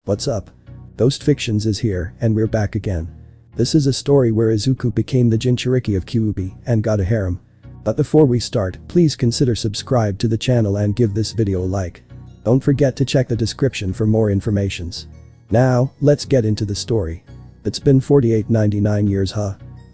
What's up? Ghost Fictions is here, and we're back again. This is a story where Izuku became the Jinchuriki of Kyuubi and got a harem. But before we start, please consider subscribe to the channel and give this video a like. Don't forget to check the description for more informations. Now, let's get into the story. It's been 48.99 years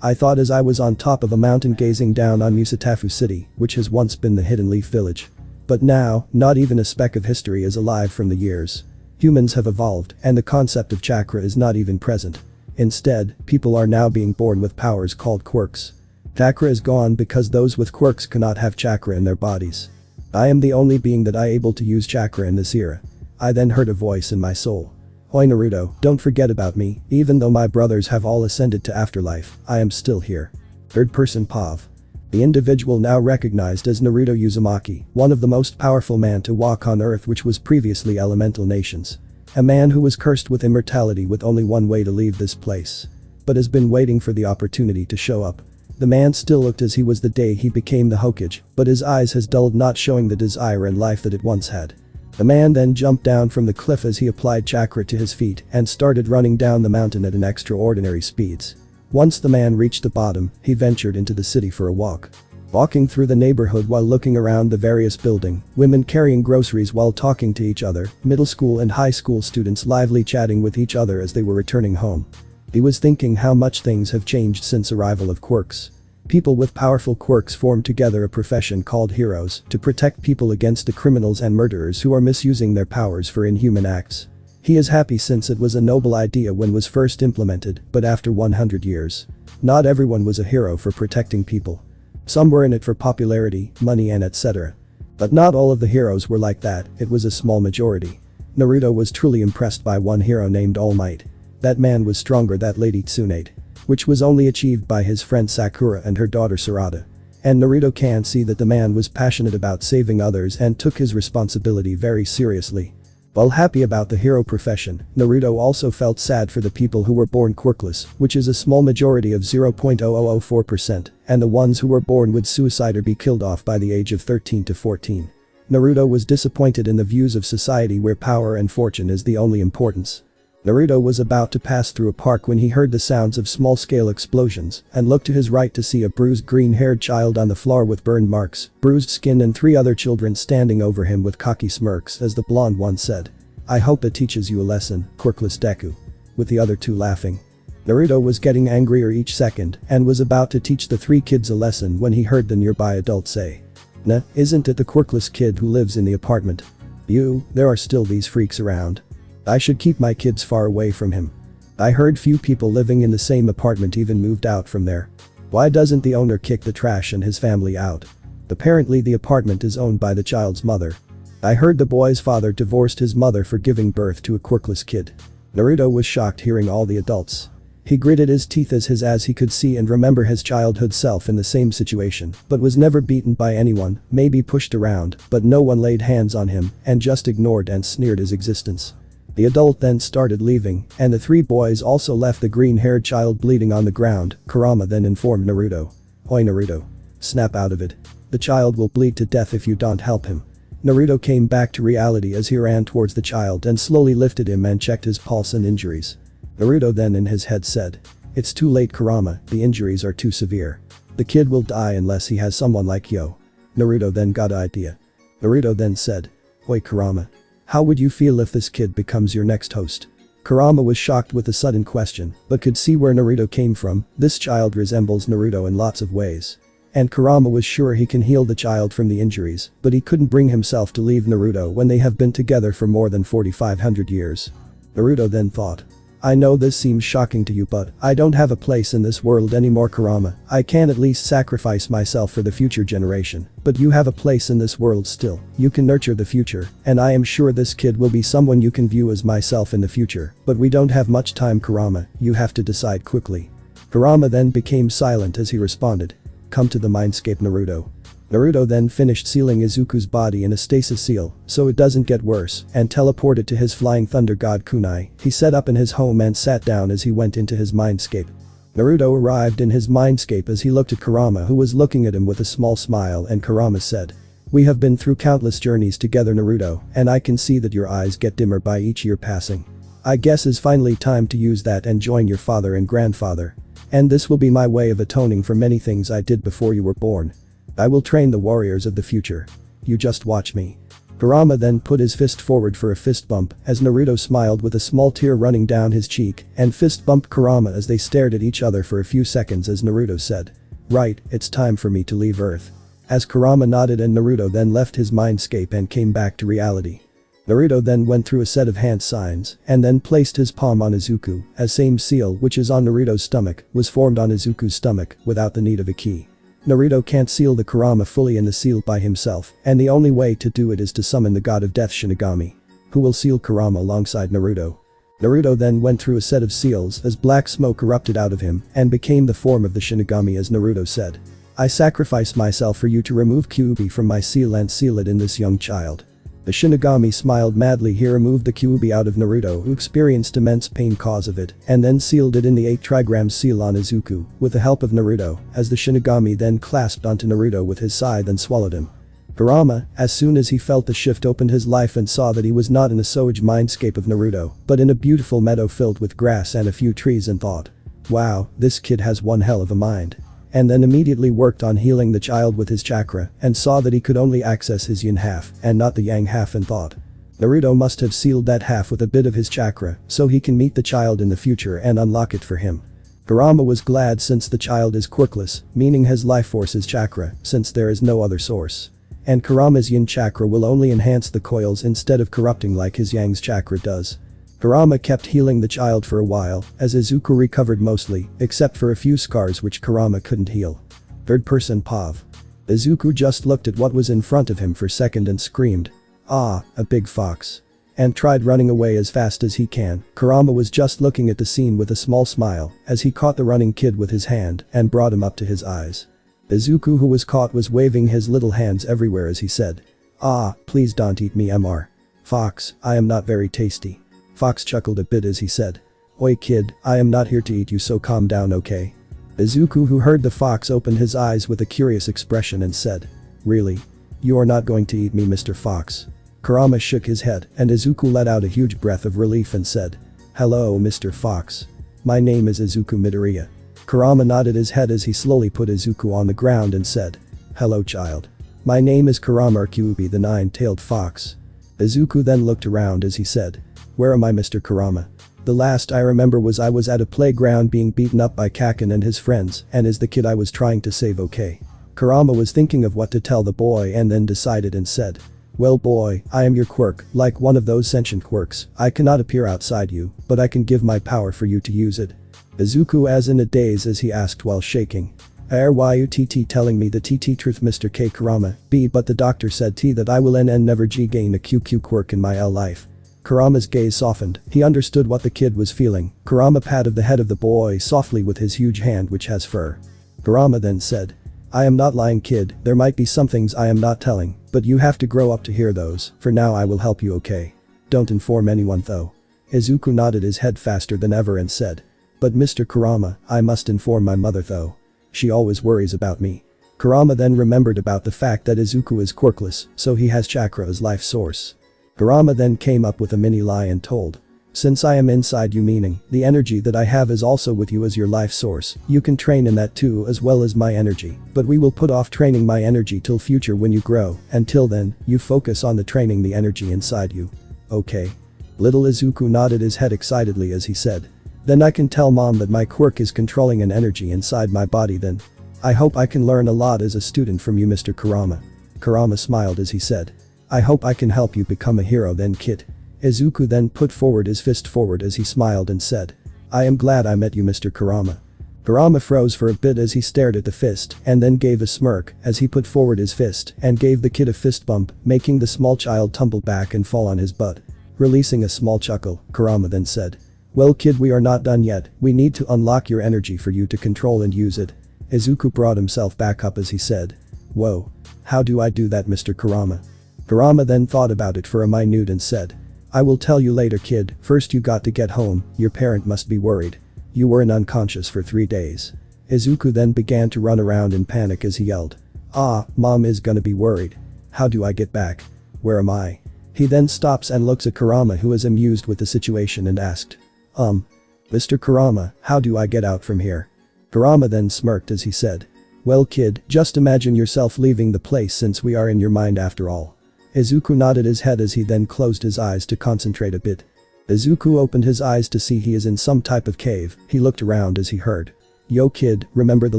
I thought as I was on top of a mountain gazing down on Musatafu City, which has once been the Hidden Leaf Village. But now, not even a speck of history is alive from the years. Humans have evolved, and the concept of chakra is not even present. Instead, people are now being born with powers called quirks. Chakra is gone because those with quirks cannot have chakra in their bodies. I am the only being that able to use chakra in this era. I then heard a voice in my soul. Oi Naruto, don't forget about me, even though my brothers have all ascended to afterlife, I am still here. Third person Pav. The individual now recognized as Naruto Uzumaki, one of the most powerful men to walk on earth, which was previously elemental nations. A man who was cursed with immortality with only one way to leave this place. But has been waiting for the opportunity to show up. The man still looked as he was the day he became the Hokage, but his eyes has dulled, not showing the desire and life that it once had. The man then jumped down from the cliff as he applied chakra to his feet and started running down the mountain at an extraordinary speeds. Once the man reached the bottom, he ventured into the city for a walk. Walking through the neighborhood while looking around the various buildings, women carrying groceries while talking to each other, middle school and high school students lively chatting with each other as they were returning home. He was thinking how much things have changed since arrival of quirks. People with powerful quirks formed together a profession called heroes to protect people against the criminals and murderers who are misusing their powers for inhuman acts. He is happy since it was a noble idea when was first implemented, but after 100 years. Not everyone was a hero for protecting people. Some were in it for popularity, money and etc. But not all of the heroes were like that, it was a small majority. Naruto was truly impressed by one hero named All Might. That man was stronger than Lady Tsunade. Which was only achieved by his friend Sakura and her daughter Sarada. And Naruto can see that the man was passionate about saving others and took his responsibility very seriously. While happy about the hero profession, Naruto also felt sad for the people who were born quirkless, which is a small majority of 0.0004%, and the ones who were born with suicide or be killed off by the age of 13 to 14. Naruto was disappointed in the views of society where power and fortune is the only importance. Naruto was about to pass through a park when he heard the sounds of small-scale explosions and looked to his right to see a bruised green-haired child on the floor with burned marks, bruised skin and three other children standing over him with cocky smirks as the blonde one said. I hope it teaches you a lesson, quirkless Deku. With the other two laughing. Naruto was getting angrier each second and was about to teach the three kids a lesson when he heard the nearby adult say. Nah, isn't it the quirkless kid who lives in the apartment? There are still these freaks around. I should keep my kids far away from him. I heard few people living in the same apartment even moved out from there. Why doesn't the owner kick the trash and his family out? Apparently the apartment is owned by the child's mother. I heard the boy's father divorced his mother for giving birth to a quirkless kid. Naruto was shocked hearing all the adults. He gritted his teeth as he could see and remember his childhood self in the same situation, but was never beaten by anyone, maybe pushed around, but no one laid hands on him and just ignored and sneered his existence. The adult then started leaving, and the three boys also left the green-haired child bleeding on the ground. Kurama then informed Naruto. Oi Naruto. Snap out of it. The child will bleed to death if you don't help him. Naruto came back to reality as he ran towards the child and slowly lifted him and checked his pulse and injuries. Naruto then in his head said. It's too late Kurama, the injuries are too severe. The kid will die unless he has someone like yo. Naruto then got an idea. Naruto then said. Oi Kurama. How would you feel if this kid becomes your next host? Kurama was shocked with the sudden question, but could see where Naruto came from. This child resembles Naruto in lots of ways. And Kurama was sure he can heal the child from the injuries, but he couldn't bring himself to leave Naruto when they have been together for more than 4,500 years. Naruto then thought. I know this seems shocking to you, but I don't have a place in this world anymore Kurama. I can at least sacrifice myself for the future generation, but you have a place in this world still. You can nurture the future, and I am sure this kid will be someone you can view as myself in the future, but we don't have much time Kurama, you have to decide quickly. Kurama then became silent as he responded. Come to the mindscape Naruto. Naruto then finished sealing Izuku's body in a stasis seal so it doesn't get worse and teleported to his flying thunder god kunai. He set up in his home and sat down as he went into his mindscape. Naruto arrived in his mindscape as he looked at Kurama who was looking at him with a small smile and Kurama said. We have been through countless journeys together Naruto and I can see that your eyes get dimmer by each year passing. I guess it's finally time to use that and join your father and grandfather. And this will be my way of atoning for many things I did before you were born. I will train the warriors of the future. You just watch me." Kurama then put his fist forward for a fist bump as Naruto smiled with a small tear running down his cheek and fist bumped Kurama as they stared at each other for a few seconds as Naruto said, "Right, it's time for me to leave Earth." As Kurama nodded and Naruto then left his mindscape and came back to reality. Naruto then went through a set of hand signs and then placed his palm on Izuku as same seal which is on Naruto's stomach was formed on Izuku's stomach without the need of a key. Naruto can't seal the Kurama fully in the seal by himself and the only way to do it is to summon the god of death Shinigami, who will seal Kurama alongside Naruto. Naruto then went through a set of seals as black smoke erupted out of him and became the form of the Shinigami as Naruto said, "I sacrifice myself for you to remove Kyuubi from my seal and seal it in this young child." The Shinigami smiled madly. He removed the Kyuubi out of Naruto who experienced immense pain cause of it and then sealed it in the 8 trigram seal on Izuku with the help of Naruto as the Shinigami then clasped onto Naruto with his scythe and swallowed him. Kurama, as soon as he felt the shift opened his life and saw that he was not in the Soage mindscape of Naruto but in a beautiful meadow filled with grass and a few trees and thought, "Wow, this kid has one hell of a mind." And then immediately worked on healing the child with his chakra and saw that he could only access his yin half and not the yang half and thought, Naruto must have sealed that half with a bit of his chakra so he can meet the child in the future and unlock it for him. Kurama was glad since the child is quirkless, meaning his life force is chakra since there is no other source. And Kurama's yin chakra will only enhance the coils instead of corrupting like his yang's chakra does. Kurama kept healing the child for a while as Izuku recovered mostly except for a few scars which Kurama couldn't heal. Third person POV. Izuku just looked at what was in front of him for a second and screamed, "Ah, a big fox." And tried running away as fast as he can. Kurama was just looking at the scene with a small smile as he caught the running kid with his hand and brought him up to his eyes. Izuku who was caught was waving his little hands everywhere as he said, "Ah, please don't eat me Mr. Fox, I am not very tasty." Fox chuckled a bit as he said, "Oi kid, I am not here to eat you so calm down okay?" Izuku who heard the fox opened his eyes with a curious expression and said, "Really? You are not going to eat me Mr. Fox?" Kurama shook his head and Izuku let out a huge breath of relief and said, "Hello Mr. Fox. My name is Izuku Midoriya." Kurama nodded his head as he slowly put Izuku on the ground and said, "Hello child. My name is Kurama Kyuubi the nine-tailed fox." Izuku then looked around as he said, "Where am I Mr. Kurama? The last I remember was I was at a playground being beaten up by Kaken and his friends and is the kid I was trying to save okay?" Kurama was thinking of what to tell the boy and then decided and said, "Well boy, I am your quirk, like one of those sentient quirks. I cannot appear outside you, but I can give my power for you to use it." Izuku as in a daze as he asked while shaking, "Why you TT telling me the TT truth Mr. K Kurama, B but the doctor said T that I will never G gain a QQ quirk in my L life." Kurama's gaze softened, he understood what the kid was feeling. Kurama patted the head of the boy softly with his huge hand which has fur. Kurama then said, "I am not lying kid, there might be some things I am not telling, but you have to grow up to hear those, for now I will help you okay? Don't inform anyone though." Izuku nodded his head faster than ever and said, "But Mr. Kurama, I must inform my mother though. She always worries about me." Kurama then remembered about the fact that Izuku is quirkless, so he has chakra as life source. Kurama then came up with a mini lie and told, "Since I am inside you meaning, the energy that I have is also with you as your life source, you can train in that too as well as my energy, but we will put off training my energy till future when you grow, until then, you focus on the training the energy inside you. Okay?" Little Izuku nodded his head excitedly as he said, "Then I can tell mom that my quirk is controlling an energy inside my body then. I hope I can learn a lot as a student from you Mr. Kurama." Kurama smiled as he said, "I hope I can help you become a hero then kid." Izuku then put forward his fist forward as he smiled and said, "I am glad I met you Mr. Kurama." Kurama froze for a bit as he stared at the fist and then gave a smirk as he put forward his fist and gave the kid a fist bump, making the small child tumble back and fall on his butt. Releasing a small chuckle, Kurama then said, "Well kid we are not done yet, we need to unlock your energy for you to control and use it." Izuku brought himself back up as he said, "Whoa. How do I do that Mr. Kurama?" Kurama then thought about it for a minute and said, "I will tell you later kid, first you got to get home, your parent must be worried. You were unconscious for 3 days." Izuku then began to run around in panic as he yelled, "Ah, mom is gonna be worried. How do I get back? Where am I?" He then stops and looks at Kurama, who is amused with the situation, and asked, Mr. Kurama, how do I get out from here? Kurama then smirked as he said, well kid, just imagine yourself leaving the place since we are in your mind after all. Izuku nodded his head as he then closed his eyes to concentrate a bit. Izuku opened his eyes to see he is in some type of cave. He looked around as he heard, yo kid, remember the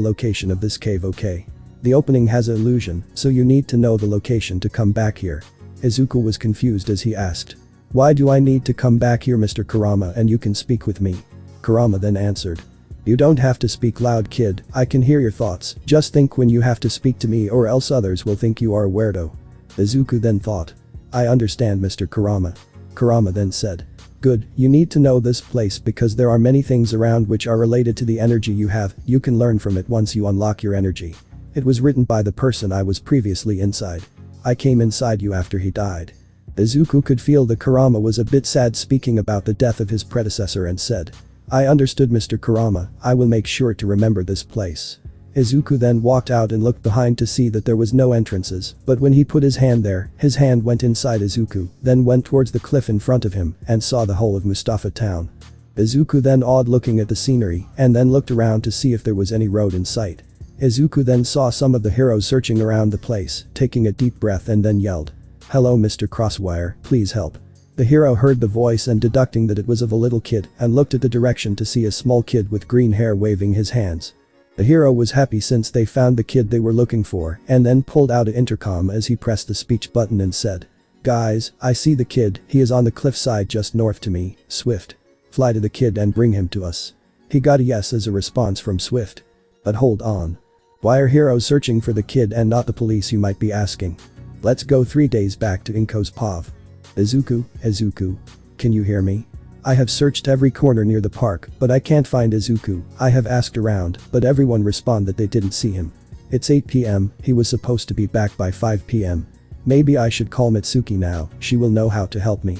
location of this cave, okay? The opening has an illusion, so you need to know the location to come back here. Izuku was confused as he asked, why do I need to come back here, Mr. Kurama, and you can speak with me? Kurama then answered, you don't have to speak loud kid, I can hear your thoughts, just think when you have to speak to me or else others will think you are a weirdo. Izuku then thought, I understand Mr. Kurama. Kurama then said, good, you need to know this place because there are many things around which are related to the energy you have, you can learn from it once you unlock your energy. It was written by the person I was previously inside. I came inside you after he died. Izuku could feel that Kurama was a bit sad speaking about the death of his predecessor and said, I understood Mr. Kurama, I will make sure to remember this place. Izuku then walked out and looked behind to see that there was no entrances, but when he put his hand there, his hand went inside Izuku, then went towards the cliff in front of him and saw the whole of Mustafa town. Izuku then awed looking at the scenery and then looked around to see if there was any road in sight. Izuku then saw some of the heroes searching around the place, taking a deep breath and then yelled, hello Mr. Crosswire, please help. The hero heard the voice and deducting that it was of a little kid and looked at the direction to see a small kid with green hair waving his hands. The hero was happy since they found the kid they were looking for and then pulled out an intercom as he pressed the speech button and said, guys, I see the kid, he is on the cliffside just north to me, Swift. Fly to the kid and bring him to us. He got a yes as a response from Swift. But hold on. Why are heroes searching for the kid and not the police, you might be asking? Let's go 3 days back to Inko's POV. Izuku, can you hear me? I have searched every corner near the park, but I can't find Izuku. I have asked around, but everyone responded that they didn't see him. It's 8 PM, he was supposed to be back by 5 PM. Maybe I should call Mitsuki now, she will know how to help me.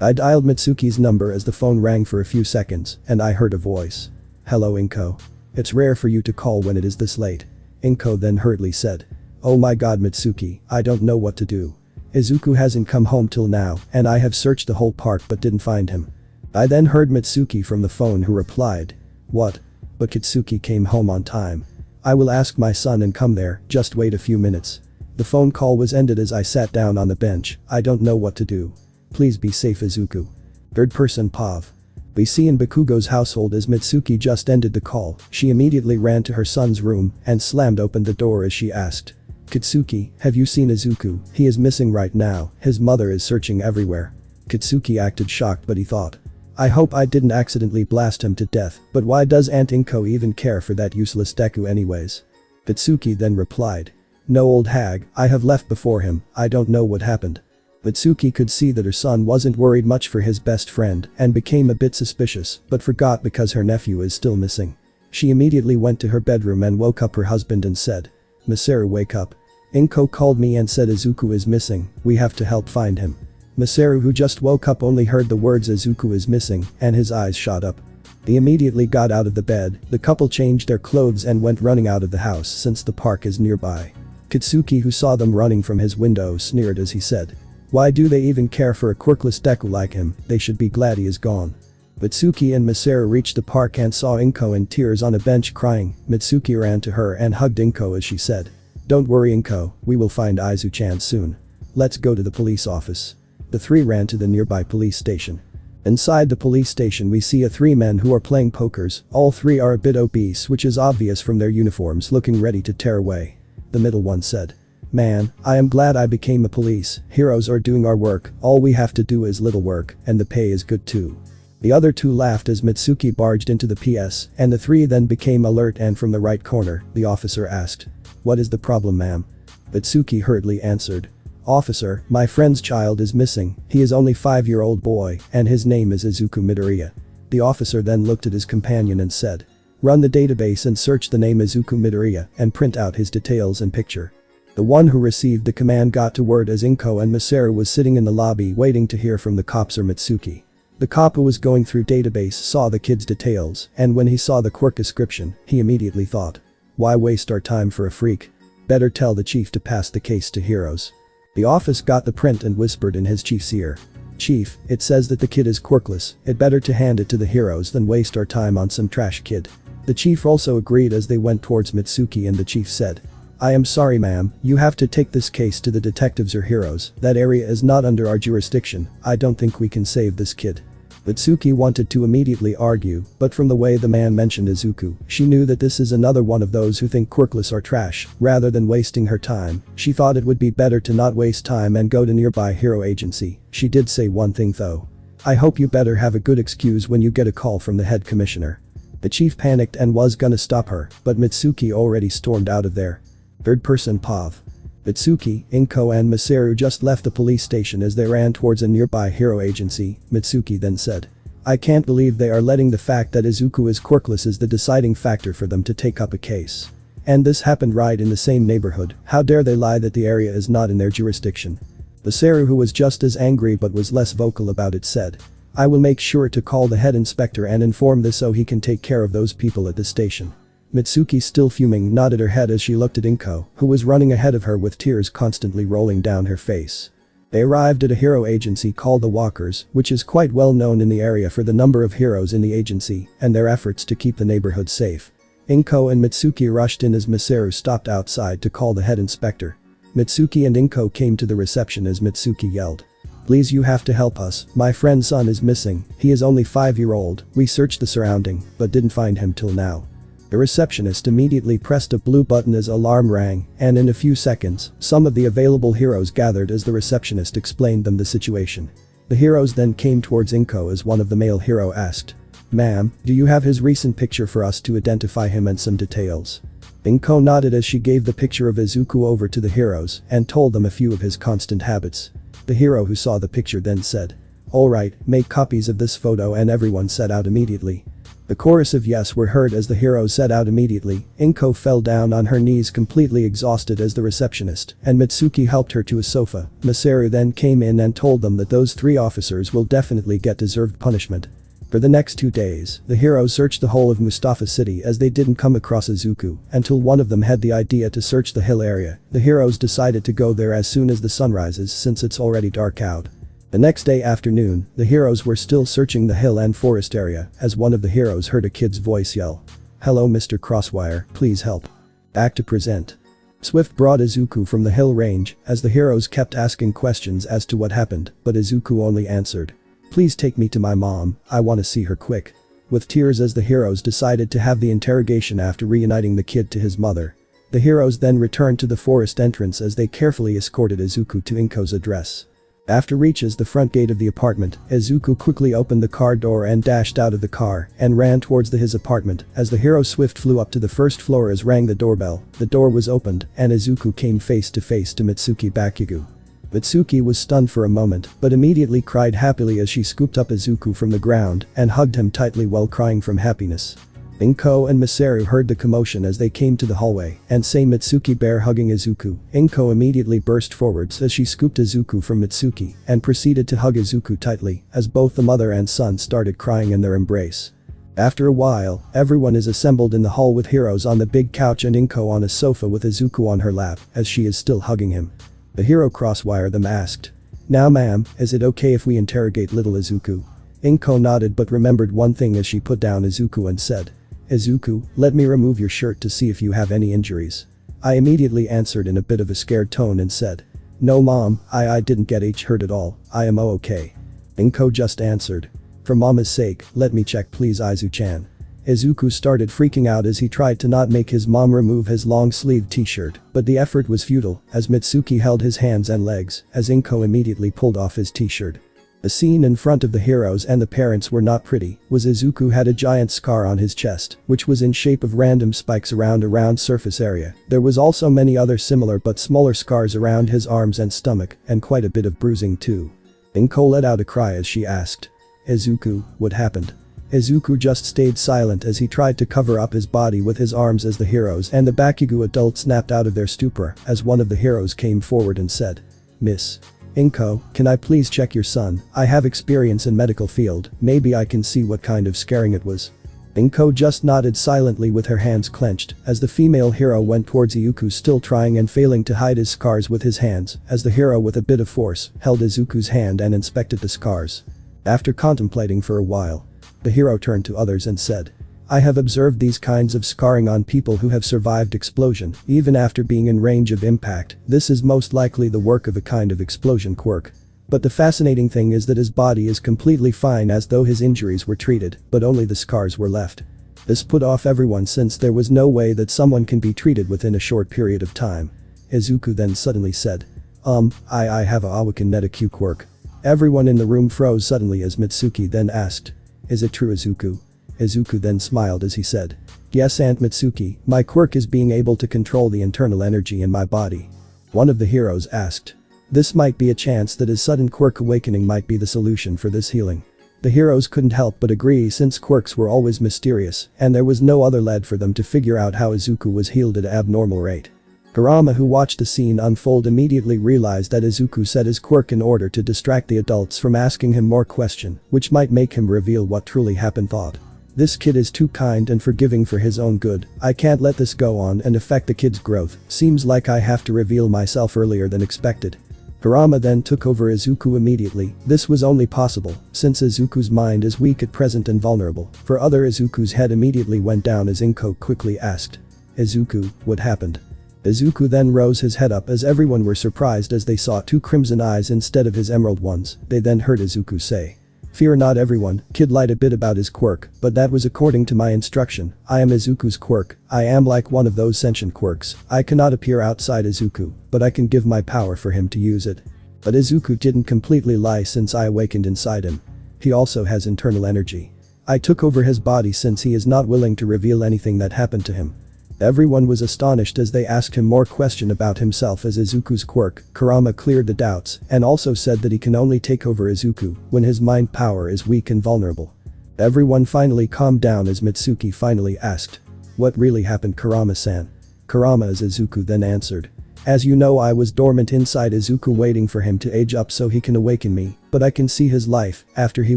I dialed Mitsuki's number as the phone rang for a few seconds, and I heard a voice. Hello Inko. It's rare for you to call when it is this late. Inko then hurriedly said, oh my god Mitsuki, I don't know what to do. Izuku hasn't come home till now, and I have searched the whole park but didn't find him. I then heard Mitsuki from the phone who replied, what? But Kitsuki came home on time. I will ask my son and come there, just wait a few minutes. The phone call was ended as I sat down on the bench, I don't know what to do. Please be safe Izuku. Third person POV. We see in Bakugo's household as Mitsuki just ended the call, she immediately ran to her son's room and slammed open the door as she asked, Kitsuki, have you seen Izuku? He is missing right now, his mother is searching everywhere. Kitsuki acted shocked but he thought, I hope I didn't accidentally blast him to death, but why does Aunt Inko even care for that useless Deku anyways? Kitsuki then replied, no old hag, I have left before him, I don't know what happened. Mitsuki could see that her son wasn't worried much for his best friend and became a bit suspicious but forgot because her nephew is still missing. She immediately went to her bedroom and woke up her husband and said, Masaru wake up. Inko called me and said Izuku is missing, we have to help find him. Masaru who just woke up only heard the words Izuku is missing and his eyes shot up. He immediately got out of the bed, the couple changed their clothes and went running out of the house since the park is nearby. Kitsuki who saw them running from his window sneered as he said, why do they even care for a quirkless Deku like him, they should be glad he is gone. Mitsuki and Masaru reached the park and saw Inko in tears on a bench crying. Mitsuki ran to her and hugged Inko as she said, don't worry Inko, we will find Izu-chan soon. Let's go to the police office. The three ran to the nearby police station. Inside the police station we see 3 men who are playing pokers, all 3 are a bit obese which is obvious from their uniforms looking ready to tear away. The middle one said, man, I am glad I became a police, heroes are doing our work, all we have to do is little work, and the pay is good too. The other 2 laughed as Mitsuki barged into the PS, and the 3 then became alert and from the right corner, the officer asked, what is the problem ma'am? Mitsuki hurriedly answered, officer, my friend's child is missing, he is only 5-year-old boy, and his name is Izuku Midoriya. The officer then looked at his companion and said, run the database and search the name Izuku Midoriya and print out his details and picture. The one who received the command got to word as Inko and Masaru was sitting in the lobby waiting to hear from the cops or Mitsuki. The cop who was going through database saw the kid's details and when he saw the quirk description, he immediately thought, why waste our time for a freak? Better tell the chief to pass the case to heroes. The office got the print and whispered in his chief's ear. "Chief, it says that the kid is quirkless, it better to hand it to the heroes than waste our time on some trash kid." The chief also agreed as they went towards Mitsuki, and the chief said, "I am sorry ma'am, you have to take this case to the detectives or heroes, that area is not under our jurisdiction, I don't think we can save this kid." Mitsuki wanted to immediately argue, but from the way the man mentioned Izuku, she knew that this is another one of those who think quirkless are trash. Rather than wasting her time, she thought it would be better to not waste time and go to nearby hero agency. She did say one thing though. "I hope you better have a good excuse when you get a call from the head commissioner." The chief panicked and was gonna stop her, but Mitsuki already stormed out of there. Third person POV. Mitsuki, Inko and Masaru just left the police station as they ran towards a nearby hero agency. Mitsuki then said, "I can't believe they are letting the fact that Izuku is quirkless as the deciding factor for them to take up a case. And this happened right in the same neighborhood, how dare they lie that the area is not in their jurisdiction." Masaru, who was just as angry but was less vocal about it, said, "I will make sure to call the head inspector and inform this so he can take care of those people at the station." Mitsuki, still fuming, nodded her head as she looked at Inko, who was running ahead of her with tears constantly rolling down her face. They arrived at a hero agency called the Walkers, which is quite well known in the area for the number of heroes in the agency and their efforts to keep the neighborhood safe. Inko and Mitsuki rushed in as Masaru stopped outside to call the head inspector. Mitsuki and Inko came to the reception as Mitsuki yelled, "Please, you have to help us, my friend's son is missing, he is only 5-year-old, we searched the surrounding, but didn't find him till now." The receptionist immediately pressed a blue button as alarm rang, and in a few seconds, some of the available heroes gathered as the receptionist explained them the situation. The heroes then came towards Inko as one of the male hero asked, "Ma'am, do you have his recent picture for us to identify him and some details?" Inko nodded as she gave the picture of Izuku over to the heroes and told them a few of his constant habits. The hero who saw the picture then said, "Alright, make copies of this photo," and everyone set out immediately. The chorus of yes were heard as the heroes set out immediately. Inko fell down on her knees completely exhausted as the receptionist, and Mitsuki helped her to a sofa. Masaru then came in and told them that those 3 officers will definitely get deserved punishment. For the next 2 days, the heroes searched the whole of Mustafa City as they didn't come across Izuku until one of them had the idea to search the hill area. The heroes decided to go there as soon as the sun rises since it's already dark out. The next day afternoon, the heroes were still searching the hill and forest area as one of the heroes heard a kid's voice yell, "Hello Mr. Crosswire, please help." Back to present. Swift brought Izuku from the hill range as the heroes kept asking questions as to what happened, but Izuku only answered, "Please take me to my mom, I want to see her quick." With tears as the heroes decided to have the interrogation after reuniting the kid to his mother. The heroes then returned to the forest entrance as they carefully escorted Izuku to Inko's address. After reaches the front gate of the apartment, Izuku quickly opened the car door and dashed out of the car and ran towards his apartment as the hero Swift flew up to the first floor as rang the doorbell. The door was opened and Izuku came face to face to Mitsuki Bakugo. Mitsuki was stunned for a moment but immediately cried happily as she scooped up Izuku from the ground and hugged him tightly while crying from happiness. Inko and Masaru heard the commotion as they came to the hallway and saw Mitsuki bear hugging Izuku. Inko immediately burst forwards as she scooped Izuku from Mitsuki and proceeded to hug Izuku tightly as both the mother and son started crying in their embrace. After a while, everyone is assembled in the hall with heroes on the big couch and Inko on a sofa with Izuku on her lap as she is still hugging him. The hero Crosswire them asked, "Now ma'am, is it okay if we interrogate little Izuku?" Inko nodded but remembered one thing as she put down Izuku and said, "Izuku, let me remove your shirt to see if you have any injuries." I immediately answered in a bit of a scared tone and said, "No mom, I didn't get hurt at all, I am okay." Inko just answered, "For mama's sake, let me check please Izu-chan." Izuku started freaking out as he tried to not make his mom remove his long-sleeved t-shirt, but the effort was futile as Mitsuki held his hands and legs as Inko immediately pulled off his t-shirt. The scene in front of the heroes and the parents were not pretty, was Izuku had a giant scar on his chest, which was in shape of random spikes around a round surface area. There was also many other similar but smaller scars around his arms and stomach, and quite a bit of bruising too. Inko let out a cry as she asked, "Izuku, what happened?" Izuku just stayed silent as he tried to cover up his body with his arms as the heroes and the Bakugo adults snapped out of their stupor as one of the heroes came forward and said, "Miss Inko, can I please check your son? I have experience in medical field, maybe I can see what kind of scaring it was." Inko just nodded silently with her hands clenched as the female hero went towards Izuku, still trying and failing to hide his scars with his hands, as the hero with a bit of force held Izuku's hand and inspected the scars. After contemplating for a while, the hero turned to others and said, "I have observed these kinds of scarring on people who have survived explosion, even after being in range of impact. This is most likely the work of a kind of explosion quirk. But the fascinating thing is that his body is completely fine, as though his injuries were treated, but only the scars were left." This put off everyone, since there was no way that someone can be treated within a short period of time. Izuku then suddenly said, I have a Awaken Netaku quirk." Everyone in the room froze suddenly as Mitsuki then asked, "Is it true, Izuku?" Izuku then smiled as he said, "Yes, Aunt Mitsuki, my quirk is being able to control the internal energy in my body." One of the heroes asked, "This might be a chance that his sudden quirk awakening might be the solution for this healing." The heroes couldn't help but agree, since quirks were always mysterious and there was no other lead for them to figure out how Izuku was healed at an abnormal rate. Kurama, who watched the scene unfold, immediately realized that Izuku said his quirk in order to distract the adults from asking him more questions, which might make him reveal what truly happened. Thought, "This kid is too kind and forgiving for his own good. I can't let this go on and affect the kid's growth. Seems like I have to reveal myself earlier than expected." Kurama then took over Izuku immediately. This was only possible since Izuku's mind is weak at present and vulnerable. For other, Izuku's head immediately went down as Inko quickly asked, "Izuku, what happened?" Izuku then rose his head up as everyone were surprised as they saw two crimson eyes instead of his emerald ones. They then heard Izuku say, "Fear not, everyone." Kid lied a bit about his quirk, but that was according to my instruction. I am Izuku's quirk. I am like one of those sentient quirks. I cannot appear outside Izuku, but I can give my power for him to use it. But Izuku didn't completely lie, since I awakened inside him. He also has internal energy. I took over his body since he is not willing to reveal anything that happened to him. Everyone was astonished as they asked him more questions about himself as Izuku's quirk. Kurama cleared the doubts and also said that he can only take over Izuku when his mind power is weak and vulnerable. Everyone finally calmed down as Mitsuki finally asked, "What really happened, Kurama-san?" Kurama as Izuku then answered, "As you know, I was dormant inside Izuku waiting for him to age up so he can awaken me, but I can see his life. After he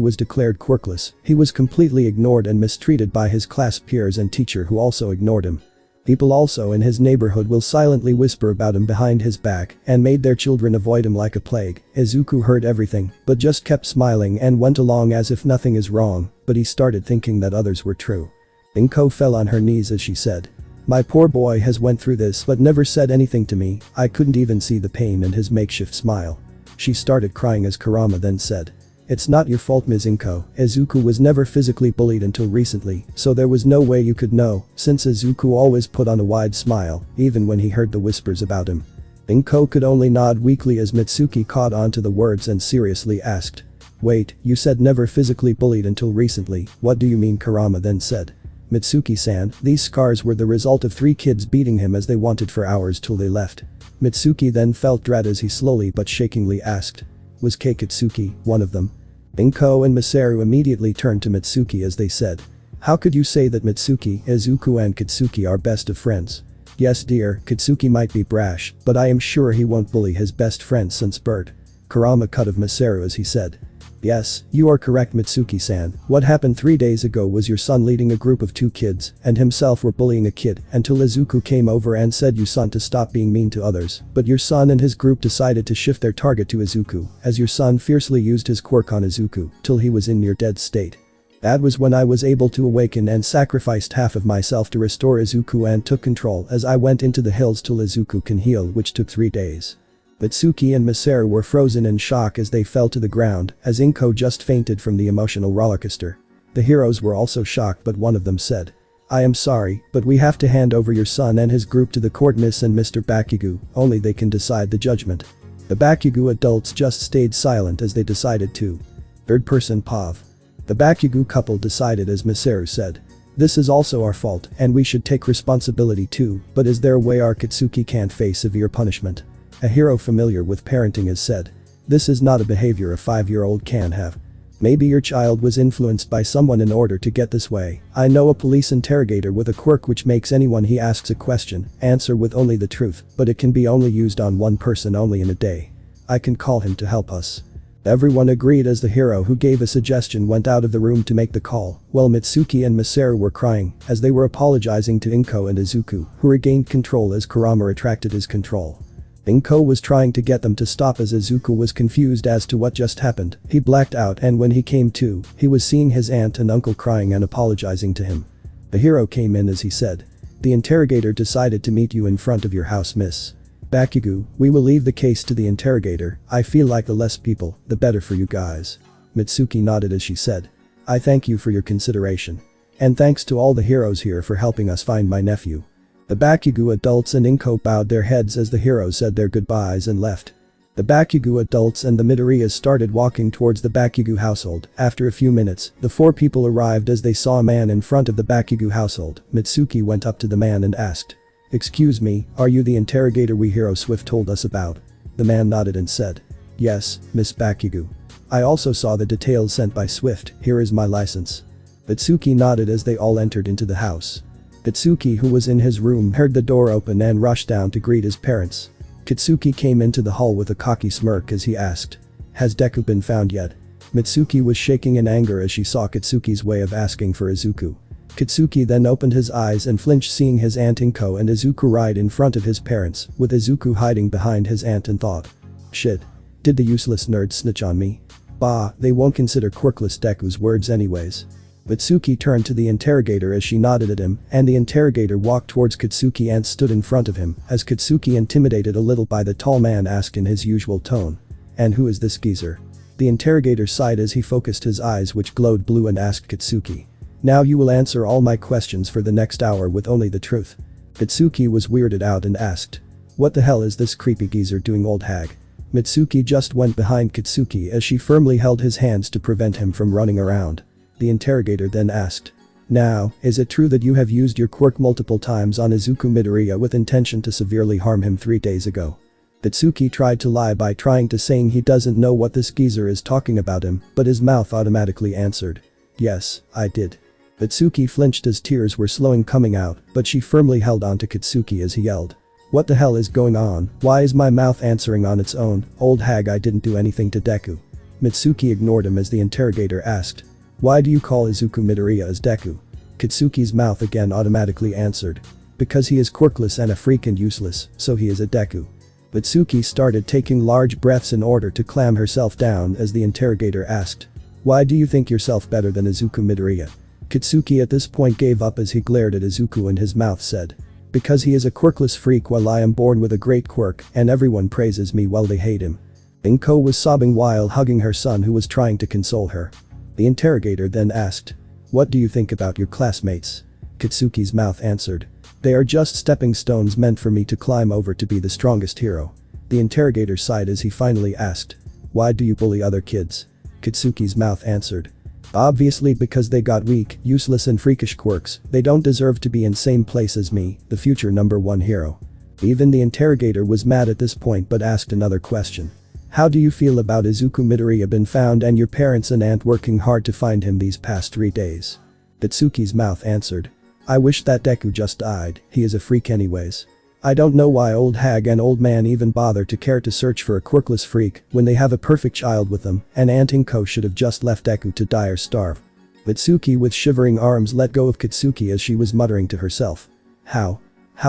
was declared quirkless, he was completely ignored and mistreated by his class peers and teacher, who also ignored him. People also in his neighborhood will silently whisper about him behind his back and made their children avoid him like a plague." Izuku heard everything but just kept smiling and went along as if nothing is wrong, but he started thinking that others were true. Inko fell on her knees as she said, "My poor boy has went through this but never said anything to me. I couldn't even see the pain in his makeshift smile." She started crying as Kurama then said, "It's not your fault, Ms. Inko. Izuku was never physically bullied until recently, so there was no way you could know, since Izuku always put on a wide smile, even when he heard the whispers about him." Inko could only nod weakly as Mitsuki caught on to the words and seriously asked, "Wait, you said never physically bullied until recently, what do you mean?" Kurama then said, "Mitsuki-san, these scars were the result of 3 kids beating him as they wanted for hours till they left." Mitsuki then felt dread as he slowly but shakingly asked, "Was Keikatsuki one of them?" Inko and Masaru immediately turned to Mitsuki as they said, "How could you say that? Mitsuki, Izuku and Katsuki are best of friends." "Yes dear, Katsuki might be brash, but I am sure he won't bully his best friend since birth." Kurama cut of Masaru as he said, "Yes, you are correct, Mitsuki-san. What happened 3 days ago was your son leading a group of 2 kids and himself were bullying a kid until Izuku came over and said you son to stop being mean to others, but your son and his group decided to shift their target to Izuku as your son fiercely used his quirk on Izuku till he was in near dead state. That was when I was able to awaken and sacrificed half of myself to restore Izuku and took control as I went into the hills till Izuku can heal, which took 3 days." Mitsuki and Masaru were frozen in shock as they fell to the ground as Inko just fainted from the emotional rollercoaster. The heroes were also shocked, but one of them said, "I am sorry, but we have to hand over your son and his group to the court, Miss and Mr. Bakugo. Only they can decide the judgment." The Bakugo adults just stayed silent as they decided to. Third person Pav. The Bakugo couple decided as Masaru said, "This is also our fault and we should take responsibility too, but is there a way our Katsuki can't face severe punishment?" A hero familiar with parenting has said, "This is not a behavior a 5-year-old can have. Maybe your child was influenced by someone in order to get this way. I know a police interrogator with a quirk which makes anyone he asks a question answer with only the truth, but it can be only used on one person only in a day. I can call him to help us." Everyone agreed as the hero who gave a suggestion went out of the room to make the call, while Mitsuki and Masaru were crying as they were apologizing to Inko and Izuku, who regained control as Kurama retracted his control. Inko was trying to get them to stop as Izuku was confused as to what just happened. He blacked out, and when he came to, he was seeing his aunt and uncle crying and apologizing to him. The hero came in as he said, "The interrogator decided to meet you in front of your house, Miss Bakugo. We will leave the case to the interrogator. I feel like the less people, the better for you guys." Mitsuki nodded as she said, "I thank you for your consideration. And thanks to all the heroes here for helping us find my nephew." The Bakugo adults and Inko bowed their heads as the heroes said their goodbyes and left. The Bakugo adults and the Midoriyas started walking towards the Bakugo household. After a few minutes, the four people arrived as they saw a man in front of the Bakugo household. Mitsuki went up to the man and asked, "Excuse me, are you the interrogator we Hero Swift told us about?" The man nodded and said, "Yes, Miss Bakugo. I also saw the details sent by Swift. Here is my license." Mitsuki nodded as they all entered into the house. Kitsuki, who was in his room, heard the door open and rushed down to greet his parents. Kitsuki came into the hall with a cocky smirk as he asked, "Has Deku been found yet?" Mitsuki was shaking in anger as she saw Kitsuki's way of asking for Izuku. Kitsuki then opened his eyes and flinched seeing his aunt Inko and Izuku right in front of his parents, with Izuku hiding behind his aunt, and thought, "Shit. Did the useless nerd snitch on me? Bah, they won't consider quirkless Deku's words anyways." Mitsuki turned to the interrogator as she nodded at him, and the interrogator walked towards Kitsuki and stood in front of him, as Kitsuki, intimidated a little by the tall man, asked in his usual tone, "And who is this geezer?" The interrogator sighed as he focused his eyes, which glowed blue, and asked Kitsuki, "Now you will answer all my questions for the next hour with only the truth." Kitsuki was weirded out and asked, "What the hell is this creepy geezer doing, old hag?" Mitsuki just went behind Kitsuki as she firmly held his hands to prevent him from running around. The interrogator then asked, "Now, is it true that you have used your quirk multiple times on Izuku Midoriya with intention to severely harm him 3 days ago?" Mitsuki tried to lie by trying to saying he doesn't know what this geezer is talking about him, but his mouth automatically answered, "Yes, I did." Mitsuki flinched as tears were slowly coming out, but she firmly held on to Kitsuki as he yelled, "What the hell is going on? Why is my mouth answering on its own? Old hag, I didn't do anything to Deku." Mitsuki ignored him as the interrogator asked, "Why do you call Izuku Midoriya as Deku?" Kitsuki's mouth again automatically answered, "Because he is quirkless and a freak and useless, so he is a Deku." Mitsuki started taking large breaths in order to calm herself down as the interrogator asked, "Why do you think yourself better than Izuku Midoriya?" Kitsuki at this point gave up as he glared at Izuku, and his mouth said, "Because he is a quirkless freak while I am born with a great quirk and everyone praises me while they hate him." Inko was sobbing while hugging her son, who was trying to console her. The interrogator then asked, "What do you think about your classmates?" Kitsuki's mouth answered, "They are just stepping stones meant for me to climb over to be the strongest hero." The interrogator sighed as he finally asked, "Why do you bully other kids?" Kitsuki's mouth answered, "Obviously because they got weak, useless and freakish quirks. They don't deserve to be in same place as me, the future #1 hero." Even the interrogator was mad at this point but asked another question. "How do you feel about Izuku Midoriya been found and your parents and aunt working hard to find him these past 3 days?" Kitsuki's mouth answered, "I wish that Deku just died, he is a freak anyways. I don't know why old hag and old man even bother to care to search for a quirkless freak when they have a perfect child with them, and Aunt Inko should have just left Deku to die or starve." Mitsuki with shivering arms let go of Kitsuki as she was muttering to herself, How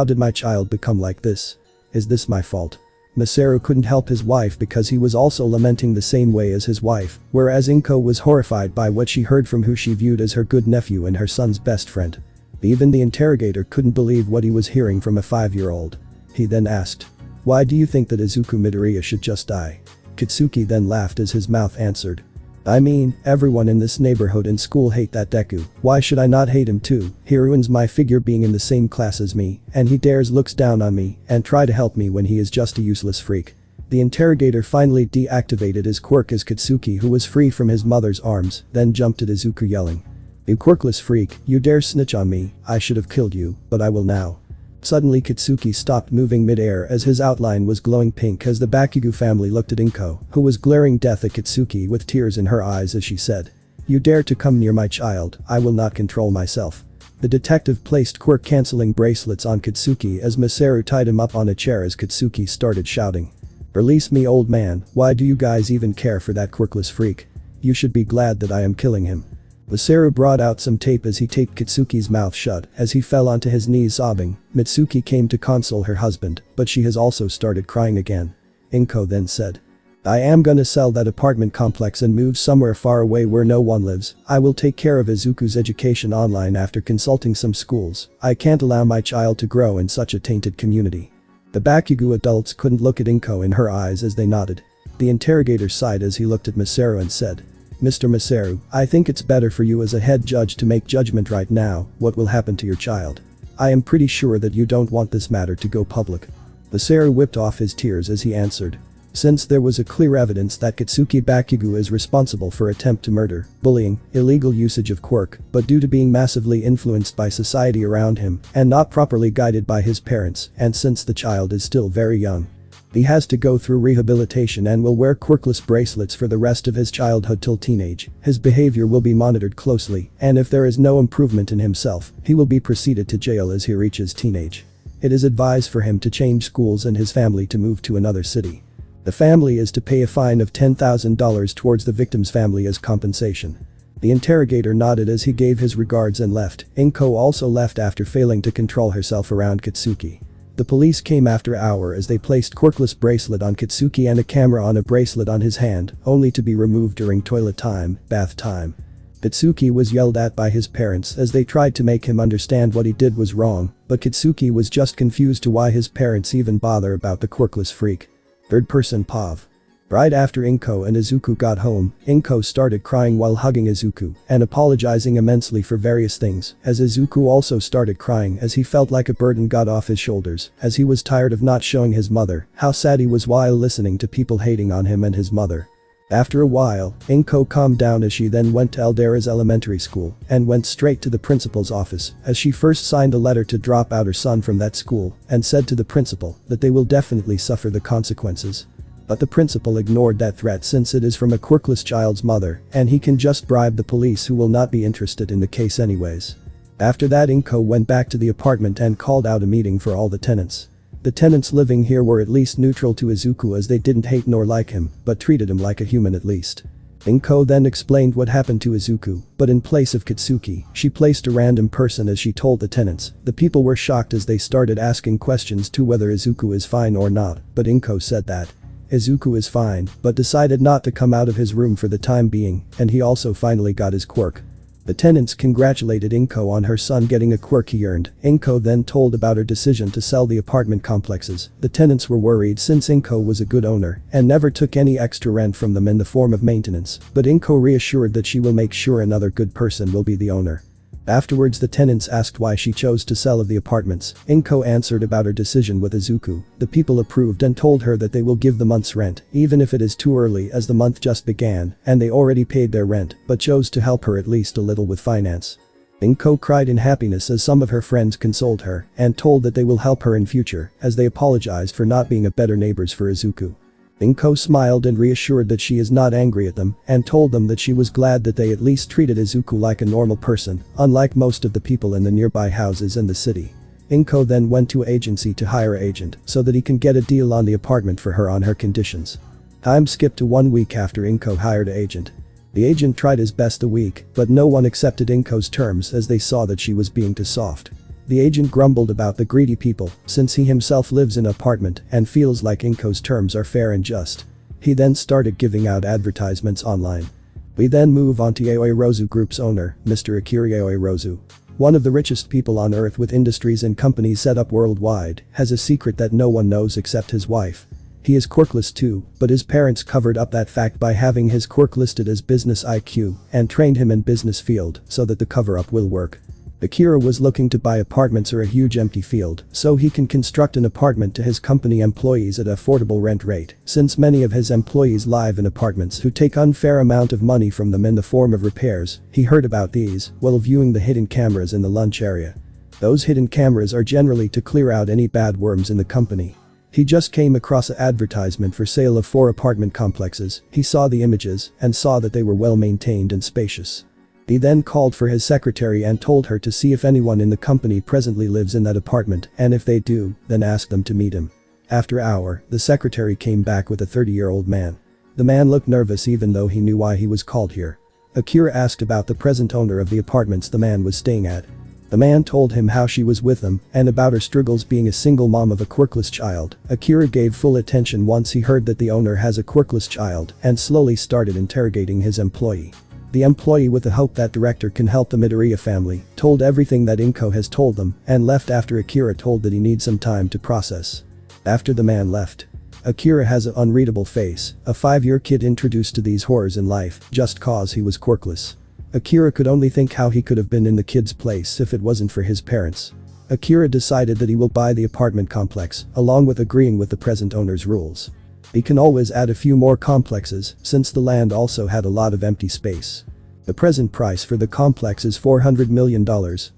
did my child become like this? Is this my fault?" Masaru couldn't help his wife because he was also lamenting the same way as his wife, whereas Inko was horrified by what she heard from who she viewed as her good nephew and her son's best friend. Even the interrogator couldn't believe what he was hearing from a 5-year-old. He then asked, "Why do you think that Izuku Midoriya should just die?" Kitsuki then laughed as his mouth answered, "I mean, everyone in this neighborhood and school hate that Deku. Why should I not hate him too? He ruins my figure being in the same class as me, and he dares looks down on me and try to help me when he is just a useless freak." The interrogator finally deactivated his quirk as Kitsuki, who was free from his mother's arms, then jumped at Izuku yelling, "You quirkless freak, you dare snitch on me, I should have killed you, but I will now." Suddenly Kitsuki stopped moving mid-air as his outline was glowing pink as the Bakugo family looked at Inko, who was glaring death at Kitsuki with tears in her eyes as she said, "You dare to come near my child, I will not control myself." The detective placed quirk-canceling bracelets on Kitsuki as Masaru tied him up on a chair as Kitsuki started shouting, Release me, old man, why do you guys even care for that quirkless freak? You should be glad that I am killing him. Masaru brought out some tape as he taped Kitsuki's mouth shut as he fell onto his knees sobbing. Mitsuki came to console her husband, but she has also started crying again. Inko then said, I am gonna sell that apartment complex and move somewhere far away where no one lives. I will take care of Izuku's education online after consulting some schools. I can't allow my child to grow in such a tainted community. The Bakugo adults couldn't look at Inko in her eyes as they nodded. The interrogator sighed as he looked at Masaru and said, Mr. Masaru, I think it's better for you as a head judge to make judgment right now. What will happen to your child? I am pretty sure that you don't want this matter to go public. Masaru whipped off his tears as he answered. Since there was a clear evidence that Kitsuki Bakugo is responsible for attempt to murder, bullying, illegal usage of quirk, but due to being massively influenced by society around him and not properly guided by his parents, and since the child is still very young, he has to go through rehabilitation and will wear quirkless bracelets for the rest of his childhood till teenage. His behavior will be monitored closely, and if there is no improvement in himself, he will be proceeded to jail as he reaches teenage. It is advised for him to change schools and his family to move to another city. The family is to pay a fine of $10,000 towards the victim's family as compensation. The interrogator nodded as he gave his regards and left. Inko also left after failing to control herself around Kitsuki. The police came after an hour as they placed quirkless bracelet on Kitsuki and a camera on a bracelet on his hand, only to be removed during toilet time, bath time. Kitsuki was yelled at by his parents as they tried to make him understand what he did was wrong, but Kitsuki was just confused to why his parents even bother about the quirkless freak. Third person Pav. Right after Inko and Izuku got home, Inko started crying while hugging Izuku and apologizing immensely for various things, as Izuku also started crying as he felt like a burden got off his shoulders, as he was tired of not showing his mother how sad he was while listening to people hating on him and his mother. After a while, Inko calmed down as she then went to Eldera's elementary school and went straight to the principal's office as she first signed a letter to drop out her son from that school and said to the principal that they will definitely suffer the consequences. But the principal ignored that threat since it is from a quirkless child's mother and he can just bribe the police who will not be interested in the case anyways. After that, Inko went back to the apartment and called out a meeting for all the tenants. The tenants living here were at least neutral to Izuku as they didn't hate nor like him, but treated him like a human at least. Inko then explained what happened to Izuku, but in place of Kitsuki, she placed a random person as she told the tenants. The people were shocked as they started asking questions to whether Izuku is fine or not, but Inko said that Izuku is fine, but decided not to come out of his room for the time being, and he also finally got his quirk. The tenants congratulated Inko on her son getting a quirk he earned. Inko then told about her decision to sell the apartment complexes. The tenants were worried since Inko was a good owner and never took any extra rent from them in the form of maintenance, but Inko reassured that she will make sure another good person will be the owner. Afterwards, the tenants asked why she chose to sell the apartments. Inko answered about her decision with Izuku. The people approved and told her that they will give the month's rent, even if it is too early as the month just began and they already paid their rent, but chose to help her at least a little with finance. Inko cried in happiness as some of her friends consoled her and told that they will help her in future as they apologized for not being a better neighbors for Izuku. Inko smiled and reassured that she is not angry at them and told them that she was glad that they at least treated Izuku like a normal person, unlike most of the people in the nearby houses in the city. Inko then went to an agency to hire an agent so that he can get a deal on the apartment for her on her conditions. Time skipped to 1 week after Inko hired an agent. The agent tried his best a week, but no one accepted Inko's terms as they saw that she was being too soft. The agent grumbled about the greedy people since he himself lives in an apartment and feels like Inko's terms are fair and just. He then started giving out advertisements online. We then move on to Aoi Rozu Group's owner, Mr. Akira Aoi Rozu. One of the richest people on earth with industries and companies set up worldwide, has a secret that no one knows except his wife. He is quirkless too, but his parents covered up that fact by having his quirk listed as business IQ and trained him in business field so that the cover-up will work. Akira was looking to buy apartments or a huge empty field so he can construct an apartment to his company employees at an affordable rent rate, since many of his employees live in apartments who take unfair amount of money from them in the form of repairs. He heard about these while viewing the hidden cameras in the lunch area. Those hidden cameras are generally to clear out any bad worms in the company. He just came across an advertisement for sale of 4 apartment complexes. He saw the images and saw that they were well maintained and spacious. He then called for his secretary and told her to see if anyone in the company presently lives in that apartment, and if they do, then ask them to meet him. After an hour, the secretary came back with a 30-year-old man. The man looked nervous even though he knew why he was called here. Akira asked about the present owner of the apartments the man was staying at. The man told him how she was with him and about her struggles being a single mom of a quirkless child. Akira gave full attention once he heard that the owner has a quirkless child and slowly started interrogating his employee. The employee, with the hope that director can help the Midoriya family, told everything that Inko has told them and left after Akira told that he needs some time to process. After the man left, Akira has an unreadable face, a 5-year kid introduced to these horrors in life just cause he was quirkless. Akira could only think how he could have been in the kid's place if it wasn't for his parents. Akira decided that he will buy the apartment complex, along with agreeing with the present owner's rules. He can always add a few more complexes since the land also had a lot of empty space. The present price for the complex is $400 million,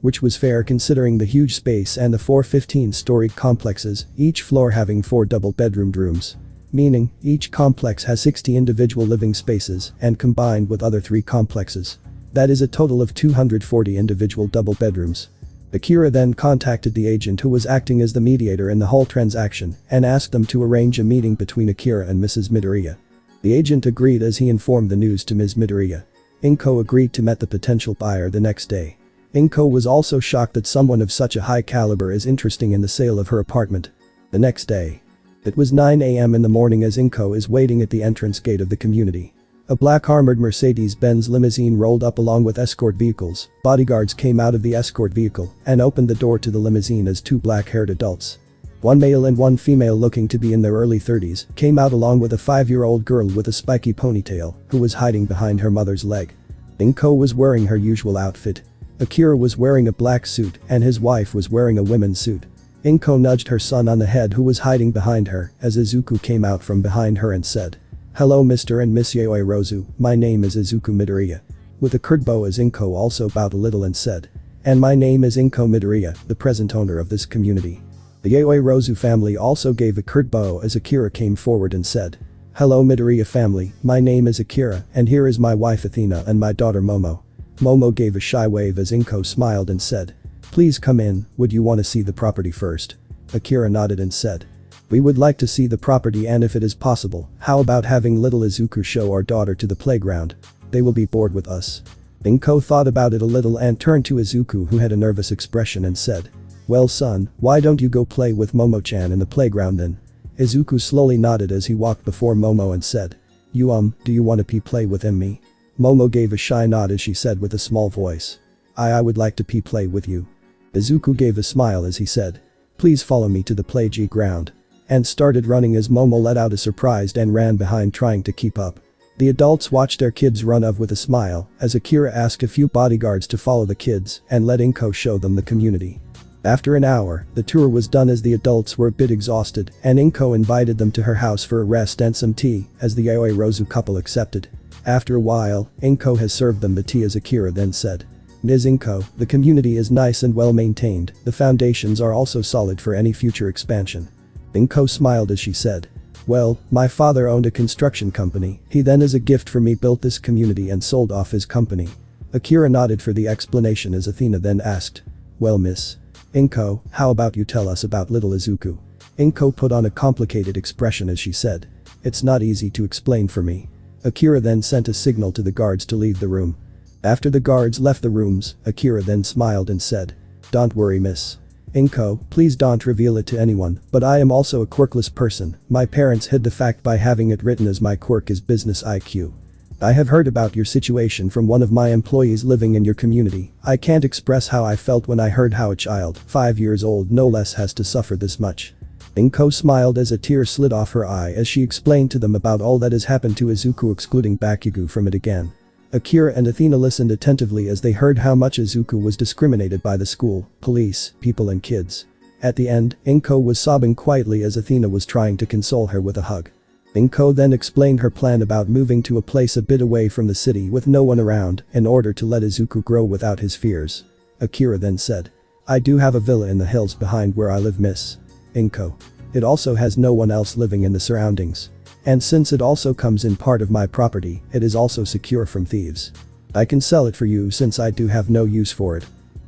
which was fair considering the huge space and the 4 15-story complexes, each floor having 4 double-bedroomed rooms. Meaning, each complex has 60 individual living spaces and combined with other 3 complexes. That is a total of 240 individual double bedrooms. Akira then contacted the agent who was acting as the mediator in the whole transaction and asked them to arrange a meeting between Akira and Mrs. Midoriya. The agent agreed as he informed the news to Ms. Midoriya. Inko agreed to meet the potential buyer the next day. Inko was also shocked that someone of such a high caliber is interested in the sale of her apartment. The next day. It was 9 a.m. in the morning as Inko is waiting at the entrance gate of the community. A black armored Mercedes-Benz limousine rolled up along with escort vehicles. Bodyguards came out of the escort vehicle and opened the door to the limousine as 2 black-haired adults. 1 male and 1 female looking to be in their early 30s came out along with a 5-year-old girl with a spiky ponytail who was hiding behind her mother's leg. Inko was wearing her usual outfit. Akira was wearing a black suit and his wife was wearing a women's suit. Inko nudged her son on the head who was hiding behind her as Izuku came out from behind her and said, "Hello Mr. and Miss Yaoi Rozu, my name is Izuku Midoriya." With a curt bow as Inko also bowed a little and said, "And my name is Inko Midoriya, the present owner of this community." The Yaoi Rozu family also gave a curt bow as Akira came forward and said, "Hello Midoriya family, my name is Akira and here is my wife Athena and my daughter Momo." Momo gave a shy wave as Inko smiled and said, "Please come in, would you want to see the property first?" Akira nodded and said, "We would like to see the property and if it is possible, how about having little Izuku show our daughter to the playground? They will be bored with us." Inko thought about it a little and turned to Izuku who had a nervous expression and said, "Well son, why don't you go play with Momo-chan in the playground then?" Izuku slowly nodded as he walked before Momo and said, Do you want to play with me?" Momo gave a shy nod as she said with a small voice, I would like to play with you." Izuku gave a smile as he said, "Please follow me to the playground." And started running as Momo let out a surprise and ran behind trying to keep up. The adults watched their kids run off with a smile as Akira asked a few bodyguards to follow the kids and let Inko show them the community. After an hour, the tour was done as the adults were a bit exhausted and Inko invited them to her house for a rest and some tea as the Yaoi Rozu couple accepted. After a while, Inko has served them the tea as Akira then said, "Ms. Inko, the community is nice and well maintained, the foundations are also solid for any future expansion." Inko smiled as she said, "Well, my father owned a construction company, he then as a gift for me built this community and sold off his company." Akira nodded for the explanation as Athena then asked, "Well Miss Inko, how about you tell us about little Izuku?" Inko put on a complicated expression as she said, "It's not easy to explain for me." Akira then sent a signal to the guards to leave the room. After the guards left the rooms, Akira then smiled and said, "Don't worry Miss Inko, please don't reveal it to anyone, but I am also a quirkless person, my parents hid the fact by having it written as my quirk is business IQ. I have heard about your situation from one of my employees living in your community, I can't express how I felt when I heard how a child, 5 years old no less has to suffer this much." Inko smiled as a tear slid off her eye as she explained to them about all that has happened to Izuku excluding Bakugo from it again. Akira and Athena listened attentively as they heard how much Izuku was discriminated by the school, police, people and kids. At the end, Inko was sobbing quietly as Athena was trying to console her with a hug. Inko then explained her plan about moving to a place a bit away from the city with no one around in order to let Izuku grow without his fears. Akira then said, "I do have a villa in the hills behind where I live Miss Inko. It also has no one else living in the surroundings. And since it also comes in part of my property, it is also secure from thieves. I can sell it for you since I do have no use for it."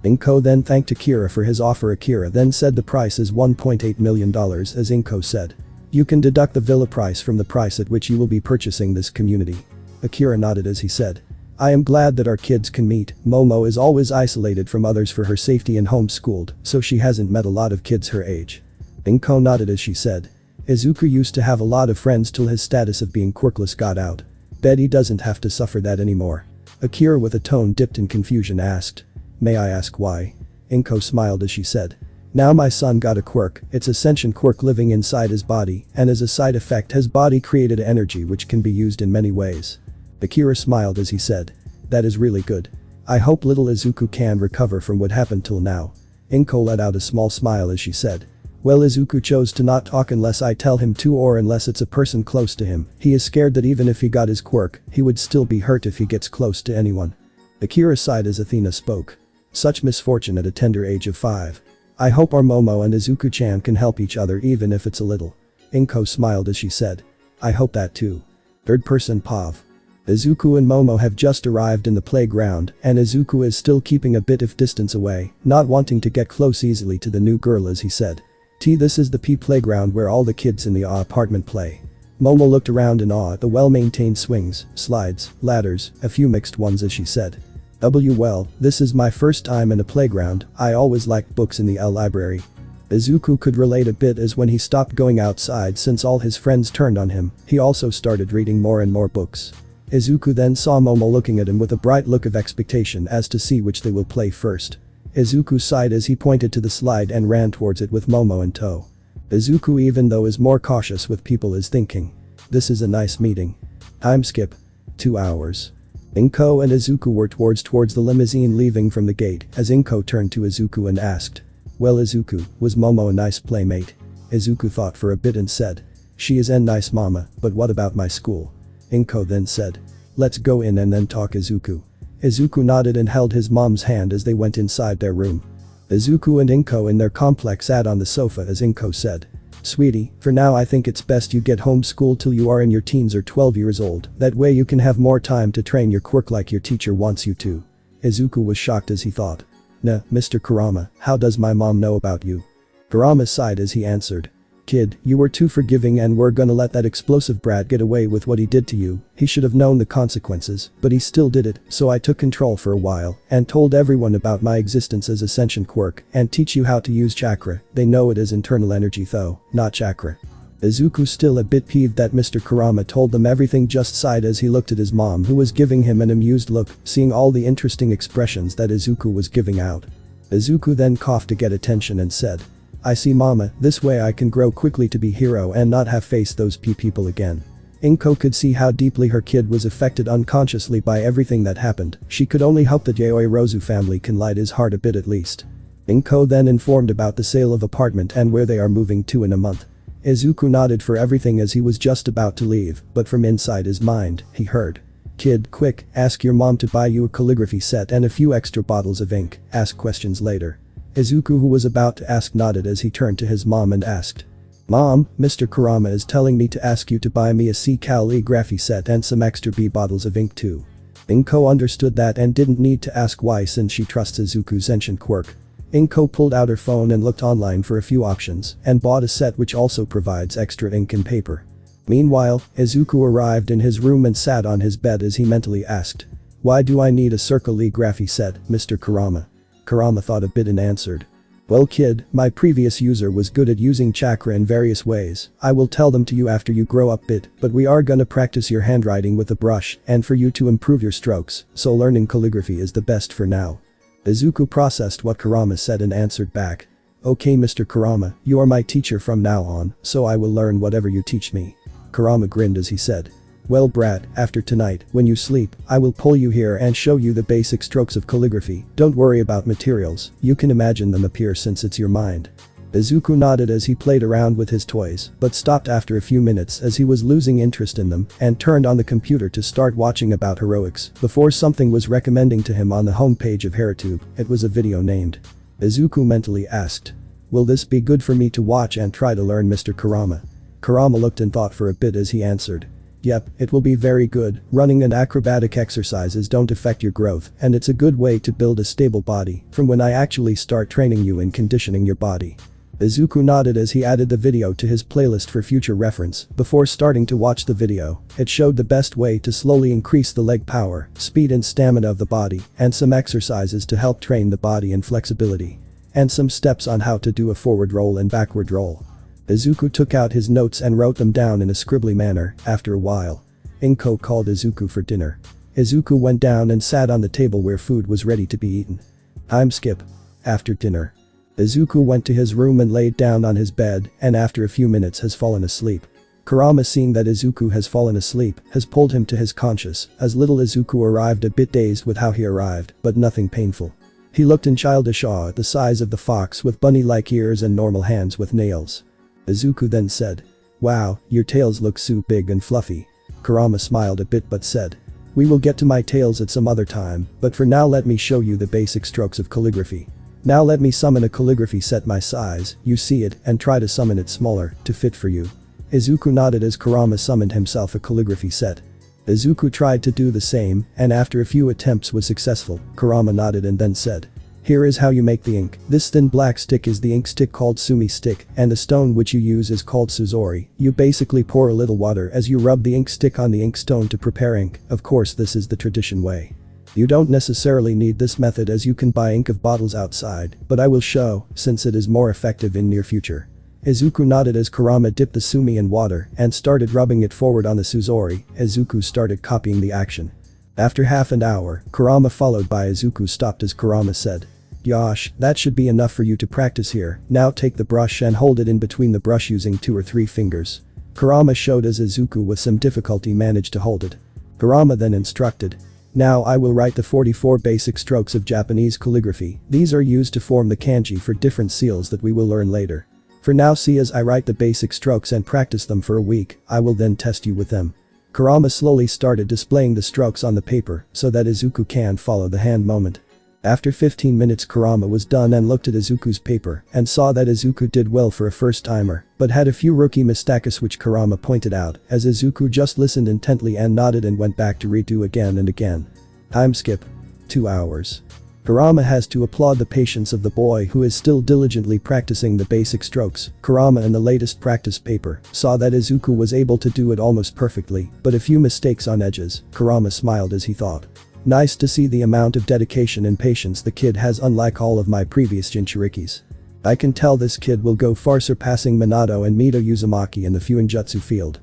Inko then thanked Akira for his offer. Akira then said the price is $1.8 million as Inko said. You can deduct the villa price from the price at which you will be purchasing this community. Akira nodded as he said. I am glad that our kids can meet. Momo is always isolated from others for her safety and homeschooled, so she hasn't met a lot of kids her age. Inko nodded as she said. Izuku used to have a lot of friends till his status of being quirkless got out. Bet he doesn't have to suffer that anymore. Akira with a tone dipped in confusion asked. May I ask why? Inko smiled as she said. Now my son got a quirk, it's a sentient quirk living inside his body, and as a side effect his body created energy which can be used in many ways. Akira smiled as he said. That is really good. I hope little Izuku can recover from what happened till now. Inko let out a small smile as she said. Well, Izuku chose to not talk unless I tell him to or unless it's a person close to him. He is scared that even if he got his quirk, he would still be hurt if he gets close to anyone. Akira sighed as Athena spoke. Such misfortune at a tender age of 5. I hope our Momo and Izuku-chan can help each other even if it's a little. Inko smiled as she said. I hope that too. Third person Pav. Izuku and Momo have just arrived in the playground and Izuku is still keeping a bit of distance away, not wanting to get close easily to the new girl as he said. This is the P playground where all the kids in the apartment play. Momo looked around in awe at the well-maintained swings, slides, ladders, a few mixed ones as she said. Well, this is my first time in a playground, I always liked books in the library. Izuku could relate a bit as when he stopped going outside since all his friends turned on him, he also started reading more and more books. Izuku then saw Momo looking at him with a bright look of expectation as to see which they will play first. Izuku sighed as he pointed to the slide and ran towards it with Momo in tow. Izuku even though is more cautious with people is thinking. This is a nice meeting. Time skip. 2 hours. Inko and Izuku were towards the limousine leaving from the gate as Inko turned to Izuku and asked. Well Izuku, was Momo a nice playmate? Izuku thought for a bit and said. She is a nice mama, but what about my school? Inko then said. Let's go in and then talk Izuku. Izuku nodded and held his mom's hand as they went inside their room. Izuku and Inko in their complex sat on the sofa as Inko said. Sweetie, for now I think it's best you get homeschooled till you are in your teens or 12 years old, that way you can have more time to train your quirk like your teacher wants you to. Izuku was shocked as he thought. Nah, Mr. Kurama, how does my mom know about you? Kurama sighed as he answered. Kid, you were too forgiving and were gonna let that explosive brat get away with what he did to you, he should have known the consequences, but he still did it, so I took control for a while, and told everyone about my existence as a sentient quirk, and teach you how to use chakra, they know it is internal energy though, not chakra. Izuku still a bit peeved that Mr. Kurama told them everything just sighed as he looked at his mom who was giving him an amused look, seeing all the interesting expressions that Izuku was giving out. Izuku then coughed to get attention and said. I see mama, this way I can grow quickly to be hero and not have faced those people again. Inko could see how deeply her kid was affected unconsciously by everything that happened, she could only hope the Yayoi Rozu family can light his heart a bit at least. Inko then informed about the sale of apartment and where they are moving to in a month. Izuku nodded for everything as he was just about to leave, but from inside his mind, he heard. Kid, quick, ask your mom to buy you a calligraphy set and a few extra bottles of ink, ask questions later. Izuku who was about to ask nodded as he turned to his mom and asked. Mom, Mr. Kurama is telling me to ask you to buy me a C calligraphy set and some extra B bottles of ink too. Inko understood that and didn't need to ask why since she trusts Izuku's ancient quirk. Inko pulled out her phone and looked online for a few options and bought a set which also provides extra ink and paper. Meanwhile, Izuku arrived in his room and sat on his bed as he mentally asked. Why do I need a calligraphy set, Mr. Kurama? Kurama thought a bit and answered. Well kid, my previous user was good at using chakra in various ways, I will tell them to you after you grow up bit, but we are gonna practice your handwriting with a brush and for you to improve your strokes, so learning calligraphy is the best for now. Izuku processed what Kurama said and answered back. Okay Mr. Kurama, you are my teacher from now on, so I will learn whatever you teach me. Kurama grinned as he said. Well brat, after tonight, when you sleep, I will pull you here and show you the basic strokes of calligraphy, don't worry about materials, you can imagine them appear since it's your mind. Izuku nodded as he played around with his toys, but stopped after a few minutes as he was losing interest in them and turned on the computer to start watching about heroics before something was recommending to him on the homepage of HareTube, it was a video named. Izuku mentally asked. Will this be good for me to watch and try to learn Mr. Kurama? Kurama looked and thought for a bit as he answered. Yep, it will be very good. Running and acrobatic exercises don't affect your growth, and it's a good way to build a stable body from when I actually start training you and conditioning your body. Izuku nodded as he added the video to his playlist for future reference. Before starting to watch the video, it showed the best way to slowly increase the leg power, speed and stamina of the body, and some exercises to help train the body and flexibility. And some steps on how to do a forward roll and backward roll. Izuku took out his notes and wrote them down in a scribbly manner. After a while, Inko called Izuku for dinner. Izuku went down and sat on the table where food was ready to be eaten. Time skip. After dinner, Izuku went to his room and laid down on his bed, and after a few minutes has fallen asleep. Kurama, seeing that Izuku has fallen asleep, has pulled him to his conscious, as little Izuku arrived a bit dazed with how he arrived, but nothing painful. He looked in childish awe at the size of the fox with bunny-like ears and normal hands with nails. Izuku then said, "Wow, your tails look so big and fluffy." Kurama smiled a bit but said, "We will get to my tails at some other time, but for now let me show you the basic strokes of calligraphy. Now let me summon a calligraphy set my size, you see it, and try to summon it smaller, to fit for you." Izuku nodded as Kurama summoned himself a calligraphy set. Izuku tried to do the same, and after a few attempts was successful. Kurama nodded and then said, "Here is how you make the ink. This thin black stick is the ink stick called sumi stick, and the stone which you use is called suzori. You basically pour a little water as you rub the ink stick on the ink stone to prepare ink. Of course this is the tradition way. You don't necessarily need this method as you can buy ink of bottles outside, but I will show, since it is more effective in near future." Izuku nodded as Kurama dipped the sumi in water and started rubbing it forward on the suzori. Izuku started copying the action. After half an hour, Kurama followed by Izuku stopped as Kurama said, "Yosh, that should be enough for you to practice here. Now take the brush and hold it in between the brush using 2 or 3 fingers." Kurama showed as Izuku with some difficulty managed to hold it. Kurama then instructed, "Now I will write the 44 basic strokes of Japanese calligraphy. These are used to form the kanji for different seals that we will learn later. For now see as I write the basic strokes and practice them for a week, I will then test you with them." Kurama slowly started displaying the strokes on the paper so that Izuku can follow the hand movement. After 15 minutes Kurama was done and looked at Izuku's paper and saw that Izuku did well for a first timer, but had a few rookie mistakes which Kurama pointed out as Izuku just listened intently and nodded and went back to redo again and again. Time skip. 2 hours. Kurama has to applaud the patience of the boy who is still diligently practicing the basic strokes. Kurama in the latest practice paper saw that Izuku was able to do it almost perfectly, but a few mistakes on edges. Kurama smiled as he thought, "Nice to see the amount of dedication and patience the kid has, unlike all of my previous Jinchurikis. I can tell this kid will go far, surpassing Minato and Mito Uzumaki in the Fuinjutsu field.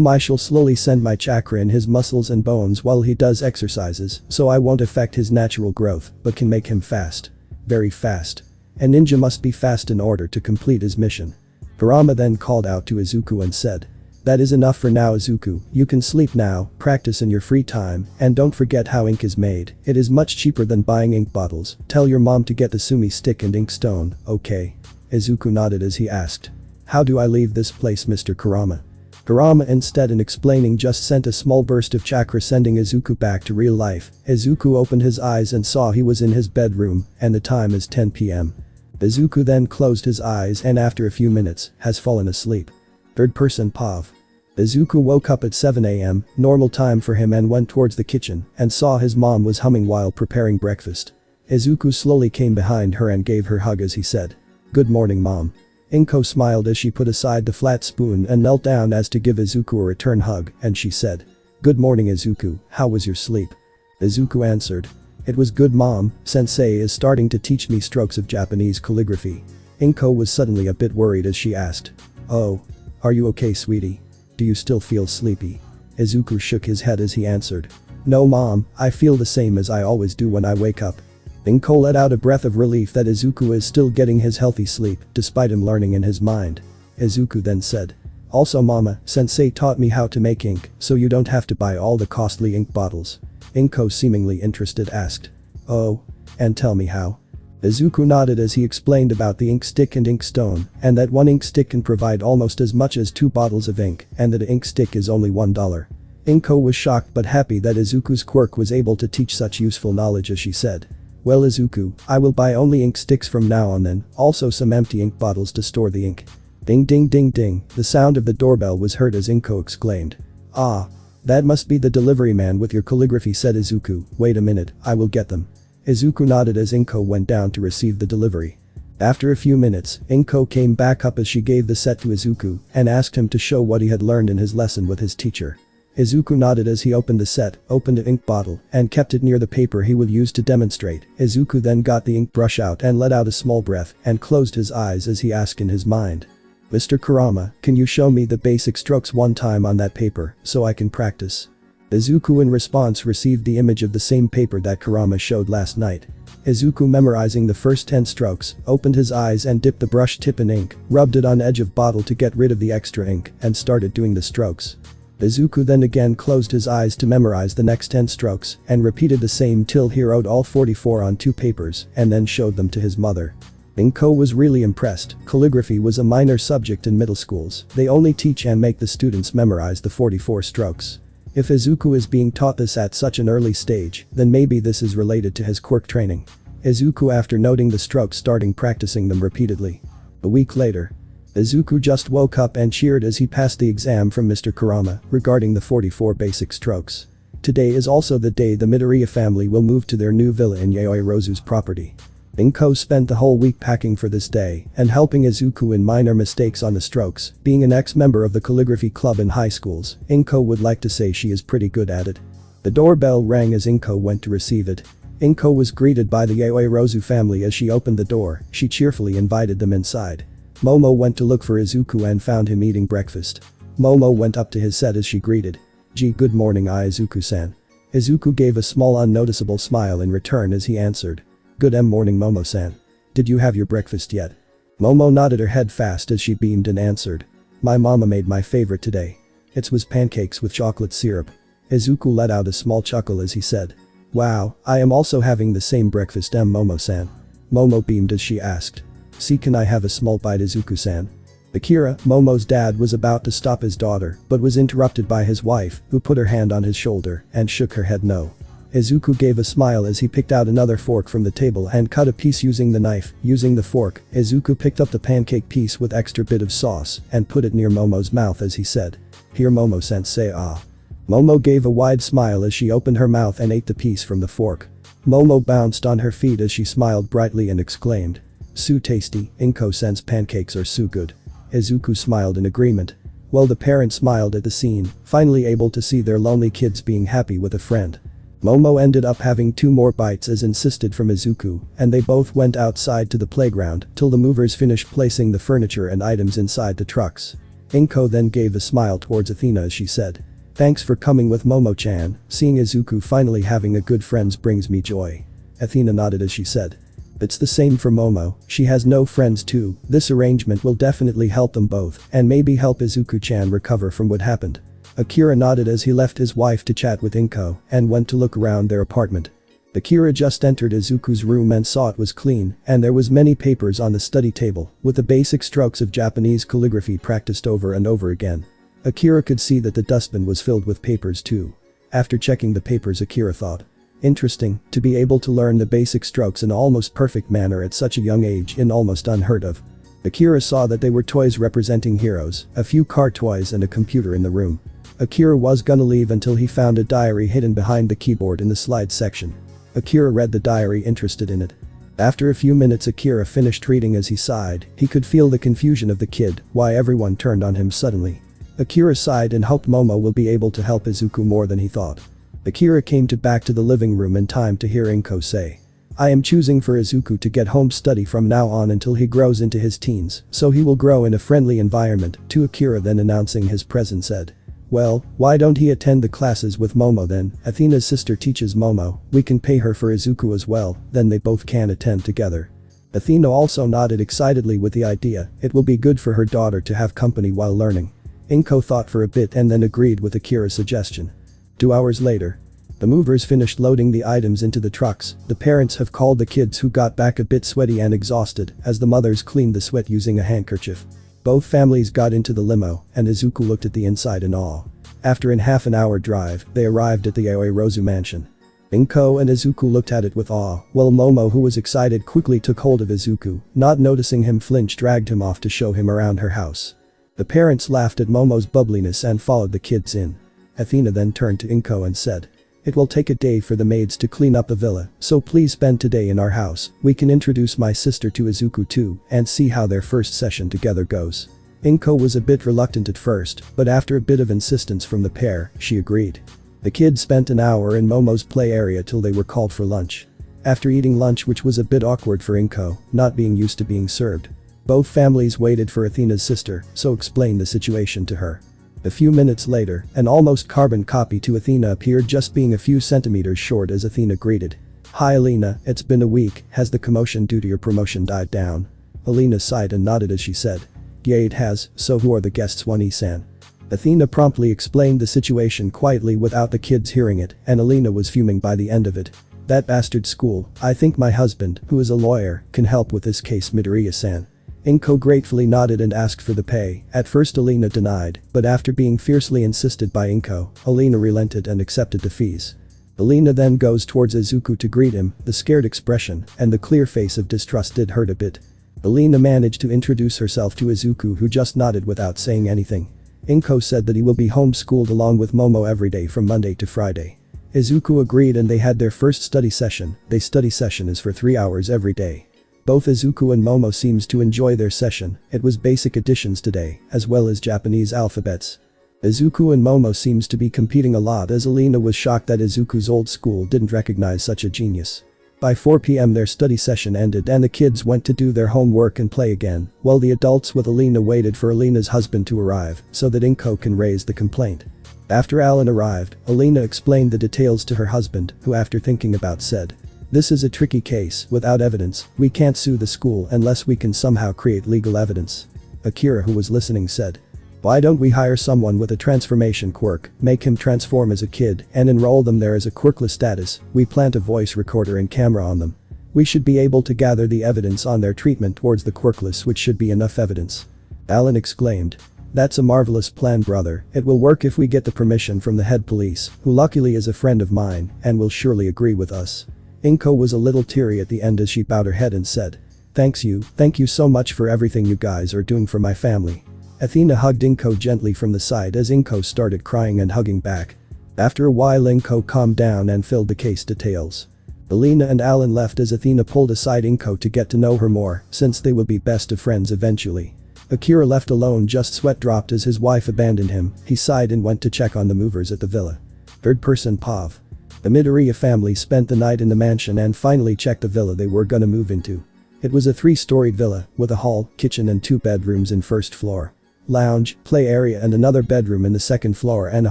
I shall slowly send my chakra in his muscles and bones while he does exercises, so I won't affect his natural growth, but can make him fast. Very fast. A ninja must be fast in order to complete his mission." Kurama then called out to Izuku and said, "That is enough for now, Izuku. You can sleep now, practice in your free time, and don't forget how ink is made. It is much cheaper than buying ink bottles. Tell your mom to get the sumi stick and ink stone, okay?" Izuku nodded as he asked, "How do I leave this place, Mr. Kurama?" Kurama instead in explaining just sent a small burst of chakra sending Izuku back to real life. Izuku opened his eyes and saw he was in his bedroom, and the time is 10 p.m. Izuku then closed his eyes and after a few minutes, has fallen asleep. Third person POV. Izuku woke up at 7 a.m., normal time for him, and went towards the kitchen and saw his mom was humming while preparing breakfast. Izuku slowly came behind her and gave her a hug as he said, "Good morning, mom." Inko smiled as she put aside the flat spoon and knelt down as to give Izuku a return hug, and she said, "Good morning, Izuku, how was your sleep?" Izuku answered, "It was good, mom. Sensei is starting to teach me strokes of Japanese calligraphy." Inko was suddenly a bit worried as she asked, "Oh, are you okay, sweetie? Do you still feel sleepy?" Izuku shook his head as he answered, "No, mom, I feel the same as I always do when I wake up." Inko let out a breath of relief that Izuku is still getting his healthy sleep despite him learning in his mind. Izuku then said, "Also mama, sensei taught me how to make ink, so you don't have to buy all the costly ink bottles." Inko seemingly interested asked, "Oh, and tell me how?" Izuku nodded as he explained about the ink stick and ink stone, and that one ink stick can provide almost as much as 2 bottles of ink, and that an ink stick is only $1. Inko was shocked but happy that Izuku's quirk was able to teach such useful knowledge as she said, "Well, Izuku, I will buy only ink sticks from now on then, also some empty ink bottles to store the ink." Ding ding ding ding, the sound of the doorbell was heard as Inko exclaimed, "Ah, "That must be the delivery man with your calligraphy," said Izuku. "Wait a minute, I will get them." Izuku nodded as Inko went down to receive the delivery. After a few minutes, Inko came back up as she gave the set to Izuku and asked him to show what he had learned in his lesson with his teacher. Izuku nodded as he opened the set, opened an ink bottle, and kept it near the paper he would use to demonstrate. Izuku then got the ink brush out and let out a small breath and closed his eyes as he asked in his mind. "Mr. Kurama, can you show me the basic strokes one time on that paper so I can practice?" Izuku in response received the image of the same paper that Kurama showed last night. Izuku, memorizing the first 10 strokes, opened his eyes and dipped the brush tip in ink, rubbed it on edge of bottle to get rid of the extra ink, and started doing the strokes. Izuku then again closed his eyes to memorize the next 10 strokes and repeated the same till he wrote all 44 on 2 papers and then showed them to his mother. Inko was really impressed. Calligraphy was a minor subject in middle schools. They only teach and make the students memorize the 44 strokes. If Izuku is being taught this at such an early stage, then maybe this is related to his quirk training. Izuku, after noting the strokes, starting practicing them repeatedly. A week later, Izuku just woke up and cheered as he passed the exam from Mr. Kurama regarding the 44 basic strokes. Today is also the day the Midoriya family will move to their new villa in Yaoirozu's property. Inko spent the whole week packing for this day and helping Izuku in minor mistakes on the strokes. Being an ex-member of the calligraphy club in high schools, Inko would like to say she is pretty good at it. The doorbell rang as Inko went to receive it. Inko was greeted by the Yaoirozu family as she opened the door. She cheerfully invited them inside. Momo went to look for Izuku and found him eating breakfast. Momo went up to his set as she greeted. "Gee, good morning, Izuku-san." Izuku gave a small unnoticeable smile in return as he answered. "Good morning, Momo-san. Did you have your breakfast yet?" Momo nodded her head fast as she beamed and answered. "My mama made my favorite today. It was pancakes with chocolate syrup." Izuku let out a small chuckle as he said. "Wow, I am also having the same breakfast, Momo-san." Momo beamed as she asked. "See, can I have a small bite, Izuku-san?" Akira, Momo's dad, was about to stop his daughter but was interrupted by his wife, who put her hand on his shoulder and shook her head no. Izuku gave a smile as he picked out another fork from the table and cut a piece using the knife. Using the fork, Izuku picked up the pancake piece with extra bit of sauce and put it near Momo's mouth as he said. "Here, Momo-sensei, ah." Momo gave a wide smile as she opened her mouth and ate the piece from the fork. Momo bounced on her feet as she smiled brightly and exclaimed. "So tasty, Inko-sen's pancakes are so good." Izuku smiled in agreement. Well, the parents smiled at the scene, finally able to see their lonely kids being happy with a friend. Momo ended up having 2 more bites as insisted from Izuku, and they both went outside to the playground till the movers finished placing the furniture and items inside the trucks. Inko then gave a smile towards Athena as she said. "Thanks for coming with Momo-chan, seeing Izuku finally having a good friends brings me joy." Athena nodded as she said. "It's the same for Momo, she has no friends too. This arrangement will definitely help them both and maybe help Izuku-chan recover from what happened." Akira nodded as he left his wife to chat with Inko and went to look around their apartment. Akira just entered Izuku's room and saw it was clean and there was many papers on the study table with the basic strokes of Japanese calligraphy practiced over and over again. Akira could see that the dustbin was filled with papers too. After checking the papers, Akira thought. Interesting, to be able to learn the basic strokes in almost perfect manner at such a young age is almost unheard of. Akira saw that they were toys representing heroes, a few car toys and a computer in the room. Akira was gonna leave until he found a diary hidden behind the keyboard in the slides section. Akira read the diary, interested in it. After a few minutes, Akira finished reading as he sighed. He could feel the confusion of the kid, why everyone turned on him suddenly. Akira sighed and hoped Momo will be able to help Izuku more than he thought. Akira came back to the living room in time to hear Inko say. "I am choosing for Izuku to get home study from now on until he grows into his teens, so he will grow in a friendly environment," to Akira, then announcing his presence said. "Well, why don't he attend the classes with Momo then? Athena's sister teaches Momo, we can pay her for Izuku as well, then they both can attend together." Athena also nodded excitedly with the idea. It will be good for her daughter to have company while learning. Inko thought for a bit and then agreed with Akira's suggestion. 2 hours later. The movers finished loading the items into the trucks. The parents have called the kids, who got back a bit sweaty and exhausted as the mothers cleaned the sweat using a handkerchief. Both families got into the limo and Izuku looked at the inside in awe. After an half an hour drive, they arrived at the Yaoirozu mansion. Inko and Izuku looked at it with awe, while Momo, who was excited, quickly took hold of Izuku. Not noticing him flinch, dragged him off to show him around her house. The parents laughed at Momo's bubbliness and followed the kids in. Athena then turned to Inko and said. It will take a day for the maids to clean up the villa, so please spend today in our house. We can introduce my sister to Izuku too and see how their first session together goes. Inko was a bit reluctant at first, but after a bit of insistence from the pair, she agreed. The kids spent an hour in Momo's play area till they were called for lunch. After eating lunch, which was a bit awkward for Inko, not being used to being served, both families waited for Athena's sister, so explained the situation to her. A few minutes later, an almost carbon copy to Athena appeared, just being a few centimeters short as Athena greeted. Hi Alina, it's been a week, has the commotion due to your promotion died down? Alina sighed and nodded as she said. Yeah, it has, so who are the guests, Wani-san? Athena promptly explained the situation quietly without the kids hearing it, and Alina was fuming by the end of it. That bastard school, I think my husband, who is a lawyer, can help with this case, Midoriya-san. Inko gratefully nodded and asked for the pay. At first Alina denied, but after being fiercely insisted by Inko, Alina relented and accepted the fees. Alina then goes towards Izuku to greet him, the scared expression and the clear face of distrust did hurt a bit. Alina managed to introduce herself to Izuku, who just nodded without saying anything. Inko said that he will be homeschooled along with Momo every day from Monday to Friday. Izuku agreed and they had their first study session. Their study session is for 3 hours every day. Both Izuku and Momo seems to enjoy their session. It was basic additions today, as well as Japanese alphabets. Izuku and Momo seems to be competing a lot, as Alina was shocked that Izuku's old school didn't recognize such a genius. By 4 p.m. their study session ended and the kids went to do their homework and play again, while the adults with Alina waited for Alina's husband to arrive so that Inko can raise the complaint. After Alan arrived, Alina explained the details to her husband, who after thinking about said. This is a tricky case, without evidence, we can't sue the school unless we can somehow create legal evidence. Akira, who was listening, said. Why don't we hire someone with a transformation quirk, make him transform as a kid and enroll them there as a quirkless status, we plant a voice recorder and camera on them. We should be able to gather the evidence on their treatment towards the quirkless, which should be enough evidence. Alan exclaimed. That's a marvelous plan, brother, it will work if we get the permission from the head police, who luckily is a friend of mine and will surely agree with us. Inko was a little teary at the end as she bowed her head and said. Thank you so much for everything you guys are doing for my family. Athena hugged Inko gently from the side as Inko started crying and hugging back. After a while Inko calmed down and filled the case details. Alina and Alan left as Athena pulled aside Inko to get to know her more, since they would be best of friends eventually. Akira left alone, just sweat dropped as his wife abandoned him. He sighed and went to check on the movers at the villa. Third person Pav. The Midoriya family spent the night in the mansion and finally checked the villa they were gonna move into. It was a 3-storied villa with a hall, kitchen and 2 bedrooms in first floor. Lounge, play area and another bedroom in the second floor and a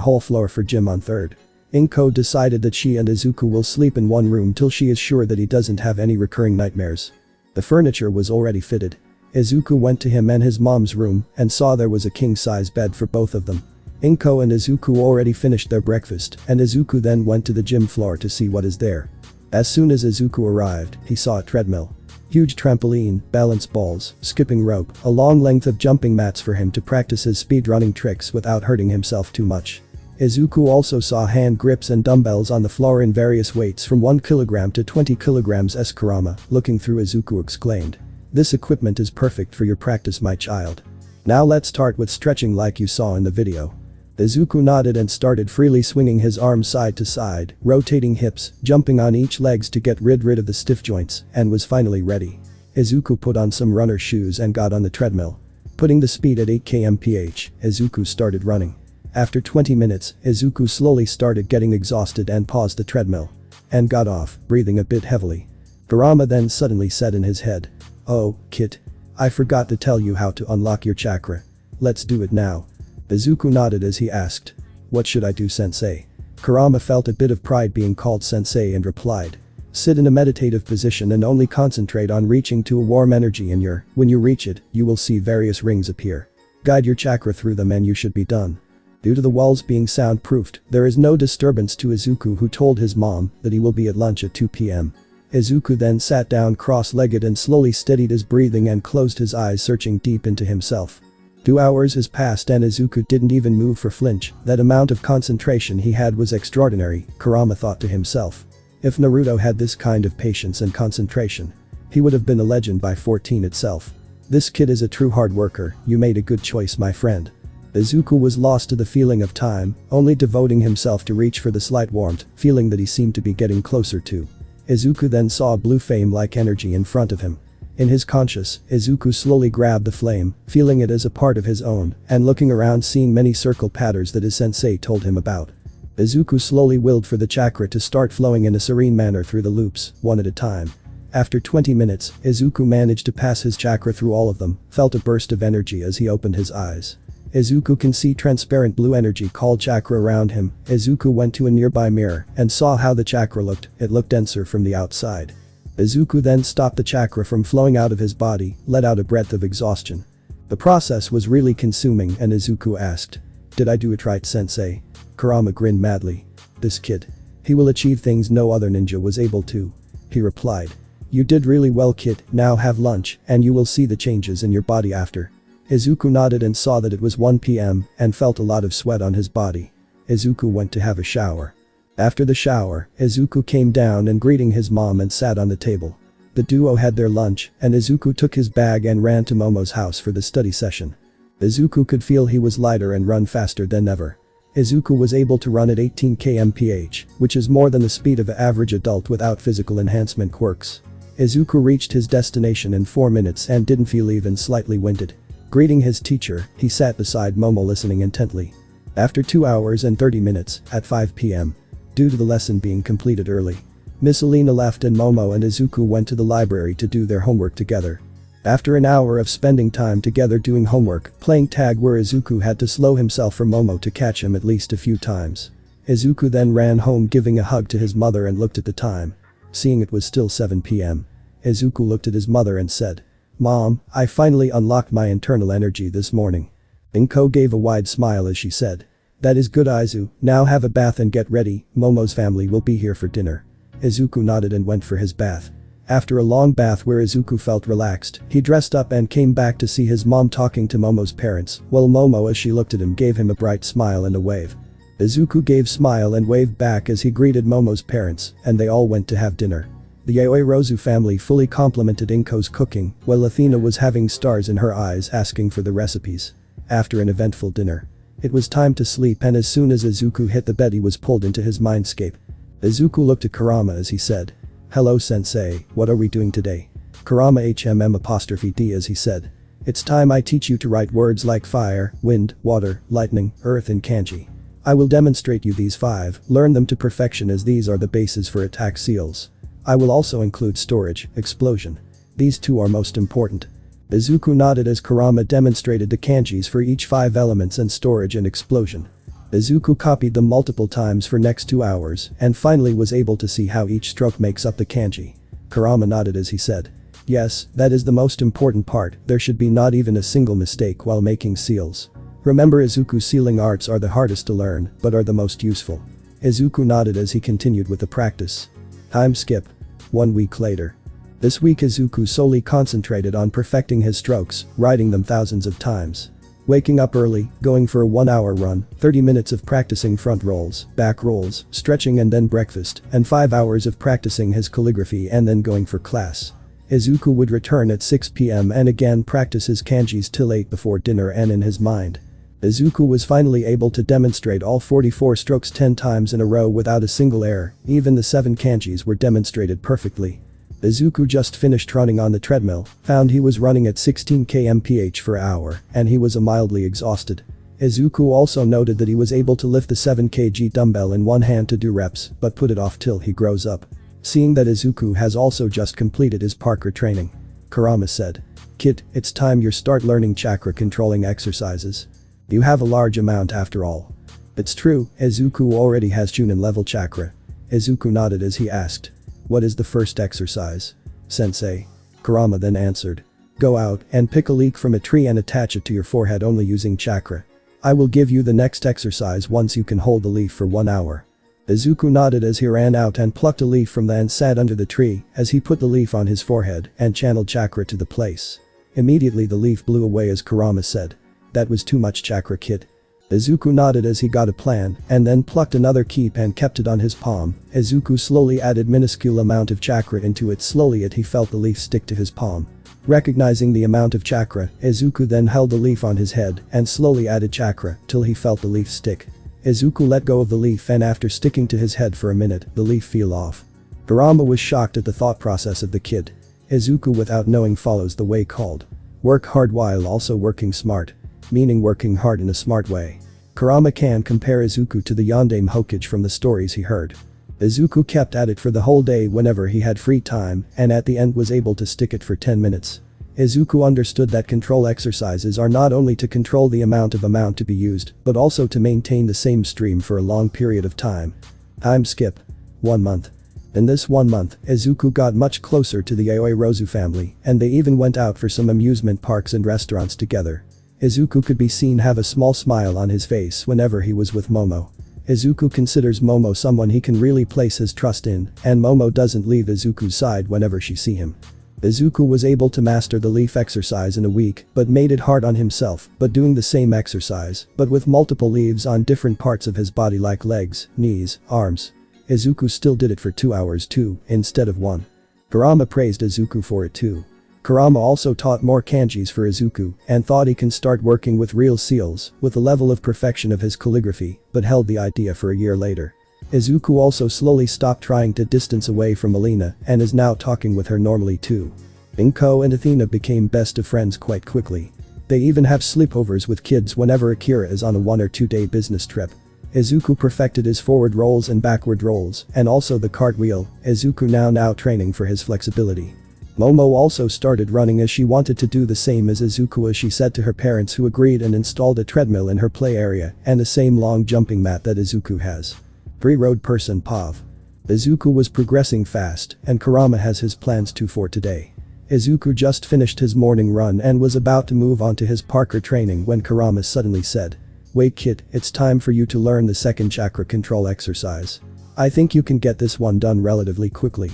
whole floor for gym on third. Inko decided that she and Izuku will sleep in one room till she is sure that he doesn't have any recurring nightmares. The furniture was already fitted. Izuku went to him and his mom's room and saw there was a king-size bed for both of them. Inko and Izuku already finished their breakfast and Izuku then went to the gym floor to see what is there. As soon as Izuku arrived, he saw a treadmill. Huge trampoline, balance balls, skipping rope, a long length of jumping mats for him to practice his speedrunning tricks without hurting himself too much. Izuku also saw hand grips and dumbbells on the floor in various weights from 1 kg to 20 kg. Kurama, looking through, Izuku exclaimed. This equipment is perfect for your practice, my child. Now let's start with stretching like you saw in the video. Izuku nodded and started freely swinging his arms side to side, rotating hips, jumping on each legs to get rid of the stiff joints, and was finally ready. Izuku put on some runner shoes and got on the treadmill. Putting the speed at 8 km/h, Izuku started running. After 20 minutes, Izuku slowly started getting exhausted and paused the treadmill. And got off, breathing a bit heavily. Kurama then suddenly said in his head. Oh, kid. I forgot to tell you how to unlock your chakra. Let's do it now. Izuku nodded as he asked. What should I do, sensei? Kurama felt a bit of pride being called sensei and replied. Sit in a meditative position and only concentrate on reaching to a warm energy in your, when you reach it, you will see various rings appear. Guide your chakra through them and you should be done. Due to the walls being soundproofed, there is no disturbance to Izuku, who told his mom that he will be at lunch at 2 p.m. Izuku then sat down cross-legged and slowly steadied his breathing and closed his eyes, searching deep into himself. 2 hours has passed and Izuku didn't even move for flinch. That amount of concentration he had was extraordinary, Kurama thought to himself. If Naruto had this kind of patience and concentration, he would have been a legend by 14 itself. This kid is a true hard worker, you made a good choice, my friend. Izuku was lost to the feeling of time, only devoting himself to reach for the slight warmth, feeling that he seemed to be getting closer to. Izuku then saw a blue flame-like energy in front of him. In his conscious, Izuku slowly grabbed the flame, feeling it as a part of his own, and looking around seeing many circle patterns that his sensei told him about. Izuku slowly willed for the chakra to start flowing in a serene manner through the loops, one at a time. After 20 minutes, Izuku managed to pass his chakra through all of them, felt a burst of energy as he opened his eyes. Izuku can see transparent blue energy called chakra around him. Izuku went to a nearby mirror and saw how the chakra looked. It looked denser from the outside. Izuku then stopped the chakra from flowing out of his body, let out a breath of exhaustion. The process was really consuming and Izuku asked, "Did I do it right, sensei?" Kurama grinned madly. "This kid. He will achieve things no other ninja was able to." He replied. "You did really well, kid, now have lunch and you will see the changes in your body after." Izuku nodded and saw that it was 1 p.m. and felt a lot of sweat on his body. Izuku went to have a shower. After the shower, Izuku came down and greeting his mom and sat on the table. The duo had their lunch and Izuku took his bag and ran to Momo's house for the study session. Izuku could feel he was lighter and run faster than ever. Izuku was able to run at 18 km/h, which is more than the speed of an average adult without physical enhancement quirks. Izuku reached his destination in 4 minutes and didn't feel even slightly winded. Greeting his teacher, he sat beside Momo listening intently. After 2 hours and 30 minutes, at 5 p.m. Due to the lesson being completed early, Miss Alina left and Momo and Izuku went to the library to do their homework together. After an hour of spending time together doing homework, playing tag where Izuku had to slow himself for Momo to catch him at least a few times. Izuku then ran home giving a hug to his mother and looked at the time. Seeing it was still 7 p.m. Izuku looked at his mother and said, "Mom, I finally unlocked my internal energy this morning." Inko gave a wide smile as she said, "That is good, Izu, now have a bath and get ready, Momo's family will be here for dinner." Izuku nodded and went for his bath. After a long bath where Izuku felt relaxed, he dressed up and came back to see his mom talking to Momo's parents, while Momo as she looked at him gave him a bright smile and a wave. Izuku gave smile and waved back as he greeted Momo's parents, and they all went to have dinner. The Yaoi family fully complimented Inko's cooking, while Athena was having stars in her eyes asking for the recipes. After an eventful dinner, it was time to sleep and as soon as Izuku hit the bed he was pulled into his mindscape. Izuku looked at Kurama as he said, "Hello sensei, what are we doing today?" Kurama HMM''D as he said, "It's time I teach you to write words like fire, wind, water, lightning, earth and kanji. I will demonstrate you these 5, learn them to perfection as these are the bases for attack seals. I will also include storage, explosion. These 2 are most important." Izuku nodded as Kurama demonstrated the kanjis for each 5 elements and storage and explosion. Izuku copied them multiple times for next 2 hours and finally was able to see how each stroke makes up the kanji. Kurama nodded as he said, "Yes, that is the most important part, there should be not even a single mistake while making seals. Remember Izuku's sealing arts are the hardest to learn, but are the most useful." Izuku nodded as he continued with the practice. Time skip. 1 week later. This week Izuku solely concentrated on perfecting his strokes, writing them thousands of times. Waking up early, going for a 1-hour run, 30 minutes of practicing front rolls, back rolls, stretching and then breakfast, and 5 hours of practicing his calligraphy and then going for class. Izuku would return at 6 p.m. and again practice his kanjis till 8 before dinner and in his mind. Izuku was finally able to demonstrate all 44 strokes 10 times in a row without a single error, even the 7 kanjis were demonstrated perfectly. Izuku just finished running on the treadmill, found he was running at 16 km/h for an hour, and he was mildly exhausted. Izuku also noted that he was able to lift the 7 kg dumbbell in one hand to do reps, but put it off till he grows up. Seeing that Izuku has also just completed his parkour training, Kurama said, "Kid, it's time you start learning chakra controlling exercises. You have a large amount after all." It's true, Izuku already has Chunin level chakra. Izuku nodded as he asked, "What is the first exercise, sensei?" Kurama then answered, "Go out and pick a leaf from a tree and attach it to your forehead only using chakra. I will give you the next exercise once you can hold the leaf for 1 hour." Izuku nodded as he ran out and plucked a leaf from and sat under the tree as he put the leaf on his forehead and channeled chakra to the place. Immediately the leaf blew away as Kurama said, "That was too much chakra, kid." Izuku nodded as he got a plan and then plucked another keep and kept it on his palm. Izuku slowly added minuscule amount of chakra into it slowly as he felt the leaf stick to his palm. Recognizing the amount of chakra, Izuku then held the leaf on his head and slowly added chakra till he felt the leaf stick. Izuku let go of the leaf and after sticking to his head for a minute, the leaf fell off. Kurama was shocked at the thought process of the kid. Izuku without knowing follows the way called work hard while also working smart, meaning working hard in a smart way. Kurama can compare Izuku to the Yondaime Hokage from the stories he heard. Izuku kept at it for the whole day whenever he had free time and at the end was able to stick it for 10 minutes. Izuku understood that control exercises are not only to control the amount to be used, but also to maintain the same stream for a long period of time. Time skip. 1 month. In this 1 month, Izuku got much closer to the Aoi Rozu family and they even went out for some amusement parks and restaurants together. Izuku could be seen have a small smile on his face whenever he was with Momo. Izuku considers Momo someone he can really place his trust in, and Momo doesn't leave Izuku's side whenever she see him. Izuku was able to master the leaf exercise in a week but made it hard on himself but doing the same exercise but with multiple leaves on different parts of his body like legs, knees, arms. Izuku still did it for 2 hours too, instead of 1. Kurama praised Izuku for it too. Kurama also taught more kanjis for Izuku and thought he can start working with real seals with the level of perfection of his calligraphy but held the idea for a year later. Izuku also slowly stopped trying to distance away from Alina and is now talking with her normally too. Inko and Athena became best of friends quite quickly. They even have sleepovers with kids whenever Akira is on a 1 or 2 day business trip. Izuku perfected his forward rolls and backward rolls and also the cartwheel, Izuku now training for his flexibility. Momo also started running as she wanted to do the same as Izuku as she said to her parents who agreed and installed a treadmill in her play area and the same long jumping mat that Izuku has. Free-road person Pav. Izuku was progressing fast and Kurama has his plans too for today. Izuku just finished his morning run and was about to move on to his parkour training when Kurama suddenly said, "Wait kid, it's time for you to learn the second chakra control exercise. I think you can get this one done relatively quickly."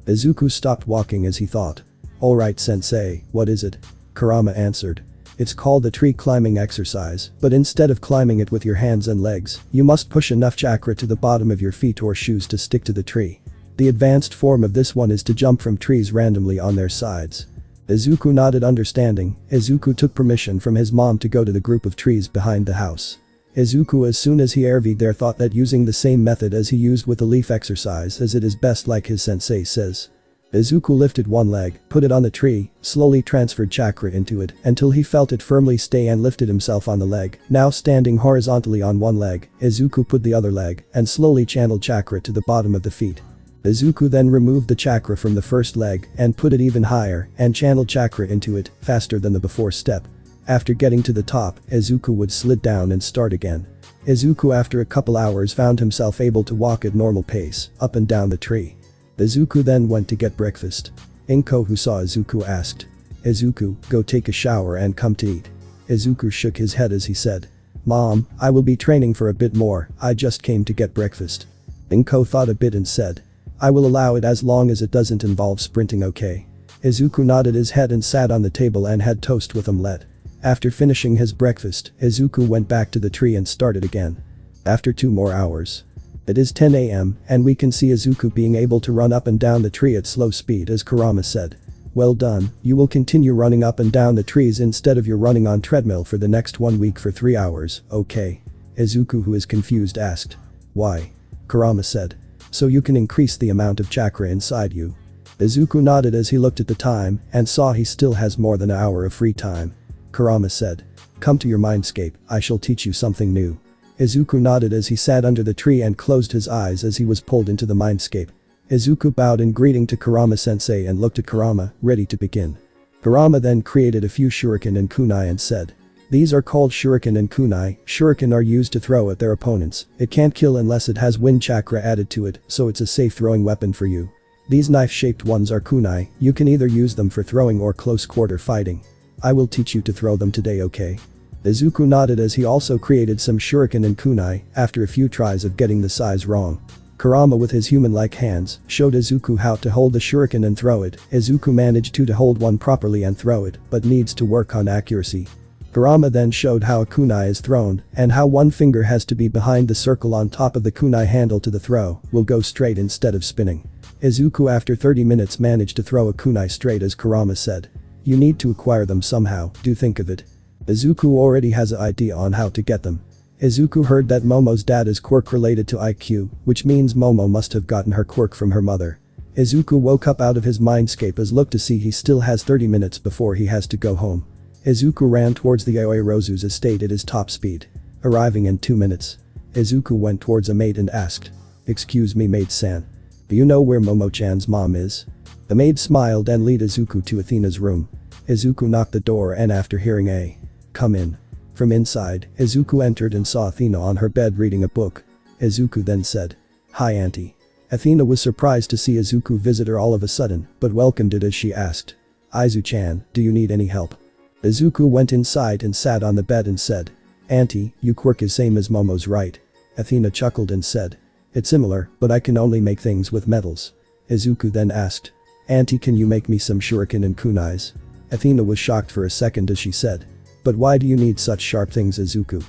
Izuku stopped walking as he thought. "Alright sensei, what is it?" Kurama answered. "It's called the tree climbing exercise, but instead of climbing it with your hands and legs, you must push enough chakra to the bottom of your feet or shoes to stick to the tree. The advanced form of this one is to jump from trees randomly on their sides." Izuku nodded understanding. Izuku took permission from his mom to go to the group of trees behind the house. Izuku as soon as he arrived there thought that using the same method as he used with the leaf exercise as it is best like his sensei says. Izuku lifted one leg, put it on the tree, slowly transferred chakra into it until he felt it firmly stay and lifted himself on the leg. Now standing horizontally on one leg, Izuku put the other leg and slowly channeled chakra to the bottom of the feet. Izuku then removed the chakra from the first leg and put it even higher and channeled chakra into it faster than the before step. After getting to the top, Izuku would slid down and start again. Izuku after a couple hours found himself able to walk at normal pace up and down the tree. Izuku then went to get breakfast. Inko who saw Izuku asked, "Izuku, go take a shower and come to eat." Izuku shook his head as he said, "Mom, I will be training for a bit more, I just came to get breakfast." Inko thought a bit and said, "I will allow it as long as it doesn't involve sprinting, okay?" Izuku nodded his head and sat on the table and had toast with omelette. After finishing his breakfast, Izuku went back to the tree and started again. After 2 more hours. It is 10 AM and we can see Izuku being able to run up and down the tree at slow speed as Kurama said. "Well done, you will continue running up and down the trees instead of your running on treadmill for the next 1 week for 3 hours, okay?" Izuku who is confused asked. "Why?" Kurama said. "So you can increase the amount of chakra inside you." Izuku nodded as he looked at the time and saw he still has more than an hour of free time. Kurama said, "Come to your mindscape, I shall teach you something new." Izuku nodded as he sat under the tree and closed his eyes as he was pulled into the mindscape. Izuku bowed in greeting to Kurama sensei and looked at Kurama, ready to begin. Kurama then created a few shuriken and kunai and said, "These are called shuriken and kunai. Shuriken are used to throw at their opponents. It can't kill unless it has wind chakra added to it, so it's a safe throwing weapon for you. These knife-shaped ones are kunai, you can either use them for throwing or close quarter fighting. I will teach you to throw them today, okay?" Izuku nodded as he also created some shuriken and kunai after a few tries of getting the size wrong. Kurama with his human-like hands showed Izuku how to hold the shuriken and throw it. Izuku managed to hold one properly and throw it, but needs to work on accuracy. Kurama then showed how a kunai is thrown and how one finger has to be behind the circle on top of the kunai handle to the throw will go straight instead of spinning. Izuku after 30 minutes managed to throw a kunai straight as Kurama said. You need to acquire them somehow, do think of it. Izuku already has an idea on how to get them. Izuku heard that Momo's dad is quirk related to IQ, which means Momo must have gotten her quirk from her mother. Izuku woke up out of his mindscape as looked to see he still has 30 minutes before he has to go home. Izuku ran towards the Aoirozu's estate at his top speed. Arriving in 2 minutes. Izuku went towards a maid and asked. "Excuse me, maid-san. Do you know where Momo-chan's mom is?" The maid smiled and led Izuku to Athena's room. Izuku knocked the door and after hearing a "come in" from inside, Izuku entered and saw Athena on her bed reading a book. Izuku then said, "Hi auntie." Athena was surprised to see Izuku visit her all of a sudden, but welcomed it as she asked. "Izu-chan, do you need any help?" Izuku went inside and sat on the bed and said, "Auntie, you quirk is same as Momo's, right?" Athena chuckled and said, "It's similar, but I can only make things with metals." Izuku then asked, "Auntie, can you make me some shuriken and kunais?" Athena was shocked for a second as she said, "But why do you need such sharp things, Izuku?"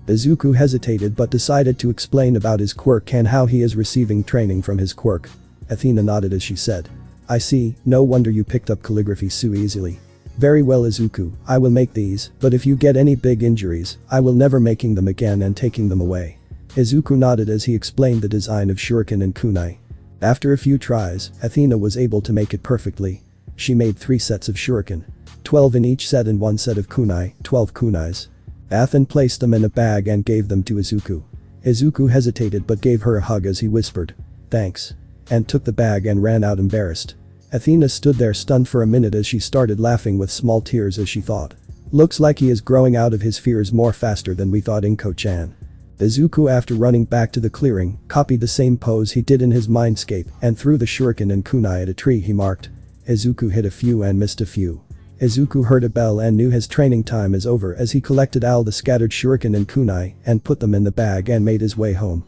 Izuku hesitated but decided to explain about his quirk and how he is receiving training from his quirk. Athena nodded as she said, "I see, no wonder you picked up calligraphy so easily. Very well, Izuku, I will make these, but if you get any big injuries, I will never making them again and taking them away." Izuku nodded as he explained the design of shuriken and kunai. After a few tries, Athena was able to make it perfectly. She made 3 sets of shuriken. 12 in each set and 1 set of kunai, 12 kunais. Athen placed them in a bag and gave them to Izuku. Izuku hesitated but gave her a hug as he whispered, "Thanks," and took the bag and ran out embarrassed. Athena stood there stunned for a minute as she started laughing with small tears as she thought. "Looks like he is growing out of his fears more faster than we thought, Inko-chan." Izuku, after running back to the clearing, copied the same pose he did in his mindscape and threw the shuriken and kunai at a tree he marked. Izuku hit a few and missed a few. Izuku heard a bell and knew his training time is over as he collected all the scattered shuriken and kunai and put them in the bag and made his way home.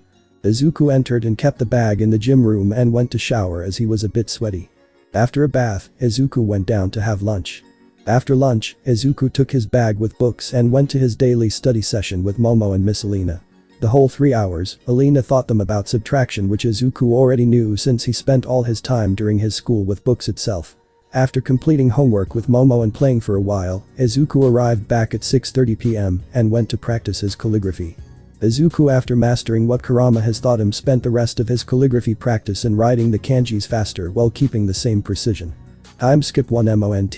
Izuku entered and kept the bag in the gym room and went to shower as he was a bit sweaty. After a bath, Izuku went down to have lunch. After lunch, Izuku took his bag with books and went to his daily study session with Momo and Miss Alina. The whole 3 hours, Alina taught them about subtraction, which Izuku already knew since he spent all his time during his school with books itself. After completing homework with Momo and playing for a while, Izuku arrived back at 6:30 p.m. and went to practice his calligraphy. Izuku, after mastering what Kurama has taught him, spent the rest of his calligraphy practice in writing the kanjis faster while keeping the same precision. Time skip 1 month.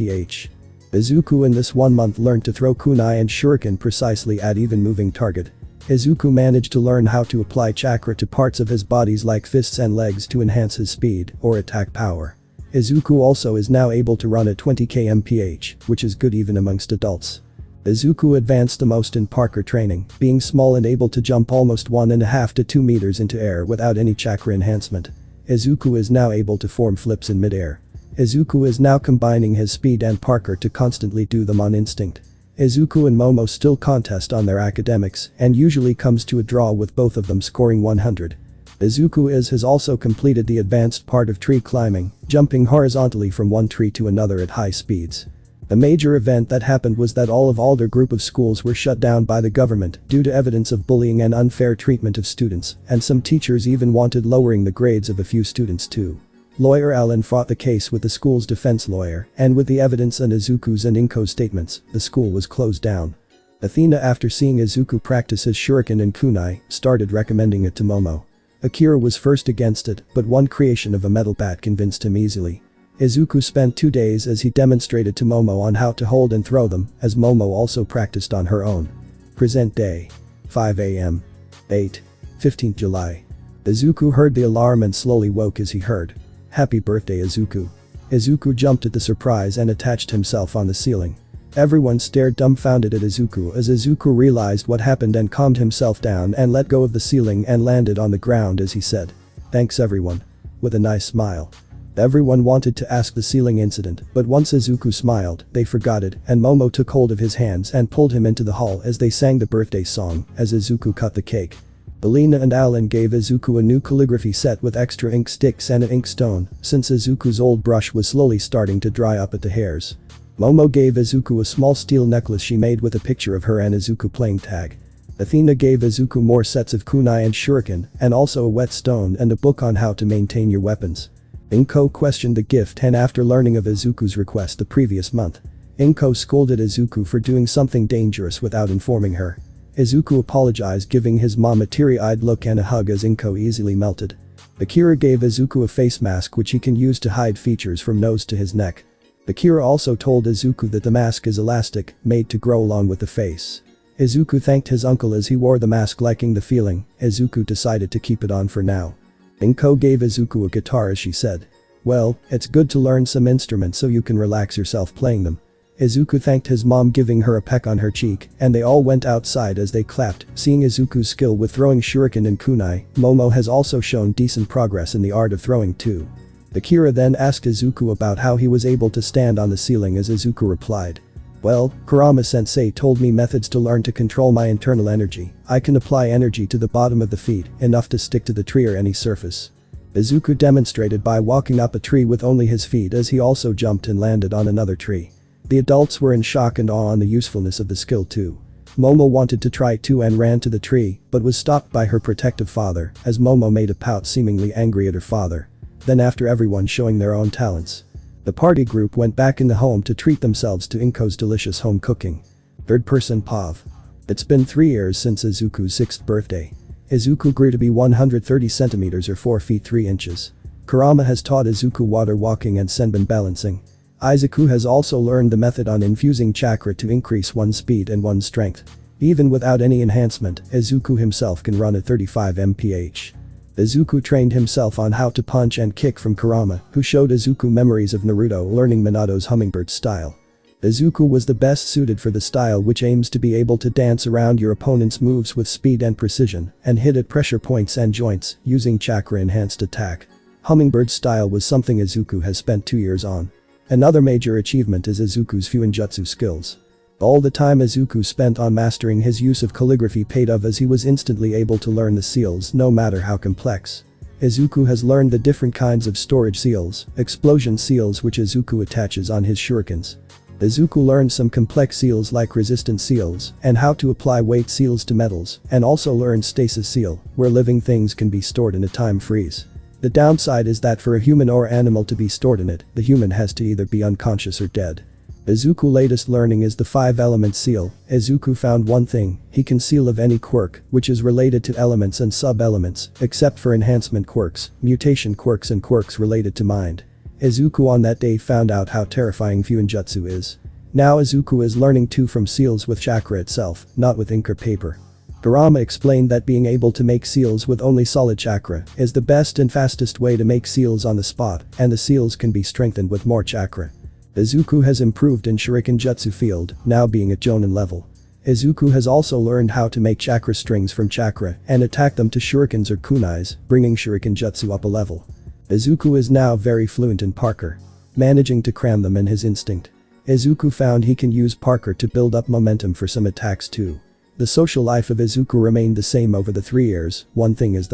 Izuku in this 1 month learned to throw kunai and shuriken precisely at even moving target. Izuku managed to learn how to apply chakra to parts of his bodies like fists and legs to enhance his speed or attack power. Izuku also is now able to run at 20 km/h, which is good even amongst adults. Izuku advanced the most in parkour training, being small and able to jump almost 1.5 to 2 meters into air without any chakra enhancement. Izuku is now able to form flips in mid-air. Izuku is now combining his speed and parkour to constantly do them on instinct. Izuku and Momo still contest on their academics and usually comes to a draw with both of them scoring 100. Izuku has also completed the advanced part of tree climbing, jumping horizontally from one tree to another at high speeds. A major event that happened was that all their group of schools were shut down by the government due to evidence of bullying and unfair treatment of students, and some teachers even wanted lowering the grades of a few students too. Lawyer Alan fought the case with the school's defense lawyer, and with the evidence and Izuku's and Inko's statements, the school was closed down. Athena, after seeing Izuku practice his shuriken and kunai, started recommending it to Momo. Akira was first against it, but one creation of a metal bat convinced him easily. Izuku spent 2 days as he demonstrated to Momo on how to hold and throw them, as Momo also practiced on her own. Present day. 5 a.m. 15th July. Izuku heard the alarm and slowly woke as he heard, "Happy birthday, Izuku." Izuku jumped at the surprise and attached himself on the ceiling. Everyone stared dumbfounded at Izuku as Izuku realized what happened and calmed himself down and let go of the ceiling and landed on the ground as he said, "Thanks everyone." With a nice smile. Everyone wanted to ask the ceiling incident, but once Izuku smiled, they forgot it, and Momo took hold of his hands and pulled him into the hall as they sang the birthday song as Izuku cut the cake. Alina and Alan gave Izuku a new calligraphy set with extra ink sticks and an ink stone, since Izuku's old brush was slowly starting to dry up at the hairs. Momo gave Izuku a small steel necklace she made with a picture of her and Izuku playing tag. Athena gave Izuku more sets of kunai and shuriken, and also a whetstone and a book on how to maintain your weapons. Inko questioned the gift, and after learning of Izuku's request the previous month, Inko scolded Izuku for doing something dangerous without informing her. Izuku apologized, giving his mom a teary-eyed look and a hug as Inko easily melted. Akira gave Izuku a face mask which he can use to hide features from nose to his neck. Akira also told Izuku that the mask is elastic, made to grow along with the face. Izuku thanked his uncle as he wore the mask, liking the feeling. Izuku decided to keep it on for now. Inko gave Izuku a guitar as she said, "Well, it's good to learn some instruments so you can relax yourself playing them." Izuku thanked his mom, giving her a peck on her cheek, and they all went outside as they clapped, seeing Izuku's skill with throwing shuriken and kunai. Momo has also shown decent progress in the art of throwing too. Akira then asked Izuku about how he was able to stand on the ceiling as Izuku replied, "Well, Kurama-sensei told me methods to learn to control my internal energy. I can apply energy to the bottom of the feet, enough to stick to the tree or any surface." Izuku demonstrated by walking up a tree with only his feet as he also jumped and landed on another tree. The adults were in shock and awe on the usefulness of the skill too. Momo wanted to try too and ran to the tree, but was stopped by her protective father as Momo made a pout, seemingly angry at her father. Then after everyone showing their own talents, the party group went back in the home to treat themselves to Inko's delicious home cooking. Third person Pav. It's been 3 years since Izuku's 6th birthday. Izuku grew to be 130 centimeters or 4 feet 3 inches. Kurama has taught Izuku water walking and senbon balancing. Izuku has also learned the method on infusing chakra to increase one's speed and one's strength. Even without any enhancement, Izuku himself can run at 35 mph. Izuku trained himself on how to punch and kick from Kurama, who showed Izuku memories of Naruto learning Minato's hummingbird style. Izuku was the best suited for the style, which aims to be able to dance around your opponent's moves with speed and precision and hit at pressure points and joints using chakra enhanced attack. Hummingbird style was something Izuku has spent 2 years on. Another major achievement is Izuku's Fuinjutsu skills. All the time Izuku spent on mastering his use of calligraphy paid off as he was instantly able to learn the seals no matter how complex. Izuku has learned the different kinds of storage seals, explosion seals which Izuku attaches on his shurikens. Izuku learned some complex seals like resistance seals and how to apply weight seals to metals, and also learned stasis seal, where living things can be stored in a time freeze. The downside is that for a human or animal to be stored in it, the human has to either be unconscious or dead. Izuku's latest learning is the 5-element seal. Izuku found one thing: he can seal of any quirk, which is related to elements and sub-elements, except for enhancement quirks, mutation quirks and quirks related to mind. Izuku on that day found out how terrifying Fuinjutsu is. Now Izuku is learning too from seals with chakra itself, not with ink or paper. Kurama explained that being able to make seals with only solid chakra is the best and fastest way to make seals on the spot, and the seals can be strengthened with more chakra. Izuku has improved in Shuriken Jutsu field, now being at Jonin level. Izuku has also learned how to make chakra strings from chakra and attack them to shurikens or kunais, bringing Shuriken Jutsu up a level. Izuku is now very fluent in Parker, managing to cram them in his instinct. Izuku found he can use Parker to build up momentum for some attacks too. The social life of Izuku remained the same over the 3 years. One thing is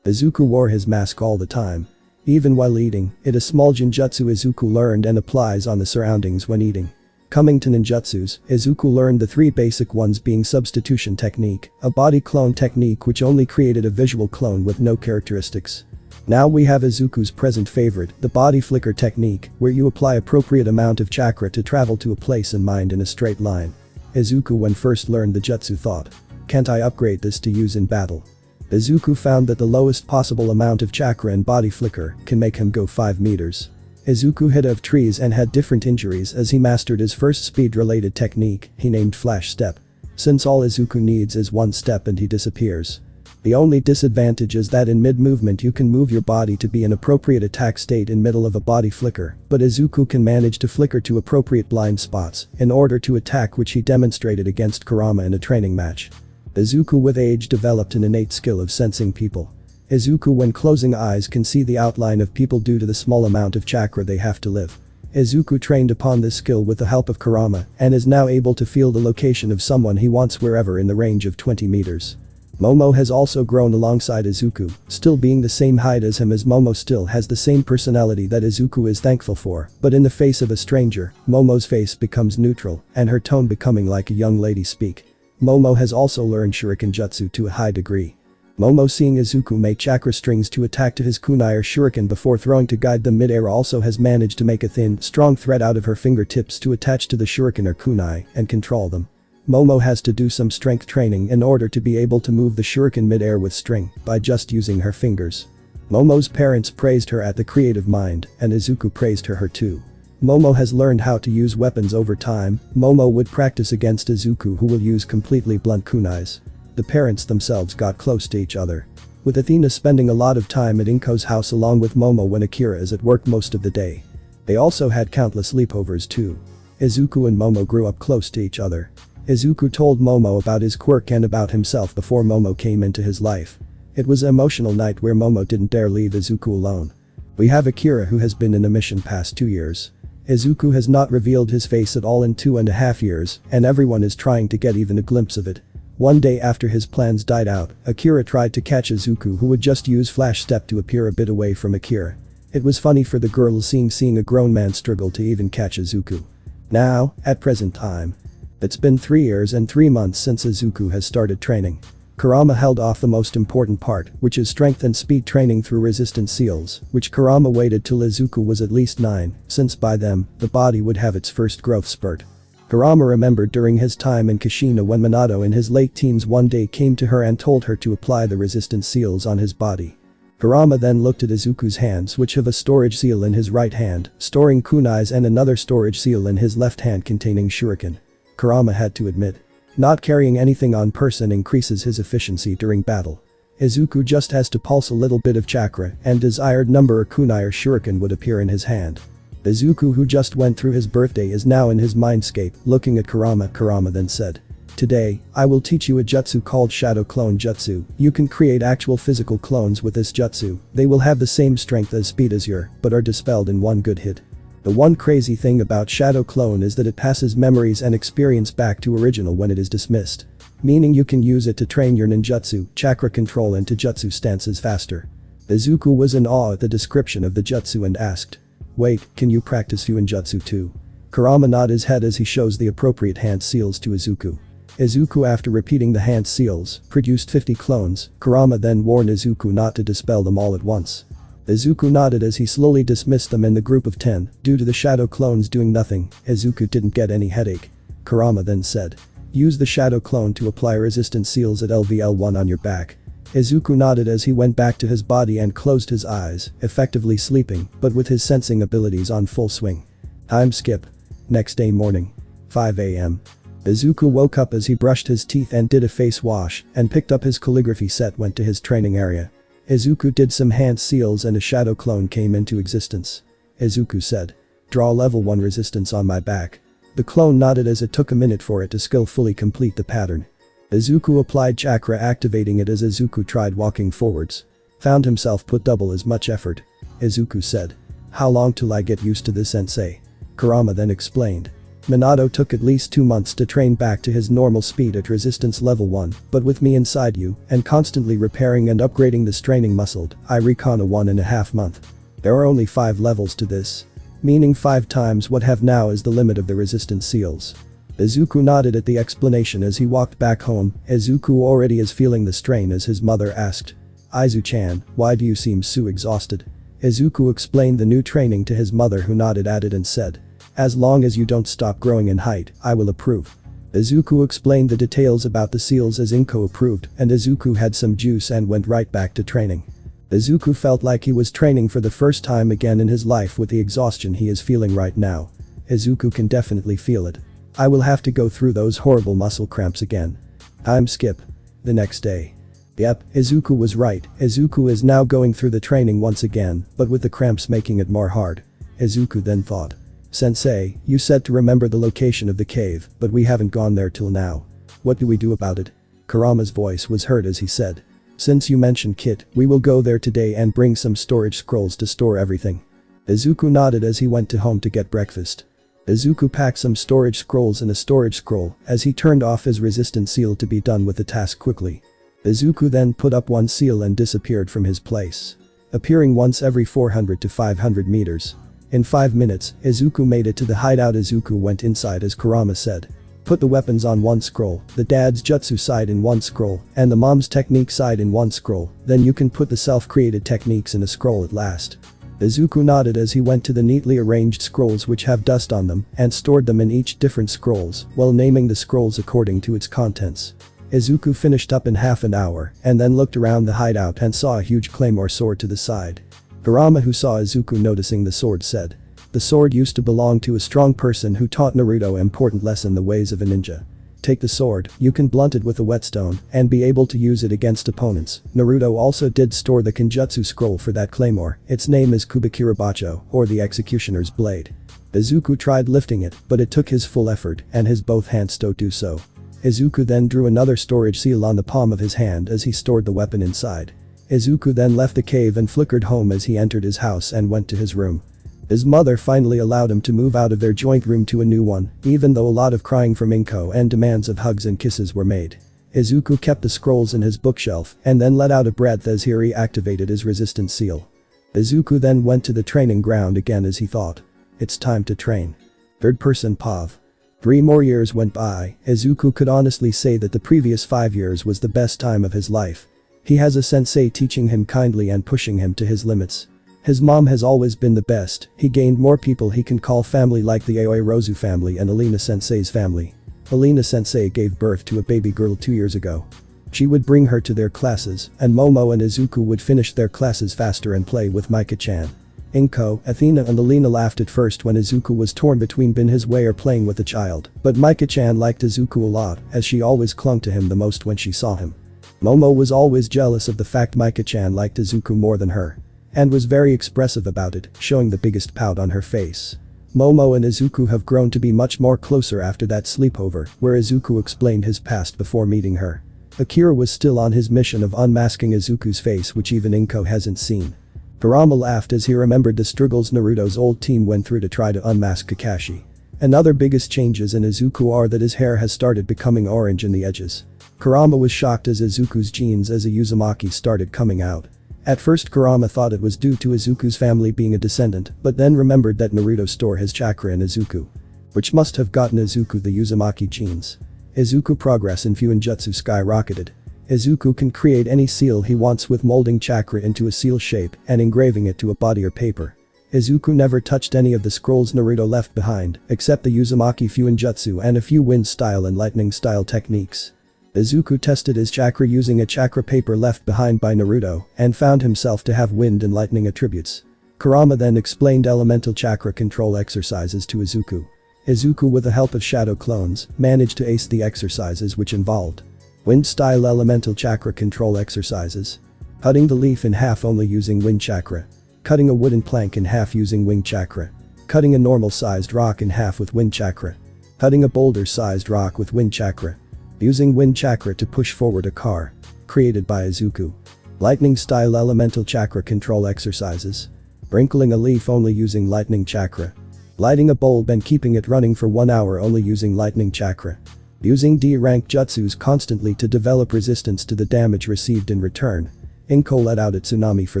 Izuku wore his mask all the time. Even while eating, it is small Jinjutsu Izuku learned and applies on the surroundings when eating. Coming to ninjutsus, Izuku learned the 3 basic ones being substitution technique, a body clone technique which only created a visual clone with no characteristics. Now we have Izuku's present favorite, the body flicker technique, where you apply appropriate amount of chakra to travel to a place in mind in a straight line. Izuku when first learned the jutsu thought, "Can't I upgrade this to use in battle?" Izuku found that the lowest possible amount of chakra in body flicker can make him go 5 meters. Izuku hit of trees and had different injuries as he mastered his first speed related technique he named Flash Step. Since all Izuku needs is 1 step and he disappears. The only disadvantage is that in mid-movement you can move your body to be an appropriate attack state in middle of a body flicker, but Izuku can manage to flicker to appropriate blind spots in order to attack, which he demonstrated against Kurama in a training match. Izuku with age developed an innate skill of sensing people. Izuku when closing eyes can see the outline of people due to the small amount of chakra they have to live. Izuku trained upon this skill with the help of Kurama and is now able to feel the location of someone he wants wherever in the range of 20 meters. Momo has also grown alongside Izuku, still being the same height as him, as Momo still has the same personality that Izuku is thankful for, but in the face of a stranger, Momo's face becomes neutral and her tone becoming like a young lady speak. Momo has also learned Shuriken Jutsu to a high degree. Momo, seeing Izuku make chakra strings to attack to his kunai or shuriken before throwing to guide them mid-air, also has managed to make a thin, strong thread out of her fingertips to attach to the shuriken or kunai and control them. Momo has to do some strength training in order to be able to move the shuriken mid-air with string by just using her fingers. Momo's parents praised her at the creative mind, and Izuku praised her too. Momo has learned how to use weapons over time. Momo would practice against Izuku, who will use completely blunt kunais. The parents themselves got close to each other, with Athena spending a lot of time at Inko's house along with Momo when Akira is at work most of the day. They also had countless sleepovers too. Izuku and Momo grew up close to each other. Izuku told Momo about his quirk and about himself before Momo came into his life. It was an emotional night where Momo didn't dare leave Izuku alone. We have Akira, who has been in a mission past 2 years. Izuku has not revealed his face at all in 2.5 years, and everyone is trying to get even a glimpse of it. One day after his plans died out, Akira tried to catch Izuku, who would just use flash step to appear a bit away from Akira. It was funny for the girl seeing a grown man struggle to even catch Izuku. Now, at present time, it's been 3 years and 3 months since Izuku has started training. Kurama held off the most important part, which is strength and speed training through resistance seals, which Kurama waited till Izuku was at least 9, since by then, the body would have its first growth spurt. Kurama remembered during his time in Kushina when Minato in his late teens one day came to her and told her to apply the resistance seals on his body. Kurama then looked at Izuku's hands, which have a storage seal in his right hand, storing kunais, and another storage seal in his left hand containing shuriken. Kurama had to admit, not carrying anything on person increases his efficiency during battle. Izuku just has to pulse a little bit of chakra and desired number or kunai or shuriken would appear in his hand. Izuku, who just went through his birthday, is now in his mindscape looking at Kurama. Kurama then said, "Today, I will teach you a jutsu called Shadow Clone Jutsu. You can create actual physical clones with this jutsu. They will have the same strength as speed as your, but are dispelled in one good hit." The one crazy thing about Shadow Clone is that it passes memories and experience back to original when it is dismissed. Meaning you can use it to train your ninjutsu, chakra control, and jutsu stances faster. Izuku was in awe at the description of the jutsu and asked, "Wait, can you practice Fuinjutsu too?" Kurama nodded his head as he shows the appropriate hand seals to Izuku. Izuku, after repeating the hand seals, produced 50 clones. Kurama then warned Izuku not to dispel them all at once. Izuku nodded as he slowly dismissed them in the group of 10. Due to the shadow clones doing nothing, Izuku didn't get any headache. Kurama then said, "Use the shadow clone to apply resistance seals at LVL1 on your back." Izuku nodded as he went back to his body and closed his eyes, effectively sleeping, but with his sensing abilities on full swing. Time skip. Next day morning. 5 AM. Izuku woke up as he brushed his teeth and did a face wash, and picked up his calligraphy set, went to his training area. Izuku did some hand seals and a shadow clone came into existence. Izuku said, "Draw level 1 resistance on my back." The clone nodded as it took a minute for it to skillfully complete the pattern. Izuku applied chakra, activating it as Izuku tried walking forwards. Found himself put double as much effort. Izuku said, "How long till I get used to this, sensei?" Kurama then explained. Minato took at least 2 months to train back to his normal speed at resistance level 1, but with me inside you, and constantly repairing and upgrading the straining muscled, I recon a 1.5 month. There are only 5 levels to this. Meaning 5 times what have now is the limit of the resistance seals. Izuku nodded at the explanation as he walked back home. Izuku already is feeling the strain as his mother asked, "Izu-chan, why do you seem so exhausted?" Izuku explained the new training to his mother, who nodded at it and said, "As long as you don't stop growing in height, I will approve." Izuku explained the details about the seals as Inko approved, and Izuku had some juice and went right back to training. Izuku felt like he was training for the first time again in his life with the exhaustion he is feeling right now. Izuku can definitely feel it. "I will have to go through those horrible muscle cramps again." Time skip. The next day. Yep, Izuku was right. Izuku is now going through the training once again, but with the cramps making it more hard. Izuku then thought, "Sensei, you said to remember the location of the cave, but we haven't gone there till now. What do we do about it?" Kurama's voice was heard as he said, "Since you mentioned Kit, we will go there today and bring some storage scrolls to store everything." Izuku nodded as he went to home to get breakfast. Izuku packed some storage scrolls in a storage scroll as he turned off his resistance seal to be done with the task quickly. Izuku then put up one seal and disappeared from his place, appearing once every 400 to 500 meters. In 5 minutes, Izuku made it to the hideout. Izuku went inside as Kurama said, Put the weapons on one scroll, the dad's jutsu side in one scroll, and the mom's technique side in one scroll, then you can put the self-created techniques in a scroll at last. Izuku nodded as he went to the neatly arranged scrolls which have dust on them and stored them in each different scrolls while naming the scrolls according to its contents. Izuku finished up in half an hour and then looked around the hideout and saw a huge claymore sword to the side. Kurama, who saw Izuku noticing the sword, said, "The sword used to belong to a strong person who taught Naruto important lesson, the ways of a ninja. Take the sword, you can blunt it with a whetstone and be able to use it against opponents." Naruto also did store the Kenjutsu scroll for that claymore. Its name is Kubikirabacho, or the Executioner's Blade. Izuku tried lifting it, but it took his full effort and his both hands to do so. Izuku then drew another storage seal on the palm of his hand as he stored the weapon inside. Izuku then left the cave and flickered home as he entered his house and went to his room. His mother finally allowed him to move out of their joint room to a new one, even though a lot of crying from Inko and demands of hugs and kisses were made. Izuku kept the scrolls in his bookshelf and then let out a breath as he reactivated his resistance seal. Izuku then went to the training ground again as he thought, "It's time to train." Third person POV. 3 more years went by. Izuku could honestly say that the previous 5 years was the best time of his life. He has a sensei teaching him kindly and pushing him to his limits. His mom has always been the best. He gained more people he can call family, like the Aoi Rozu family and Alina Sensei's family. Alina Sensei gave birth to a baby girl 2 years ago. She would bring her to their classes, and Momo and Izuku would finish their classes faster and play with Mika-chan. Inko, Athena and Alina laughed at first when Izuku was torn between being his way or playing with a child, but Mika-chan liked Izuku a lot as she always clung to him the most when she saw him. Momo was always jealous of the fact Mika-chan liked Izuku more than her. And was very expressive about it, showing the biggest pout on her face. Momo and Izuku have grown to be much more closer after that sleepover, where Izuku explained his past before meeting her. Akira was still on his mission of unmasking Izuku's face, which even Inko hasn't seen. Kurama laughed as he remembered the struggles Naruto's old team went through to try to unmask Kakashi. Another biggest changes in Izuku are that his hair has started becoming orange in the edges. Kurama was shocked as Izuku's genes as a Uzumaki started coming out. At first Kurama thought it was due to Izuku's family being a descendant, but then remembered that Naruto store his chakra in Izuku, which must have gotten Izuku the Uzumaki genes. Izuku progress in Fuinjutsu skyrocketed. Izuku can create any seal he wants with molding chakra into a seal shape and engraving it to a body or paper. Izuku never touched any of the scrolls Naruto left behind, except the Uzumaki Fuinjutsu and a few wind style and lightning style techniques. Izuku tested his chakra using a chakra paper left behind by Naruto and found himself to have wind and lightning attributes. Kurama then explained elemental chakra control exercises to Izuku. Izuku, with the help of shadow clones, managed to ace the exercises, which involved wind style elemental chakra control exercises, cutting the leaf in half only using wind chakra, cutting a wooden plank in half using wind chakra, cutting a normal sized rock in half with wind chakra, cutting a boulder sized rock with wind chakra, using wind chakra to push forward a car, created by Izuku. Lightning style elemental chakra control exercises, sprinkling a leaf only using lightning chakra, lighting a bulb and keeping it running for 1 hour only using lightning chakra, using D-rank jutsus constantly to develop resistance to the damage received in return. Inko let out a tsunami for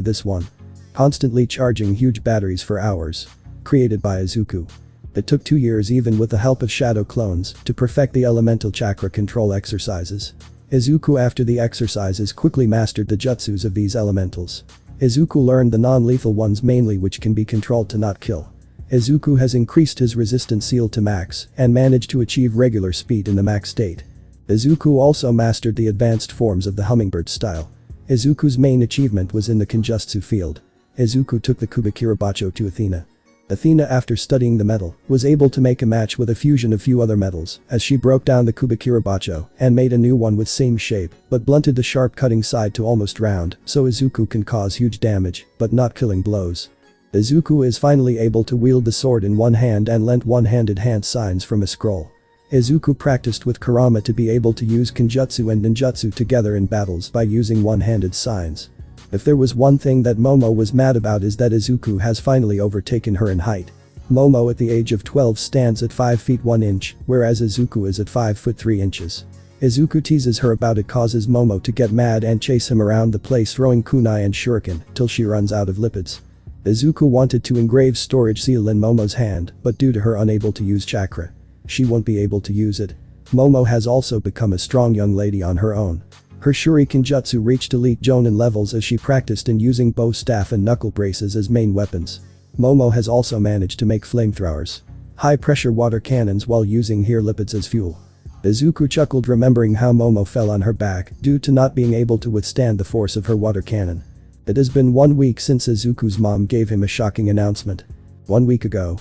this one, constantly charging huge batteries for hours, created by Izuku. It took 2 years, even with the help of shadow clones, to perfect the elemental chakra control exercises. Izuku, after the exercises, quickly mastered the jutsus of these elementals. Izuku learned the non-lethal ones mainly, which can be controlled to not kill. Izuku has increased his resistance seal to max and managed to achieve regular speed in the max state. Izuku also mastered the advanced forms of the hummingbird style. Izuku's main achievement was in the Kenjutsu field. Izuku took the Kubikirabacho to Athena. Athena, after studying the metal, was able to make a match with a fusion of few other metals as she broke down the Kubikirabacho and made a new one with same shape but blunted the sharp cutting side to almost round so Izuku can cause huge damage but not killing blows. Izuku is finally able to wield the sword in one hand and lent one-handed hand signs from a scroll. Izuku practiced with Kurama to be able to use Kenjutsu and Ninjutsu together in battles by using one-handed signs. If there was one thing that Momo was mad about, is that Izuku has finally overtaken her in height. Momo at the age of 12 stands at 5 feet 1 inch, whereas Izuku is at 5 foot 3 inches. Izuku teases her about it, causes Momo to get mad and chase him around the place throwing kunai and shuriken till she runs out of lipids. Izuku wanted to engrave storage seal in Momo's hand, but due to her unable to use chakra, she won't be able to use it. Momo has also become a strong young lady on her own. Her shuriken jutsu reached elite jonin levels as she practiced in using bow staff and knuckle braces as main weapons. Momo has also managed to make flamethrowers, high-pressure water cannons while using hair lipids as fuel. Izuku chuckled remembering how Momo fell on her back due to not being able to withstand the force of her water cannon. It has been 1 week since Izuku's mom gave him a shocking announcement. 1 week ago.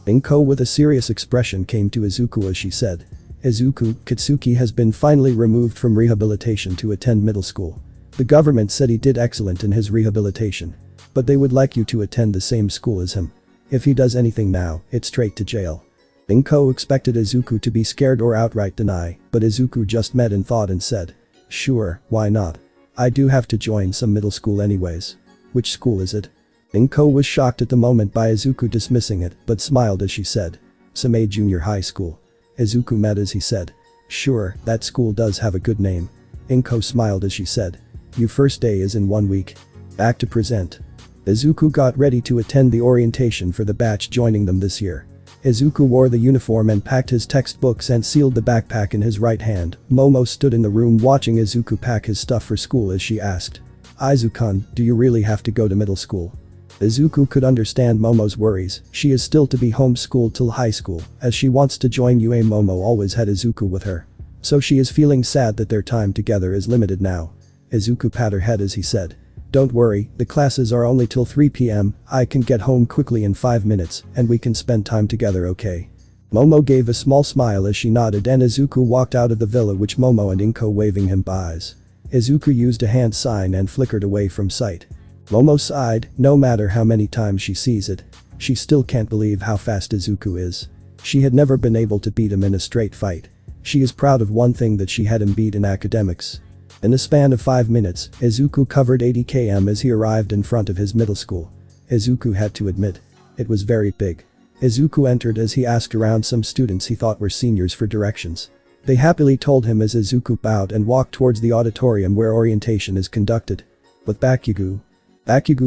Inko with a serious expression came to Izuku as she said, "Izuku, Katsuki has been finally removed from rehabilitation to attend middle school. The government said he did excellent in his rehabilitation. But they would like you to attend the same school as him. If he does anything now, it's straight to jail." Inko expected Izuku to be scared or outright deny, but Izuku just met in thought and said, "Sure, why not? I do have to join some middle school anyways." "Which school is it?" Inko was shocked at the moment by Izuku dismissing it, but smiled as she said, "Same Junior High School." Izuku met as he said, "Sure, that school does have a good name." Inko smiled as she said, "Your first day is in 1 week. Back to present." Izuku got ready to attend the orientation for the batch joining them this year. Izuku wore the uniform and packed his textbooks and sealed the backpack in his right hand. Momo stood in the room watching Izuku pack his stuff for school as she asked, "Izuku, do you really have to go to middle school?" Izuku could understand Momo's worries. She is still to be homeschooled till high school, as she wants to join UA. Momo always had Izuku with her. So she is feeling sad that their time together is limited now. Izuku pat her head as he said, "Don't worry, the classes are only till 3 p.m, I can get home quickly in 5 minutes, and we can spend time together, okay?" Momo gave a small smile as she nodded and Izuku walked out of the villa with Momo and Inko waving him byes. Izuku used a hand sign and flickered away from sight. Momo sighed, no matter how many times she sees it. She still can't believe how fast Izuku is. She had never been able to beat him in a straight fight. She is proud of one thing, that she had him beat in academics. In the span of 5 minutes, Izuku covered 80 km as he arrived in front of his middle school. Izuku had to admit, it was very big. Izuku entered as he asked around some students he thought were seniors for directions. They happily told him as Izuku bowed and walked towards the auditorium where orientation is conducted. With Bakugo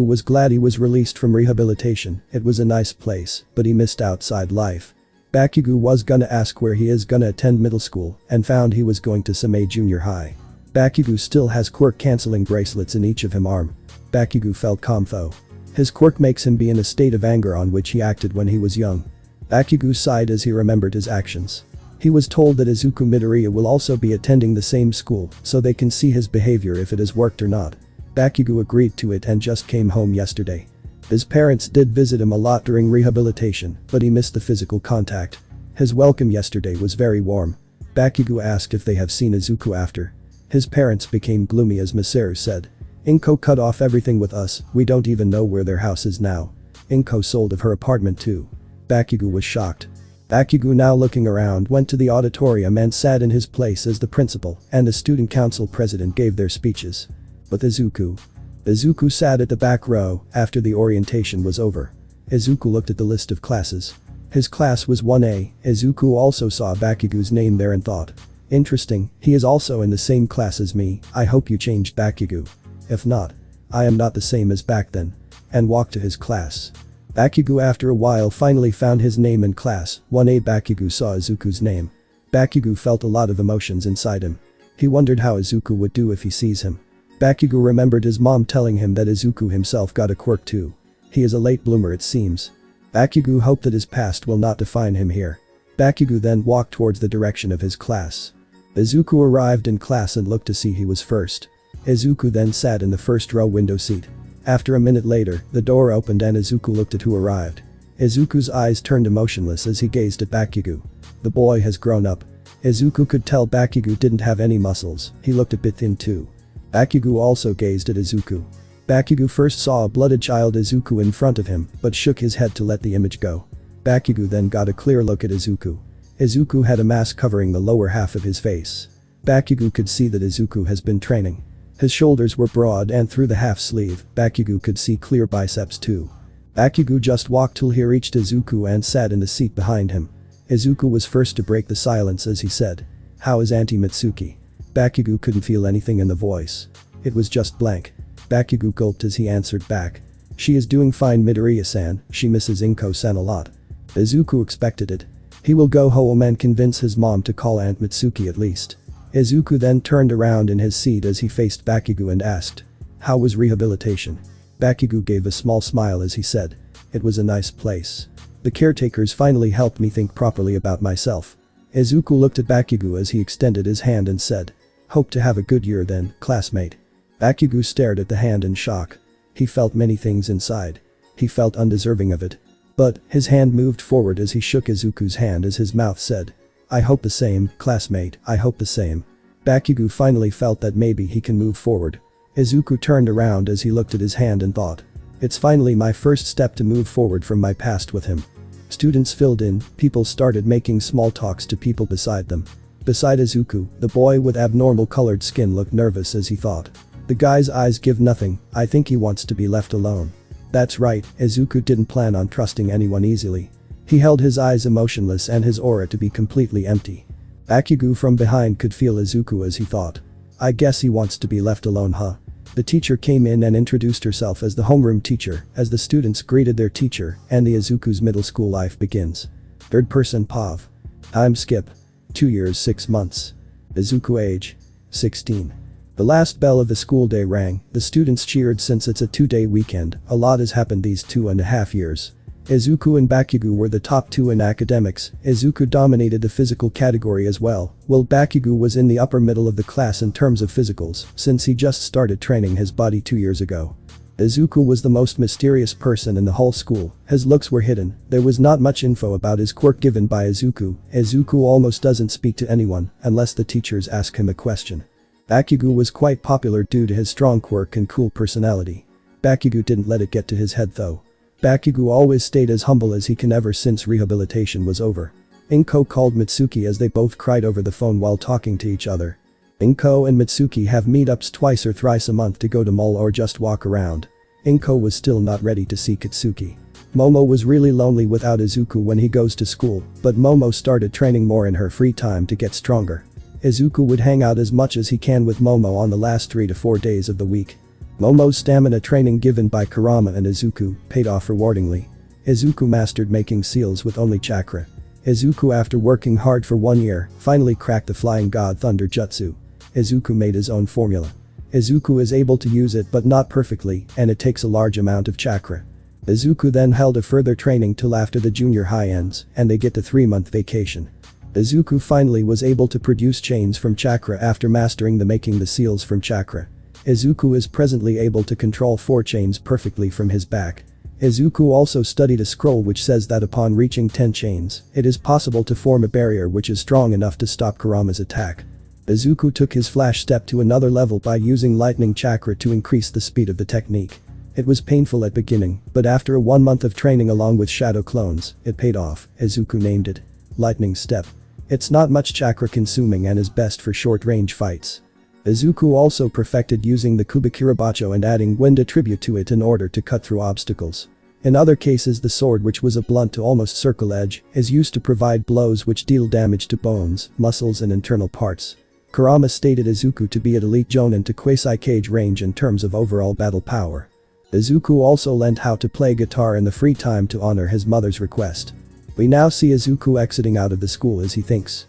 was glad he was released from rehabilitation. It was a nice place, but he missed outside life. Bakugo was gonna ask where he is gonna attend middle school and found he was going to Same Junior High. Bakugo still has quirk cancelling bracelets in each of him arm. Bakugo felt calm though. His quirk makes him be in a state of anger on which he acted when he was young. Bakugo sighed as he remembered his actions. He was told that Izuku Midoriya will also be attending the same school, so they can see his behavior if it has worked or not. Bakugo agreed to it and just came home yesterday. His parents did visit him a lot during rehabilitation, but he missed the physical contact. His welcome yesterday was very warm. Bakugo asked if they have seen Izuku after. His parents became gloomy as Masaru said, "Inko cut off everything with us, we don't even know where their house is now. Inko sold of her apartment too." Bakugo was shocked. Bakugo, now looking around, went to the auditorium and sat in his place as the principal and the student council president gave their speeches. With Izuku sat at the back row after the orientation was over. Izuku looked at the list of classes. His class was 1A. Izuku also saw Bakugo's name there and thought, "Interesting, he is also in the same class as me. I hope you changed, Bakugo. If not, I am not the same as back then," and walked to his class. Bakugo after a while finally found his name in class 1A. Bakugo saw Izuku's name. Bakugo felt a lot of emotions inside him. He wondered how Izuku would do if he sees him. Bakugo remembered his mom telling him that Izuku himself got a quirk too. He is a late bloomer, it seems. Bakugo hoped that his past will not define him here. Bakugo then walked towards the direction of his class. Izuku arrived in class and looked to see he was first. Izuku then sat in the first row window seat. After a minute later, the door opened and Izuku looked at who arrived. Izuku's eyes turned emotionless as he gazed at Bakugo. The boy has grown up. Izuku could tell Bakugo didn't have any muscles. He looked a bit thin too. Bakugo also gazed at Izuku. Bakugo first saw a blooded child Izuku in front of him, but shook his head to let the image go. Bakugo then got a clear look at Izuku. Izuku had a mask covering the lower half of his face. Bakugo could see that Izuku has been training. His shoulders were broad and through the half sleeve, Bakugo could see clear biceps too. Bakugo just walked till he reached Izuku and sat in the seat behind him. Izuku was first to break the silence as he said, "How is Auntie Mitsuki?" Bakugo couldn't feel anything in the voice. It was just blank. Bakugo gulped as he answered back. "She is doing fine, Midoriya-san, she misses Inko-san a lot." Izuku expected it. He will go home and convince his mom to call Aunt Mitsuki at least. Izuku then turned around in his seat as he faced Bakugo and asked, "How was rehabilitation?" Bakugo gave a small smile as he said, "It was a nice place. The caretakers finally helped me think properly about myself." Izuku looked at Bakugo as he extended his hand and said, "Hope to have a good year then, classmate." Bakugo stared at the hand in shock. He felt many things inside. He felt undeserving of it. But, his hand moved forward as he shook Izuku's hand as his mouth said, "I hope the same, classmate, I hope the same." Bakugo finally felt that maybe he can move forward. Izuku turned around as he looked at his hand and thought, "It's finally my first step to move forward from my past with him." Students filled in, people started making small talks to people beside them. Beside Izuku, the boy with abnormal colored skin looked nervous as he thought, "The guy's eyes give nothing, I think he wants to be left alone." That's right, Izuku didn't plan on trusting anyone easily. He held his eyes emotionless and his aura to be completely empty. Bakugo from behind could feel Izuku as he thought, "I guess he wants to be left alone, huh?" The teacher came in and introduced herself as the homeroom teacher as the students greeted their teacher and the Izuku's middle school life begins. Third person Pav. Time skip. 2 years 6 months. Izuku age. 16. The last bell of the school day rang, the students cheered since it's a 2-day weekend, a lot has happened these 2.5 years. Izuku and Bakugo were the top 2 in academics. Izuku dominated the physical category as well, while Bakugo was in the upper middle of the class in terms of physicals, since he just started training his body 2 years ago. Izuku was the most mysterious person in the whole school, his looks were hidden, there was not much info about his quirk given by Izuku. Izuku almost doesn't speak to anyone, unless the teachers ask him a question. Bakugo was quite popular due to his strong quirk and cool personality. Bakugo didn't let it get to his head though. Bakugo always stayed as humble as he can ever since rehabilitation was over. Inko called Mitsuki as they both cried over the phone while talking to each other. Inko and Mitsuki have meetups twice or thrice a month to go to mall or just walk around. Inko was still not ready to see Katsuki. Momo was really lonely without Izuku when he goes to school, but Momo started training more in her free time to get stronger. Izuku would hang out as much as he can with Momo on the last 3 to 4 days of the week. Momo's stamina training given by Kurama and Izuku paid off rewardingly. Izuku mastered making seals with only chakra. Izuku, after working hard for 1 year, finally cracked the Flying God Thunder Jutsu. Izuku made his own formula. Izuku is able to use it but not perfectly, and it takes a large amount of chakra. Izuku then held a further training till after the junior high ends, and they get a 3-month vacation. Izuku finally was able to produce chains from chakra after mastering the making the seals from chakra. Izuku is presently able to control 4 chains perfectly from his back. Izuku also studied a scroll which says that upon reaching 10 chains, it is possible to form a barrier which is strong enough to stop Kurama's attack. Izuku took his flash step to another level by using lightning chakra to increase the speed of the technique. It was painful at beginning, but after a 1 month of training along with shadow clones, it paid off. Izuku named it Lightning Step. It's not much chakra consuming and is best for short range fights. Izuku also perfected using the Kubikirabacho and adding wind attribute to it in order to cut through obstacles. In other cases, the sword, which was a blunt to almost circle edge, is used to provide blows which deal damage to bones, muscles and internal parts. Kurama stated Izuku to be at elite jonin to quasi-cage range in terms of overall battle power. Izuku also learned how to play guitar in the free time to honor his mother's request. We now see Izuku exiting out of the school as he thinks,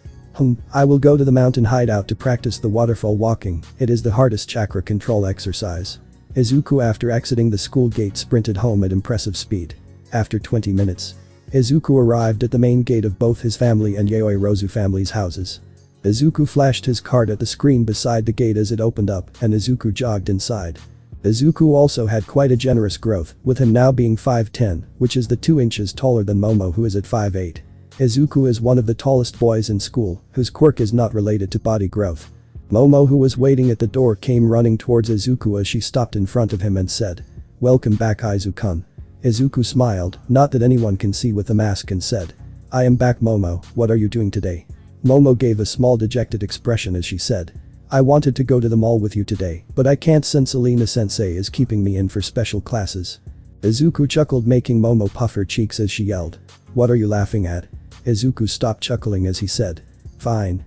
I will go to the mountain hideout to practice the waterfall walking, it is the hardest chakra control exercise. Izuku, after exiting the school gate, sprinted home at impressive speed. After 20 minutes, Izuku arrived at the main gate of both his family and Yayoi Rozu family's houses. Izuku flashed his card at the screen beside the gate as it opened up, and Izuku jogged inside. Izuku also had quite a generous growth, with him now being 5'10", which is the 2 inches taller than Momo, who is at 5'8". Izuku is one of the tallest boys in school, whose quirk is not related to body growth. Momo, who was waiting at the door, came running towards Izuku as she stopped in front of him and said, "Welcome back, Izuku-kun." Izuku smiled, not that anyone can see with the mask, and said, "I am back, Momo, what are you doing today?" Momo gave a small dejected expression as she said, "I wanted to go to the mall with you today, but I can't since Alina-sensei is keeping me in for special classes." Izuku chuckled, making Momo puff her cheeks as she yelled, "What are you laughing at?" Izuku stopped chuckling as he said, Fine.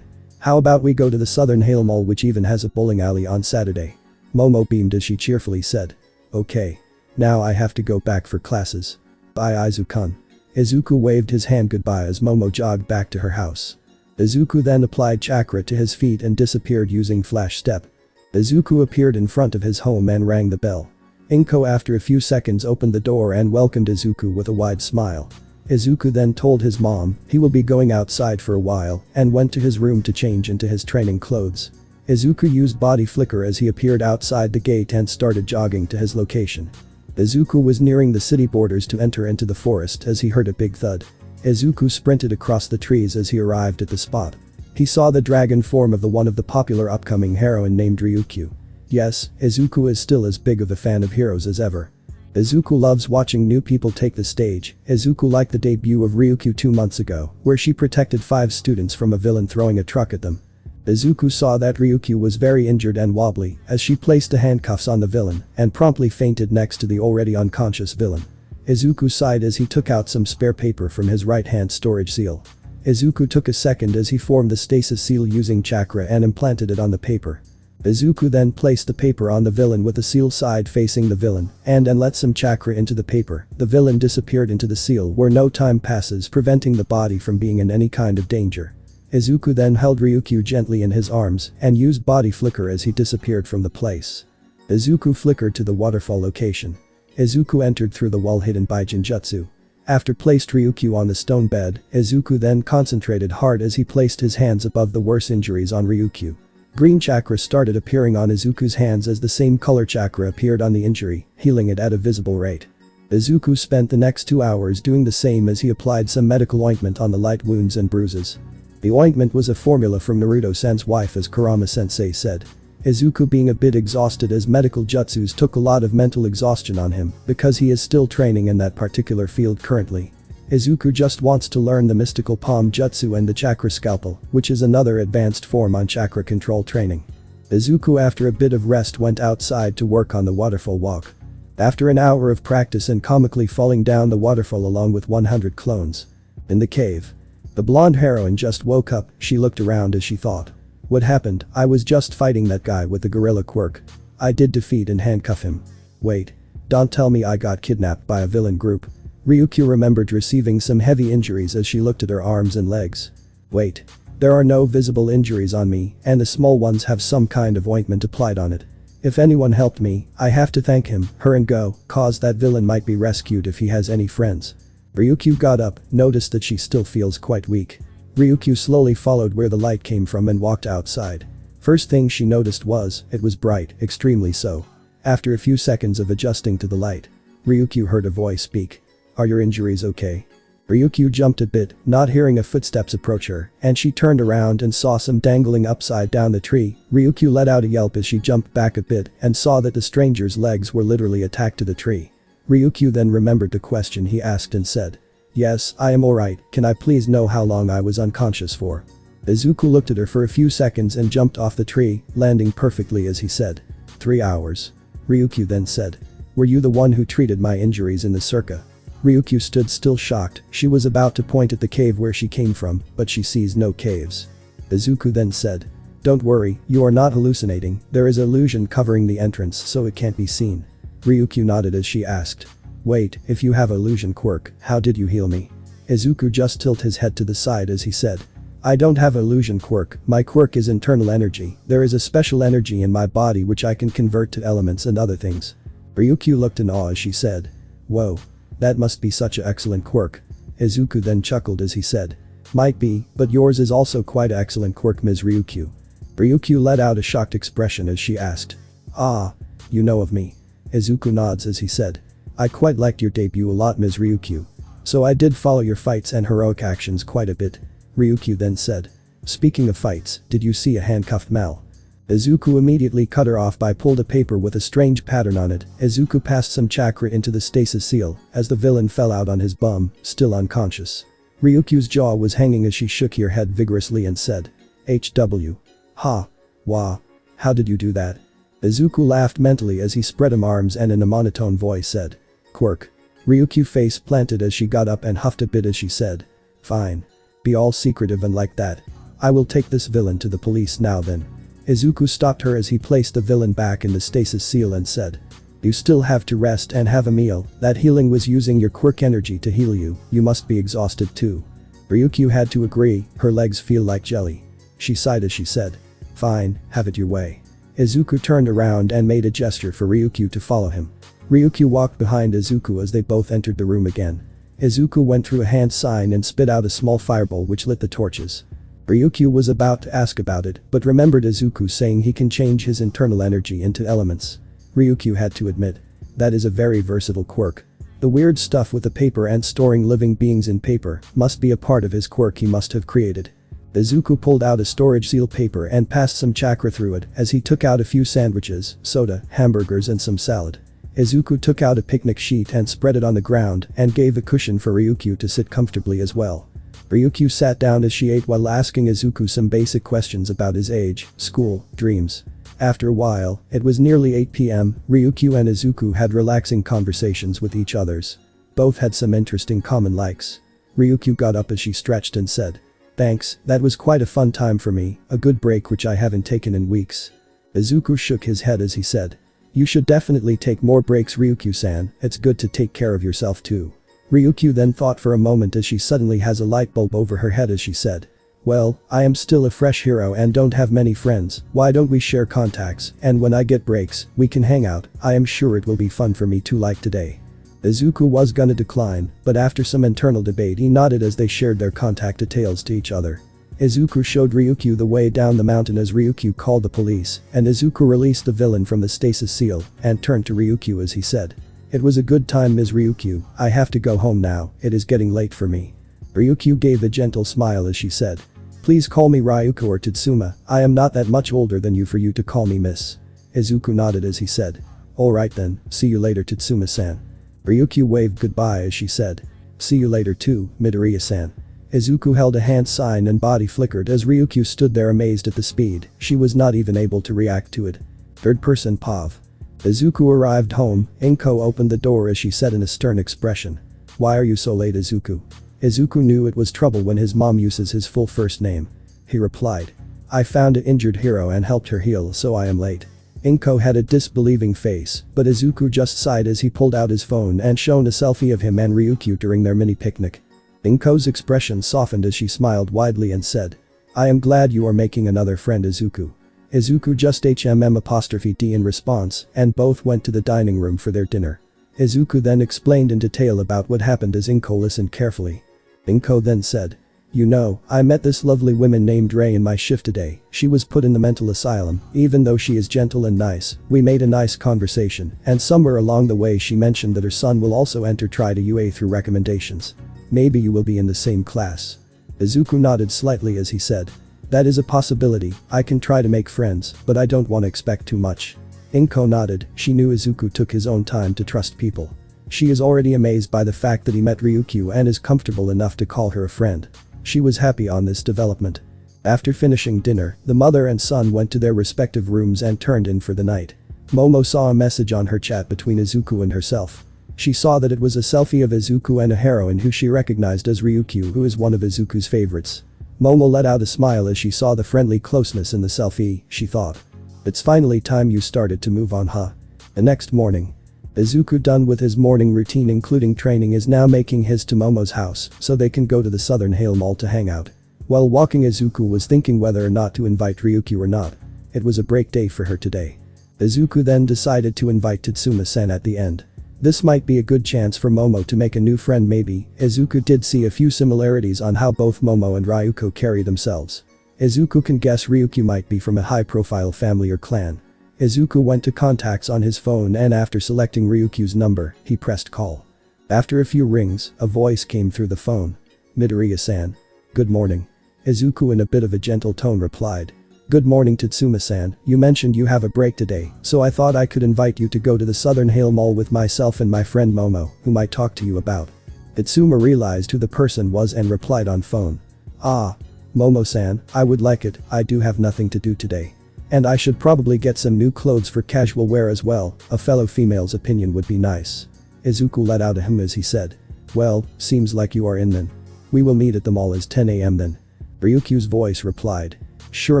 How about we go to the Southern Hale Mall, which even has a bowling alley on Saturday?" Momo beamed as she cheerfully said, "Okay. Now I have to go back for classes. Bye, Izuku-kun." Izuku waved his hand goodbye as Momo jogged back to her house. Izuku then applied chakra to his feet and disappeared using flash step. Izuku appeared in front of his home and rang the bell. Inko after a few seconds opened the door and welcomed Izuku with a wide smile. Izuku then told his mom he will be going outside for a while and went to his room to change into his training clothes. Izuku used body flicker as he appeared outside the gate and started jogging to his location. Izuku was nearing the city borders to enter into the forest as he heard a big thud. Izuku sprinted across the trees as he arrived at the spot. He saw the dragon form of one of the popular upcoming heroine named Ryukyu. Yes, Izuku is still as big of a fan of heroes as ever. Izuku loves watching new people take the stage. Izuku liked the debut of Ryukyu 2 months ago, where she protected 5 students from a villain throwing a truck at them. Izuku saw that Ryukyu was very injured and wobbly as she placed the handcuffs on the villain and promptly fainted next to the already unconscious villain. Izuku sighed as he took out some spare paper from his right-hand storage seal. Izuku took a second as he formed the stasis seal using chakra and implanted it on the paper. Izuku then placed the paper on the villain with the seal side facing the villain and let some chakra into the paper. The villain disappeared into the seal where no time passes, preventing the body from being in any kind of danger. Izuku then held Ryukyu gently in his arms and used body flicker as he disappeared from the place. Izuku flickered to the waterfall location. Izuku entered through the wall hidden by Jinjutsu. After placed Ryukyu on the stone bed, Izuku then concentrated hard as he placed his hands above the worst injuries on Ryukyu. Green chakra started appearing on Izuku's hands as the same color chakra appeared on the injury, healing it at a visible rate. Izuku spent the next 2 hours doing the same as he applied some medical ointment on the light wounds and bruises. The ointment was a formula from Naruto-san's wife, as Kurama-sensei said. Izuku being a bit exhausted as medical jutsus took a lot of mental exhaustion on him because he is still training in that particular field currently. Izuku just wants to learn the mystical palm jutsu and the chakra scalpel, which is another advanced form on chakra control training. Izuku after a bit of rest went outside to work on the waterfall walk. After an hour of practice and comically falling down the waterfall along with 100 clones. In the cave. The blonde heroine just woke up. She looked around as she thought. What happened? I was just fighting that guy with the gorilla quirk. I did defeat and handcuff him. Wait. Don't tell me I got kidnapped by a villain group. Ryukyu remembered receiving some heavy injuries as she looked at her arms and legs. Wait. There are no visible injuries on me and the small ones have some kind of ointment applied on it. If anyone helped me, I have to thank him, her and go, cause that villain might be rescued if he has any friends. Ryukyu got up, noticed that she still feels quite weak. Ryukyu slowly followed where the light came from and walked outside. First thing she noticed was, it was bright, extremely so. After a few seconds of adjusting to the light, Ryukyu heard a voice speak. Are your injuries okay? Ryukyu jumped a bit, not hearing a footsteps approach her, and she turned around and saw some dangling upside down the tree. Ryukyu let out a yelp as she jumped back a bit and saw that the stranger's legs were literally attached to the tree. Ryukyu then remembered the question he asked and said. Yes, I am alright, can I please know how long I was unconscious for? Izuku looked at her for a few seconds and jumped off the tree, landing perfectly as he said. 3 hours. Ryukyu then said. Were you the one who treated my injuries in the circa? Ryukyu stood still shocked. She was about to point at the cave where she came from, but she sees no caves. Izuku then said. Don't worry, you are not hallucinating, there is illusion covering the entrance so it can't be seen. Ryukyu nodded as she asked. Wait, if you have illusion quirk, how did you heal me? Izuku just tilted his head to the side as he said. I don't have illusion quirk, my quirk is internal energy, there is a special energy in my body which I can convert to elements and other things. Ryukyu looked in awe as she said. Whoa. That must be such an excellent quirk. Izuku then chuckled as he said. Might be, but yours is also quite an excellent quirk, Ms. Ryukyu. Ryukyu let out a shocked expression as she asked. Ah. You know of me. Izuku nods as he said. I quite liked your debut a lot, Ms. Ryukyu. So I did follow your fights and heroic actions quite a bit. Ryukyu then said. Speaking of fights, did you see a handcuffed Mal? Izuku immediately cut her off by pulled a paper with a strange pattern on it. Izuku passed some chakra into the stasis seal as the villain fell out on his bum, still unconscious. Ryukyu's jaw was hanging as she shook her head vigorously and said. HW. Ha. Wah. How did you do that? Izuku laughed mentally as he spread his arms and in a monotone voice said. Quirk. Ryukyu face planted as she got up and huffed a bit as she said. Fine. Be all secretive and like that. I will take this villain to the police now then. Izuku stopped her as he placed the villain back in the stasis seal and said. You still have to rest and have a meal. That healing was using your quirk energy to heal you. You must be exhausted too. Ryukyu had to agree, her legs feel like jelly. She sighed as she said. Fine, have it your way. Izuku turned around and made a gesture for Ryukyu to follow him. Ryukyu walked behind Izuku as they both entered the room again. Izuku went through a hand sign and spit out a small fireball which lit the torches. Ryukyu was about to ask about it, but remembered Izuku saying he can change his internal energy into elements. Ryukyu had to admit. That is a very versatile quirk. The weird stuff with the paper and storing living beings in paper must be a part of his quirk he must have created. Izuku pulled out a storage seal paper and passed some chakra through it as he took out a few sandwiches, soda, hamburgers and some salad. Izuku took out a picnic sheet and spread it on the ground and gave a cushion for Ryukyu to sit comfortably as well. Ryukyu sat down as she ate while asking Izuku some basic questions about his age, school, dreams. After a while, it was nearly 8 p.m, Ryukyu and Izuku had relaxing conversations with each others. Both had some interesting common likes. Ryukyu got up as she stretched and said. Thanks, that was quite a fun time for me, a good break which I haven't taken in weeks. Izuku shook his head as he said. You should definitely take more breaks Ryukyu-san, it's good to take care of yourself too. Ryukyu then thought for a moment as she suddenly has a light bulb over her head as she said. Well, I am still a fresh hero and don't have many friends, why don't we share contacts, and when I get breaks, we can hang out, I am sure it will be fun for me too like today. Izuku was gonna decline, but after some internal debate he nodded as they shared their contact details to each other. Izuku showed Ryukyu the way down the mountain as Ryukyu called the police, and Izuku released the villain from the stasis seal, and turned to Ryukyu as he said. It was a good time Ms. Ryukyu, I have to go home now, it is getting late for me. Ryukyu gave a gentle smile as she said. Please call me Ryuko or Tatsuma, I am not that much older than you for you to call me miss. Izuku nodded as he said. Alright then, see you later Tatsuma-san. Ryukyu waved goodbye as she said. See you later too, Midoriya-san. Izuku held a hand sign and body flickered as Ryukyu stood there amazed at the speed, she was not even able to react to it. Third person Pav. Izuku arrived home, Inko opened the door as she said in a stern expression. Why are you so late Izuku? Izuku knew it was trouble when his mom uses his full first name. He replied. I found an injured hero and helped her heal so I am late. Inko had a disbelieving face, but Izuku just sighed as he pulled out his phone and shown a selfie of him and Ryukyu during their mini picnic. Inko's expression softened as she smiled widely and said. I am glad you are making another friend Izuku. Izuku just HMM''D in response and both went to the dining room for their dinner. Izuku then explained in detail about what happened as Inko listened carefully. Inko then said. You know, I met this lovely woman named Ray in my shift today, she was put in the mental asylum, even though she is gentle and nice, we made a nice conversation, and somewhere along the way she mentioned that her son will also enter try to UA through recommendations. Maybe you will be in the same class. Izuku nodded slightly as he said. That is a possibility, I can try to make friends, but I don't want to expect too much. Inko nodded, she knew Izuku took his own time to trust people. She is already amazed by the fact that he met Ryukyu and is comfortable enough to call her a friend. She was happy on this development. After finishing dinner, the mother and son went to their respective rooms and turned in for the night. Momo saw a message on her chat between Izuku and herself. She saw that it was a selfie of Izuku and a heroine who she recognized as Ryukyu, who is one of Izuku's favorites. Momo let out a smile as she saw the friendly closeness in the selfie, she thought. It's finally time you started to move on, huh? The next morning. Izuku, done with his morning routine including training, is now making his to Momo's house so they can go to the Southern Hale Mall to hang out. While walking, Izuku was thinking whether or not to invite Ryukyu or not. It was a break day for her today. Izuku then decided to invite Tatsuma-san at the end. This might be a good chance for Momo to make a new friend maybe. Izuku did see a few similarities on how both Momo and Ryuko carry themselves. Izuku can guess Ryukyu might be from a high-profile family or clan. Izuku went to contacts on his phone and after selecting Ryukyu's number, he pressed call. After a few rings, a voice came through the phone. Midoriya-san. Good morning. Izuku in a bit of a gentle tone replied. Good morning Tatsuma-san, you mentioned you have a break today, so I thought I could invite you to go to the Southern Hale Mall with myself and my friend Momo, whom I talked to you about. Tatsuma realized who the person was and replied on phone. Ah. Momo-san, I would like it, I do have nothing to do today. And I should probably get some new clothes for casual wear as well, a fellow female's opinion would be nice. Izuku let out a as he said. Well, seems like you are in then. We will meet at the mall as 10 AM then. Ryukyu's voice replied. Sure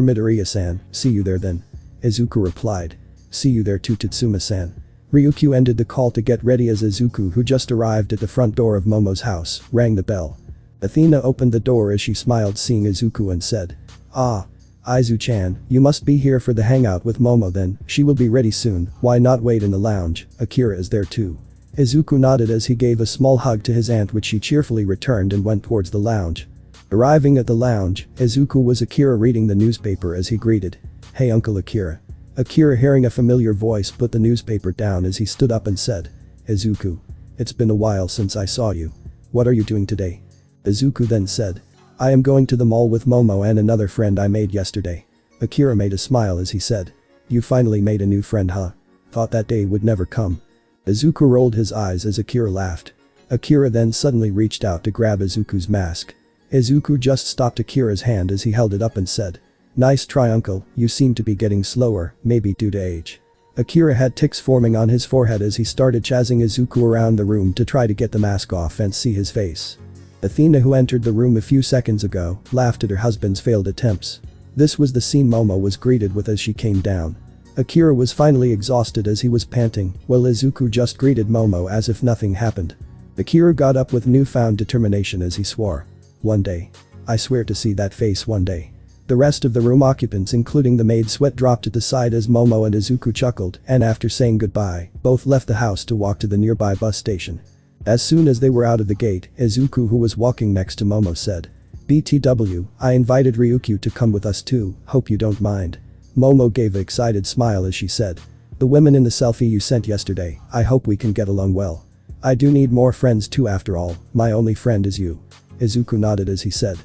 Midoriya-san, see you there then. Izuku replied. See you there too Tatsuma-san. Ryukyu ended the call to get ready as Izuku, who just arrived at the front door of Momo's house, rang the bell. Athena opened the door as she smiled seeing Izuku and said, "Ah, Izu-chan, you must be here for the hangout with Momo then, she will be ready soon, why not wait in the lounge, Akira is there too." Izuku nodded as he gave a small hug to his aunt, which she cheerfully returned and went towards the lounge. Arriving at the lounge, Izuku was Akira reading the newspaper as he greeted, "Hey Uncle Akira." Akira, hearing a familiar voice, put the newspaper down as he stood up and said, "Izuku. It's been a while since I saw you. What are you doing today?" Izuku then said, "I am going to the mall with Momo and another friend I made yesterday." Akira made a smile as he said, "You finally made a new friend, huh? Thought that day would never come." Izuku rolled his eyes as Akira laughed. Akira then suddenly reached out to grab Izuku's mask. Izuku just stopped Akira's hand as he held it up and said, "Nice try uncle, you seem to be getting slower, maybe due to age." Akira had tics forming on his forehead as he started chasing Izuku around the room to try to get the mask off and see his face. Athena, who entered the room a few seconds ago, laughed at her husband's failed attempts. This was the scene Momo was greeted with as she came down. Akira was finally exhausted as he was panting, while Izuku just greeted Momo as if nothing happened. Akira got up with newfound determination as he swore, "One day. I swear to see that face one day." The rest of the room occupants, including the maid, sweat dropped at the side as Momo and Izuku chuckled, and after saying goodbye, both left the house to walk to the nearby bus station. As soon as they were out of the gate, Izuku, who was walking next to Momo, said, "BTW, I invited Ryukyu to come with us too, hope you don't mind." Momo gave an excited smile as she said, "The women in the selfie you sent yesterday, I hope we can get along well. I do need more friends too, after all, my only friend is you." Izuku nodded as he said,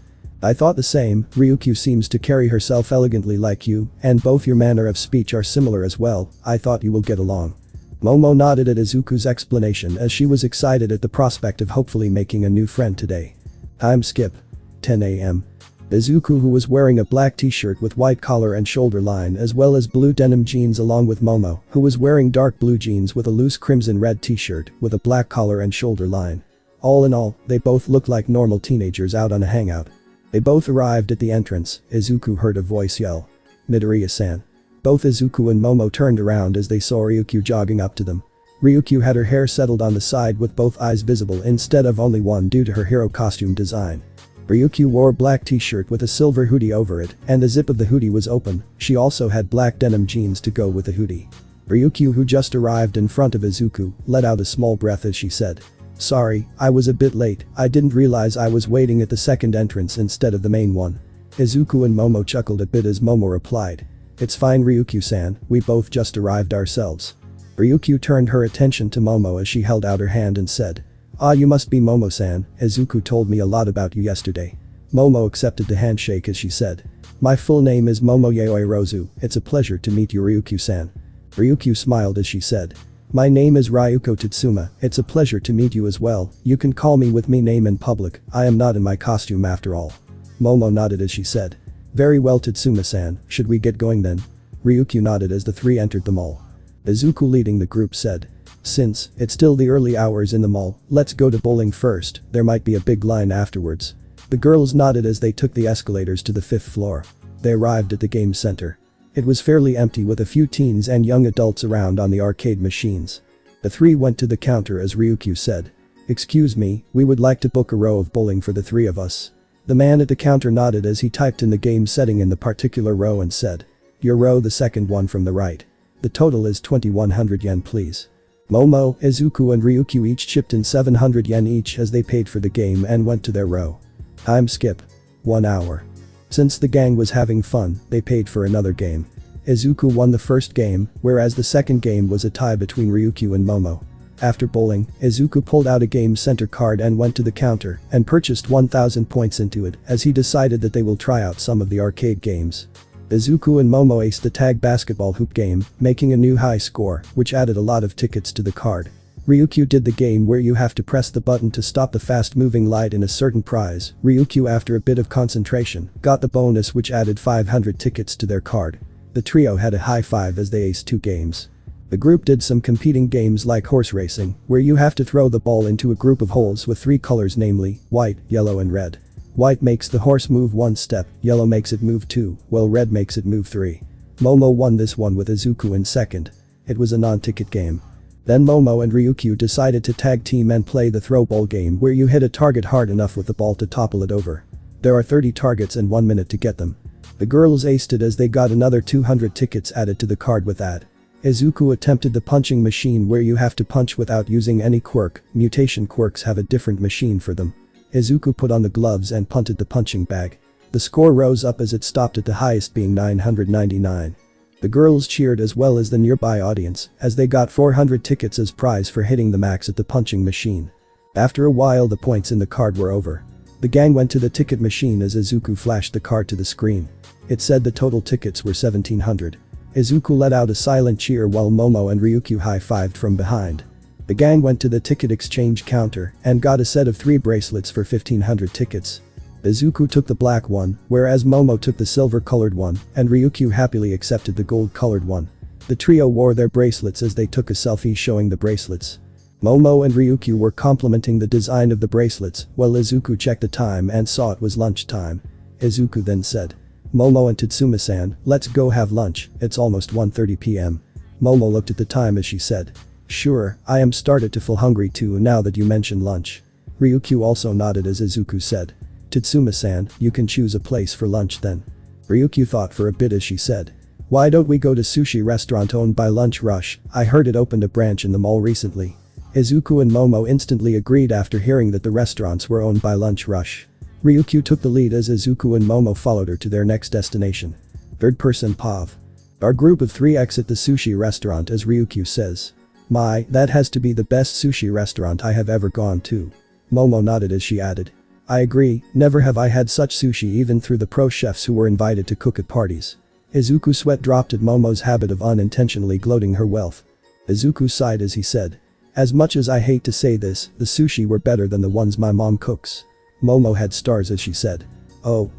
"I thought the same, Ryukyu seems to carry herself elegantly like you, and both your manner of speech are similar as well, I thought you will get along." Momo nodded at Izuku's explanation as she was excited at the prospect of hopefully making a new friend today. Time skip. 10 AM. Izuku, who was wearing a black t-shirt with white collar and shoulder line as well as blue denim jeans, along with Momo, who was wearing dark blue jeans with a loose crimson red t-shirt with a black collar and shoulder line. All in all, they both looked like normal teenagers out on a hangout. They both arrived at the entrance. Izuku heard a voice yell, "Midoriya-san." Both Izuku and Momo turned around as they saw Ryukyu jogging up to them. Ryukyu had her hair settled on the side with both eyes visible instead of only one due to her hero costume design. Ryukyu wore a black t-shirt with a silver hoodie over it, and the zip of the hoodie was open. She also had black denim jeans to go with the hoodie. Ryukyu, who just arrived in front of Izuku, let out a small breath as she said, "Sorry, I was a bit late, I didn't realize I was waiting at the second entrance instead of the main one." Izuku and Momo chuckled a bit as Momo replied, "It's fine Ryukyu-san, we both just arrived ourselves." Ryukyu turned her attention to Momo as she held out her hand and said, "Ah, you must be Momo-san, Izuku told me a lot about you yesterday." Momo accepted the handshake as she said, "My full name is Momo Yayoi Rozu, it's a pleasure to meet you Ryukyu-san." Ryukyu smiled as she said, "My name is Ryuko Tatsuma, it's a pleasure to meet you as well, you can call me with me name in public, I am not in my costume after all." Momo nodded as she said, "Very well Tatsuma-san, should we get going then?" Ryukyu nodded as the three entered the mall. Izuku, leading the group, said, "Since it's still the early hours in the mall, let's go to bowling first, there might be a big line afterwards." The girls nodded as they took the escalators to the 5th floor. They arrived at the game center. It was fairly empty with a few teens and young adults around on the arcade machines. The three went to the counter as Ryukyu said, "Excuse me, we would like to book a row of bowling for the three of us." The man at the counter nodded as he typed in the game setting in the particular row and said, "Your row, the second one from the right. The total is 2100 yen please." Momo, Izuku and Ryukyu each chipped in 700 yen each as they paid for the game and went to their row. Time skip. 1 hour. Since the gang was having fun, they paid for another game. Izuku won the first game, whereas the second game was a tie between Ryukyu and Momo. After bowling, Izuku pulled out a game center card and went to the counter and purchased 1000 points into it as he decided that they will try out some of the arcade games. Izuku and Momo aced the tag basketball hoop game, making a new high score, which added a lot of tickets to the card. Ryukyu did the game where you have to press the button to stop the fast-moving light in a certain prize. Ryukyu, after a bit of concentration, got the bonus which added 500 tickets to their card. The trio had a high five as they aced 2 games. The group did some competing games like horse racing, where you have to throw the ball into a group of holes with 3 colors, namely, white, yellow and red. White makes the horse move 1 step, yellow makes it move 2, while red makes it move 3. Momo won this one with Izuku in second. It was a non-ticket game. Then Momo and Ryukyu decided to tag team and play the throw ball game where you hit a target hard enough with the ball to topple it over. There are 30 targets and 1 minute to get them. The girls aced it as they got another 200 tickets added to the card with that. Izuku attempted the punching machine where you have to punch without using any quirk. Mutation quirks have a different machine for them. Izuku put on the gloves and punted the punching bag. The score rose up as it stopped at the highest being 999. The girls cheered as well as the nearby audience as they got 400 tickets as prize for hitting the max at the punching machine. After a while the points in the card were over. The gang went to the ticket machine as Izuku flashed the card to the screen. It said the total tickets were 1700. Izuku let out a silent cheer while Momo and Ryukyu high-fived from behind. The gang went to the ticket exchange counter and got a set of 3 bracelets for 1500 tickets. Izuku took the black one, whereas Momo took the silver-colored one, and Ryukyu happily accepted the gold-colored one. The trio wore their bracelets as they took a selfie showing the bracelets. Momo and Ryukyu were complimenting the design of the bracelets while Izuku checked the time and saw it was lunchtime. Izuku then said, "Momo and Tatsuma-san, let's go have lunch, it's almost 1:30 p.m. Momo looked at the time as she said, "Sure, I am started to feel hungry too now that you mention lunch." Ryukyu also nodded as Izuku said, "Tatsuma-san, you can choose a place for lunch then." Ryukyu thought for a bit as she said, "Why don't we go to sushi restaurant owned by Lunch Rush, I heard it opened a branch in the mall recently." Izuku and Momo instantly agreed after hearing that the restaurants were owned by Lunch Rush. Ryukyu took the lead as Izuku and Momo followed her to their next destination. Third person Pav. Our group of 3 exit the sushi restaurant as Ryukyu says, "My, that has to be the best sushi restaurant I have ever gone to." Momo nodded as she added, "I agree, never have I had such sushi even through the pro chefs who were invited to cook at parties." Izuku's sweat dropped at Momo's habit of unintentionally gloating her wealth. Izuku sighed as he said, "As much as I hate to say this, the sushi were better than the ones my mom cooks." Momo had stars as she said, Oh,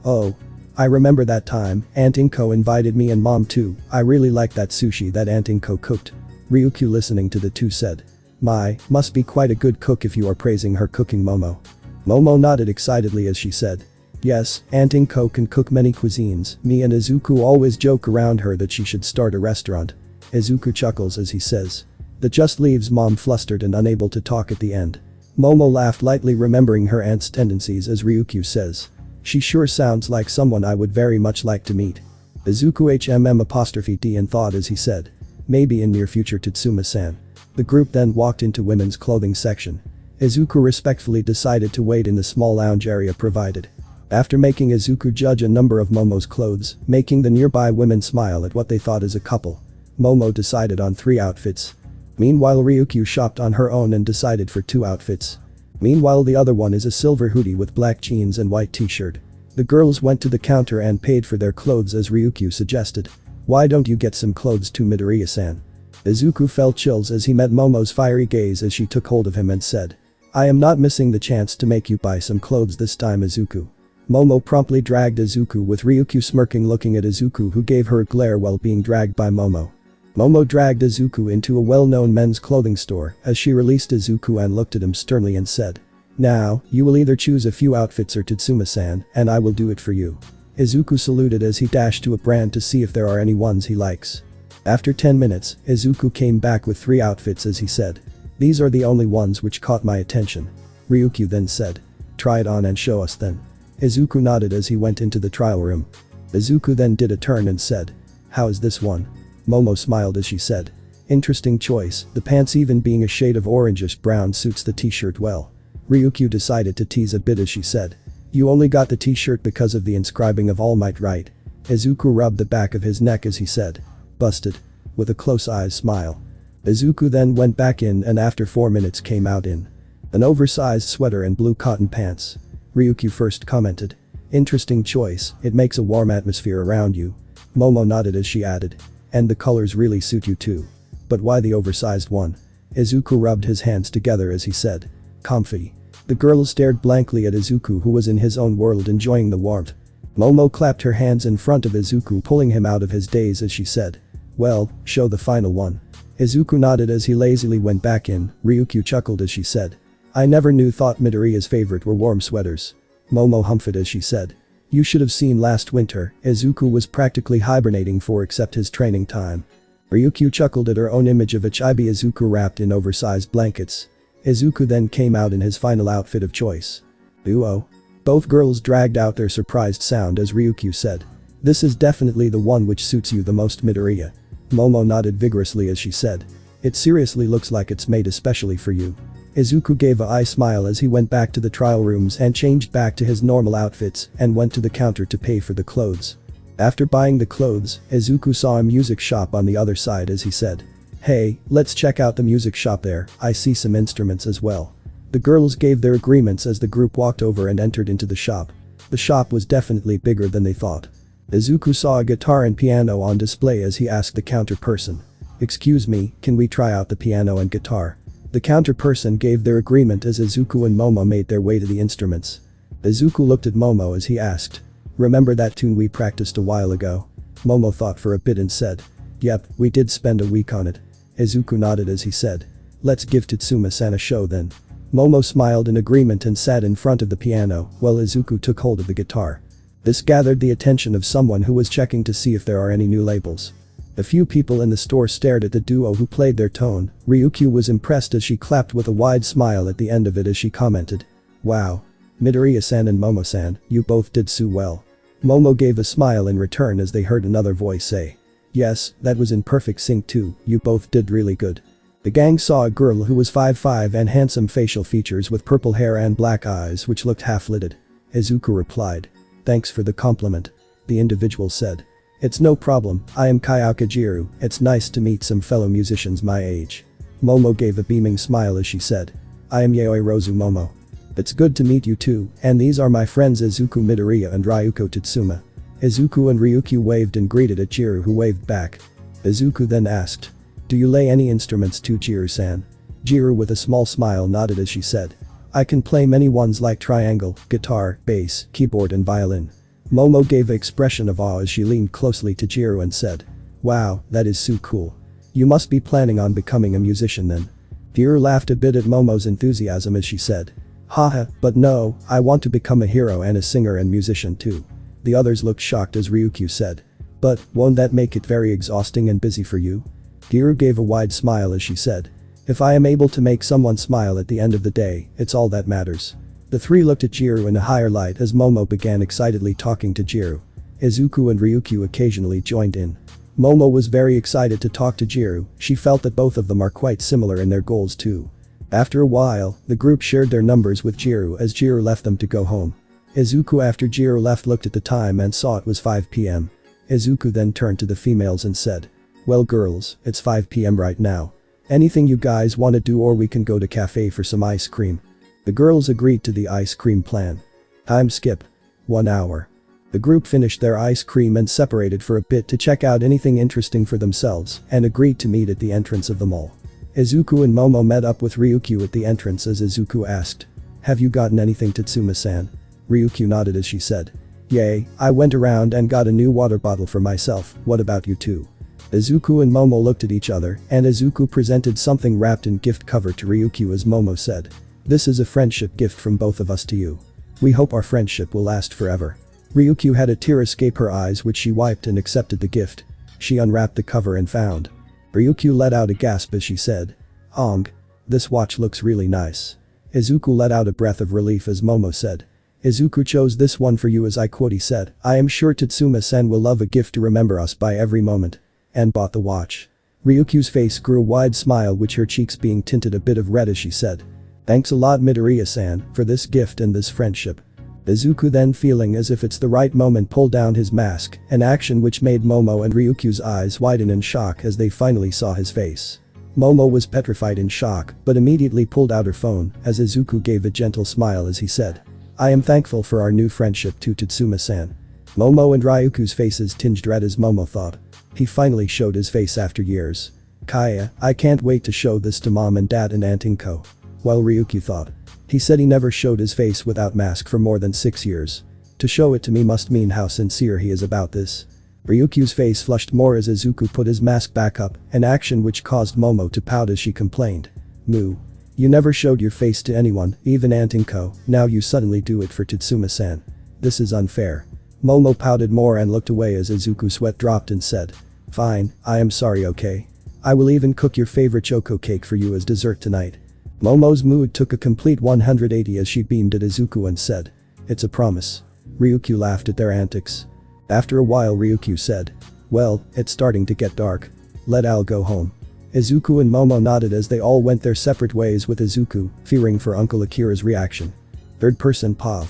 I remember that time, Aunt Inko invited me and mom too, I really liked that sushi that Aunt Inko cooked." Ryukyu listening to the two said, "My, must be quite a good cook if you are praising her cooking Momo." Momo nodded excitedly as she said, "Yes, Aunt Inko can cook many cuisines, me and Izuku always joke around her that she should start a restaurant." Izuku chuckles as he says, "That just leaves mom flustered and unable to talk at the end." Momo laughed lightly remembering her aunt's tendencies as Ryukyu says, "She sure sounds like someone I would very much like to meet." Izuku HMM''D in thought as he said, "Maybe in near future Tatsuma-san." The group then walked into women's clothing section. Izuku respectfully decided to wait in the small lounge area provided. After making Izuku judge a number of Momo's clothes, making the nearby women smile at what they thought as a couple, Momo decided on 3 outfits. Meanwhile Ryukyu shopped on her own and decided for 2 outfits. Meanwhile the other one is a silver hoodie with black jeans and white t-shirt. The girls went to the counter and paid for their clothes as Ryukyu suggested. "Why don't you get some clothes too, Midoriya-san?" Izuku felt chills as he met Momo's fiery gaze as she took hold of him and said, "I am not missing the chance to make you buy some clothes this time, Izuku." Momo promptly dragged Izuku with Ryukyu smirking looking at Izuku who gave her a glare while being dragged by Momo. Momo dragged Izuku into a well-known men's clothing store as she released Izuku and looked at him sternly and said, "Now, you will either choose a few outfits or Tatsuma-san, and I will do it for you." Izuku saluted as he dashed to a brand to see if there are any ones he likes. After 10 minutes, Izuku came back with 3 outfits as he said, "These are the only ones which caught my attention." Ryukyu then said, "Try it on and show us then." Izuku nodded as he went into the trial room. Izuku then did a turn and said, "How is this one?" Momo smiled as she said, "Interesting choice, the pants even being a shade of orangish brown suits the t-shirt well." Ryukyu decided to tease a bit as she said, "You only got the t-shirt because of the inscribing of All Might, right?" Izuku rubbed the back of his neck as he said, "Busted." With a close eyes smile. Izuku then went back in and after 4 minutes came out in an oversized sweater and blue cotton pants. Ryukyu first commented, "Interesting choice, it makes a warm atmosphere around you." Momo nodded as she added, "And the colors really suit you too. But why the oversized one?" Izuku rubbed his hands together as he said, "Comfy." The girl stared blankly at Izuku who was in his own world enjoying the warmth. Momo clapped her hands in front of Izuku pulling him out of his daze as she said, "Well, show the final one." Izuku nodded as he lazily went back in. Ryukyu chuckled as she said, "I never thought Midoriya's favorite were warm sweaters." Momo humphed as she said, "You should have seen last winter, Izuku was practically hibernating for except his training time." Ryukyu chuckled at her own image of a chibi Izuku wrapped in oversized blankets. Izuku then came out in his final outfit of choice. Duo. Both girls dragged out their surprised sound as Ryukyu said. This is definitely the one which suits you the most, Midoriya. Momo nodded vigorously as she said. It seriously looks like it's made especially for you. Izuku gave a eye smile as he went back to the trial rooms and changed back to his normal outfits and went to the counter to pay for the clothes. After buying the clothes, Izuku saw a music shop on the other side as he said. Hey, let's check out the music shop there, I see some instruments as well. The girls gave their agreements as the group walked over and entered into the shop. The shop was definitely bigger than they thought. Izuku saw a guitar and piano on display as he asked the counter person. Excuse me, can we try out the piano and guitar? The counter person gave their agreement as Izuku and Momo made their way to the instruments. Izuku looked at Momo as he asked. Remember that tune we practiced a while ago? Momo thought for a bit and said. Yep, we did spend a week on it. Izuku nodded as he said. Let's give Tatsuma-san a show then. Momo smiled in agreement and sat in front of the piano while Izuku took hold of the guitar. This gathered the attention of someone who was checking to see if there are any new labels. A few people in the store stared at the duo who played their tone. Ryukyu was impressed as she clapped with a wide smile at the end of it as she commented. Wow. Midoriya-san and Momo-san, you both did so well. Momo gave a smile in return as they heard another voice say. Yes, that was in perfect sync too, you both did really good. The gang saw a girl who was 5'5" and handsome facial features with purple hair and black eyes which looked half-lidded. Izuku replied. Thanks for the compliment. The individual said. It's no problem, I am HarshaJirou, it's nice to meet some fellow musicians my age. Momo gave a beaming smile as she said. I am Yaoi Rozu Momo. It's good to meet you too, and these are my friends Izuku Midoriya and Ryuko Tatsuma. Izuku and Ryukyu waved and greeted at Jirou who waved back. Izuku then asked. Do you play any instruments too, Jirou-san? Jirou with a small smile nodded as she said. I can play many ones like triangle, guitar, bass, keyboard and violin. Momo gave an expression of awe as she leaned closely to Jirou and said. Wow, that is so cool. You must be planning on becoming a musician then. Jirou laughed a bit at Momo's enthusiasm as she said. Haha, but no, I want to become a hero and a singer and musician too. The others looked shocked as Ryukyu said. But, won't that make it very exhausting and busy for you? Jirou gave a wide smile as she said. If I am able to make someone smile at the end of the day, it's all that matters. The three looked at Jirou in a higher light as Momo began excitedly talking to Jirou. Izuku and Ryukyu occasionally joined in. Momo was very excited to talk to Jirou, she felt that both of them are quite similar in their goals too. After a while, the group shared their numbers with Jirou as Jirou left them to go home. Izuku after Jirou left looked at the time and saw it was 5 p.m. Izuku then turned to the females and said. Well girls, it's 5 p.m. right now. Anything you guys wanna do or we can go to cafe for some ice cream. The girls agreed to the ice cream plan. Time skip. 1 hour. The group finished their ice cream and separated for a bit to check out anything interesting for themselves and agreed to meet at the entrance of the mall. Izuku and Momo met up with Ryukyu at the entrance as Izuku asked. Have you gotten anything Tatsuma-san? Ryukyu nodded as she said. Yay, I went around and got a new water bottle for myself, what about you two? Izuku and Momo looked at each other and Izuku presented something wrapped in gift cover to Ryukyu as Momo said. This is a friendship gift from both of us to you. We hope our friendship will last forever. Ryukyu had a tear escape her eyes which she wiped and accepted the gift. She unwrapped the cover and found. Ryukyu let out a gasp as she said. Ong. This watch looks really nice. Izuku let out a breath of relief as Momo said. Izuku chose this one for you as I quote he said, I am sure Tatsuma-san will love a gift to remember us by every moment. And bought the watch. Ryukyu's face grew a wide smile which her cheeks being tinted a bit of red as she said. Thanks a lot Midoriya-san for this gift and this friendship. Izuku then feeling as if it's the right moment pulled down his mask, an action which made Momo and Ryukyu's eyes widen in shock as they finally saw his face. Momo was petrified in shock but immediately pulled out her phone as Izuku gave a gentle smile as he said. I am thankful for our new friendship to Tatsuma-san. Momo and Ryukyu's faces tinged red as Momo thought. He finally showed his face after years. Kaya, I can't wait to show this to mom and dad and Aunt Inko. While Ryukyu thought. He said he never showed his face without mask for more than 6 years. To show it to me must mean how sincere he is about this. Ryukyu's face flushed more as Izuku put his mask back up, an action which caused Momo to pout as she complained. Moo. You never showed your face to anyone, even Aunt Inko, now you suddenly do it for Tatsuma-san. This is unfair. Momo pouted more and looked away as Izuku's sweat dropped and said. Fine, I am sorry, okay? I will even cook your favorite choco cake for you as dessert tonight. Momo's mood took a complete 180 as she beamed at Izuku and said, "It's a promise." Ryukyu laughed at their antics. After a while Ryukyu said, "Well, it's starting to get dark. Let Al go home." Izuku and Momo nodded as they all went their separate ways with Izuku, fearing for Uncle Akira's reaction. Third person POV.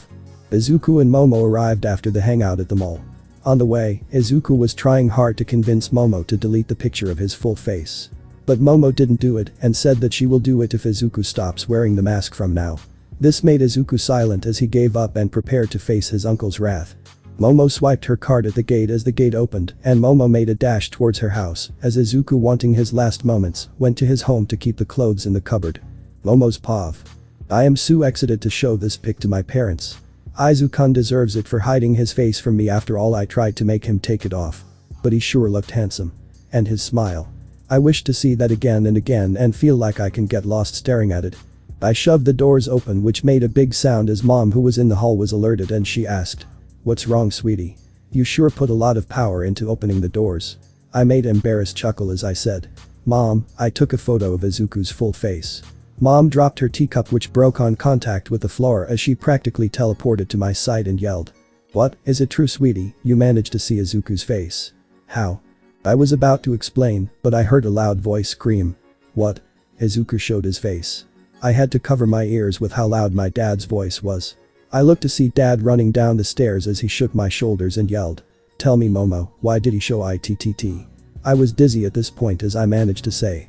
Izuku and Momo arrived after the hangout at the mall. On the way, Izuku was trying hard to convince Momo to delete the picture of his full face. But Momo didn't do it and said that she will do it if Izuku stops wearing the mask from now. This made Izuku silent as he gave up and prepared to face his uncle's wrath. Momo swiped her card at the gate as the gate opened and Momo made a dash towards her house as Izuku, wanting his last moments, went to his home to keep the clothes in the cupboard. Momo's POV. I am so excited to show this pic to my parents. Izuku deserves it for hiding his face from me after all I tried to make him take it off. But he sure looked handsome. And his smile. I wish to see that again and again and feel like I can get lost staring at it. I shoved the doors open, which made a big sound as Mom, who was in the hall, was alerted and she asked, "What's wrong, sweetie? You sure put a lot of power into opening the doors." I made an embarrassed chuckle as I said, "Mom, I took a photo of Izuku's full face." Mom dropped her teacup, which broke on contact with the floor as she practically teleported to my side and yelled, "What, is it true, sweetie, you managed to see Izuku's face? How?" I was about to explain, but I heard a loud voice scream, "What?" Izuku showed his face. I had to cover my ears with how loud my dad's voice was. I looked to see Dad running down the stairs as he shook my shoulders and yelled, "Tell me, Momo, why did he show ITTT?" I was dizzy at this point as I managed to say,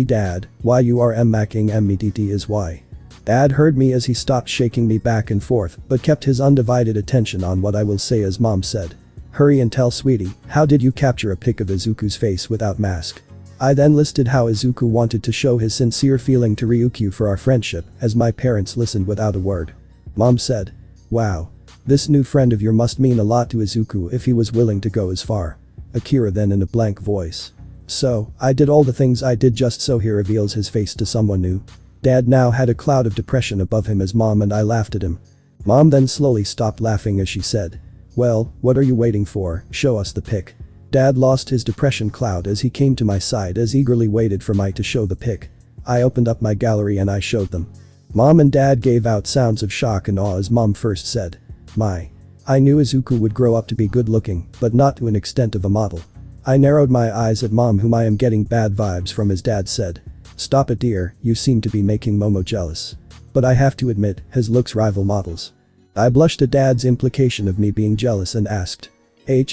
Dad, why you are making MEDT is why." Dad heard me as he stopped shaking me back and forth but kept his undivided attention on what I will say as Mom said, "Hurry and tell sweetie, how did you capture a pic of Izuku's face without mask?" I then listed how Izuku wanted to show his sincere feeling to Ryukyu for our friendship as my parents listened without a word. Mom said, "Wow. This new friend of yours must mean a lot to Izuku if he was willing to go as far." Akira then in a blank voice. "So, I did all the things I did just so he reveals his face to someone new." Dad now had a cloud of depression above him as Mom and I laughed at him. Mom then slowly stopped laughing as she said, "Well, what are you waiting for, show us the pic." Dad lost his depression cloud as he came to my side as eagerly waited for me to show the pic. I opened up my gallery and I showed them. Mom and Dad gave out sounds of shock and awe as Mom first said, I knew Izuku would grow up to be good looking, but not to an extent of a model." I narrowed my eyes at Mom, whom I am getting bad vibes from, as Dad said, "Stop it, dear, you seem to be making Momo jealous." But I have to admit, his looks rival models. I blushed at Dad's implication of me being jealous and asked,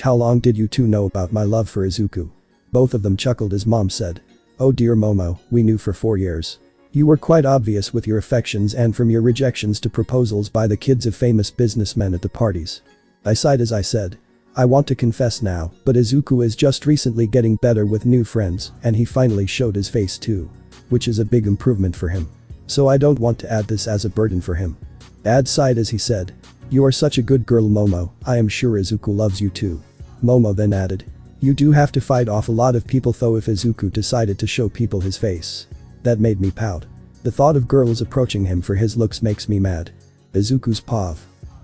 How long did you two know about my love for Izuku?" Both of them chuckled as Mom said, "Oh dear Momo, we knew for 4 years. You were quite obvious with your affections and from your rejections to proposals by the kids of famous businessmen at the parties." I sighed as I said, "I want to confess now, but Izuku is just recently getting better with new friends and he finally showed his face too. Which is a big improvement for him. So I don't want to add this as a burden for him." Dad sighed as he said, "You are such a good girl, Momo, I am sure Izuku loves you too." Momo then added, "You do have to fight off a lot of people though if Izuku decided to show people his face." That made me pout. The thought of girls approaching him for his looks makes me mad. Izuku's POV.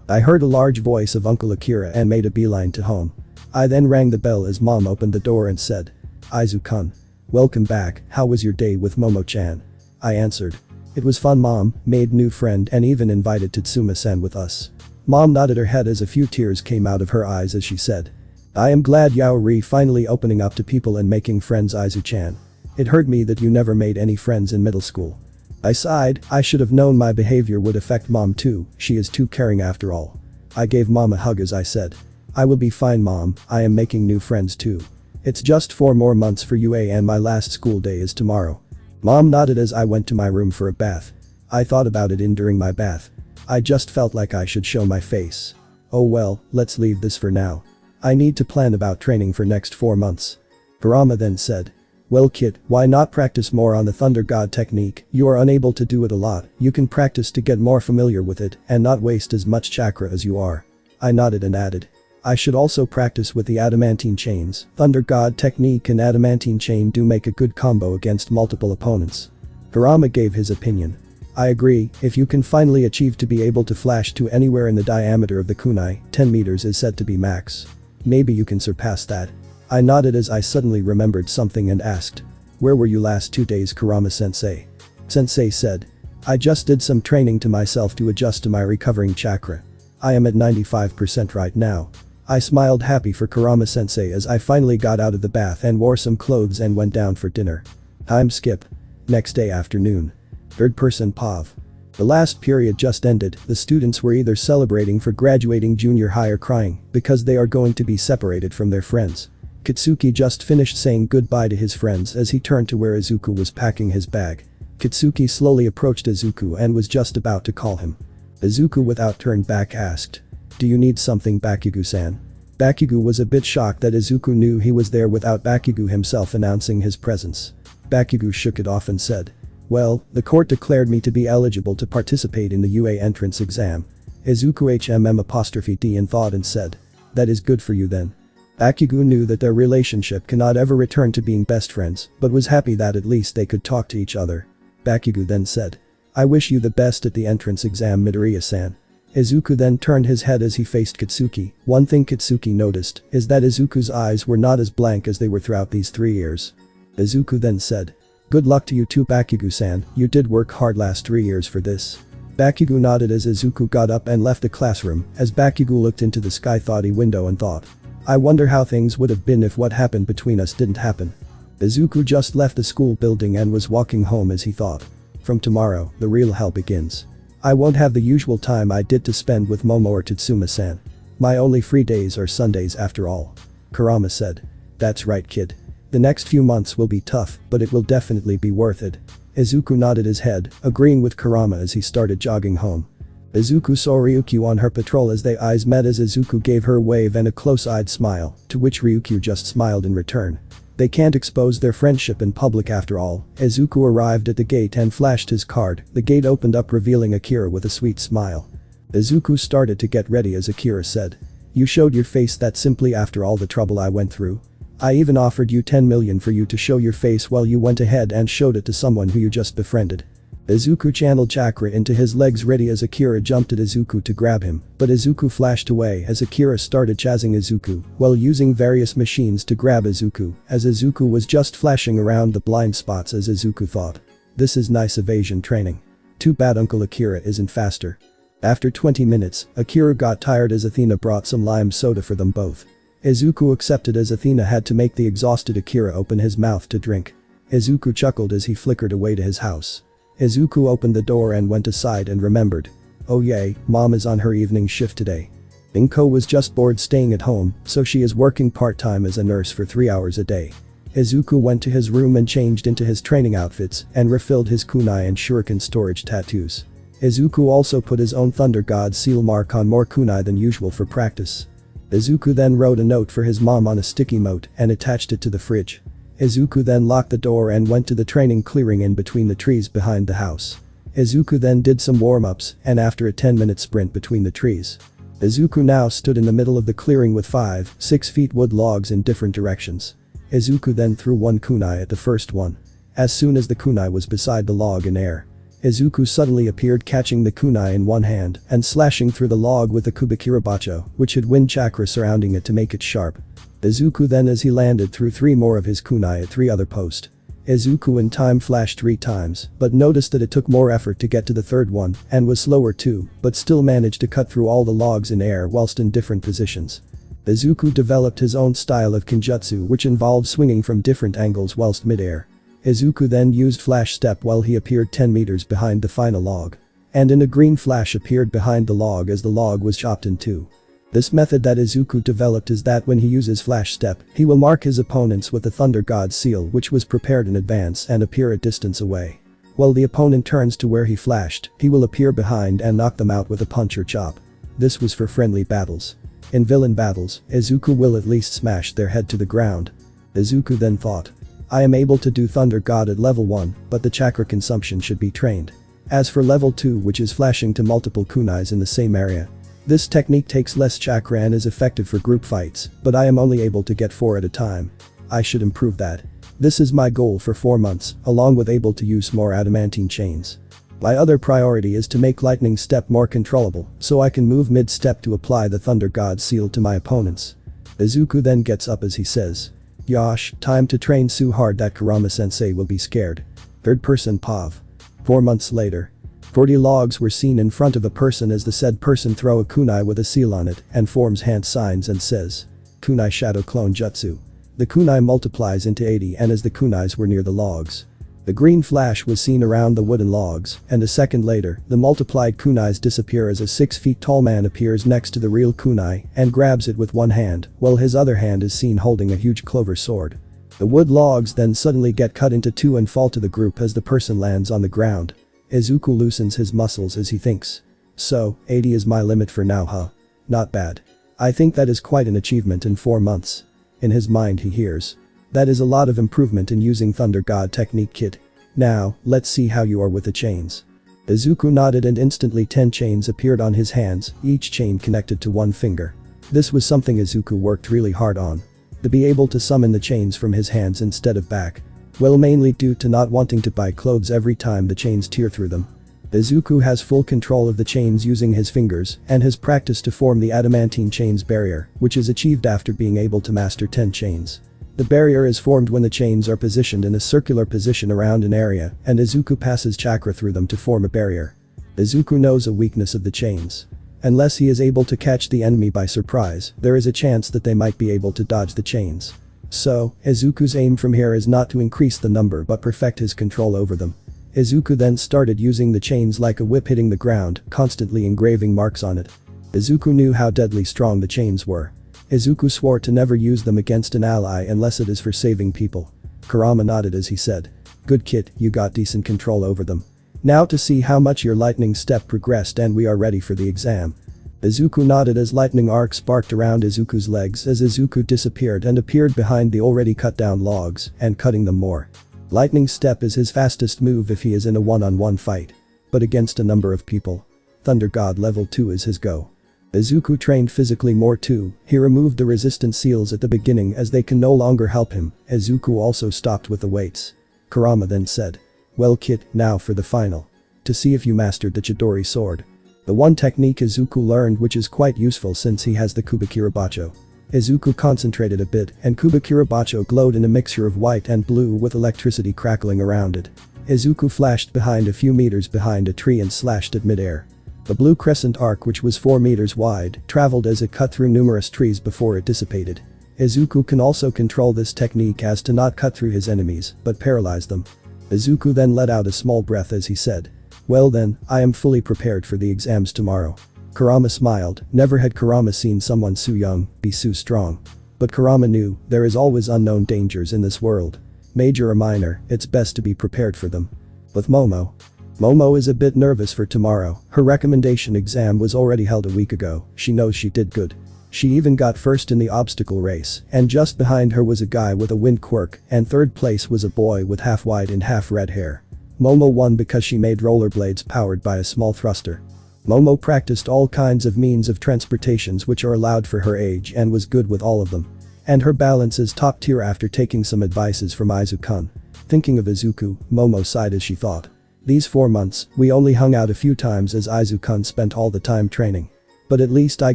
I heard a large voice of Uncle Akira and made a beeline to home. I then rang the bell as Mom opened the door and said, "Izuku-kun. Welcome back, how was your day with Momo-chan?" I answered, "It was fun, Mom, made new friend and even invited Tatsuma-san with us." Mom nodded her head as a few tears came out of her eyes as she said, "I am glad Yaori finally opening up to people and making friends, Izu-chan. It hurt me that you never made any friends in middle school." I sighed, I should have known my behavior would affect Mom too, she is too caring after all. I gave Mom a hug as I said, "I will be fine, Mom, I am making new friends too. It's just 4 more months for UA and my last school day is tomorrow." Mom nodded as I went to my room for a bath. I thought about it during my bath. I just felt like I should show my face. Oh well, let's leave this for now. I need to plan about training for next 4 months. Kurama then said, "Well kid, why not practice more on the Thunder God technique? You are unable to do it a lot, you can practice to get more familiar with it and not waste as much chakra as you are." I nodded and added, "I should also practice with the adamantine chains. Thunder God technique and adamantine chain do make a good combo against multiple opponents." Kurama gave his opinion. I agree, if you can finally achieve to be able to flash to anywhere in the diameter of the kunai, 10 meters is said to be max. Maybe you can surpass that. I nodded as I suddenly remembered something and asked. Where were you last 2 days, Kurama-sensei? Sensei said. I just did some training to myself to adjust to my recovering chakra. I am at 95% right now. I smiled happy for Kurama-sensei as I finally got out of the bath and wore some clothes and went down for dinner. Time skip. Next day afternoon. Third person POV. The last period just ended, the students were either celebrating for graduating junior high or crying because they are going to be separated from their friends. Kitsuki just finished saying goodbye to his friends as he turned to where Izuku was packing his bag. Kitsuki slowly approached Izuku and was just about to call him. Izuku without turn back asked. Do you need something, Bakugo-san? Bakugo was a bit shocked that Izuku knew he was there without Bakugo himself announcing his presence. Bakugo shook it off and said. Well, the court declared me to be eligible to participate in the UA entrance exam. Izuku HMM''D in thought and said. That is good for you then. Bakugo knew that their relationship cannot ever return to being best friends, but was happy that at least they could talk to each other. Bakugo then said. I wish you the best at the entrance exam, Midoriya-san. Izuku then turned his head as he faced Kitsuki. One thing Kitsuki noticed is that Izuku's eyes were not as blank as they were throughout these 3 years. Izuku then said. Good luck to you too, Bakugo-san, you did work hard last 3 years for this. Bakugo nodded as Izuku got up and left the classroom, as Bakugo looked into the sky-thoughty window and thought. I wonder how things would have been if what happened between us didn't happen. Izuku just left the school building and was walking home as he thought. From tomorrow, the real hell begins. I won't have the usual time I did to spend with Momo or Tatsuma-san. My only free days are Sundays after all. Kurama said. That's right, kid. The next few months will be tough, but it will definitely be worth it. Izuku nodded his head, agreeing with Kurama as he started jogging home. Izuku saw Ryukyu on her patrol as their eyes met as Izuku gave her a wave and a close-eyed smile, to which Ryukyu just smiled in return. They can't expose their friendship in public after all. Izuku arrived at the gate and flashed his card. The gate opened up revealing Akira with a sweet smile. Izuku started to get ready as Akira said. You showed your face that simply after all the trouble I went through. I even offered you 10 million for you to show your face while you went ahead and showed it to someone who you just befriended. Izuku channeled chakra into his legs ready as Akira jumped at Izuku to grab him, but Izuku flashed away as Akira started chasing Izuku while using various machines to grab Izuku as Izuku was just flashing around the blind spots as Izuku thought. This is nice evasion training. Too bad Uncle Akira isn't faster. After 20 minutes, Akira got tired as Athena brought some lime soda for them both. Izuku accepted as Athena had to make the exhausted Akira open his mouth to drink. Izuku chuckled as he flickered away to his house. Izuku opened the door and went aside and remembered. Oh yay, mom is on her evening shift today. Inko was just bored staying at home, so she is working part-time as a nurse for 3 hours a day. Izuku went to his room and changed into his training outfits and refilled his kunai and shuriken storage tattoos. Izuku also put his own Thunder God seal mark on more kunai than usual for practice. Izuku then wrote a note for his mom on a sticky note and attached it to the fridge. Izuku then locked the door and went to the training clearing in between the trees behind the house. Izuku then did some warm-ups and after a 10-minute sprint between the trees. Izuku now stood in the middle of the clearing with 5-6 feet wood logs in different directions. Izuku then threw one kunai at the first one. As soon as the kunai was beside the log in air, Izuku suddenly appeared catching the kunai in one hand and slashing through the log with the Kubikirabacho, which had wind chakra surrounding it to make it sharp. Izuku then as he landed threw 3 more of his kunai at 3 other posts. Izuku in time flashed 3 times, but noticed that it took more effort to get to the third one and was slower too, but still managed to cut through all the logs in air whilst in different positions. Izuku developed his own style of kinjutsu which involved swinging from different angles whilst mid-air. Izuku then used flash step while he appeared 10 meters behind the final log. And a green flash appeared behind the log as the log was chopped in two. This method that Izuku developed is that when he uses flash step, he will mark his opponents with the Thunder God seal which was prepared in advance and appear a distance away. While the opponent turns to where he flashed, he will appear behind and knock them out with a punch or chop. This was for friendly battles. In villain battles, Izuku will at least smash their head to the ground. Izuku then thought. I am able to do Thunder God at level 1, but the chakra consumption should be trained. As for level 2 which is flashing to multiple kunais in the same area. This technique takes less chakra and is effective for group fights, but I am only able to get 4 at a time. I should improve that. This is my goal for 4 months, along with able to use more adamantine chains. My other priority is to make lightning step more controllable, so I can move mid-step to apply the Thunder God seal to my opponents. Izuku then gets up as he says. Yosh, time to train so hard that Kurama-sensei will be scared. Third person Pav. 4 months later. 40 logs were seen in front of a person as the said person throw a kunai with a seal on it and forms hand signs and says, "Kunai shadow clone jutsu." The kunai multiplies into 80 and as the kunais were near the logs. The green flash was seen around the wooden logs, and a second later, the multiplied kunais disappear as a 6 feet tall man appears next to the real kunai and grabs it with one hand, while his other hand is seen holding a huge clover sword. The wood logs then suddenly get cut into two and fall to the group as the person lands on the ground. Izuku loosens his muscles as he thinks. So, 80 is my limit for now, huh? Not bad. I think that is quite an achievement in 4 months. In his mind he hears. That is a lot of improvement in using Thunder God technique, kid. Now, let's see how you are with the chains. Izuku nodded and instantly 10 chains appeared on his hands, each chain connected to one finger. This was something Izuku worked really hard on. To be able to summon the chains from his hands instead of back. Well, mainly due to not wanting to buy clothes every time the chains tear through them. Izuku has full control of the chains using his fingers and has practiced to form the adamantine chains barrier, which is achieved after being able to master 10 chains. The barrier is formed when the chains are positioned in a circular position around an area and Izuku passes chakra through them to form a barrier. Izuku knows a weakness of the chains. Unless he is able to catch the enemy by surprise, there is a chance that they might be able to dodge the chains. So, Izuku's aim from here is not to increase the number but perfect his control over them. Izuku then started using the chains like a whip hitting the ground, constantly engraving marks on it. Izuku knew how deadly strong the chains were. Izuku swore to never use them against an ally unless it is for saving people. Kurama nodded as he said. Good kid, you got decent control over them. Now to see how much your lightning step progressed and we are ready for the exam. Izuku nodded as lightning arc sparked around Izuku's legs as Izuku disappeared and appeared behind the already cut down logs and cutting them more. Lightning step is his fastest move if he is in a one-on-one fight. But against a number of people. Thunder God level 2 is his go. Izuku trained physically more too, he removed the resistance seals at the beginning as they can no longer help him. Izuku also stopped with the weights. Kurama then said. Well kid, now for the final. To see if you mastered the Chidori sword. The one technique Izuku learned which is quite useful since he has the Kubikirabacho. Izuku concentrated a bit and Kubikirabacho glowed in a mixture of white and blue with electricity crackling around it. Izuku flashed behind a few meters behind a tree and slashed at midair. The blue crescent arc which was 4 meters wide traveled as it cut through numerous trees before it dissipated. Izuku can also control this technique as to not cut through his enemies but paralyze them. Izuku then let out a small breath as he said. Well then, I am fully prepared for the exams tomorrow. Kurama smiled, never had Kurama seen someone so young, be so strong. But Kurama knew, there is always unknown dangers in this world. Major or minor, it's best to be prepared for them. With Momo. Momo is a bit nervous for tomorrow, her recommendation exam was already held a week ago, she knows she did good. She even got first in the obstacle race, and just behind her was a guy with a wind quirk, and third place was a boy with half white and half red hair. Momo won because she made rollerblades powered by a small thruster. Momo practiced all kinds of means of transportations which are allowed for her age and was good with all of them. And her balance is top tier after taking some advices from Izuku. Thinking of Izuku, Momo sighed as she thought. These 4 months, we only hung out a few times as Izuku spent all the time training. But at least I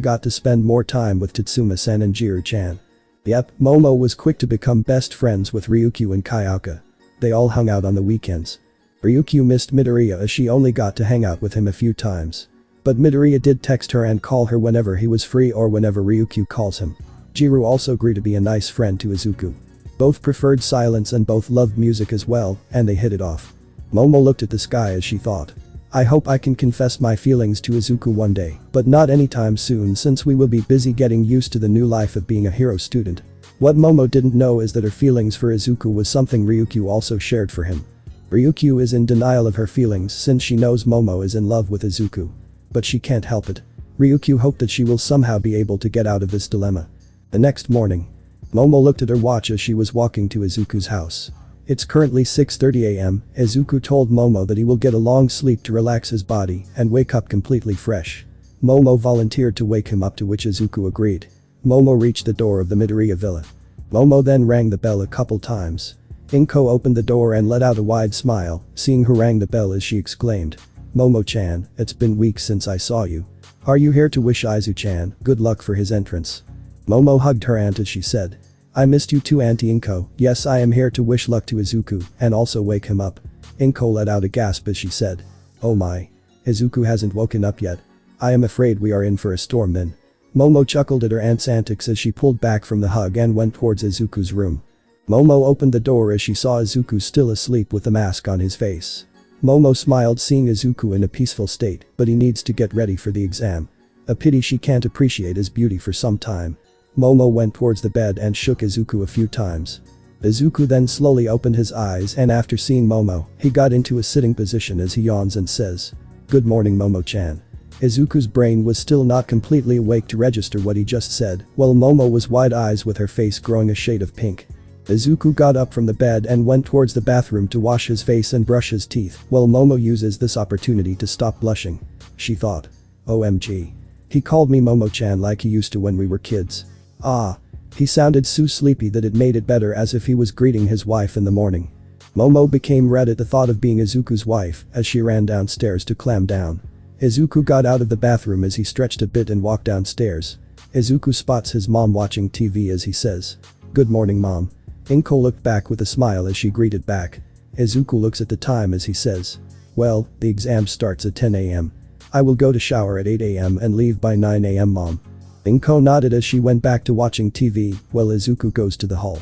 got to spend more time with Tatsuma-san and Jiru-chan. Yep, Momo was quick to become best friends with Ryukyu and Kayaka. They all hung out on the weekends. Ryukyu missed Midoriya as she only got to hang out with him a few times. But Midoriya did text her and call her whenever he was free or whenever Ryukyu calls him. Jiru also grew to be a nice friend to Izuku. Both preferred silence and both loved music as well, and they hit it off. Momo looked at the sky as she thought. I hope I can confess my feelings to Izuku one day, but not anytime soon since we will be busy getting used to the new life of being a hero student. What Momo didn't know is that her feelings for Izuku was something Ryukyu also shared for him. Ryukyu is in denial of her feelings since she knows Momo is in love with Izuku. But she can't help it. Ryukyu hoped that she will somehow be able to get out of this dilemma. The next morning. Momo looked at her watch as she was walking to Izuku's house. It's currently 6:30 am, Izuku told Momo that he will get a long sleep to relax his body and wake up completely fresh. Momo volunteered to wake him up, to which Izuku agreed. Momo reached the door of the Midoriya villa. Momo then rang the bell a couple times. Inko opened the door and let out a wide smile, seeing who rang the bell as she exclaimed. Momo-chan, it's been weeks since I saw you. Are you here to wish Izu-chan good luck for his entrance? Momo hugged her aunt as she said. I missed you too, Auntie Inko. Yes, I am here to wish luck to Izuku and also wake him up. Inko let out a gasp as she said. Oh my. Izuku hasn't woken up yet. I am afraid we are in for a storm then. Momo chuckled at her aunt's antics as she pulled back from the hug and went towards Izuku's room. Momo opened the door as she saw Izuku still asleep with the mask on his face. Momo smiled seeing Izuku in a peaceful state, but he needs to get ready for the exam. A pity she can't appreciate his beauty for some time. Momo went towards the bed and shook Izuku a few times. Izuku then slowly opened his eyes and after seeing Momo, he got into a sitting position as he yawns and says, "Good morning, Momo-chan." Izuku's brain was still not completely awake to register what he just said, while Momo was wide-eyed with her face growing a shade of pink. Izuku got up from the bed and went towards the bathroom to wash his face and brush his teeth, while Momo uses this opportunity to stop blushing. She thought. OMG. He called me Momo-chan like he used to when we were kids. Ah. He sounded so sleepy that it made it better as if he was greeting his wife in the morning. Momo became red at the thought of being Izuku's wife as she ran downstairs to clam down. Izuku got out of the bathroom as he stretched a bit and walked downstairs. Izuku spots his mom watching TV as he says, "Good morning, Mom." Inko looked back with a smile as she greeted back. Izuku looks at the time as he says, "Well, the exam starts at 10 AM. I will go to shower at 8 AM and leave by 9 AM, Mom." Inko nodded as she went back to watching TV while Izuku goes to the hall.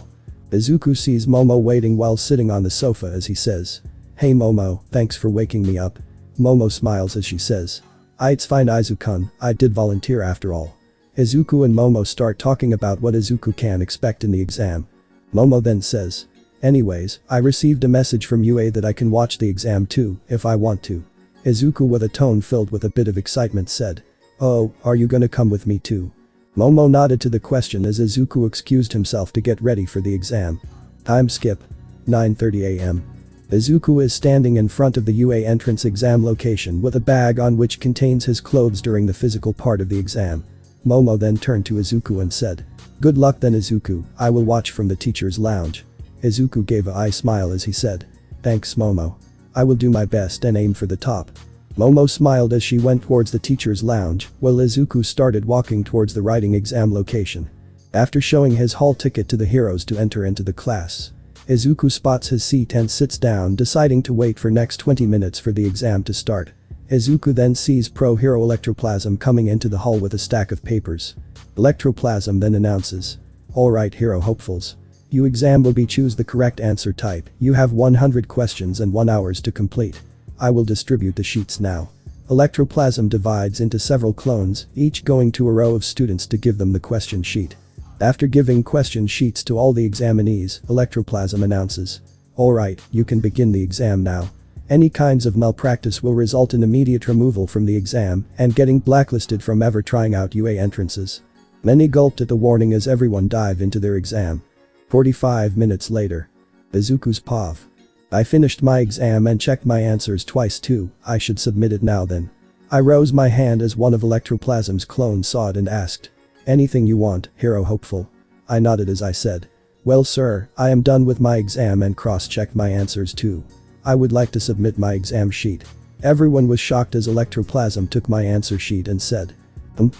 Izuku sees Momo waiting while sitting on the sofa as he says, "Hey Momo, thanks for waking me up." Momo smiles as she says, "It's fine, Izuku-kun, I did volunteer after all." Izuku and Momo start talking about what Izuku can expect in the exam. Momo then says, "Anyways, I received a message from UA that I can watch the exam too, if I want to." Izuku with a tone filled with a bit of excitement said, "Oh, are you gonna come with me too?" Momo nodded to the question as Izuku excused himself to get ready for the exam. Time skip. 9:30 AM. Izuku is standing in front of the UA entrance exam location with a bag on which contains his clothes during the physical part of the exam. Momo then turned to Izuku and said, "Good luck then, Izuku, I will watch from the teacher's lounge." Izuku gave a smile as he said, "Thanks, Momo. I will do my best and aim for the top." Momo smiled as she went towards the teacher's lounge, while Izuku started walking towards the writing exam location. After showing his hall ticket to the heroes to enter into the class, Izuku spots his seat and sits down, deciding to wait for next 20 minutes for the exam to start. Izuku then sees Pro Hero Electroplasm coming into the hall with a stack of papers. Electroplasm then announces, "Alright hero hopefuls. You exam will be choose the correct answer type, you have 100 questions and 1 hours to complete. I will distribute the sheets now." Electroplasm divides into several clones, each going to a row of students to give them the question sheet. After giving question sheets to all the examinees, Electroplasm announces, "Alright, you can begin the exam now. Any kinds of malpractice will result in immediate removal from the exam and getting blacklisted from ever trying out UA entrances." Many gulped at the warning as everyone dive into their exam. 45 minutes later. Izuku's POV. "I finished my exam and checked my answers twice too, I should submit it now then." I rose my hand as one of Electroplasm's clones saw it and asked, "Anything you want, hero hopeful?" I nodded as I said, "Well sir, I am done with my exam and cross-checked my answers too. I would like to submit my exam sheet." Everyone was shocked as Electroplasm took my answer sheet and said,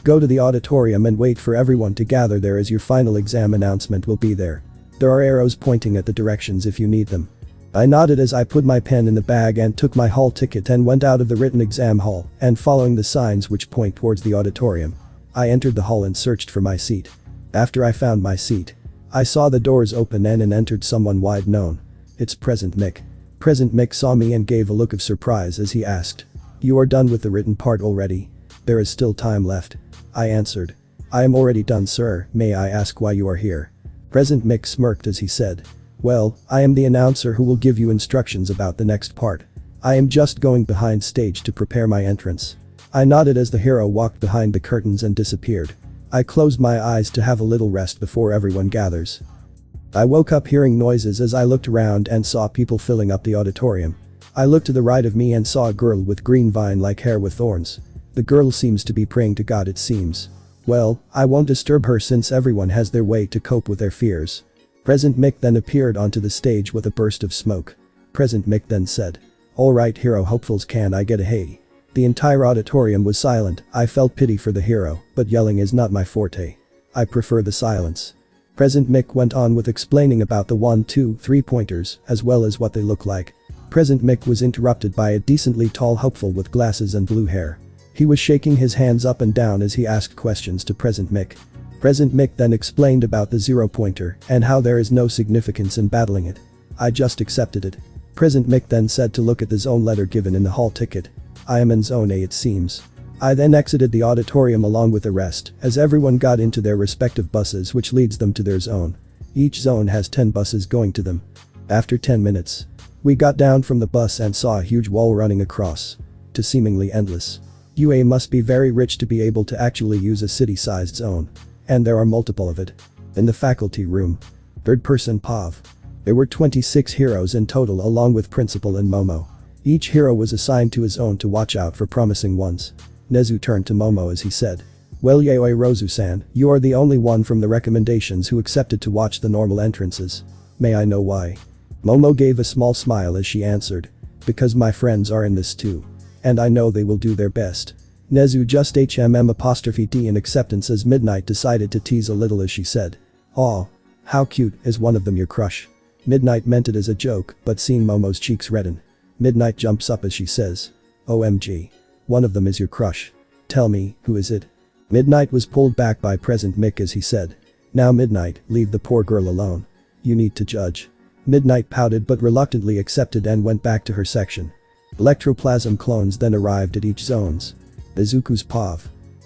"Go to the auditorium and wait for everyone to gather there as your final exam announcement will be there. There are arrows pointing at the directions if you need them." I nodded as I put my pen in the bag and took my hall ticket and went out of the written exam hall and following the signs which point towards the auditorium. I entered the hall and searched for my seat. After I found my seat, I saw the doors open and entered someone wide known. It's Present Mick. Present Mick saw me and gave a look of surprise as he asked, "You are done with the written part already? There is still time left." I answered, "I am already done sir, may I ask why you are here?" Present Mick smirked as he said, "Well, I am the announcer who will give you instructions about the next part. I am just going behind stage to prepare my entrance." I nodded as the hero walked behind the curtains and disappeared. I closed my eyes to have a little rest before everyone gathers. I woke up hearing noises as I looked around and saw people filling up the auditorium. I looked to the right of me and saw a girl with green vine-like hair with thorns. The girl seems to be praying to God it seems. Well, I won't disturb her since everyone has their way to cope with their fears. Present Mick then appeared onto the stage with a burst of smoke. Present Mick then said, "Alright hero hopefuls, can I get a hey?" The entire auditorium was silent. I felt pity for the hero, but yelling is not my forte. I prefer the silence. President Mick went on with explaining about the 1, 2, 3 pointers, as well as what they look like. President Mick was interrupted by a decently tall hopeful with glasses and blue hair. He was shaking his hands up and down as he asked questions to President Mick. President Mick then explained about the 0 pointer and how there is no significance in battling it. I just accepted it. President Mick then said to look at the zone letter given in the hall ticket. I am in zone A, it seems. I then exited the auditorium along with the rest as everyone got into their respective buses which leads them to their zone. Each zone has 10 buses going to them. After 10 minutes, we got down from the bus and saw a huge wall running across to seemingly endless. UA must be very rich to be able to actually use a city-sized zone. And there are multiple of it. In the faculty room. Third person POV. There were 26 heroes in total along with Principal and Momo. Each hero was assigned to his own to watch out for promising ones. Nezu turned to Momo as he said. Well Yaoi Rozu-san, you are the only one from the recommendations who accepted to watch the normal entrances. May I know why? Momo gave a small smile as she answered. Because my friends are in this too. And I know they will do their best. Nezu just HMM''D in acceptance as Midnight decided to tease a little as she said. Aw. How cute, is one of them your crush? Midnight meant it as a joke, but seeing Momo's cheeks redden. Midnight jumps up as she says. OMG. One of them is your crush. Tell me, who is it? Midnight was pulled back by President Mick as he said. Now Midnight, leave the poor girl alone. You need to judge. Midnight pouted but reluctantly accepted and went back to her section. Electroplasm clones then arrived at each zones. Izuku's POV.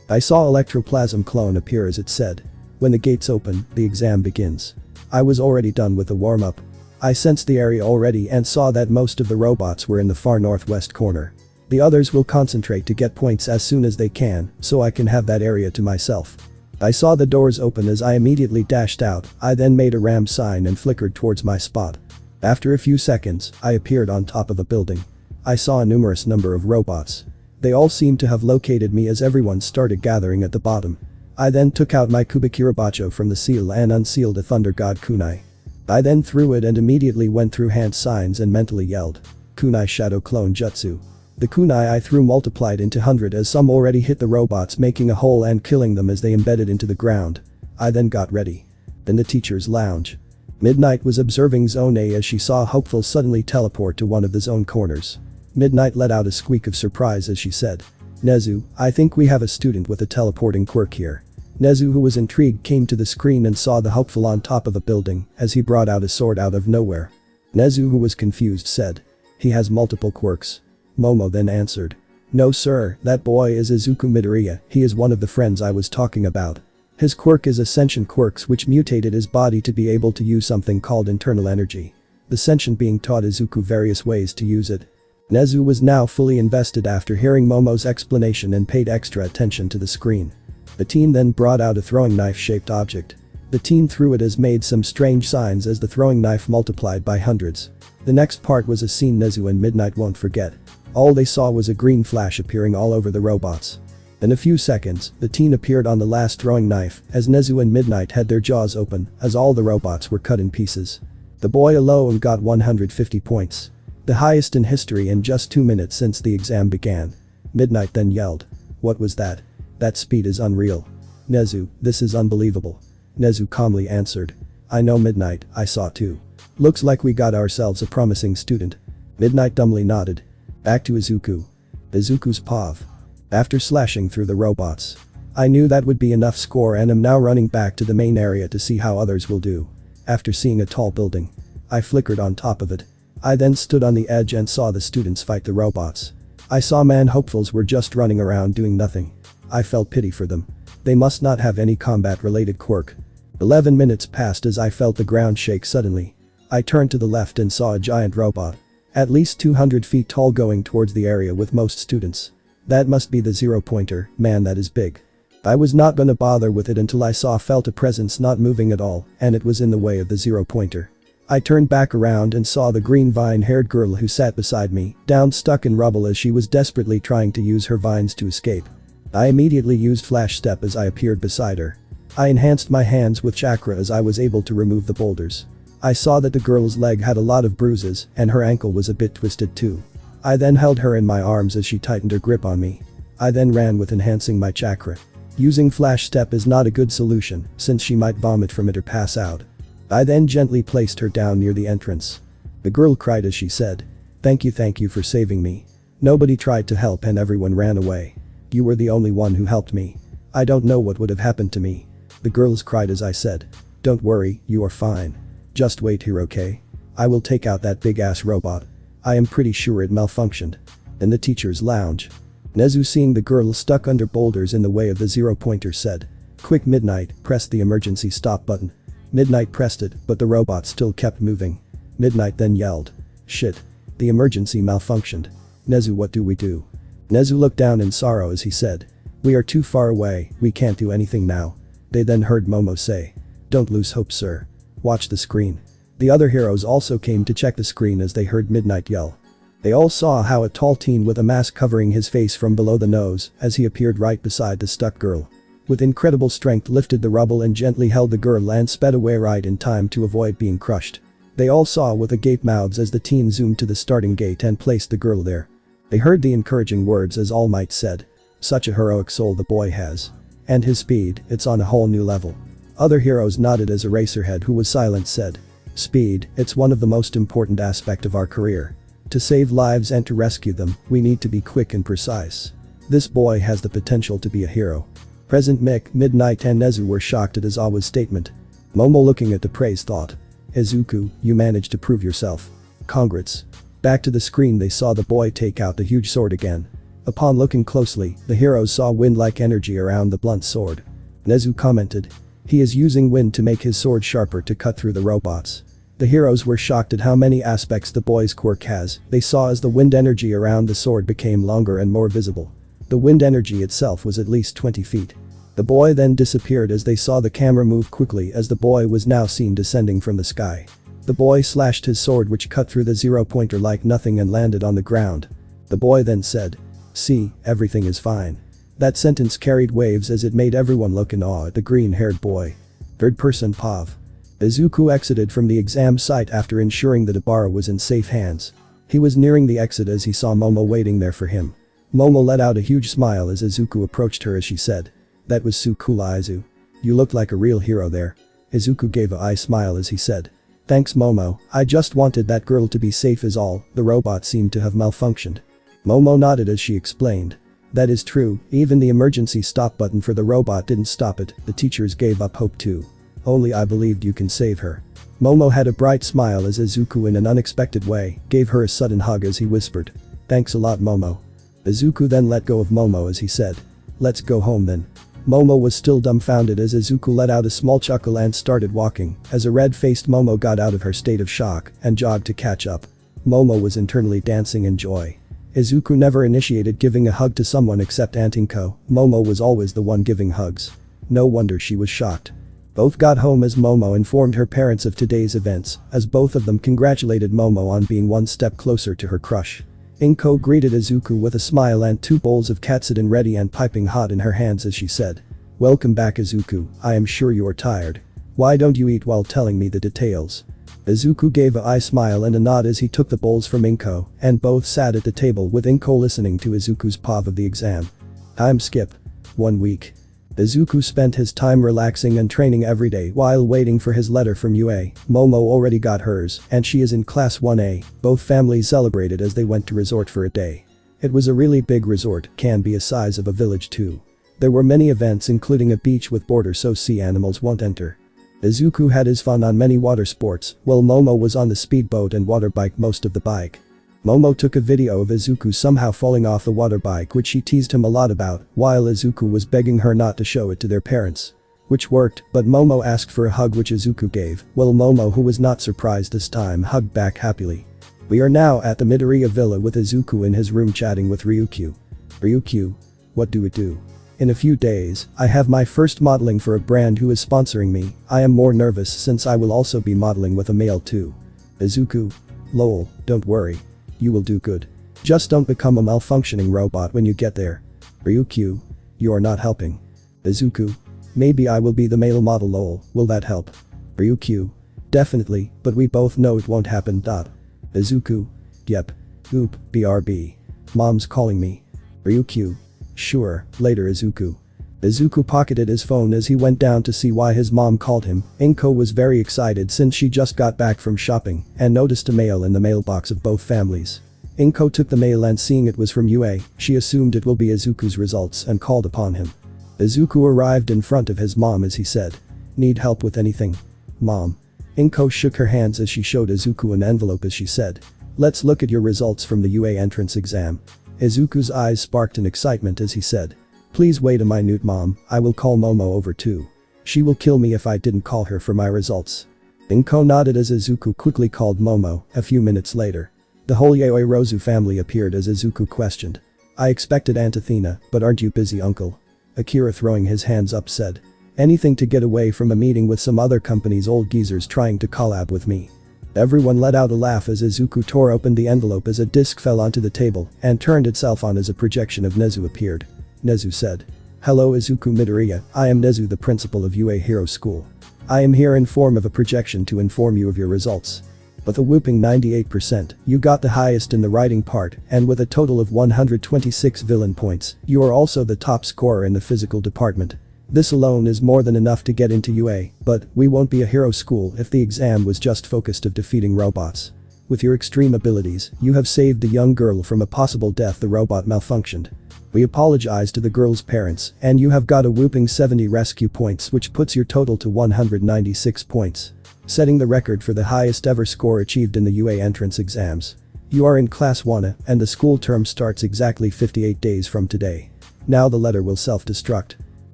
I saw Electroplasm clone appear as it said. When the gates open, the exam begins. I was already done with the warm-up. I sensed the area already and saw that most of the robots were in the far northwest corner. The others will concentrate to get points as soon as they can, so I can have that area to myself. I saw the doors open as I immediately dashed out. I then made a ram sign and flickered towards my spot. After a few seconds, I appeared on top of a building. I saw a numerous number of robots. They all seemed to have located me as everyone started gathering at the bottom. I then took out my Kubikirabacho from the seal and unsealed a Thunder God kunai. I then threw it and immediately went through hand signs and mentally yelled. Kunai Shadow Clone Jutsu. The kunai I threw multiplied into 100 as some already hit the robots making a hole and killing them as they embedded into the ground. I then got ready. In the teacher's lounge. Midnight was observing Zone A as she saw Hopeful suddenly teleport to one of the zone corners. Midnight let out a squeak of surprise as she said. Nezu, I think we have a student with a teleporting quirk here. Nezu, who was intrigued, came to the screen and saw the Hopeful on top of a building as he brought out a sword out of nowhere. Nezu, who was confused, said. He has multiple quirks. Momo then answered. No sir, that boy is Izuku Midoriya, he is one of the friends I was talking about. His quirk is a sentient quirks which mutated his body to be able to use something called internal energy. The sentient being taught Izuku various ways to use it. Nezu was now fully invested after hearing Momo's explanation and paid extra attention to the screen. The teen then brought out a throwing knife-shaped object. The teen threw it as made some strange signs as the throwing knife multiplied by hundreds. The next part was a scene Nezu and Midnight won't forget. All they saw was a green flash appearing all over the robots. In a few seconds, the teen appeared on the last throwing knife as Nezu and Midnight had their jaws open as all the robots were cut in pieces. The boy alone got 150 points. The highest in history in just 2 minutes since the exam began. Midnight then yelled. What was that? That speed is unreal. Nezu, this is unbelievable. Nezu calmly answered. I know Midnight, I saw too. Looks like we got ourselves a promising student. Midnight dumbly nodded. Back to Izuku. Izuku's POV. After slashing through the robots. I knew that would be enough score and am now running back to the main area to see how others will do. After seeing a tall building. I flickered on top of it. I then stood on the edge and saw the students fight the robots. I saw hopefuls were just running around doing nothing. I felt pity for them. They must not have any combat-related quirk. 11 minutes passed as I felt the ground shake suddenly. I turned to the left and saw a giant robot. At least 200 feet tall going towards the area with most students. That must be the 0 pointer, man that is big. I was not gonna bother with it until I felt a presence not moving at all and it was in the way of the 0 pointer. I turned back around and saw the green vine-haired girl who sat beside me, down stuck in rubble as she was desperately trying to use her vines to escape. I immediately used flash step as I appeared beside her. I enhanced my hands with chakra as I was able to remove the boulders. I saw that the girl's leg had a lot of bruises and her ankle was a bit twisted too. I then held her in my arms as she tightened her grip on me. I then ran with enhancing my chakra. Using flash step is not a good solution since she might vomit from it or pass out. I then gently placed her down near the entrance. The girl cried as she said, thank you for saving me. Nobody tried to help and everyone ran away. You were the only one who helped me. I don't know what would have happened to me. The girls cried as I said, don't worry, you are fine. Just wait here, okay? I will take out that big ass robot. I am pretty sure it malfunctioned. In the teacher's lounge. Nezu, seeing the girl stuck under boulders in the way of the 0-pointer, said, quick Midnight, press the emergency stop button. Midnight pressed it, but the robot still kept moving. Midnight then yelled, shit. The emergency malfunctioned. Nezu, what do we do? Nezu looked down in sorrow as he said, we are too far away, we can't do anything now. They then heard Momo say, don't lose hope, sir. Watch the screen. The other heroes also came to check the screen as they heard Midnight yell. They all saw how a tall teen with a mask covering his face from below the nose as he appeared right beside the stuck girl. With incredible strength lifted the rubble and gently held the girl and sped away right in time to avoid being crushed. They all saw with agape mouths as the teen zoomed to the starting gate and placed the girl there. They heard the encouraging words as All Might said, such a heroic soul the boy has. And his speed, it's on a whole new level. Other heroes nodded as Eraserhead, who was silent, said, speed, it's one of the most important aspect of our career. To save lives and to rescue them, we need to be quick and precise. This boy has the potential to be a hero. Present Mick, Midnight and Nezu were shocked at Izawa's statement. Momo, looking at the praise, thought, Izuku, you managed to prove yourself. Congrats. Back to the screen, they saw the boy take out the huge sword again. Upon looking closely, the heroes saw wind-like energy around the blunt sword. Nezu commented, he is using wind to make his sword sharper to cut through the robots. The heroes were shocked at how many aspects the boy's quirk has. They saw as the wind energy around the sword became longer and more visible. The wind energy itself was at least 20 feet. The boy then disappeared as they saw the camera move quickly as the boy was now seen descending from the sky. The boy slashed his sword, which cut through the 0-pointer like nothing and landed on the ground. The boy then said, see, everything is fine. That sentence carried waves as it made everyone look in awe at the green-haired boy. Third person Pav. Izuku exited from the exam site after ensuring that Ibara was in safe hands. He was nearing the exit as he saw Momo waiting there for him. Momo let out a huge smile as Izuku approached her as she said, that was so cool, Izu. You looked like a real hero there. Izuku gave a eye smile as he said, thanks Momo, I just wanted that girl to be safe is all, the robot seemed to have malfunctioned. Momo nodded as she explained, that is true, even the emergency stop button for the robot didn't stop it, the teachers gave up hope too. Only I believed you can save her. Momo had a bright smile as Izuku, in an unexpected way, gave her a sudden hug as he whispered, thanks a lot Momo. Izuku then let go of Momo as he said, let's go home then. Momo was still dumbfounded as Izuku let out a small chuckle and started walking as a red-faced Momo got out of her state of shock and jogged to catch up. Momo was internally dancing in joy. Izuku never initiated giving a hug to someone except Antinko. Momo was always the one giving hugs. No wonder she was shocked. Both got home as Momo informed her parents of today's events, as both of them congratulated Momo on being one step closer to her crush. Inko greeted Izuku with a smile and 2 bowls of katsudon ready and piping hot in her hands as she said, welcome back Izuku, I am sure you are tired. Why don't you eat while telling me the details? Izuku gave a eye smile and a nod as he took the bowls from Inko, and both sat at the table with Inko listening to Izuku's POV of the exam. Time skip. 1 week. Izuku spent his time relaxing and training every day while waiting for his letter from UA. Momo already got hers, and she is in class 1A. Both families celebrated as they went to resort for a day. It was a really big resort, can be a size of a village too. There were many events including a beach with border so sea animals won't enter. Izuku had his fun on many water sports, while Momo was on the speedboat and water bike most of the bike. Momo took a video of Izuku somehow falling off the water bike, which she teased him a lot about, while Izuku was begging her not to show it to their parents. Which worked, but Momo asked for a hug which Izuku gave, while Momo, who was not surprised this time, hugged back happily. We are now at the Midoriya villa with Izuku in his room chatting with Ryukyu. Ryukyu. What do we do? In a few days, I have my first modeling for a brand who is sponsoring me. I am more nervous since I will also be modeling with a male too. Izuku. Lol, don't worry. You will do good. Just don't become a malfunctioning robot when you get there. Ryukyu. You are not helping. Izuku. Maybe I will be the male model lol, will that help? Ryukyu. Definitely, but we both know it won't happen. Izuku. Yep. Oop, BRB. Mom's calling me. Ryukyu. Sure, later Izuku. Izuku pocketed his phone as he went down to see why his mom called him. Inko was very excited since she just got back from shopping and noticed a mail in the mailbox of both families. Inko took the mail and seeing it was from UA, she assumed it will be Izuku's results and called upon him. Izuku arrived in front of his mom as he said, "Need help with anything? Mom?" Inko shook her hands as she showed Izuku an envelope as she said, "Let's look at your results from the UA entrance exam." Izuku's eyes sparked in excitement as he said, "Please wait a minute, Mom, I will call Momo over too. She will kill me if I didn't call her for my results." Inko nodded as Izuku quickly called Momo. A few minutes later, the whole Yaoi Rozu family appeared as Izuku questioned, "I expected Aunt Athena, but aren't you busy, uncle?" Akira throwing his hands up said, "Anything to get away from a meeting with some other company's old geezers trying to collab with me." Everyone let out a laugh as Izuku tore open the envelope as a disc fell onto the table and turned itself on as a projection of Nezu appeared. Nezu said, "Hello Izuku Midoriya, I am Nezu, the principal of UA Hero School. I am here in form of a projection to inform you of your results. With a whooping 98%, you got the highest in the writing part, and with a total of 126 villain points, you are also the top scorer in the physical department. This alone is more than enough to get into UA, but we won't be a hero school if the exam was just focused of defeating robots. With your extreme abilities, you have saved a young girl from a possible death. The robot malfunctioned. We apologize to the girl's parents, and you have got a whooping 70 rescue points, which puts your total to 196 points. Setting the record for the highest ever score achieved in the UA entrance exams. You are in class 1 and the school term starts exactly 58 days from today. Now the letter will self-destruct."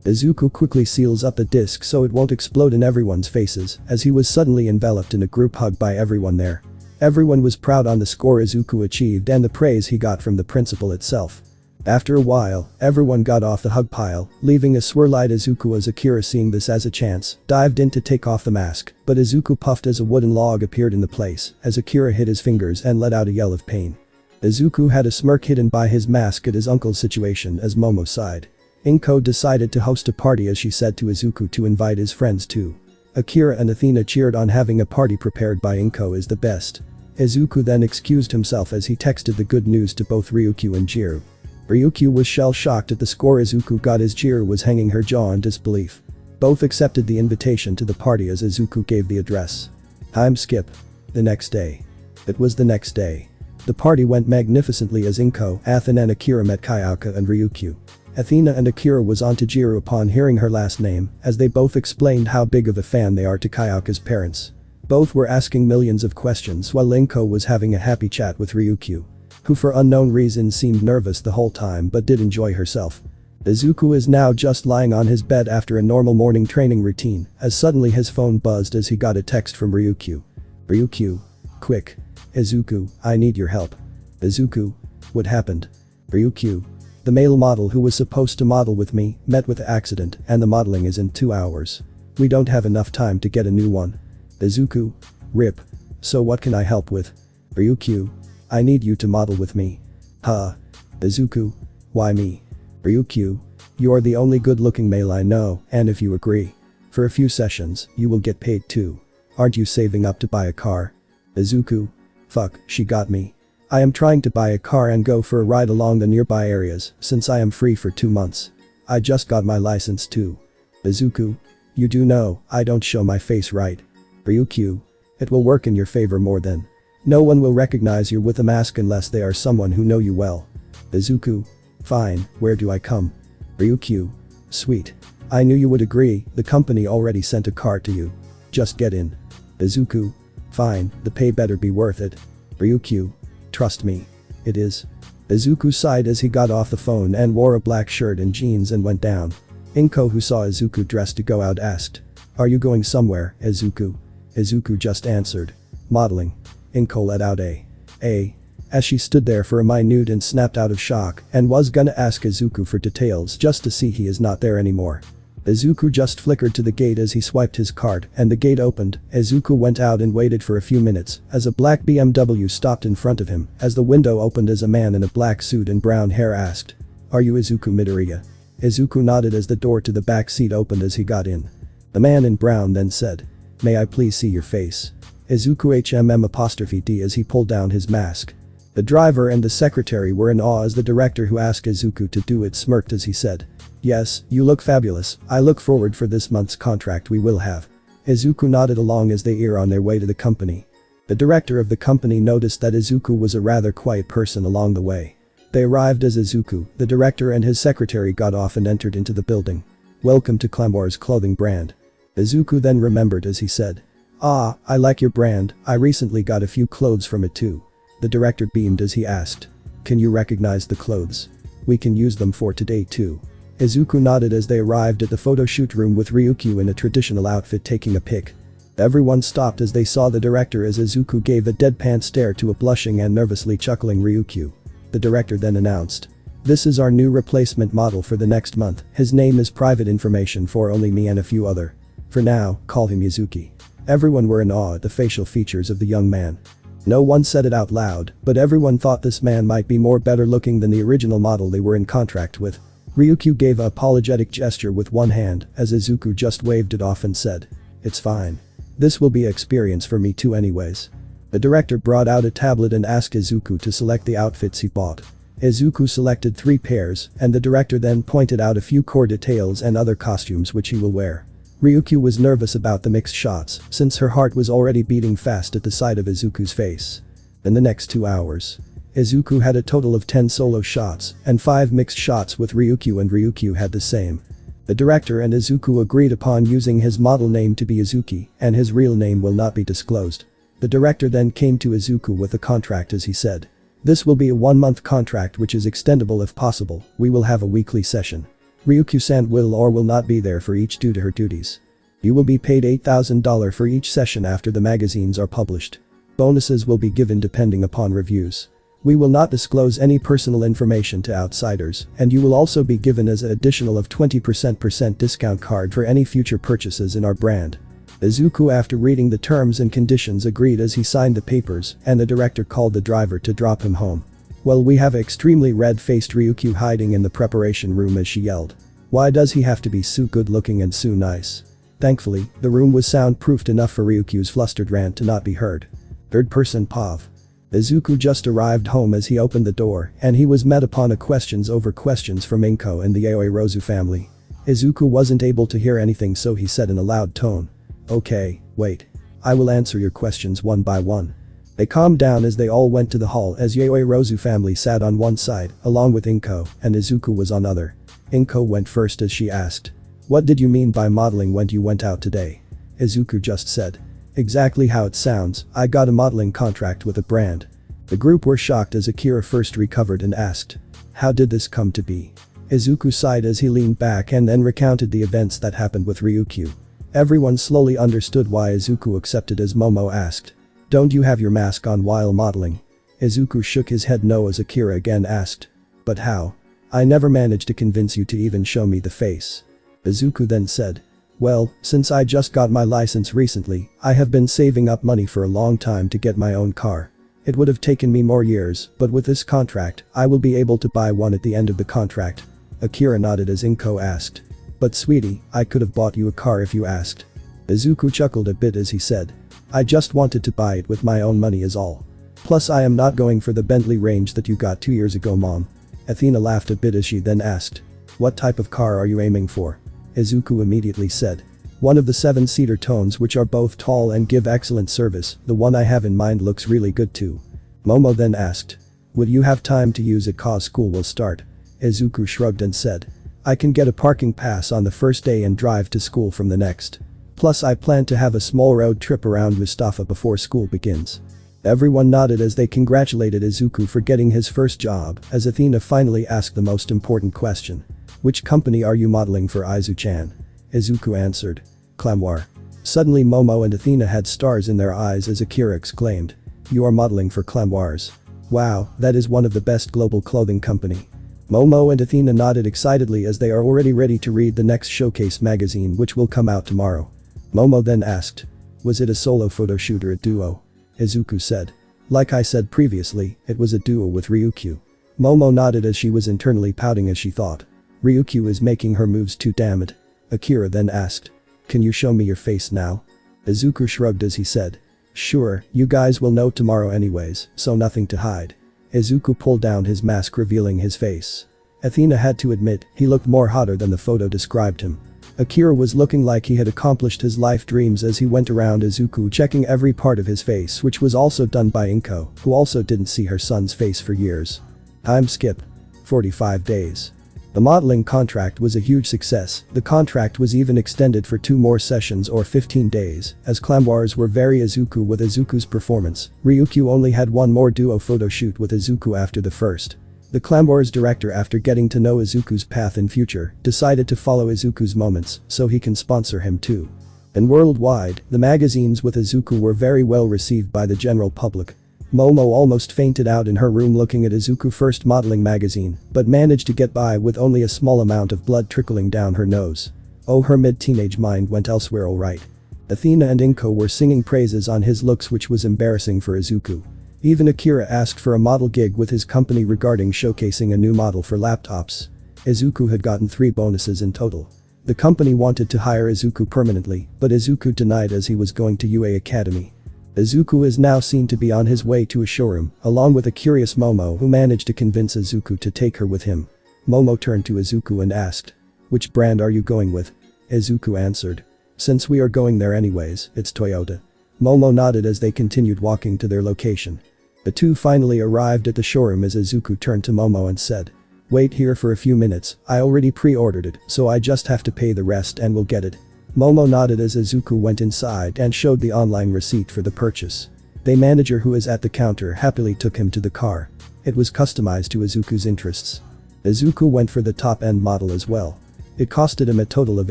Izuku quickly seals up the disc so it won't explode in everyone's faces as he was suddenly enveloped in a group hug by everyone there. Everyone was proud on the score Izuku achieved and the praise he got from the principal itself. After a while, everyone got off the hug pile, leaving a swirl-eyed Izuku as Akira, seeing this as a chance, dived in to take off the mask, but Izuku puffed as a wooden log appeared in the place as Akira hit his fingers and let out a yell of pain. Izuku had a smirk hidden by his mask at his uncle's situation as Momo sighed. Inko decided to host a party as she said to Izuku to invite his friends too. Akira and Athena cheered on having a party prepared by Inko is the best. Izuku then excused himself as he texted the good news to both Ryukyu and Jirou. Ryukyu was shell-shocked at the score Izuku got as Jirou was hanging her jaw in disbelief. Both accepted the invitation to the party as Izuku gave the address. Time skip. The next day. It was the next day. The party went magnificently as Inko, Athena and Akira met Kayaka and Ryukyu. Athena and Akira was onto Jirou upon hearing her last name as they both explained how big of a fan they are to Kayaka's parents. Both were asking millions of questions while Inko was having a happy chat with Ryukyu, who for unknown reasons seemed nervous the whole time but did enjoy herself. Izuku is now just lying on his bed after a normal morning training routine as suddenly his phone buzzed as he got a text from Ryukyu. "Ryukyu. Quick. Izuku, I need your help." "Izuku. What happened?" "Ryukyu. The male model who was supposed to model with me met with an accident and the modeling is in 2 hours. We don't have enough time to get a new one." "Izuku. Rip. So what can I help with?" "Ryukyu. I need you to model with me." "Huh?" "Izuku. Why me?" "Ryukyu. You are the only good-looking male I know, and if you agree, for a few sessions, you will get paid too. Aren't you saving up to buy a car?" "Izuku. Fuck, she got me. I am trying to buy a car and go for a ride along the nearby areas since I am free for 2 months. I just got my license too." "Izuku. You do know, I don't show my face, right?" "Ryukyu. It will work in your favor more than. No one will recognize you with a mask unless they are someone who know you well." "Izuku. Fine, where do I come?" "Ryukyu. Sweet. I knew you would agree, the company already sent a car to you. Just get in." "Izuku. Fine, the pay better be worth it." "Ryukyu. Trust me. It is." Izuku sighed as he got off the phone and wore a black shirt and jeans and went down. Inko, who saw Izuku dressed to go out, asked, "Are you going somewhere, Izuku?" Izuku just answered, "Modeling." Inko let out a as she stood there for a minute and snapped out of shock and was gonna ask Izuku for details just to see he is not there anymore. Izuku just flickered to the gate as he swiped his card and the gate opened. Izuku went out and waited for a few minutes as a black BMW stopped in front of him as the window opened as a man in a black suit and brown hair asked, "Are you Izuku Midoriya?" Izuku nodded as the door to the back seat opened as he got in. The man in brown then said, "May I please see your face?" Izuku HMM''D as he pulled down his mask. The driver and the secretary were in awe as the director who asked Izuku to do it smirked as he said, Yes, you look fabulous, I look forward for this month's contract we will have. Izuku nodded along as they were on their way to the company. The director of the company noticed that Izuku was a rather quiet person along the way. They arrived as Izuku, the director and his secretary got off and entered into the building. Welcome to Clamwar's clothing brand. Izuku then remembered as he said. Ah, I like your brand, I recently got a few clothes from it too. The director beamed as he asked. Can you recognize the clothes? We can use them for today too. Izuku nodded as they arrived at the photo shoot room with Ryukyu in a traditional outfit taking a pic. Everyone stopped as they saw the director as Izuku gave a deadpan stare to a blushing and nervously chuckling Ryukyu. The director then announced. This is our new replacement model for the next month, his name is private information for only me and a few other. For now, call him Yuzuki. Everyone were in awe at the facial features of the young man. No one said it out loud, but everyone thought this man might be more better looking than the original model they were in contract with. Ryukyu gave an apologetic gesture with one hand as Izuku just waved it off and said. It's fine. This will be an experience for me too anyways. The director brought out a tablet and asked Izuku to select the outfits he bought. Izuku selected 3 pairs and the director then pointed out a few core details and other costumes which he will wear. Ryukyu was nervous about the mixed shots since her heart was already beating fast at the sight of Izuku's face. In the next 2 hours, Izuku had a total of 10 solo shots and 5 mixed shots with Ryukyu and Ryukyu had the same. The director and Izuku agreed upon using his model name to be Izuki and his real name will not be disclosed. The director then came to Izuku with a contract as he said. This will be a 1-month contract which is extendable if possible, we will have a weekly session. Ryukyu-san will or will not be there for each due to her duties. You will be paid $8,000 for each session after the magazines are published. Bonuses will be given depending upon reviews. We will not disclose any personal information to outsiders and you will also be given as an additional of 20% discount card for any future purchases in our brand. Izuku after reading the terms and conditions agreed as he signed the papers and the director called the driver to drop him home. Well, we have an extremely red-faced Ryukyu hiding in the preparation room as she yelled. Why does he have to be so good looking and so nice? Thankfully, the room was soundproofed enough for Ryukyu's flustered rant to not be heard. Third person Pav. Izuku just arrived home as he opened the door and he was met upon a questions over questions from Inko and the Aoirozu family. Izuku wasn't able to hear anything so he said in a loud tone. Okay, wait. I will answer your questions one by one. They calmed down as they all went to the hall as Aoirozu family sat on one side along with Inko and Izuku was on other. Inko went first as she asked. What did you mean by modeling when you went out today? Izuku just said. Exactly how it sounds, I got a modeling contract with a brand. The group were shocked as Akira first recovered and asked. How did this come to be? Izuku sighed as he leaned back and then recounted the events that happened with Ryukyu. Everyone slowly understood why Izuku accepted as Momo asked. Don't you have your mask on while modeling? Izuku shook his head no as Akira again asked. But how? I never managed to convince you to even show me the face. Izuku then said. Well, since I just got my license recently, I have been saving up money for a long time to get my own car. It would have taken me more years, but with this contract, I will be able to buy one at the end of the contract. Akira nodded as Inko asked. But sweetie, I could have bought you a car if you asked. Izuku chuckled a bit as he said. I just wanted to buy it with my own money is all. Plus I am not going for the Bentley range that you got 2 years ago mom. Athena laughed a bit as she then asked. What type of car are you aiming for? Izuku immediately said. One of the 7-seater tones which are both tall and give excellent service, the one I have in mind looks really good too. Momo then asked. Would you have time to use it cause school will start? Izuku shrugged and said. I can get a parking pass on the first day and drive to school from the next. Plus I plan to have a small road trip around Mustafa before school begins. Everyone nodded as they congratulated Izuku for getting his first job as Athena finally asked the most important question. Which company are you modeling for Izu-chan? Izuku answered. Clamwar. Suddenly Momo and Athena had stars in their eyes as Akira exclaimed. You are modeling for Clamwars. Wow, that is one of the best global clothing company. Momo and Athena nodded excitedly as they are already ready to read the next showcase magazine which will come out tomorrow. Momo then asked. Was it a solo photo shoot or a duo? Izuku said. Like I said previously, it was a duo with Ryukyu. Momo nodded as she was internally pouting as she thought. Ryukyu is making her moves too damn it. Akira then asked. Can you show me your face now? Izuku shrugged as he said. Sure, you guys will know tomorrow anyways, so nothing to hide. Izuku pulled down his mask revealing his face. Athena had to admit, he looked more hotter than the photo described him. Akira was looking like he had accomplished his life dreams as he went around Izuku checking every part of his face, which was also done by Inko, who also didn't see her son's face for years. Time skip. 45 days. The modeling contract was a huge success. The contract was even extended for 2 more sessions or 15 days, as Clamwars were very Izuku with Izuku's performance. Ryukyu only had one more duo photo shoot with Izuku after the first. The Clamwars director, after getting to know Izuku's path in future, decided to follow Izuku's moments so he can sponsor him too. And worldwide, the magazines with Izuku were very well received by the general public. Momo almost fainted out in her room looking at Izuku's first modeling magazine, but managed to get by with only a small amount of blood trickling down her nose. Oh, her mid-teenage mind went elsewhere alright. Athena and Inko were singing praises on his looks, which was embarrassing for Izuku. Even Akira asked for a model gig with his company regarding showcasing a new model for laptops. Izuku had gotten 3 bonuses in total. The company wanted to hire Izuku permanently, but Izuku denied as he was going to UA Academy. Izuku is now seen to be on his way to a showroom, along with a curious Momo who managed to convince Izuku to take her with him. Momo turned to Izuku and asked, "Which brand are you going with?" Izuku answered, "Since we are going there anyways, it's Toyota." Momo nodded as they continued walking to their location. The two finally arrived at the showroom as Izuku turned to Momo and said, "Wait here for a few minutes, I already pre-ordered it, so I just have to pay the rest and we'll get it." Momo nodded as Izuku went inside and showed the online receipt for the purchase. The manager who is at the counter happily took him to the car. It was customized to Izuku's interests. Izuku went for the top-end model as well. It costed him a total of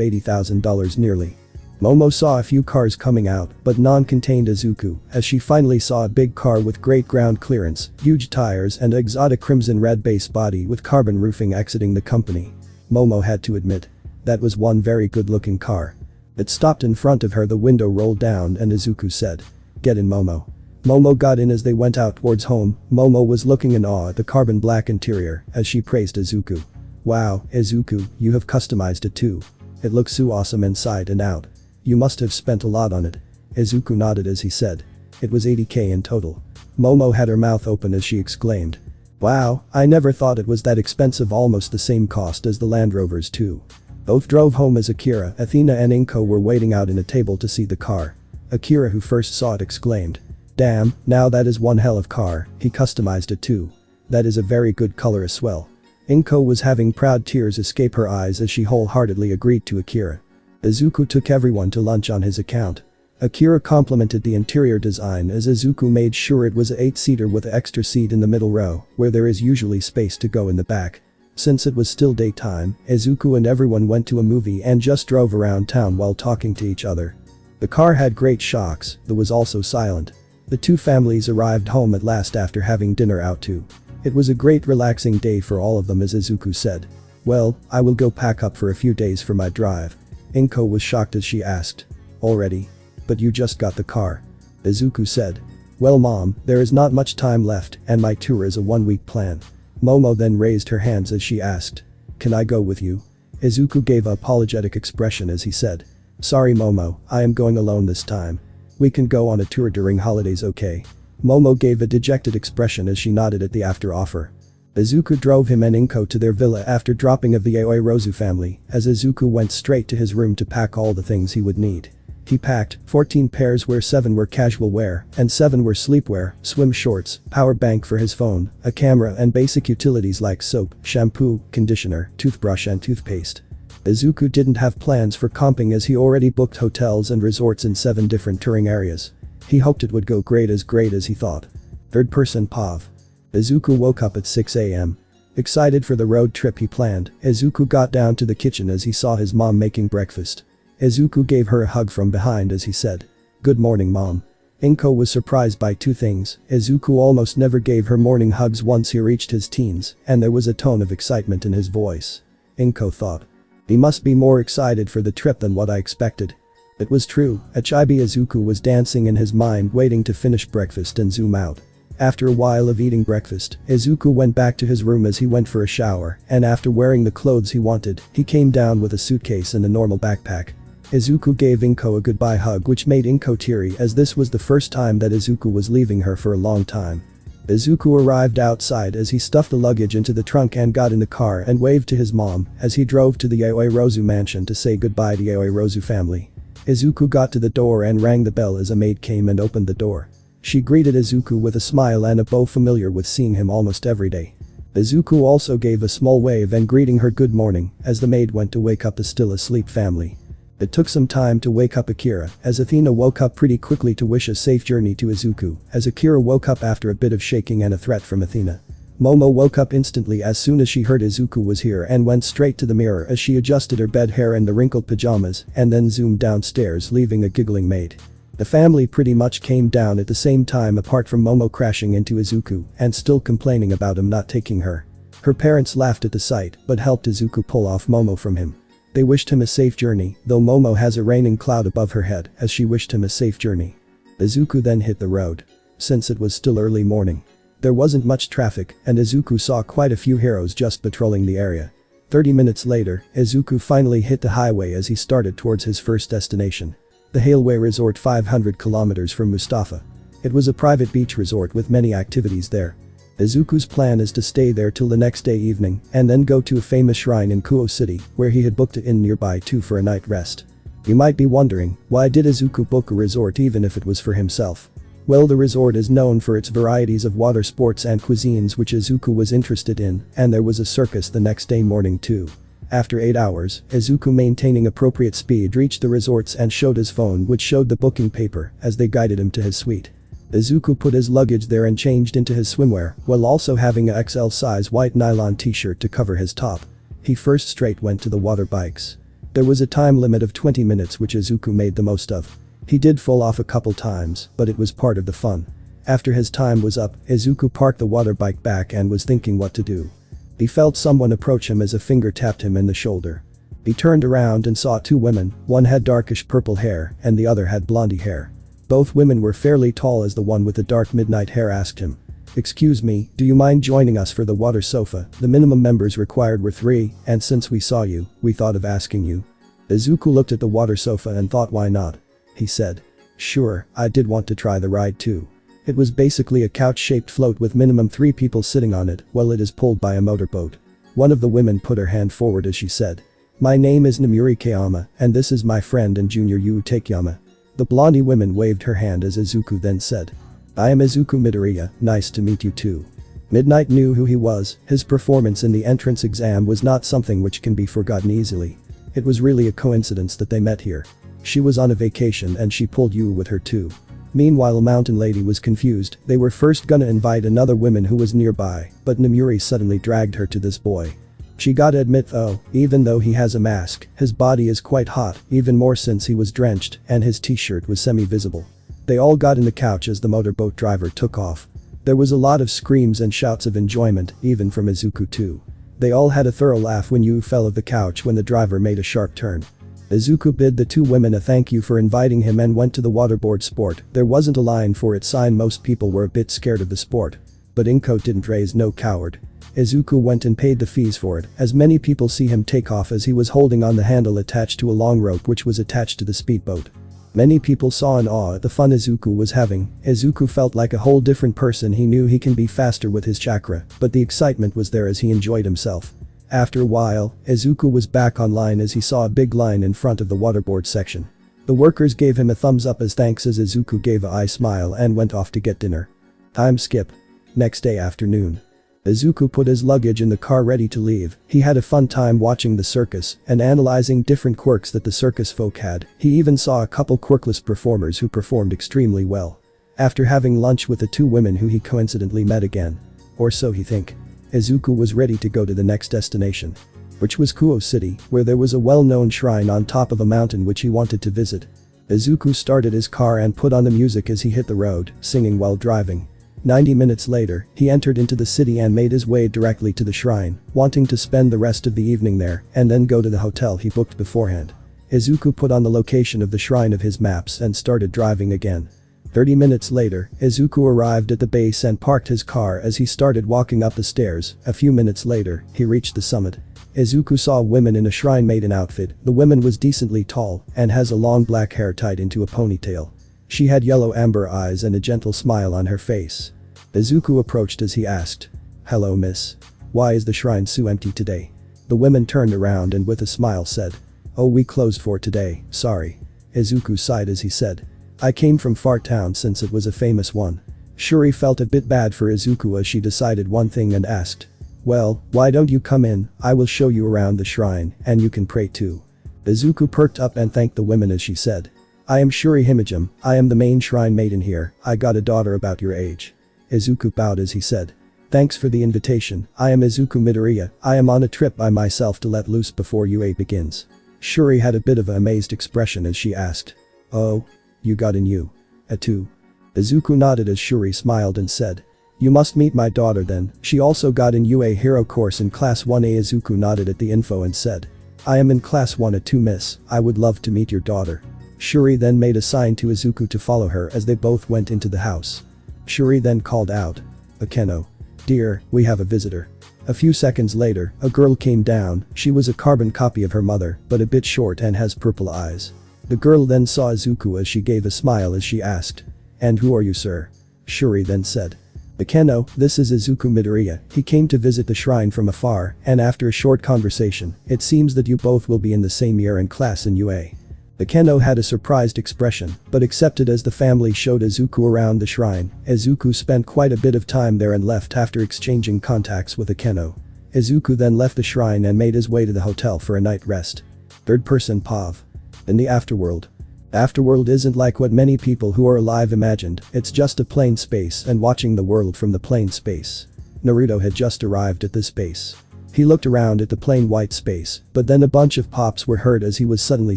$80,000 nearly. Momo saw a few cars coming out, but none contained Izuku, as she finally saw a big car with great ground clearance, huge tires and an exotic crimson-red base body with carbon roofing exiting the company. Momo had to admit, that was one very good-looking car. It stopped in front of her, the window rolled down and Izuku said, "Get in, Momo." Momo got in as they went out towards home. Momo was looking in awe at the carbon black interior as she praised Izuku. "Wow, Izuku, you have customized it too. It looks so awesome inside and out. You must have spent a lot on it." Izuku nodded as he said, "It was $80K in total." Momo had her mouth open as she exclaimed, "Wow, I never thought it was that expensive, almost the same cost as the Land Rovers too." Both drove home as Akira, Athena and Inko were waiting out in a table to see the car. Akira, who first saw it, exclaimed, "Damn, now that is one hell of car, he customized it too. That is a very good color as well." Inko was having proud tears escape her eyes as she wholeheartedly agreed to Akira. Izuku took everyone to lunch on his account. Akira complimented the interior design as Izuku made sure it was a 8-seater with an extra seat in the middle row, where there is usually space to go in the back. Since it was still daytime, Izuku and everyone went to a movie and just drove around town while talking to each other. The car had great shocks, but was also silent. The two families arrived home at last after having dinner out too. It was a great relaxing day for all of them as Izuku said, "Well, I will go pack up for a few days for my drive." Inko was shocked as she asked, "Already? But you just got the car." Izuku said, "Well mom, there is not much time left and my tour is a 1-week plan." Momo then raised her hands as she asked, "Can I go with you?" Izuku gave an apologetic expression as he said, "Sorry Momo, I am going alone this time. We can go on a tour during holidays, okay?" Momo gave a dejected expression as she nodded at the after offer. Izuku drove him and Inko to their villa after dropping of the Aoi Rozu family, as Izuku went straight to his room to pack all the things he would need. He packed 14 pairs where 7 were casual wear and 7 were sleepwear, swim shorts, power bank for his phone, a camera and basic utilities like soap, shampoo, conditioner, toothbrush and toothpaste. Izuku didn't have plans for camping as he already booked hotels and resorts in 7 different touring areas. He hoped it would go great as he thought. Third person Pav. Izuku woke up at 6 a.m. Excited for the road trip he planned, Izuku got down to the kitchen as he saw his mom making breakfast. Izuku gave her a hug from behind as he said, "Good morning mom." Inko was surprised by 2 things. Izuku almost never gave her morning hugs once he reached his teens, and there was a tone of excitement in his voice. Inko thought, "He must be more excited for the trip than what I expected." It was true, at Chibi Izuku was dancing in his mind waiting to finish breakfast and zoom out. After a while of eating breakfast, Izuku went back to his room as he went for a shower, and after wearing the clothes he wanted, he came down with a suitcase and a normal backpack. Izuku gave Inko a goodbye hug which made Inko teary as this was the first time that Izuku was leaving her for a long time. Izuku arrived outside as he stuffed the luggage into the trunk and got in the car and waved to his mom as he drove to the Yaoirozu mansion to say goodbye to Yaoirozu family. Izuku got to the door and rang the bell as a maid came and opened the door. She greeted Izuku with a smile and a bow familiar with seeing him almost every day. Izuku also gave a small wave and greeting her good morning as the maid went to wake up the still asleep family. It took some time to wake up Akira as Athena woke up pretty quickly to wish a safe journey to Izuku as Akira woke up after a bit of shaking and a threat from Athena. Momo woke up instantly as soon as she heard Izuku was here and went straight to the mirror as she adjusted her bed hair and the wrinkled pajamas and then zoomed downstairs leaving a giggling maid. The family pretty much came down at the same time apart from Momo crashing into Izuku and still complaining about him not taking her. Her parents laughed at the sight but helped Izuku pull off Momo from him. They wished him a safe journey, though Momo has a raining cloud above her head as she wished him a safe journey. Izuku then hit the road. Since it was still early morning, there wasn't much traffic and Izuku saw quite a few heroes just patrolling the area. 30 minutes later, Izuku finally hit the highway as he started towards his first destination. The Haleway Resort 500 kilometers from Mustafa. It was a private beach resort with many activities there. Izuku's plan is to stay there till the next day evening and then go to a famous shrine in Kuo City where he had booked an inn nearby too for a night rest. You might be wondering, why did Izuku book a resort even if it was for himself? Well, the resort is known for its varieties of water sports and cuisines which Izuku was interested in, and there was a circus the next day morning too. After 8 hours, Izuku maintaining appropriate speed reached the resorts and showed his phone which showed the booking paper as they guided him to his suite. Izuku put his luggage there and changed into his swimwear while also having a XL size white nylon t-shirt to cover his top. He first straight went to the water bikes. There was a time limit of 20 minutes which Izuku made the most of. He did fall off a couple times, but it was part of the fun. After his time was up, Izuku parked the water bike back and was thinking what to do. He felt someone approach him as a finger tapped him in the shoulder. He turned around and saw two women, one had darkish purple hair and the other had blondie hair. Both women were fairly tall as the one with the dark midnight hair asked him. "Excuse me, do you mind joining us for the water sofa? The minimum members required were 3, and since we saw you, we thought of asking you." Izuku looked at the water sofa and thought why not. He said. "Sure, I did want to try the ride too." It was basically a couch-shaped float with minimum 3 people sitting on it while it is pulled by a motorboat. One of the women put her hand forward as she said. "My name is Namuri Kayama, and this is my friend and junior Yu Takeyama." The blondie woman waved her hand as Izuku then said. "I am Izuku Midoriya, nice to meet you too." Midnight knew who he was, his performance in the entrance exam was not something which can be forgotten easily. It was really a coincidence that they met here. She was on a vacation and she pulled Yu with her too. Meanwhile, Mountain Lady was confused. They were first gonna invite another woman who was nearby, but Namuri suddenly dragged her to this boy. She gotta admit though, even though he has a mask, his body is quite hot, even more since he was drenched and his t-shirt was semi-visible. They all got in the couch as the motorboat driver took off. There was a lot of screams and shouts of enjoyment, even from Izuku too. They all had a thorough laugh when Yu fell off the couch when the driver made a sharp turn. Izuku bid the two women a thank you for inviting him and went to the waterboard sport. There wasn't a line for its sign, most people were a bit scared of the sport. But Inko didn't raise no coward. Izuku went and paid the fees for it, as many people see him take off as he was holding on the handle attached to a long rope which was attached to the speedboat. Many people saw in awe at the fun Izuku was having. Izuku felt like a whole different person. He knew he can be faster with his chakra, but the excitement was there as he enjoyed himself. After a while, Izuku was back online as he saw a big line in front of the waterboard section. The workers gave him a thumbs up as thanks as Izuku gave a eye smile and went off to get dinner. Time skip. Next day afternoon. Izuku put his luggage in the car ready to leave. He had a fun time watching the circus and analyzing different quirks that the circus folk had. He even saw a couple quirkless performers who performed extremely well. After having lunch with the two women who he coincidentally met again. Or so he think. Izuku was ready to go to the next destination. Which was Kuo City, where there was a well-known shrine on top of a mountain which he wanted to visit. Izuku started his car and put on the music as he hit the road, singing while driving. 90 minutes later, he entered into the city and made his way directly to the shrine, wanting to spend the rest of the evening there and then go to the hotel he booked beforehand. Izuku put on the location of the shrine of his maps and started driving again. 30 minutes later, Izuku arrived at the base and parked his car as he started walking up the stairs. A few minutes later, he reached the summit. Izuku saw a woman in a shrine maiden outfit. The woman was decently tall and has a long black hair tied into a ponytail. She had yellow amber eyes and a gentle smile on her face. Izuku approached as he asked. "Hello, miss. Why is the shrine so empty today?" The woman turned around and with a smile said. "Oh, we closed for today, sorry." Izuku sighed as he said. "I came from far town since it was a famous one." Shuri felt a bit bad for Izuku as she decided one thing and asked. "Well, why don't you come in, I will show you around the shrine, and you can pray too." Izuku perked up and thanked the women as she said. "I am Shuri Himejim, I am the main shrine maiden here, I got a daughter about your age." Izuku bowed as he said. "Thanks for the invitation, I am Izuku Midoriya, I am on a trip by myself to let loose before UA begins." Shuri had a bit of an amazed expression as she asked. "Oh? You got in UA too?" Izuku nodded as Shuri smiled and said. "You must meet my daughter then, she also got in UA hero course in class 1A." Izuku nodded at the info and said. "I am in class 1A too, miss, I would love to meet your daughter." Shuri then made a sign to Izuku to follow her as they both went into the house. Shuri then called out. "Akeno. Dear, we have a visitor." A few seconds later, a girl came down, she was a carbon copy of her mother, but a bit short and has purple eyes. The girl then saw Izuku as she gave a smile as she asked. "And who are you, sir?" Shuri then said. "Akeno, this is Izuku Midoriya, he came to visit the shrine from afar, and after a short conversation, it seems that you both will be in the same year and class in UA." Akeno had a surprised expression, but accepted as the family showed Izuku around the shrine. Izuku spent quite a bit of time there and left after exchanging contacts with Akeno. Izuku then left the shrine and made his way to the hotel for a night rest. Third person POV. In the afterworld. Afterworld isn't like what many people who are alive imagined, it's just a plain space and watching the world from the plain space. Naruto had just arrived at this space. He looked around at the plain white space, but then a bunch of pops were heard as he was suddenly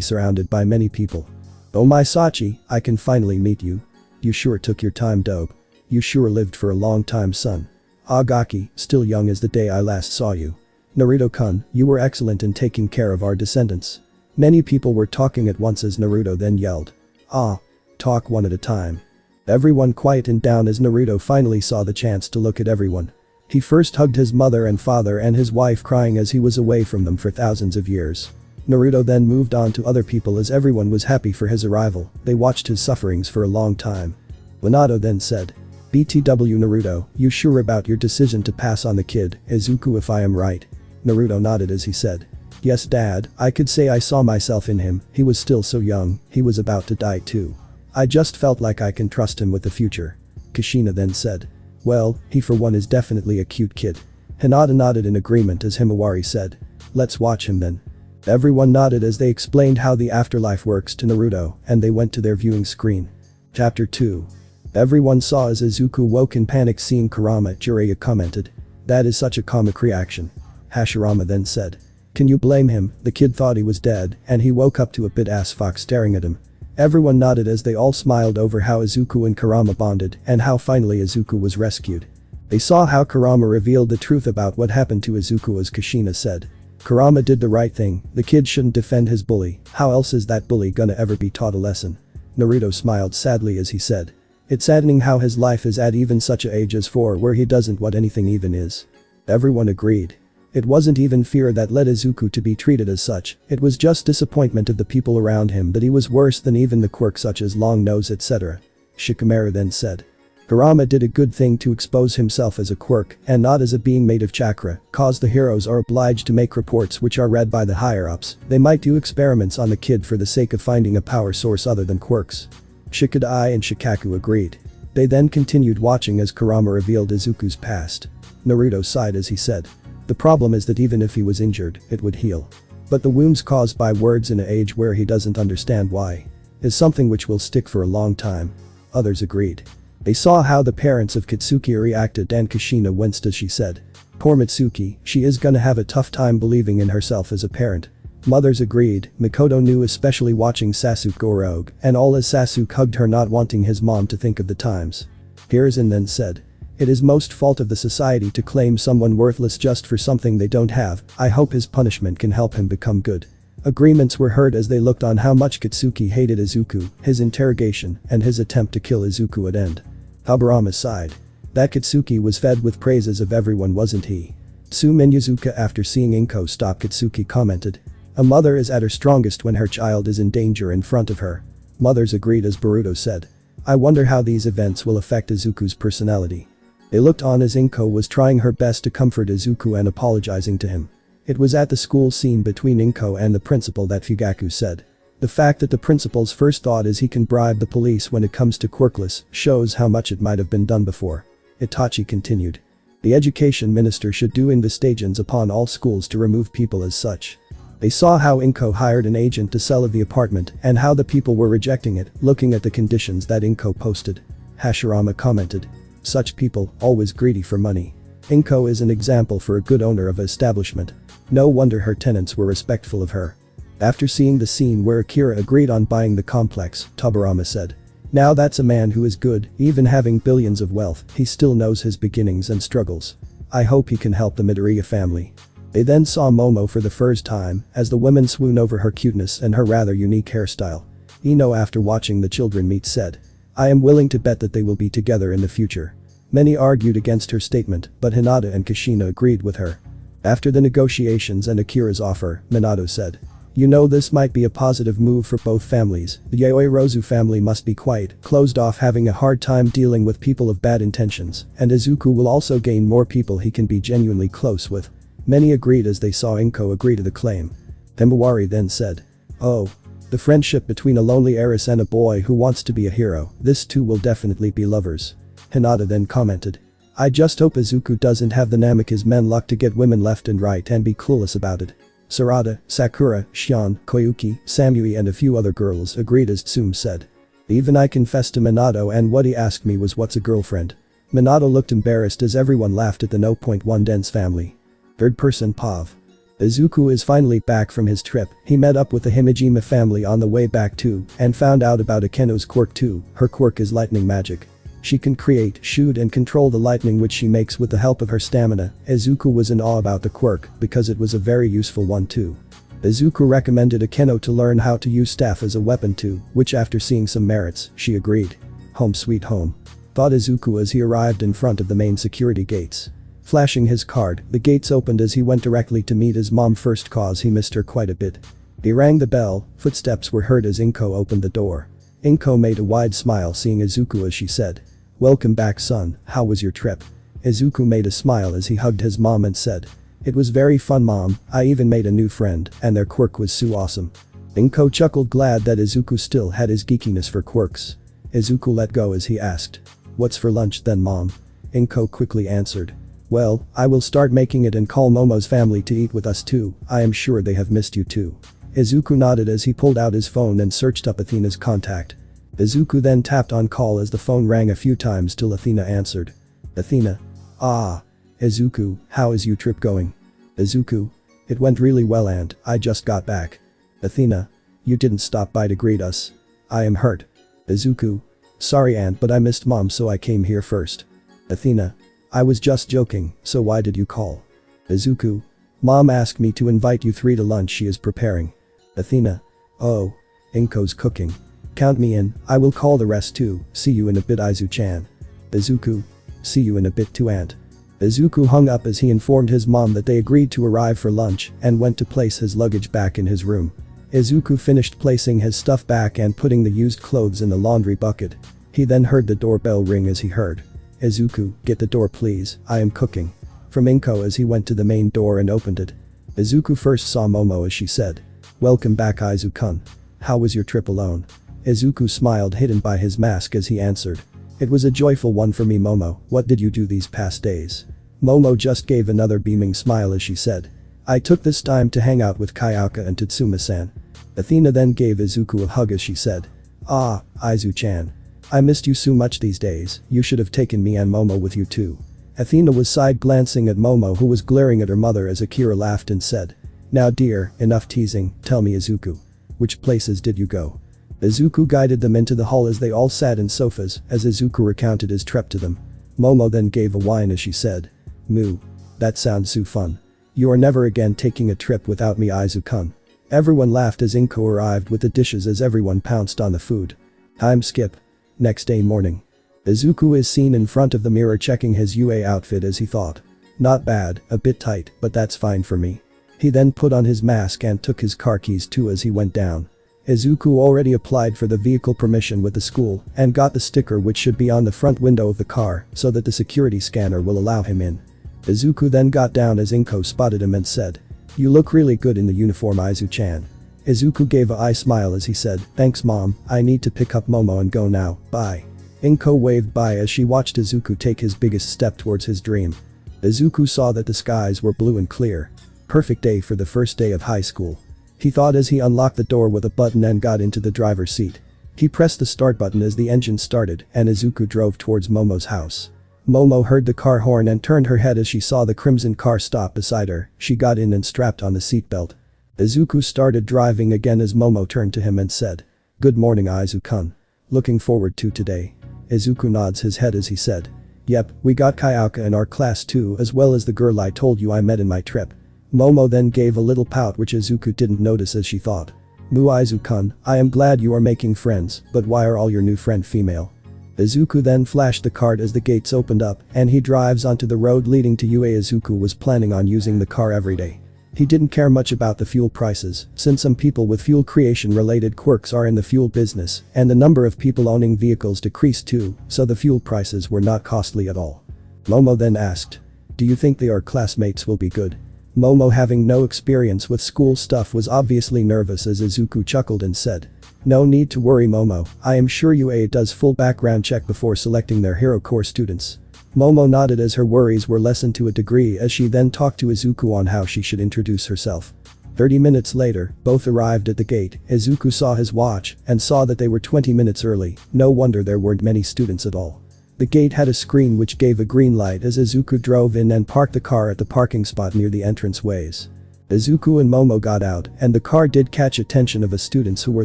surrounded by many people. "Oh my Sachi, I can finally meet you. You sure took your time, dope. You sure lived for a long time, son. Agaki, still young as the day I last saw you. Naruto-kun, you were excellent in taking care of our descendants." Many people were talking at once as Naruto then yelled. "Ah. Talk one at a time." Everyone quietened down as Naruto finally saw the chance to look at everyone. He first hugged his mother and father and his wife, crying as he was away from them for thousands of years. Naruto then moved on to other people as everyone was happy for his arrival, they watched his sufferings for a long time. Minato then said. "BTW Naruto, you sure about your decision to pass on the kid, Izuku, if I am right?" Naruto nodded as he said. "Yes dad, I could say I saw myself in him, he was still so young, he was about to die too. I just felt like I can trust him with the future." Kushina then said. "Well, he for one is definitely a cute kid." Hinata nodded in agreement as Himawari said. "Let's watch him then." Everyone nodded as they explained how the afterlife works to Naruto, and they went to their viewing screen. Chapter 2. Everyone saw as Izuku woke in panic seeing Kurama. Jiraiya commented. "That is such a comic reaction." Hashirama then said. "Can you blame him, the kid thought he was dead, and he woke up to a bit-ass fox staring at him." Everyone nodded as they all smiled over how Izuku and Kurama bonded and how finally Izuku was rescued. They saw how Kurama revealed the truth about what happened to Izuku as Kushina said. "Kurama did the right thing, the kid shouldn't defend his bully, how else is that bully gonna ever be taught a lesson?" Naruto smiled sadly as he said. "It's saddening how his life is at even such a age as 4 where he doesn't what anything even is." Everyone agreed. It wasn't even fear that led Izuku to be treated as such, it was just disappointment of the people around him that he was worse than even the quirks such as long nose etc. Shikamaru then said. "Kurama did a good thing to expose himself as a quirk and not as a being made of chakra, cause the heroes are obliged to make reports which are read by the higher-ups, they might do experiments on the kid for the sake of finding a power source other than quirks." Shikadai and Shikaku agreed. They then continued watching as Kurama revealed Izuku's past. Naruto sighed as he said. "The problem is that even if he was injured, it would heal. But the wounds caused by words in an age where he doesn't understand why is something which will stick for a long time." Others agreed. They saw how the parents of Kitsuki reacted and Kushina winced as she said. "Poor Mitsuki, she is gonna have a tough time believing in herself as a parent." Mothers agreed, Mikoto knew especially watching Sasuke go rogue and all as Sasuke hugged her not wanting his mom to think of the times. Hiruzen then said. "It is most fault of the society to claim someone worthless just for something they don't have, I hope his punishment can help him become good." Agreements were heard as they looked on how much Kitsuki hated Izuku, his interrogation, and his attempt to kill Izuku at end. Habarama sighed. That Kitsuki was fed with praises of everyone wasn't he? Tsumen after seeing Inko stop Kitsuki commented. "A mother is at her strongest when her child is in danger in front of her." Mothers agreed as Boruto said. "I wonder how these events will affect Izuku's personality." They looked on as Inko was trying her best to comfort Izuku and apologizing to him. It was at the school scene between Inko and the principal that Fugaku said. The fact that the principal's first thought is he can bribe the police when it comes to quirkless shows how much it might have been done before. Itachi continued. The education minister should do investigations upon all schools to remove people as such. They saw how Inko hired an agent to sell the apartment and how the people were rejecting it, looking at the conditions that Inko posted. Hashirama commented. Such people, always greedy for money. Inko is an example for a good owner of an establishment. No wonder her tenants were respectful of her. After seeing the scene where Akira agreed on buying the complex, Tobirama said. Now that's a man who is good, even having billions of wealth, he still knows his beginnings and struggles. I hope he can help the Midoriya family. They then saw Momo for the first time, as the women swoon over her cuteness and her rather unique hairstyle. Ino, after watching the children meet, said. I am willing to bet that they will be together in the future. Many argued against her statement, but Hinata and Kushina agreed with her. After the negotiations and Akira's offer, Minato said. You know, this might be a positive move for both families. The Yaoi Rozu family must be quite closed off, having a hard time dealing with people of bad intentions, and Izuku will also gain more people he can be genuinely close with. Many agreed as they saw Inko agree to the claim. Temawari then said. Oh. The friendship between a lonely heiress and a boy who wants to be a hero, this too will definitely be lovers. Hinata then commented. I just hope Izuku doesn't have the Namikaze men luck to get women left and right and be clueless about it. Sarada, Sakura, Shion, Koyuki, Samui and a few other girls agreed as Tsume said. Even I confessed to Minato, and what he asked me was what's a girlfriend. Minato looked embarrassed as everyone laughed at the No.1 Dense family. Third person Pav. Izuku is finally back from his trip. He met up with the Himejima family on the way back too and found out about Akeno's quirk too. Her quirk is lightning magic. She can create, shoot and control the lightning which she makes with the help of her stamina. Izuku was in awe about the quirk because it was a very useful one too. Izuku recommended Akeno to learn how to use staff as a weapon too, which after seeing some merits, she agreed. Home sweet home. Thought Izuku as he arrived in front of the main security gates. Flashing his card, the gates opened as he went directly to meet his mom first cause he missed her quite a bit. He rang the bell, footsteps were heard as Inko opened the door. Inko made a wide smile seeing Izuku as she said. Welcome back son, how was your trip? Izuku made a smile as he hugged his mom and said. It was very fun mom, I even made a new friend and their quirk was so awesome. Inko chuckled, glad that Izuku still had his geekiness for quirks. Izuku let go as he asked. What's for lunch then mom? Inko quickly answered. Well, I will start making it and call Momo's family to eat with us too, I am sure they have missed you too. Izuku nodded as he pulled out his phone and searched up Athena's contact. Izuku then tapped on call as the phone rang a few times till Athena answered. Athena. Ah. Izuku, how is your trip going? Izuku. It went really well and I just got back. Athena. You didn't stop by to greet us. I am hurt. Izuku. Sorry aunt, but I missed mom so I came here first. Athena. I was just joking, so why did you call? Izuku. Mom asked me to invite you three to lunch she is preparing. Athena. Oh. Inko's cooking. Count me in, I will call the rest too, see you in a bit Izu-chan. Izuku. See you in a bit too aunt. Izuku hung up as he informed his mom that they agreed to arrive for lunch and went to place his luggage back in his room. Izuku finished placing his stuff back and putting the used clothes in the laundry bucket. He then heard the doorbell ring as he heard. Izuku, get the door please, I am cooking. From Inko as he went to the main door and opened it. Izuku first saw Momo as she said. Welcome back Izu-kun. How was your trip alone? Izuku smiled hidden by his mask as he answered. It was a joyful one for me Momo, what did you do these past days? Momo just gave another beaming smile as she said. I took this time to hang out with Kayaka and Tatsuma-san. Athena then gave Izuku a hug as she said. Ah, Izu-chan. I missed you so much these days, you should have taken me and Momo with you too. Athena was side glancing at Momo who was glaring at her mother as Akira laughed and said. Now dear, enough teasing, tell me Izuku. Which places did you go? Izuku guided them into the hall as they all sat in sofas as Izuku recounted his trip to them. Momo then gave a whine as she said. Moo. That sounds so fun. You are never again taking a trip without me Izu-kun. Everyone laughed as Inko arrived with the dishes as everyone pounced on the food. Time skip. Next day morning. Izuku is seen in front of the mirror checking his UA outfit as he thought. Not bad, a bit tight, but that's fine for me. He then put on his mask and took his car keys too as he went down. Izuku already applied for the vehicle permission with the school and got the sticker which should be on the front window of the car so that the security scanner will allow him in. Izuku then got down as Inko spotted him and said, "You look really good in the uniform, Izu-chan." Izuku gave a eye smile as he said, "Thanks mom, I need to pick up Momo and go now, bye." Inko waved bye as she watched Izuku take his biggest step towards his dream. Izuku saw that the skies were blue and clear. Perfect day for the first day of high school. He thought as he unlocked the door with a button and got into the driver's seat. He pressed the start button as the engine started and Izuku drove towards Momo's house. Momo heard the car horn and turned her head as she saw the crimson car stop beside her. She got in and strapped on the seatbelt. Izuku started driving again as Momo turned to him and said, "Good morning Izu-kun. Looking forward to today." Izuku nods his head as he said, "Yep, we got Kayaka in our class too as well as the girl I told you I met in my trip." Momo then gave a little pout which Izuku didn't notice as she thought. Izu-kun, I am glad you are making friends, but why are all your new friend female?" Izuku then flashed the card as the gates opened up and he drives onto the road leading to UA. Izuku was planning on using the car every day. He didn't care much about the fuel prices since some people with fuel creation related quirks are in the fuel business and the number of people owning vehicles decreased too, so the fuel prices were not costly at all. Momo then asked, "Do you think they are classmates will be good?" Momo, having no experience with school stuff, was obviously nervous as Izuku chuckled and said, "No need to worry Momo, I am sure UA does full background check before selecting their hero core students." Momo nodded as her worries were lessened to a degree as she then talked to Izuku on how she should introduce herself. 30 minutes later, both arrived at the gate. Izuku saw his watch and saw that they were 20 minutes early. No wonder there weren't many students at all. The gate had a screen which gave a green light as Izuku drove in and parked the car at the parking spot near the entranceways. Izuku and Momo got out and the car did catch attention of the students who were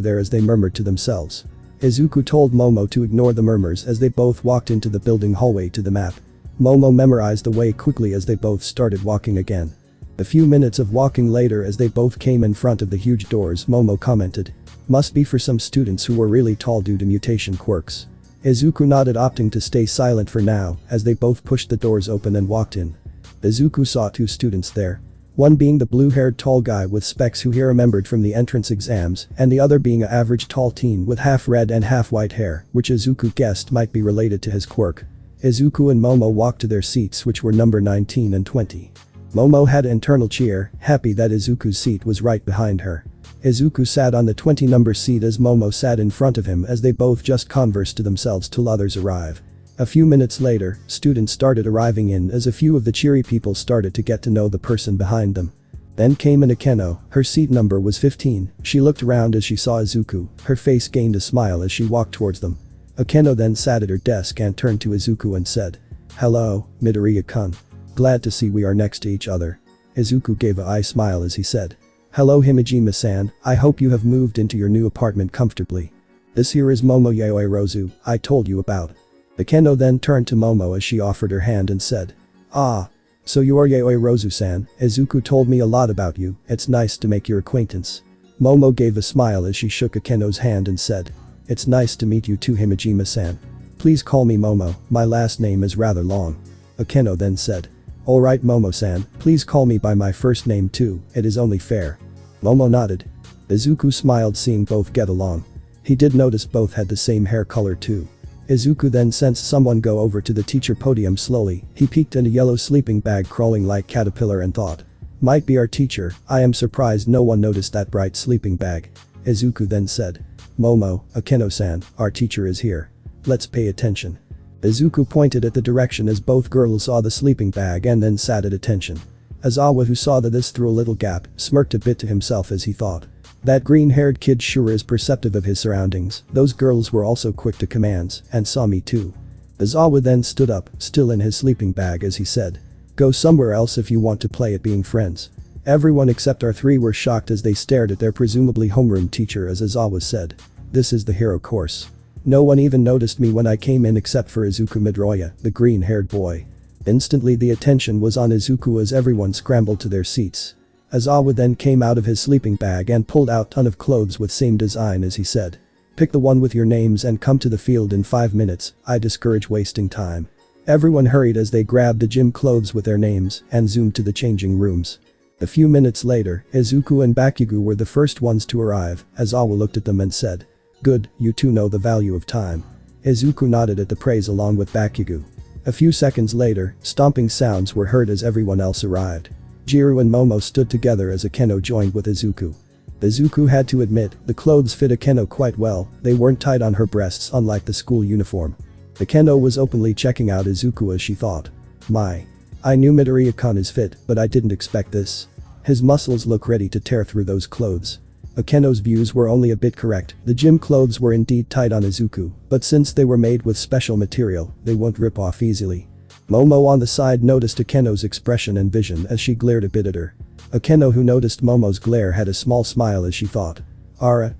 there as they murmured to themselves. Izuku told Momo to ignore the murmurs as they both walked into the building hallway to the map. Momo memorized the way quickly as they both started walking again. A few minutes of walking later as they both came in front of the huge doors, Momo commented, "Must be for some students who were really tall due to mutation quirks." Izuku nodded, opting to stay silent for now as they both pushed the doors open and walked in. Izuku saw two students there. One being the blue-haired tall guy with specs who he remembered from the entrance exams and the other being an average tall teen with half red and half white hair, which Izuku guessed might be related to his quirk. Izuku and Momo walked to their seats which were number 19 and 20. Momo had an internal cheer, happy that Izuku's seat was right behind her. Izuku sat on the 20 number seat as Momo sat in front of him as they both just conversed to themselves till others arrive. A few minutes later, students started arriving in as a few of the cheery people started to get to know the person behind them. Then came an Akeno, her seat number was 15, she looked around as she saw Izuku, her face gained a smile as she walked towards them. Akeno then sat at her desk and turned to Izuku and said, "Hello, Midoriya-kun. Glad to see we are next to each other." Izuku gave a eye smile as he said, "Hello Himejima-san, I hope you have moved into your new apartment comfortably. This here is Momo Yaoi Rozu, I told you about." Akeno then turned to Momo as she offered her hand and said, "Ah. So you are Yaoi Rozu-san, Izuku told me a lot about you, it's nice to make your acquaintance." Momo gave a smile as she shook Akeno's hand and said, "It's nice to meet you too Himejima-san. Please call me Momo, my last name is rather long." Akeno then said, "Alright Momo-san, please call me by my first name too, it is only fair." Momo nodded. Izuku smiled seeing both get along. He did notice both had the same hair color too. Izuku then sensed someone go over to the teacher podium slowly. He peeked in a yellow sleeping bag crawling like caterpillar and thought, "Might be our teacher, I am surprised no one noticed that bright sleeping bag." Izuku then said, "Momo, Akeno-san, our teacher is here. Let's pay attention." Izuku pointed at the direction as both girls saw the sleeping bag and then sat at attention. Azawa, who saw this through a little gap, smirked a bit to himself as he thought, "That green-haired kid sure is perceptive of his surroundings, those girls were also quick to commands, and saw me too." Azawa then stood up, still in his sleeping bag as he said, "Go somewhere else if you want to play at being friends." Everyone except our three were shocked as they stared at their presumably homeroom teacher as Azawa said, "This is the hero course. No one even noticed me when I came in except for Izuku Midoriya, the green-haired boy." Instantly the attention was on Izuku as everyone scrambled to their seats. Azawa then came out of his sleeping bag and pulled out ton of clothes with same design as he said, "Pick the one with your names and come to the field in 5 minutes, I discourage wasting time." Everyone hurried as they grabbed the gym clothes with their names and zoomed to the changing rooms. A few minutes later, Izuku and Bakugo were the first ones to arrive, as Awa looked at them and said, "Good, you two know the value of time." Izuku nodded at the praise along with Bakugo. A few seconds later, stomping sounds were heard as everyone else arrived. Jirou and Momo stood together as Akeno joined with Izuku. Izuku had to admit, the clothes fit Akeno quite well, they weren't tied on her breasts unlike the school uniform. Akeno was openly checking out Izuku as she thought. My. I knew Midoriya-kun is fit, but I didn't expect this. His muscles look ready to tear through those clothes. Akeno's views were only a bit correct, the gym clothes were indeed tied on Izuku, but since they were made with special material, they won't rip off easily. Momo on the side noticed Akeno's expression and vision as she glared a bit at her. Akeno, who noticed Momo's glare, had a small smile as she thought.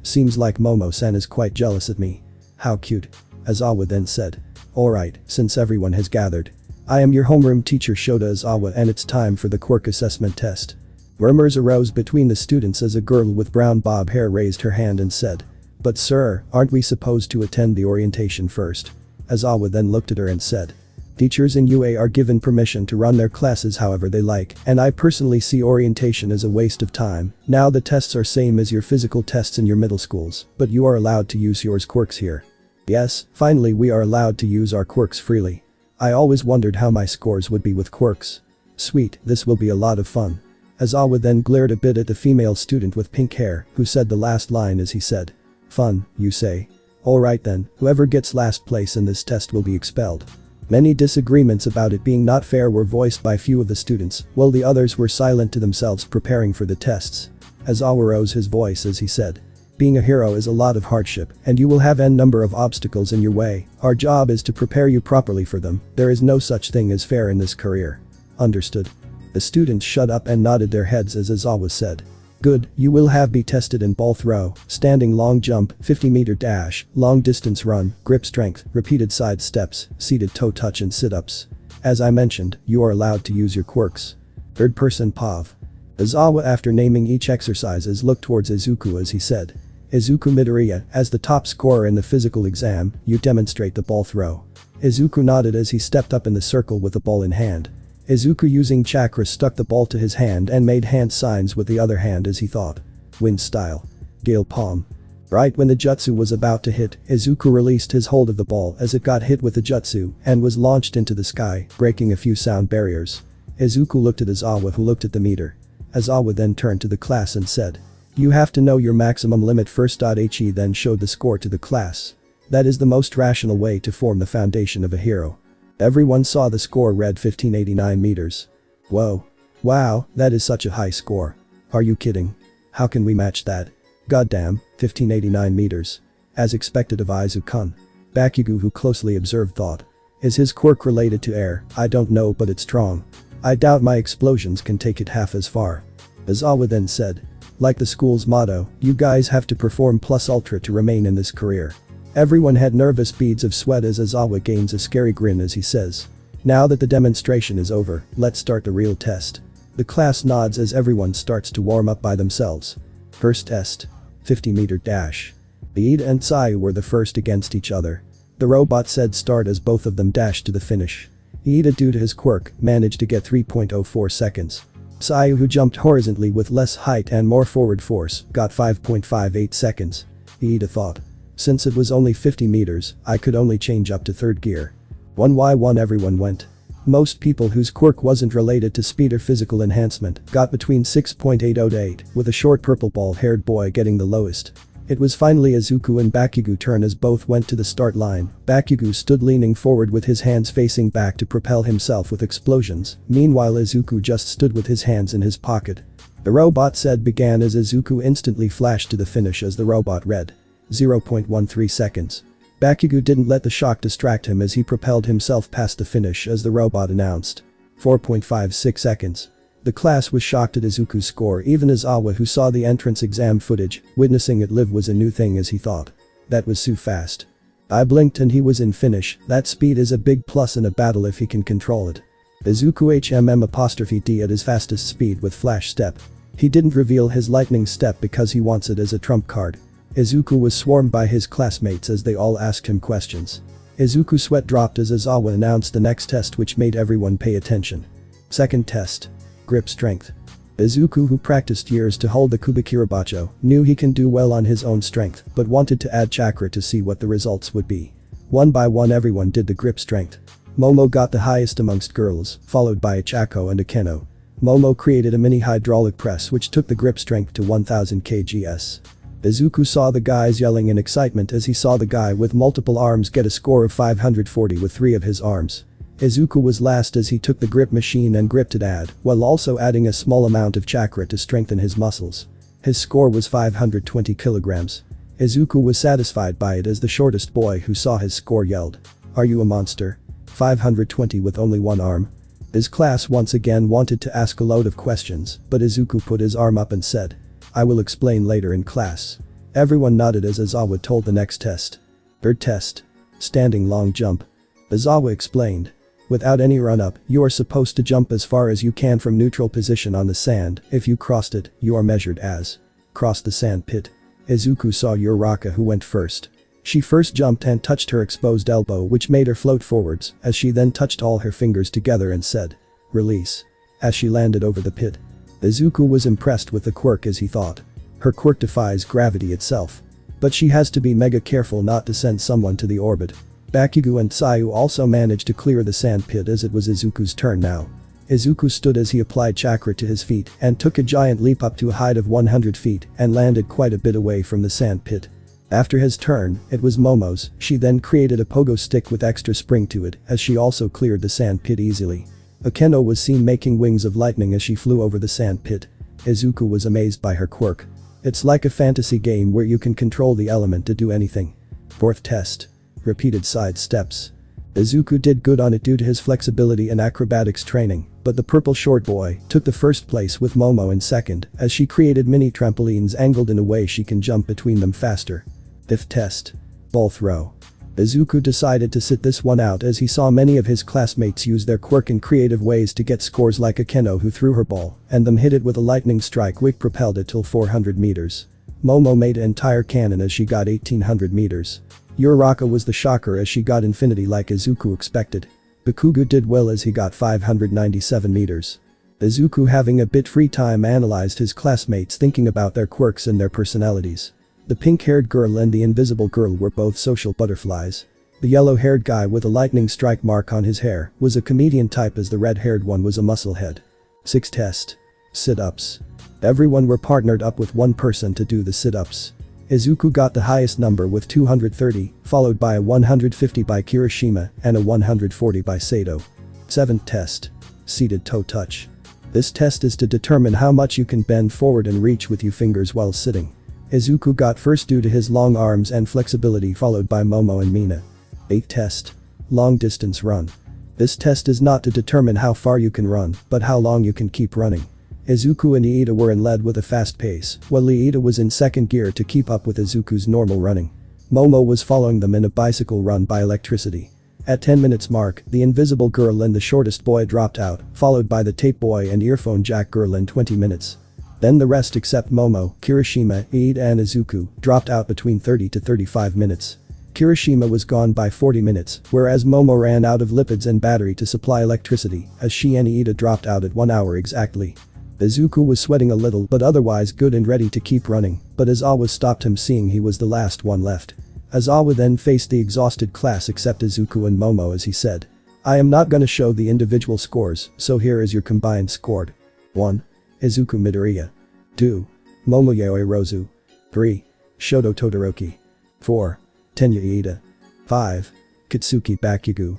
Seems like Momo-san is quite jealous at me. How cute. Azawa then said. Alright, since everyone has gathered. I am your homeroom teacher Shota Azawa and it's time for the quirk assessment test. Murmurs arose between the students as a girl with brown bob hair raised her hand and said. But sir, aren't we supposed to attend the orientation first? Azawa then looked at her and said. Teachers in UA are given permission to run their classes however they like, and I personally see orientation as a waste of time. Now the tests are same as your physical tests in your middle schools, but you are allowed to use yours quirks here. Yes, finally we are allowed to use our quirks freely. I always wondered how my scores would be with quirks. Sweet, this will be a lot of fun. Azawa then glared a bit at the female student with pink hair, who said the last line as he said. Fun, you say? Alright then, whoever gets last place in this test will be expelled. Many disagreements about it being not fair were voiced by few of the students, while the others were silent to themselves preparing for the tests. Azawa rose his voice as he said. Being a hero is a lot of hardship, and you will have n number of obstacles in your way. Our job is to prepare you properly for them. There is no such thing as fair in this career. Understood. The students shut up and nodded their heads as Azawa said. Good, you will have be tested in ball throw, standing long jump, 50-meter dash, long distance run, grip strength, repeated side steps, seated toe touch and sit-ups. As I mentioned, you are allowed to use your quirks. Third person POV. Azawa after naming each exercises looked towards Izuku as he said. Izuku Midoriya, as the top scorer in the physical exam, you demonstrate the ball throw. Izuku nodded as he stepped up in the circle with the ball in hand. Izuku using chakra stuck the ball to his hand and made hand signs with the other hand as he thought. Wind style. Gale palm. Right when the jutsu was about to hit, Izuku released his hold of the ball as it got hit with the jutsu and was launched into the sky, breaking a few sound barriers. Izuku looked at Azawa who looked at the meter. Azawa then turned to the class and said. You have to know your maximum limit first. He then showed the score to the class. That is the most rational way to form the foundation of a hero. Everyone saw the score read 1589 meters. Whoa. Wow, that is such a high score. Are you kidding? How can we match that? Goddamn, 1589 meters. As expected of Izuku-kun. Bakugo, who closely observed, thought. Is his quirk related to air? I don't know, but it's strong. I doubt my explosions can take it half as far. Azawa then said. Like the school's motto, you guys have to perform plus ultra to remain in this career. Everyone had nervous beads of sweat as Azawa gains a scary grin as he says. Now that the demonstration is over, let's start the real test. The class nods as everyone starts to warm up by themselves. First test. 50-meter dash. Beid and Sayu were the first against each other. The robot said start as both of them dashed to the finish. Iida, due to his quirk, managed to get 3.04 seconds. Sayu, who jumped horizontally with less height and more forward force, got 5.58 seconds. Iida thought. Since it was only 50 meters, I could only change up to third gear. 1x1 everyone went. Most people whose quirk wasn't related to speed or physical enhancement got between 6.80 to 8, with a short purple bald-haired boy getting the lowest. It was finally Izuku and Bakugo's turn as both went to the start line. Bakugo stood leaning forward with his hands facing back to propel himself with explosions, meanwhile Izuku just stood with his hands in his pocket. The robot said began as Izuku instantly flashed to the finish as the robot read. 0.13 seconds. Bakugo didn't let the shock distract him as he propelled himself past the finish as the robot announced. 4.56 seconds. The class was shocked at Izuku's score, even Azawa, who saw the entrance exam footage, witnessing it live was a new thing as he thought. That was so fast. I blinked and he was in finish. That speed is a big plus in a battle if he can control it. Izuku HMM''D at his fastest speed with flash step. He didn't reveal his lightning step because he wants it as a trump card. Izuku was swarmed by his classmates as they all asked him questions. Izuku's sweat dropped as Azawa announced the next test, which made everyone pay attention. Second test. Grip strength. Izuku, who practiced years to hold the Kubikirabacho, knew he can do well on his own strength but wanted to add chakra to see what the results would be. One by one everyone did the grip strength. Momo got the highest amongst girls, followed by Ichako and Akeno. Momo created a mini hydraulic press which took the grip strength to 1000 kgs. Izuku saw the guys yelling in excitement as he saw the guy with multiple arms get a score of 540 with 3 of his arms. Izuku was last as he took the grip machine and gripped it while also adding a small amount of chakra to strengthen his muscles. His score was 520 kilograms. Izuku was satisfied by it as the shortest boy who saw his score yelled, "Are you a monster? 520 with only one arm?" His class once again wanted to ask a load of questions, but Izuku put his arm up and said, "I will explain later in class." Everyone nodded as Aizawa told the next test. Third test. Standing long jump. Aizawa explained. Without any run-up, you are supposed to jump as far as you can from neutral position on the sand. If you crossed it, you are measured as cross the sand pit. Izuku saw Uraraka, who went first. She first jumped and touched her exposed elbow, which made her float forwards, as she then touched all her fingers together and said, "Release," as she landed over the pit. Izuku was impressed with the quirk as he thought. Her quirk defies gravity itself. But she has to be mega careful not to send someone to the orbit. Bakugo and Tsuyu also managed to clear the sand pit as it was Izuku's turn now. Izuku stood as he applied chakra to his feet and took a giant leap up to a height of 100 feet and landed quite a bit away from the sand pit. After his turn, it was Momo's. She then created a pogo stick with extra spring to it as she also cleared the sand pit easily. Akeno was seen making wings of lightning as she flew over the sand pit. Izuku was amazed by her quirk. It's like a fantasy game where you can control the element to do anything. Fourth test. Repeated side steps. Izuku did good on it due to his flexibility and acrobatics training, but the purple short boy took the first place with Momo in second as she created mini trampolines angled in a way she can jump between them faster. Fifth test. Ball throw. Izuku decided to sit this one out as he saw many of his classmates use their quirk in creative ways to get scores, like Akeno, who threw her ball and them hit it with a lightning strike which propelled it till 400 meters. Momo made an entire cannon as she got 1800 meters. Uraraka was the shocker as she got infinity like Izuku expected. Bakugo did well as he got 597 meters. Izuku, having a bit free time, analyzed his classmates, thinking about their quirks and their personalities. The pink-haired girl and the invisible girl were both social butterflies. The yellow-haired guy with a lightning strike mark on his hair was a comedian type, as the red-haired one was a musclehead. Sixth test. Sit-ups. Everyone were partnered up with one person to do the sit-ups. Izuku got the highest number with 230, followed by a 150 by Kirishima and a 140 by Sato. Seventh test. Seated toe touch. This test is to determine how much you can bend forward and reach with your fingers while sitting. Izuku got first due to his long arms and flexibility, followed by Momo and Mina. Eighth test. Long distance run. This test is not to determine how far you can run, but how long you can keep running. Izuku and Iida were in lead with a fast pace, while Iida was in second gear to keep up with Izuku's normal running. Momo was following them in a bicycle run by electricity. At 10 minutes mark, the invisible girl and the shortest boy dropped out, followed by the tape boy and earphone jack girl in 20 minutes. Then the rest except Momo, Kirishima, Iida and Izuku dropped out between 30 to 35 minutes. Kirishima was gone by 40 minutes, whereas Momo ran out of lipids and battery to supply electricity, as she and Iida dropped out at 1 hour exactly. Izuku was sweating a little but otherwise good and ready to keep running, but Aizawa stopped him, seeing he was the last one left. Aizawa then faced the exhausted class except Izuku and Momo as he said, "I am not gonna show the individual scores, so here is your combined score. 1. Izuku Midoriya. 2. Momoyaoi Rozu. 3. Shoto Todoroki. 4. Tenya Iida. 5. Katsuki Bakugo.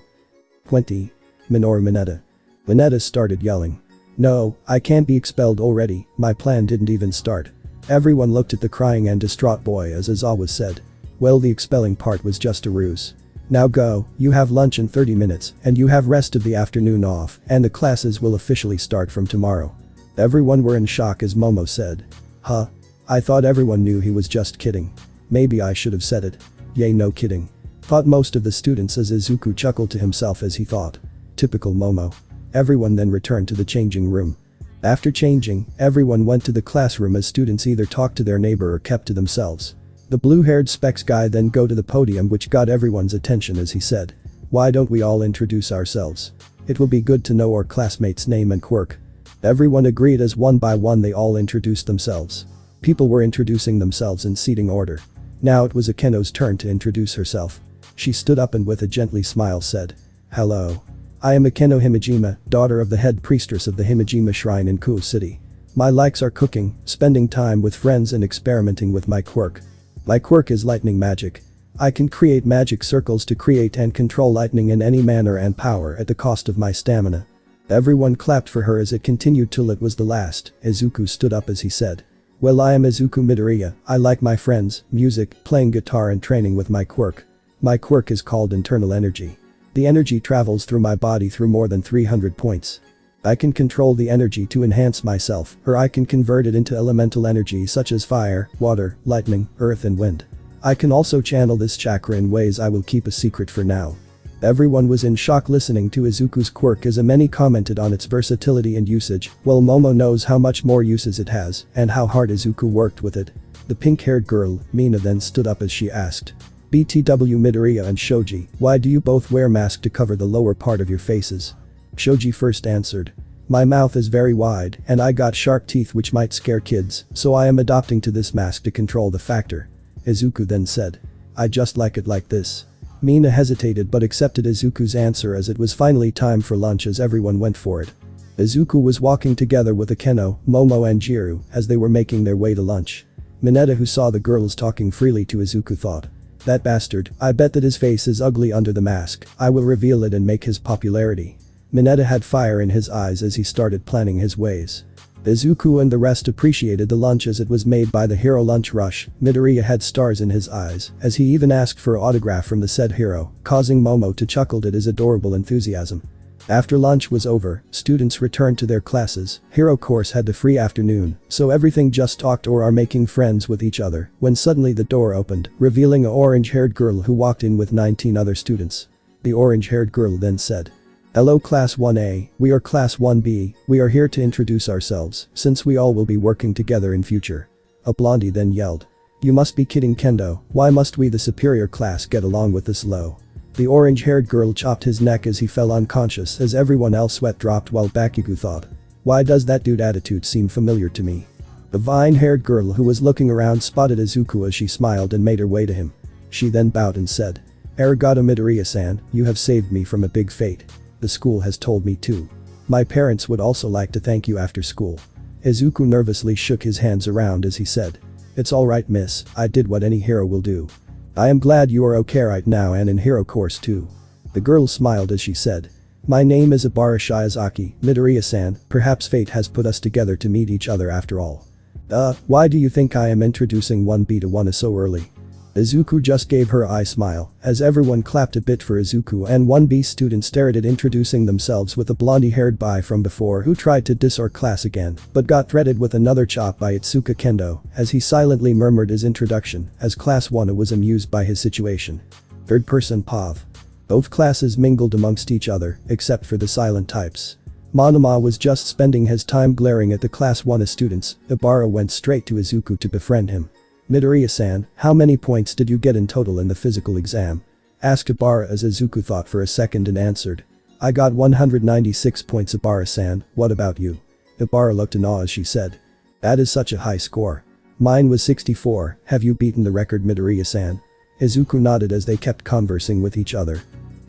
20. Minoru Mineta. Mineta started yelling. "No, I can't be expelled already, my plan didn't even start." Everyone looked at the crying and distraught boy as Aizawa said, "Well, the expelling part was just a ruse. Now go, you have lunch in 30 minutes and you have rest of the afternoon off, and the classes will officially start from tomorrow." Everyone were in shock as Momo said, "Huh? I thought everyone knew he was just kidding. Maybe I should have said it. Yay, no kidding," thought most of the students as Izuku chuckled to himself as he thought. Typical Momo. Everyone then returned to the changing room. After changing, everyone went to the classroom as students either talked to their neighbor or kept to themselves. The blue-haired specs guy then go to the podium, which got everyone's attention as he said, "Why don't we all introduce ourselves? It will be good to know our classmates' name and quirk." Everyone agreed as one by one they all introduced themselves. People were introducing themselves in seating order. Now it was Akeno's turn to introduce herself. She stood up and with a gently smile said, "Hello. I am Akeno Himejima, daughter of the head priestess of the Himejima Shrine in Kuo City. My likes are cooking, spending time with friends and experimenting with my quirk. My quirk is lightning magic. I can create magic circles to create and control lightning in any manner and power at the cost of my stamina." Everyone clapped for her as it continued till it was the last. Izuku stood up as he said, "Well, I am Izuku Midoriya. I like my friends, music, playing guitar and training with my quirk. My quirk is called internal energy. The energy travels through my body through more than 300 points. I can control the energy to enhance myself, or I can convert it into elemental energy such as fire, water, lightning, earth and wind. I can also channel this chakra in ways I will keep a secret for now." Everyone was in shock listening to Izuku's quirk as many commented on its versatility and usage. Well, Momo knows how much more uses it has and how hard Izuku worked with it. The pink-haired girl, Mina, then stood up as she asked, "BTW Midoriya and Shoji, why do you both wear masks to cover the lower part of your faces?" Shoji first answered, "My mouth is very wide and I got sharp teeth which might scare kids, so I am adopting to this mask to control the factor." Izuku then said, "I just like it like this." Mina hesitated but accepted Izuku's answer as it was finally time for lunch as everyone went for it. Izuku was walking together with Akeno, Momo and Jirou as they were making their way to lunch. Mineta, who saw the girls talking freely to Izuku, thought, "That bastard, I bet that his face is ugly under the mask. I will reveal it and make his popularity." Mineta had fire in his eyes as he started planning his ways. Izuku and the rest appreciated the lunch as it was made by the hero lunch rush. Midoriya had stars in his eyes as he even asked for an autograph from the said hero, causing Momo to chuckle at his adorable enthusiasm. After lunch was over, students returned to their classes. Hero course had the free afternoon, so everything just talked or are making friends with each other when suddenly the door opened, revealing an orange-haired girl who walked in with 19 other students. The orange-haired girl then said, "Hello Class 1A, we are Class 1B, we are here to introduce ourselves, since we all will be working together in future." A blondie then yelled, "You must be kidding Kendo, why must we the superior class get along with this low?" The orange-haired girl chopped his neck as he fell unconscious as everyone else sweat dropped while Bakugo thought, "Why does that dude attitude seem familiar to me?" The vine-haired girl who was looking around spotted Izuku as she smiled and made her way to him. She then bowed and said, "Arigato Midoriya-san, you have saved me from a big fate. The school has told me too. My parents would also like to thank you after school." Izuku nervously shook his hands around as he said, "It's alright miss, I did what any hero will do. I am glad you are okay right now and in hero course too." The girl smiled as she said, "My name is Ibara Shiozaki, Midoriya-san, perhaps fate has put us together to meet each other after all." Why do you think I am introducing 1B to 1A so early?" Izuku just gave her an eye smile as everyone clapped a bit for Izuku and 1B students stared at introducing themselves with a blondie-haired boy from before who tried to diss our class again but got threaded with another chop by Itsuka Kendo as he silently murmured his introduction as Class 1A was amused by his situation. Third person Pav. Both classes mingled amongst each other except for the silent types. Monoma was just spending his time glaring at the Class 1A students. Ibara went straight to Izuku to befriend him. "Midoriya-san, how many points did you get in total in the physical exam?" asked Ibara as Izuku thought for a second and answered, "I got 196 points Ibara-san, what about you?" Ibara looked in awe as she said, "That is such a high score. Mine was 64, have you beaten the record Midoriya-san?" Izuku nodded as they kept conversing with each other.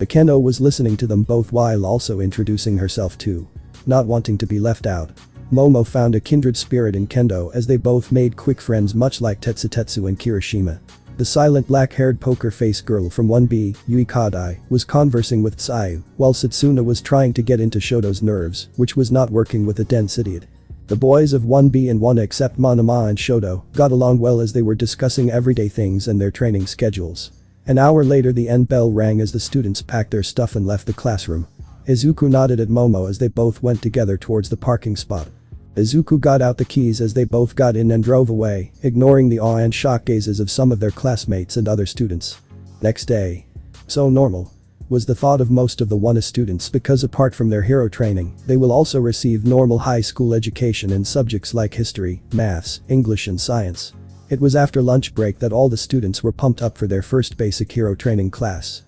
Akeno was listening to them both while also introducing herself too. Not wanting to be left out, Momo found a kindred spirit in Kendo as they both made quick friends much like Tetsutetsu and Kirishima. The silent black-haired poker-face girl from 1B, Yui Kadai, was conversing with Tsuyu, while Satsuna was trying to get into Shoto's nerves, which was not working with a dense idiot. The boys of 1B and 1A except Monoma and Shoto got along well as they were discussing everyday things and their training schedules. An hour later the end bell rang as the students packed their stuff and left the classroom. Izuku nodded at Momo as they both went together towards the parking spot. Izuku got out the keys as they both got in and drove away, ignoring the awe and shock gazes of some of their classmates and other students. Next day. So normal. Was the thought of most of the 1A students because apart from their hero training, they will also receive normal high school education in subjects like history, maths, English and science. It was after lunch break that all the students were pumped up for their first basic hero training class.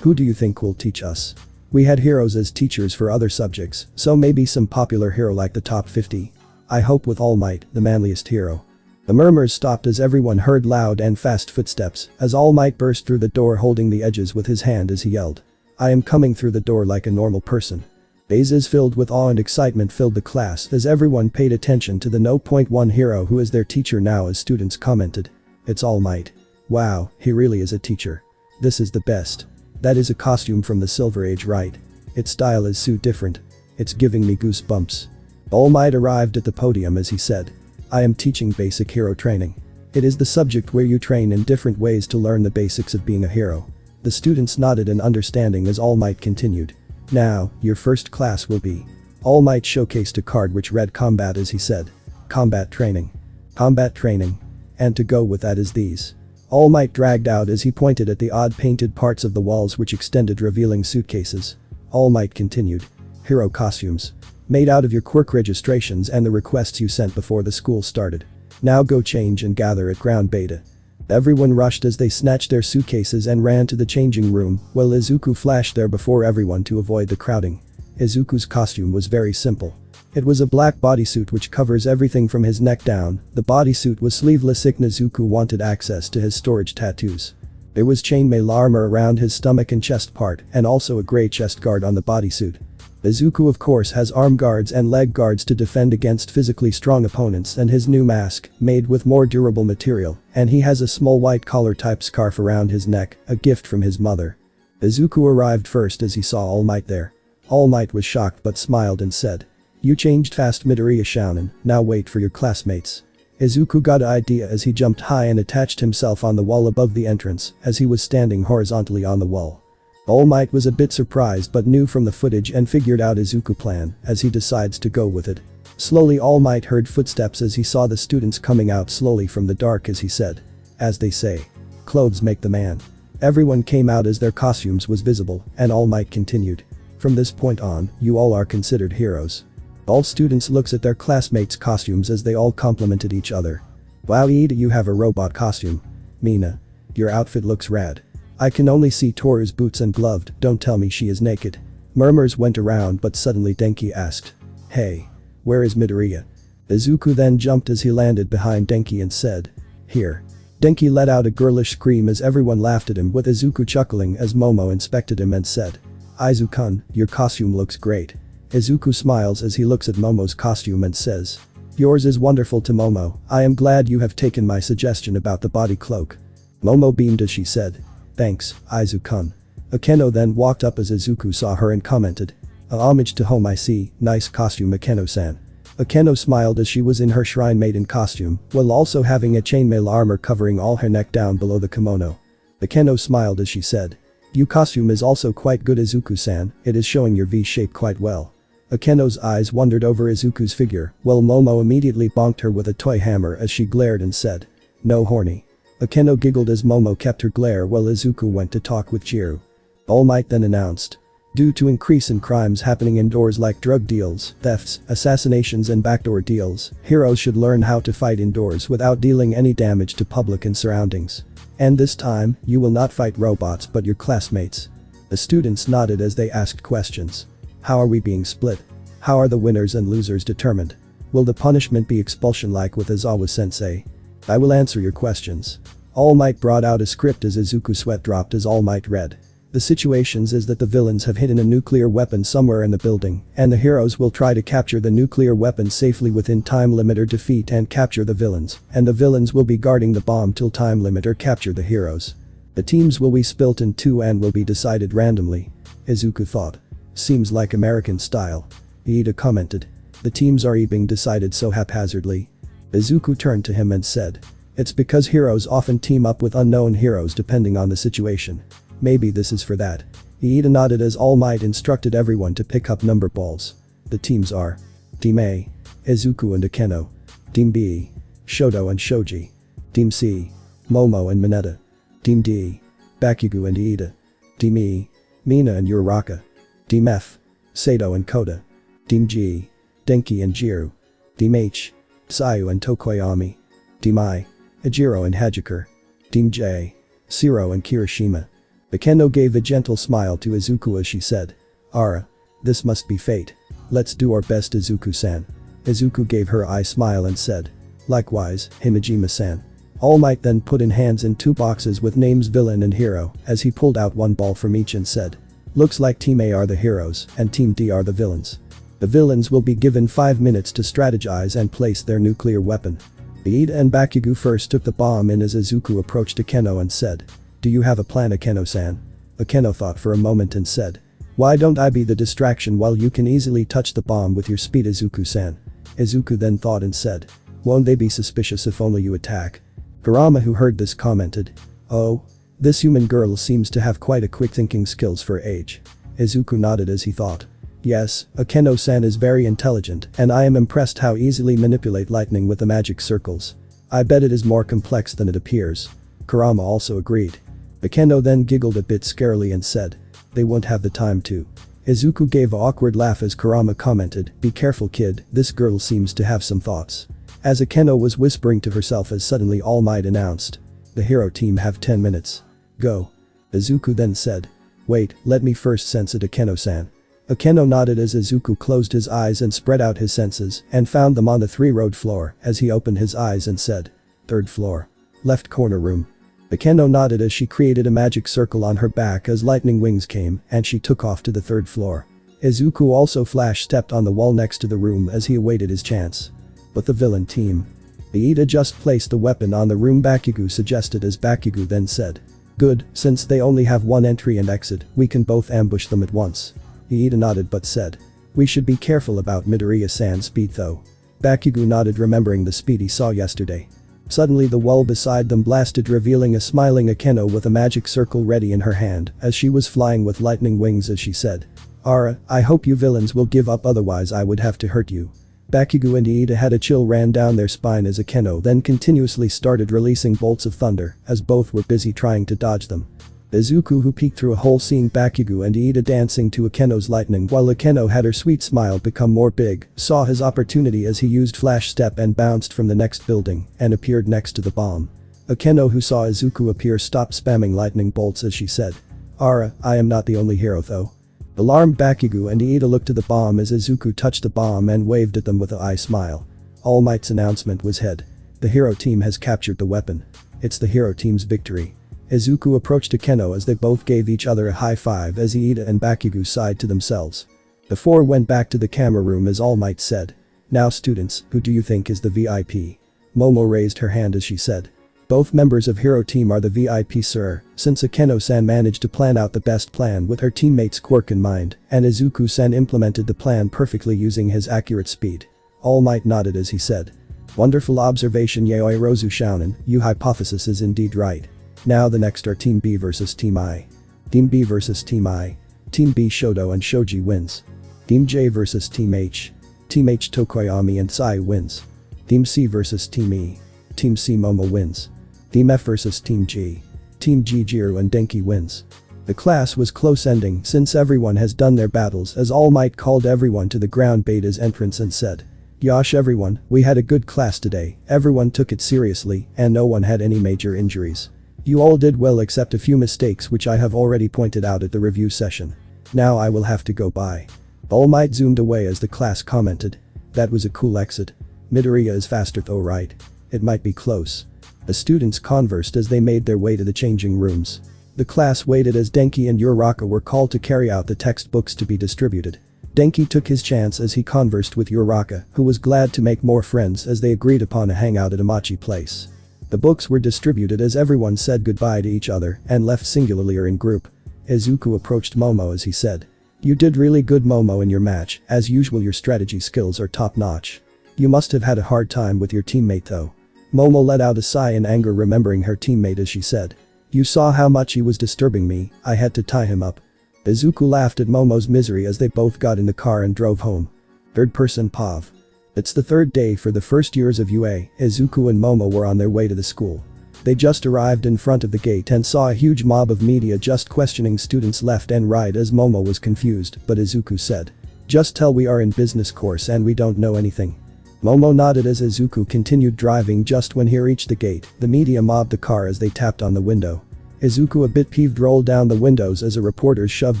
Who do you think will teach us?" We had heroes as teachers for other subjects, so maybe some popular hero like the top 50. I hope with All Might, the manliest hero. The murmurs stopped as everyone heard loud and fast footsteps as All Might burst through the door holding the edges with his hand as he yelled. I am coming through the door like a normal person. Phases filled with awe and excitement filled the class as everyone paid attention to the No.1 hero who is their teacher now as students commented. It's All Might. Wow, he really is a teacher. This is the best. That is a costume from the Silver Age, right? Its style is so different. It's giving me goosebumps. All Might arrived at the podium as he said. I am teaching basic hero training. It is the subject where you train in different ways to learn the basics of being a hero. The students nodded in understanding as All Might continued. Now, your first class will be. All Might showcased a card which read combat as he said. Combat training. Combat training. And to go with that is these. All Might dragged out as he pointed at the odd painted parts of the walls which extended revealing suitcases. All Might continued. Hero costumes. Made out of your quirk registrations and the requests you sent before the school started. Now go change and gather at ground beta. Everyone rushed as they snatched their suitcases and ran to the changing room, while Izuku flashed there before everyone to avoid the crowding. Izuku's costume was very simple. It was a black bodysuit which covers everything from his neck down. The bodysuit was sleeveless. Izuku wanted access to his storage tattoos. There was chainmail armor around his stomach and chest part and also a grey chest guard on the bodysuit. Izuku of course has arm guards and leg guards to defend against physically strong opponents and his new mask, made with more durable material, and he has a small white collar type scarf around his neck, a gift from his mother. Izuku arrived first as he saw All Might there. All Might was shocked but smiled and said. You changed fast Midoriya Shounen, now wait for your classmates. Izuku got an idea as he jumped high and attached himself on the wall above the entrance as he was standing horizontally on the wall. All Might was a bit surprised but knew from the footage and figured out Izuku's plan as he decides to go with it. Slowly All Might heard footsteps as he saw the students coming out slowly from the dark as he said. As they say. Clothes make the man. Everyone came out as their costumes was visible and All Might continued. From this point on, you all are considered heroes. All students looks at their classmates' costumes as they all complimented each other. Wow, Ida, you have a robot costume. Mina. Your outfit looks rad. I can only see Toru's boots and gloved, don't tell me she is naked. Murmurs went around but suddenly Denki asked. Hey. Where is Midoriya? Izuku then jumped as he landed behind Denki and said. Here. Denki let out a girlish scream as everyone laughed at him with Izuku chuckling as Momo inspected him and said. Izu-kun, your costume looks great. Izuku smiles as he looks at Momo's costume and says. Yours is wonderful to Momo, I am glad you have taken my suggestion about the body cloak. Momo beamed as she said. Thanks, Izu-kun. Akeno then walked up as Izuku saw her and commented. A homage to home I see, nice costume Akeno-san. Akeno smiled as she was in her shrine maiden costume, while also having a chainmail armor covering all her neck down below the kimono. Akeno smiled as she said. Your costume is also quite good Izuku-san, it is showing your V-shape quite well. Akeno's eyes wandered over Izuku's figure, while Momo immediately bonked her with a toy hammer as she glared and said. No horny. Akeno giggled as Momo kept her glare while Izuku went to talk with Jirou. All Might then announced. Due to increase in crimes happening indoors like drug deals, thefts, assassinations and backdoor deals, heroes should learn how to fight indoors without dealing any damage to public and surroundings. And this time, you will not fight robots but your classmates. The students nodded as they asked questions. How are we being split? How are the winners and losers determined? Will the punishment be expulsion like with Izawa-sensei? I will answer your questions. All Might brought out a script as Izuku sweat dropped as All Might read. The situations is that the villains have hidden a nuclear weapon somewhere in the building, and the heroes will try to capture the nuclear weapon safely within time limit or defeat and capture the villains, and the villains will be guarding the bomb till time limit or capture the heroes. The teams will be split in two and will be decided randomly. Izuku thought. Seems like American style. Ida commented. The teams are being decided so haphazardly. Izuku turned to him and said. It's because heroes often team up with unknown heroes depending on the situation. Maybe this is for that. Ida nodded as All Might instructed everyone to pick up number balls. The teams are. Team A. Izuku and Akeno. Team B. Shoto and Shoji. Team C. Momo and Mineta. Team D. Bakugo and Ida. Team E. Mina and Uraraka. Team F. Sato and Kota. Team G. Denki and Jirou. Team H. Sayu and Tokoyami. Team I. Ejiro and Hajikure. Team J. Shiro and Kirishima. Akeno gave a gentle smile to Izuku as she said. Ara. This must be fate. Let's do our best, Izuku-san. Izuku gave her eye smile and said. Likewise, Himejima-san. All Might then put in hands in 2 boxes with names villain and hero as he pulled out 1 ball from each and said. Looks like Team A are the heroes and Team D are the villains. The villains will be given 5 minutes to strategize and place their nuclear weapon. Iida and Bakugo first took the bomb in as Izuku approached Akeno and said. Do you have a plan, Akeno-san? Akeno thought for a moment and said. Why don't I be the distraction while you can easily touch the bomb with your speed, Izuku-san? Izuku then thought and said. Won't they be suspicious if only you attack? Kurama, who heard this, commented. Oh. This human girl seems to have quite a quick thinking skills for her age. Izuku nodded as he thought. Yes, Akeno-san is very intelligent and I am impressed how easily manipulate lightning with the magic circles. I bet it is more complex than it appears. Kurama also agreed. Akeno then giggled a bit scarily and said. They won't have the time to. Izuku gave an awkward laugh as Kurama commented, be careful kid, this girl seems to have some thoughts. As Akeno was whispering to herself as suddenly All Might announced. The hero team have 10 minutes. Go. Izuku then said. Wait, let me first sense it, Akeno-san. Akeno nodded as Izuku closed his eyes and spread out his senses and found them on the 3-road floor as he opened his eyes and said. 3rd floor. Left corner room. Akeno nodded as she created a magic circle on her back as lightning wings came and she took off to the 3rd floor. Izuku also flash-stepped on the wall next to the room as he awaited his chance. But the villain team. Iida just placed the weapon on the room, Bakugo suggested as Bakugo then said. Good, since they only have 1 entry and exit, we can both ambush them at once. Iida nodded but said. We should be careful about Midoriya-san's speed though. Bakugo nodded, remembering the speed he saw yesterday. Suddenly the wall beside them blasted, revealing a smiling Akeno with a magic circle ready in her hand as she was flying with lightning wings as she said. Ara, I hope you villains will give up, otherwise I would have to hurt you. Bakugo and Iida had a chill ran down their spine as Akeno then continuously started releasing bolts of thunder as both were busy trying to dodge them. Izuku, who peeked through a hole seeing Bakugo and Iida dancing to Akeno's lightning while Akeno had her sweet smile become more big, saw his opportunity as he used flash step and bounced from the next building and appeared next to the bomb. Akeno, who saw Izuku appear, stopped spamming lightning bolts as she said. Ara, I am not the only hero though. Alarmed Bakugo and Iida looked to the bomb as Izuku touched the bomb and waved at them with an eye smile. All Might's announcement was head. The hero team has captured the weapon. It's the hero team's victory. Izuku approached Akeno as they both gave each other a high five as Iida and Bakugo sighed to themselves. The 4 went back to the camera room as All Might said. Now students, who do you think is the VIP? Momo raised her hand as she said. Both members of hero team are the VIP, sir, since Akeno-san managed to plan out the best plan with her teammates' quirk in mind, and Izuku-san implemented the plan perfectly using his accurate speed. All Might nodded as he said. Wonderful observation, Yayoi Rozu Shounen, your hypothesis is indeed right. Now the next are Team B versus Team I. Team B versus Team I. Team B Shoto and Shoji wins. Team J versus Team H. Team H Tokoyami and Sai wins. Team C versus Team E. Team C Momo wins. Team F versus Team G. Team G Jirou and Denki wins. The class was close ending since everyone has done their battles as All Might called everyone to the ground beta's entrance and said. Yosh everyone, we had a good class today, everyone took it seriously and no one had any major injuries. You all did well except a few mistakes which I have already pointed out at the review session. Now I will have to go bye. All Might zoomed away as the class commented. That was a cool exit. Midoriya is faster though, right? It might be close. The students conversed as they made their way to the changing rooms. The class waited as Denki and Uraraka were called to carry out the textbooks to be distributed. Denki took his chance as he conversed with Uraraka, who was glad to make more friends as they agreed upon a hangout at Amachi Place. The books were distributed as everyone said goodbye to each other and left singularly or in group. Izuku approached Momo as he said. You did really good, Momo, in your match, as usual your strategy skills are top notch. You must have had a hard time with your teammate though. Momo let out a sigh in anger remembering her teammate as she said. You saw how much he was disturbing me, I had to tie him up. Izuku laughed at Momo's misery as they both got in the car and drove home. 3rd person Pav. It's the 3rd day for the first years of UA, Izuku and Momo were on their way to the school. They just arrived in front of the gate and saw a huge mob of media just questioning students left and right as Momo was confused, but Izuku said. Just tell we are in business course and we don't know anything. Momo nodded as Izuku continued driving. Just when he reached the gate, the media mobbed the car as they tapped on the window. Izuku, a bit peeved, rolled down the windows as a reporter shoved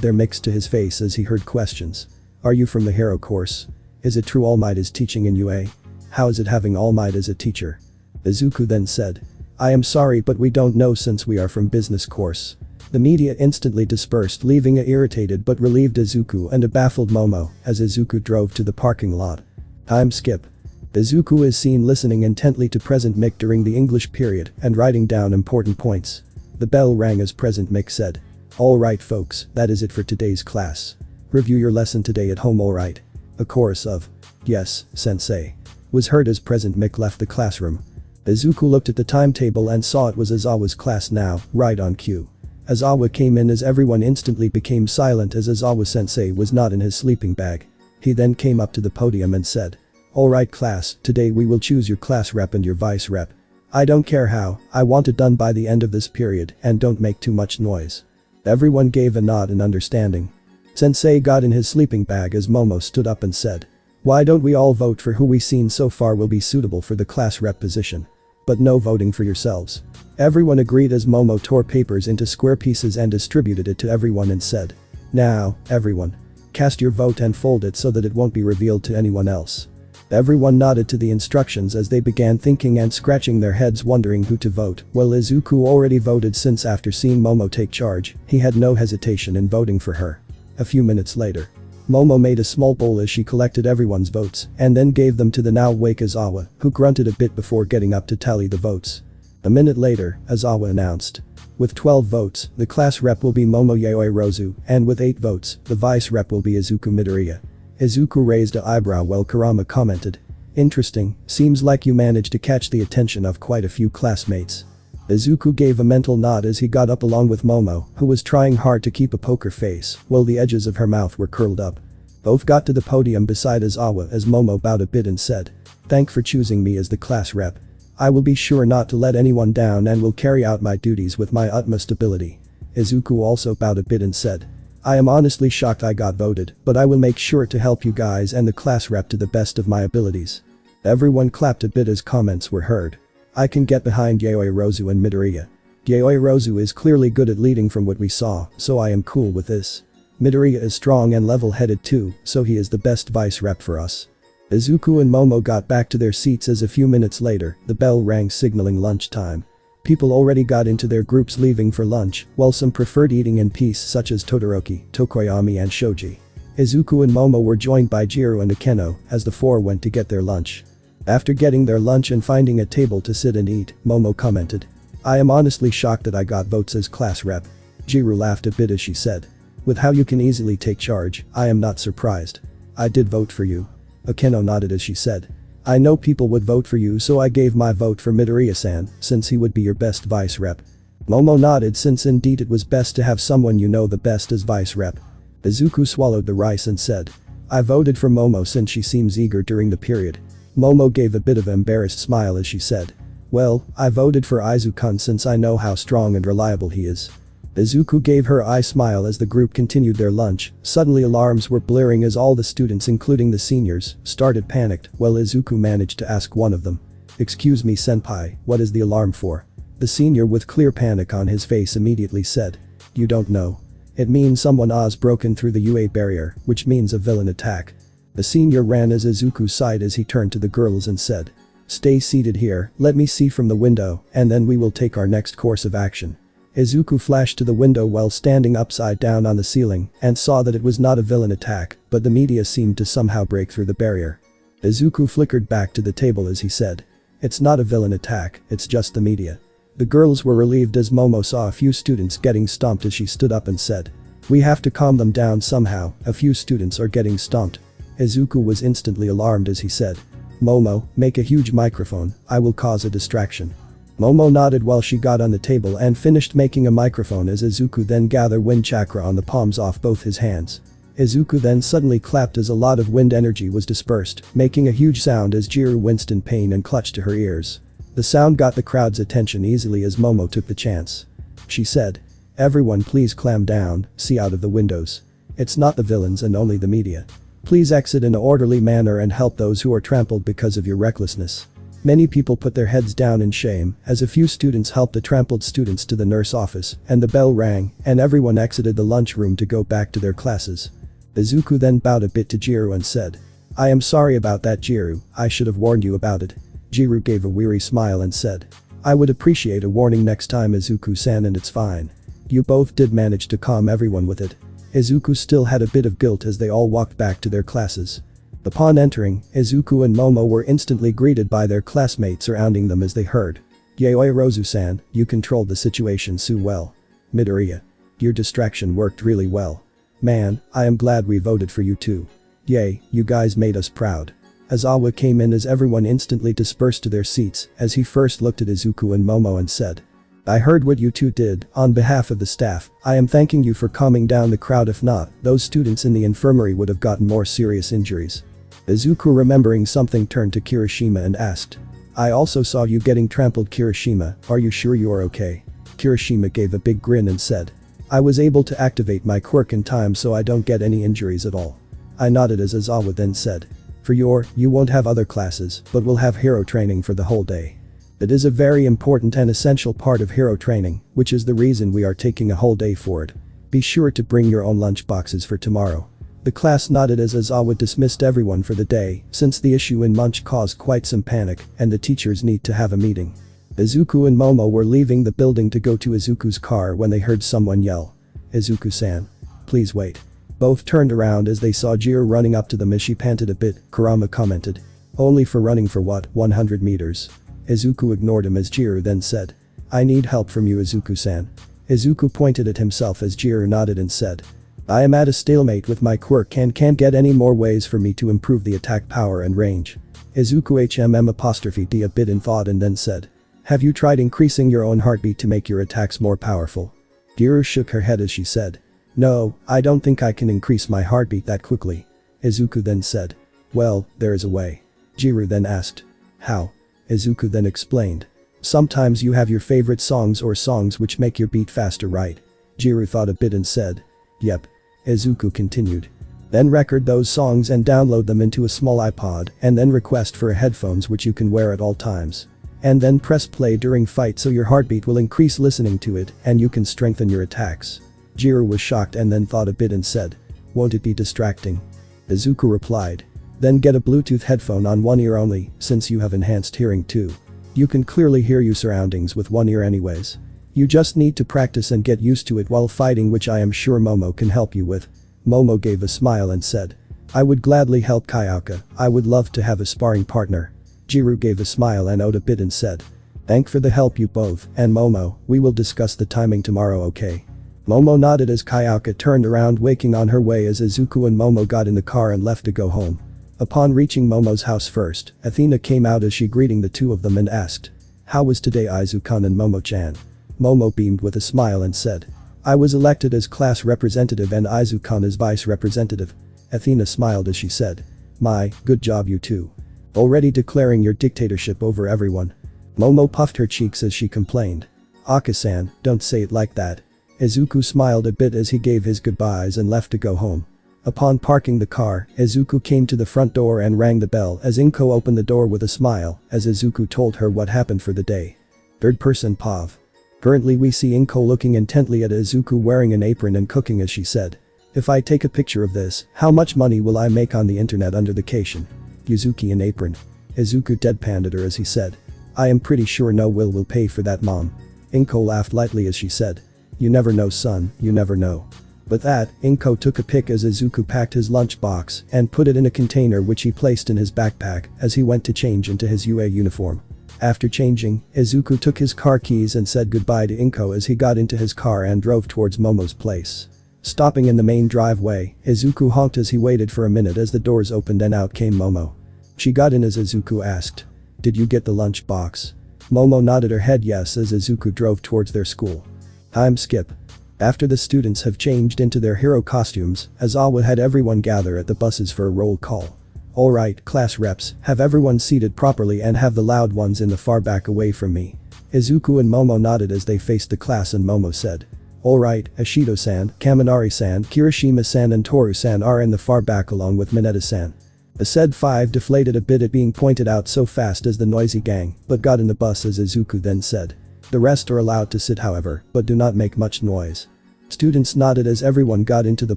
their mix to his face as he heard questions. Are you from the hero course? Is it true All Might is teaching in UA? How is it having All Might as a teacher? Izuku then said. I am sorry, but we don't know since we are from business course. The media instantly dispersed, leaving a irritated but relieved Izuku and a baffled Momo as Izuku drove to the parking lot. Time skip. Izuku is seen listening intently to Present Mick during the English period and writing down important points. The bell rang as Present Mick said. Alright folks, that is it for today's class. Review your lesson today at home, alright? A chorus of, yes, sensei, was heard as Present Mick left the classroom. Izuku looked at the timetable and saw it was Aizawa's class now, right on cue. Aizawa came in as everyone instantly became silent as Aizawa-sensei was not in his sleeping bag. He then came up to the podium and said. Alright class, today we will choose your class rep and your vice rep. I don't care how, I want it done by the end of this period and don't make too much noise. Everyone gave a nod in understanding. Sensei got in his sleeping bag as Momo stood up and said. Why don't we all vote for who we've seen so far will be suitable for the class rep position? But no voting for yourselves. Everyone agreed as Momo tore papers into square pieces and distributed it to everyone and said. Now, everyone. Cast your vote and fold it so that it won't be revealed to anyone else. Everyone nodded to the instructions as they began thinking and scratching their heads wondering who to vote. Well, Izuku already voted since after seeing Momo take charge, he had no hesitation in voting for her. A few minutes later. Momo made a small bowl as she collected everyone's votes and then gave them to the now awake Aizawa, who grunted a bit before getting up to tally the votes. A minute later, Aizawa announced. With 12 votes, the class rep will be Momo Yaoirozu, and with 8 votes, the vice rep will be Izuku Midoriya. Izuku raised an eyebrow while Kurama commented. Interesting, seems like you managed to catch the attention of quite a few classmates. Izuku gave a mental nod as he got up along with Momo, who was trying hard to keep a poker face while the edges of her mouth were curled up. Both got to the podium beside Aizawa as Momo bowed a bit and said. Thanks for choosing me as the class rep. I will be sure not to let anyone down and will carry out my duties with my utmost ability. Izuku also bowed a bit and said. I am honestly shocked I got voted, but I will make sure to help you guys and the class rep to the best of my abilities. Everyone clapped a bit as comments were heard. I can get behind Yaoirozu and Midoriya. Yaoirozu is clearly good at leading from what we saw, so I am cool with this. Midoriya is strong and level-headed too, so he is the best vice rep for us. Izuku and Momo got back to their seats as a few minutes later, the bell rang signaling lunchtime. People already got into their groups leaving for lunch, while some preferred eating in peace such as Todoroki, Tokoyami and Shoji. Izuku and Momo were joined by Jirou and Akeno as the four went to get their lunch. After getting their lunch and finding a table to sit and eat, Momo commented. I am honestly shocked that I got votes as class rep. Jirou laughed a bit as she said. With how you can easily take charge, I am not surprised. I did vote for you. Akeno nodded as she said. I know people would vote for you, so I gave my vote for Midoriya-san, since he would be your best vice rep. Momo nodded since indeed it was best to have someone you know the best as vice rep. Izuku swallowed the rice and said. I voted for Momo since she seems eager during the period. Momo gave a bit of an embarrassed smile as she said. Well, I voted for Izuku since I know how strong and reliable he is. Izuku gave her eye smile as the group continued their lunch. Suddenly alarms were blaring as all the students including the seniors started panicked while Izuku managed to ask one of them. Excuse me senpai, what is the alarm for? The senior with clear panic on his face immediately said. You don't know. It means someone has broken through the UA barrier, which means a villain attack. The senior ran as Izuku sighed as he turned to the girls and said. Stay seated here, let me see from the window, and then we will take our next course of action. Izuku flashed to the window while standing upside down on the ceiling and saw that it was not a villain attack, but the media seemed to somehow break through the barrier. Izuku flickered back to the table as he said. It's not a villain attack, it's just the media. The girls were relieved as Momo saw a few students getting stomped as she stood up and said. We have to calm them down somehow, a few students are getting stomped. Izuku was instantly alarmed as he said. Momo, make a huge microphone, I will cause a distraction. Momo nodded while she got on the table and finished making a microphone as Izuku then gathered wind chakra on the palms off both his hands. Izuku then suddenly clapped as a lot of wind energy was dispersed, making a huge sound as Jirou winced in pain and clutched to her ears. The sound got the crowd's attention easily as Momo took the chance. She said. Everyone please clam down, see out of the windows. It's not the villains and only the media. Please exit in an orderly manner and help those who are trampled because of your recklessness. Many people put their heads down in shame as a few students helped the trampled students to the nurse office and the bell rang and everyone exited the lunchroom to go back to their classes. Izuku then bowed a bit to Jirou and said, "I am sorry about that, Jirou, I should have warned you about it." Jirou gave a weary smile and said, "I would appreciate a warning next time, Izuku-san, and it's fine." You both did manage to calm everyone with it. Izuku still had a bit of guilt as they all walked back to their classes. Upon entering, Izuku and Momo were instantly greeted by their classmates surrounding them as they heard, "Yaoi Rozu-san, you controlled the situation so well. Midoriya. Your distraction worked really well. Man, I am glad we voted for you too. Yay, you guys made us proud." Aizawa came in as everyone instantly dispersed to their seats as he first looked at Izuku and Momo and said, "I heard what you two did. On behalf of the staff, I am thanking you for calming down the crowd. If not, those students in the infirmary would have gotten more serious injuries." Izuku, remembering something, turned to Kirishima and asked, "I also saw you getting trampled, Kirishima, are you sure you are okay?" Kirishima gave a big grin and said, "I was able to activate my quirk in time so I don't get any injuries at all." I nodded as Aizawa then said, You won't have other classes, but we'll have hero training for the whole day. It is a very important and essential part of hero training, which is the reason we are taking a whole day for it. Be sure to bring your own lunch boxes for tomorrow." The class nodded as Aizawa dismissed everyone for the day since the issue in lunch caused quite some panic and the teachers need to have a meeting. Izuku and Momo were leaving the building to go to Izuku's car when they heard someone yell, "Izuku-san. Please wait." Both turned around as they saw Jirou running up to them as she panted a bit. Kurama commented, "Only for running for what, 100 meters? Izuku ignored him as Jirou then said, "I need help from you, Izuku-san." Izuku pointed at himself as Jirou nodded and said, "I am at a stalemate with my quirk and can't get any more ways for me to improve the attack power and range." Izuku HMM''d a bit in thought and then said, "Have you tried increasing your own heartbeat to make your attacks more powerful?" Jirou shook her head as she said, "No, I don't think I can increase my heartbeat that quickly." Izuku then said, "Well, there is a way." Jirou then asked, "How?" Izuku then explained, "Sometimes you have your favorite songs or songs which make your beat faster, right?" Jirou thought a bit and said, "Yep." Izuku continued, "Then record those songs and download them into a small iPod and then request for headphones which you can wear at all times. And then press play during fight so your heartbeat will increase listening to it and you can strengthen your attacks." Jirou was shocked and then thought a bit and said, "Won't it be distracting?" Izuku replied, "Then get a Bluetooth headphone on one ear only, since you have enhanced hearing too. You can clearly hear your surroundings with one ear anyways. You just need to practice and get used to it while fighting, which I am sure Momo can help you with." Momo gave a smile and said, "I would gladly help Kayaka, I would love to have a sparring partner." Jirou gave a smile and owed a bit and said, "Thank for the help you both, and Momo, we will discuss the timing tomorrow, okay?" Momo nodded as Kayaka turned around, waking on her way as Izuku and Momo got in the car and left to go home. Upon reaching Momo's house first, Athena came out as she greeting the two of them and asked, "How was today, Izuku and Momo-chan?" Momo beamed with a smile and said, "I was elected as class representative and Izuku as vice representative." Athena smiled as she said, "My, good job you two. Already declaring your dictatorship over everyone." Momo puffed her cheeks as she complained, "Aka-san, don't say it like that." Izuku smiled a bit as he gave his goodbyes and left to go home. Upon parking the car, Izuku came to the front door and rang the bell as Inko opened the door with a smile as Izuku told her what happened for the day. Third person POV. Currently we see Inko looking intently at Izuku wearing an apron and cooking as she said, "If I take a picture of this, how much money will I make on the internet under the caption? Yuzuki in apron." Izuku deadpanned at her as he said, "I am pretty sure no will pay for that, mom." Inko laughed lightly as she said, "You never know, son, you never know." With that, Inko took a pic as Izuku packed his lunchbox and put it in a container which he placed in his backpack as he went to change into his UA uniform. After changing, Izuku took his car keys and said goodbye to Inko as he got into his car and drove towards Momo's place. Stopping in the main driveway, Izuku honked as he waited for a minute as the doors opened and out came Momo. She got in as Izuku asked, "Did you get the lunch box?" Momo nodded her head yes as Izuku drove towards their school. Time skip. After the students have changed into their hero costumes, Aizawa had everyone gather at the buses for a roll call. "Alright, class reps, have everyone seated properly and have the loud ones in the far back away from me." Izuku and Momo nodded as they faced the class and Momo said, "Alright, Ashido-san, Kaminari-san, Kirishima-san and Toru-san are in the far back along with Mineta-san." The said 5 deflated a bit at being pointed out so fast as the noisy gang, but got in the bus as Izuku then said. The rest are allowed to sit however, but do not make much noise. Students nodded as everyone got into the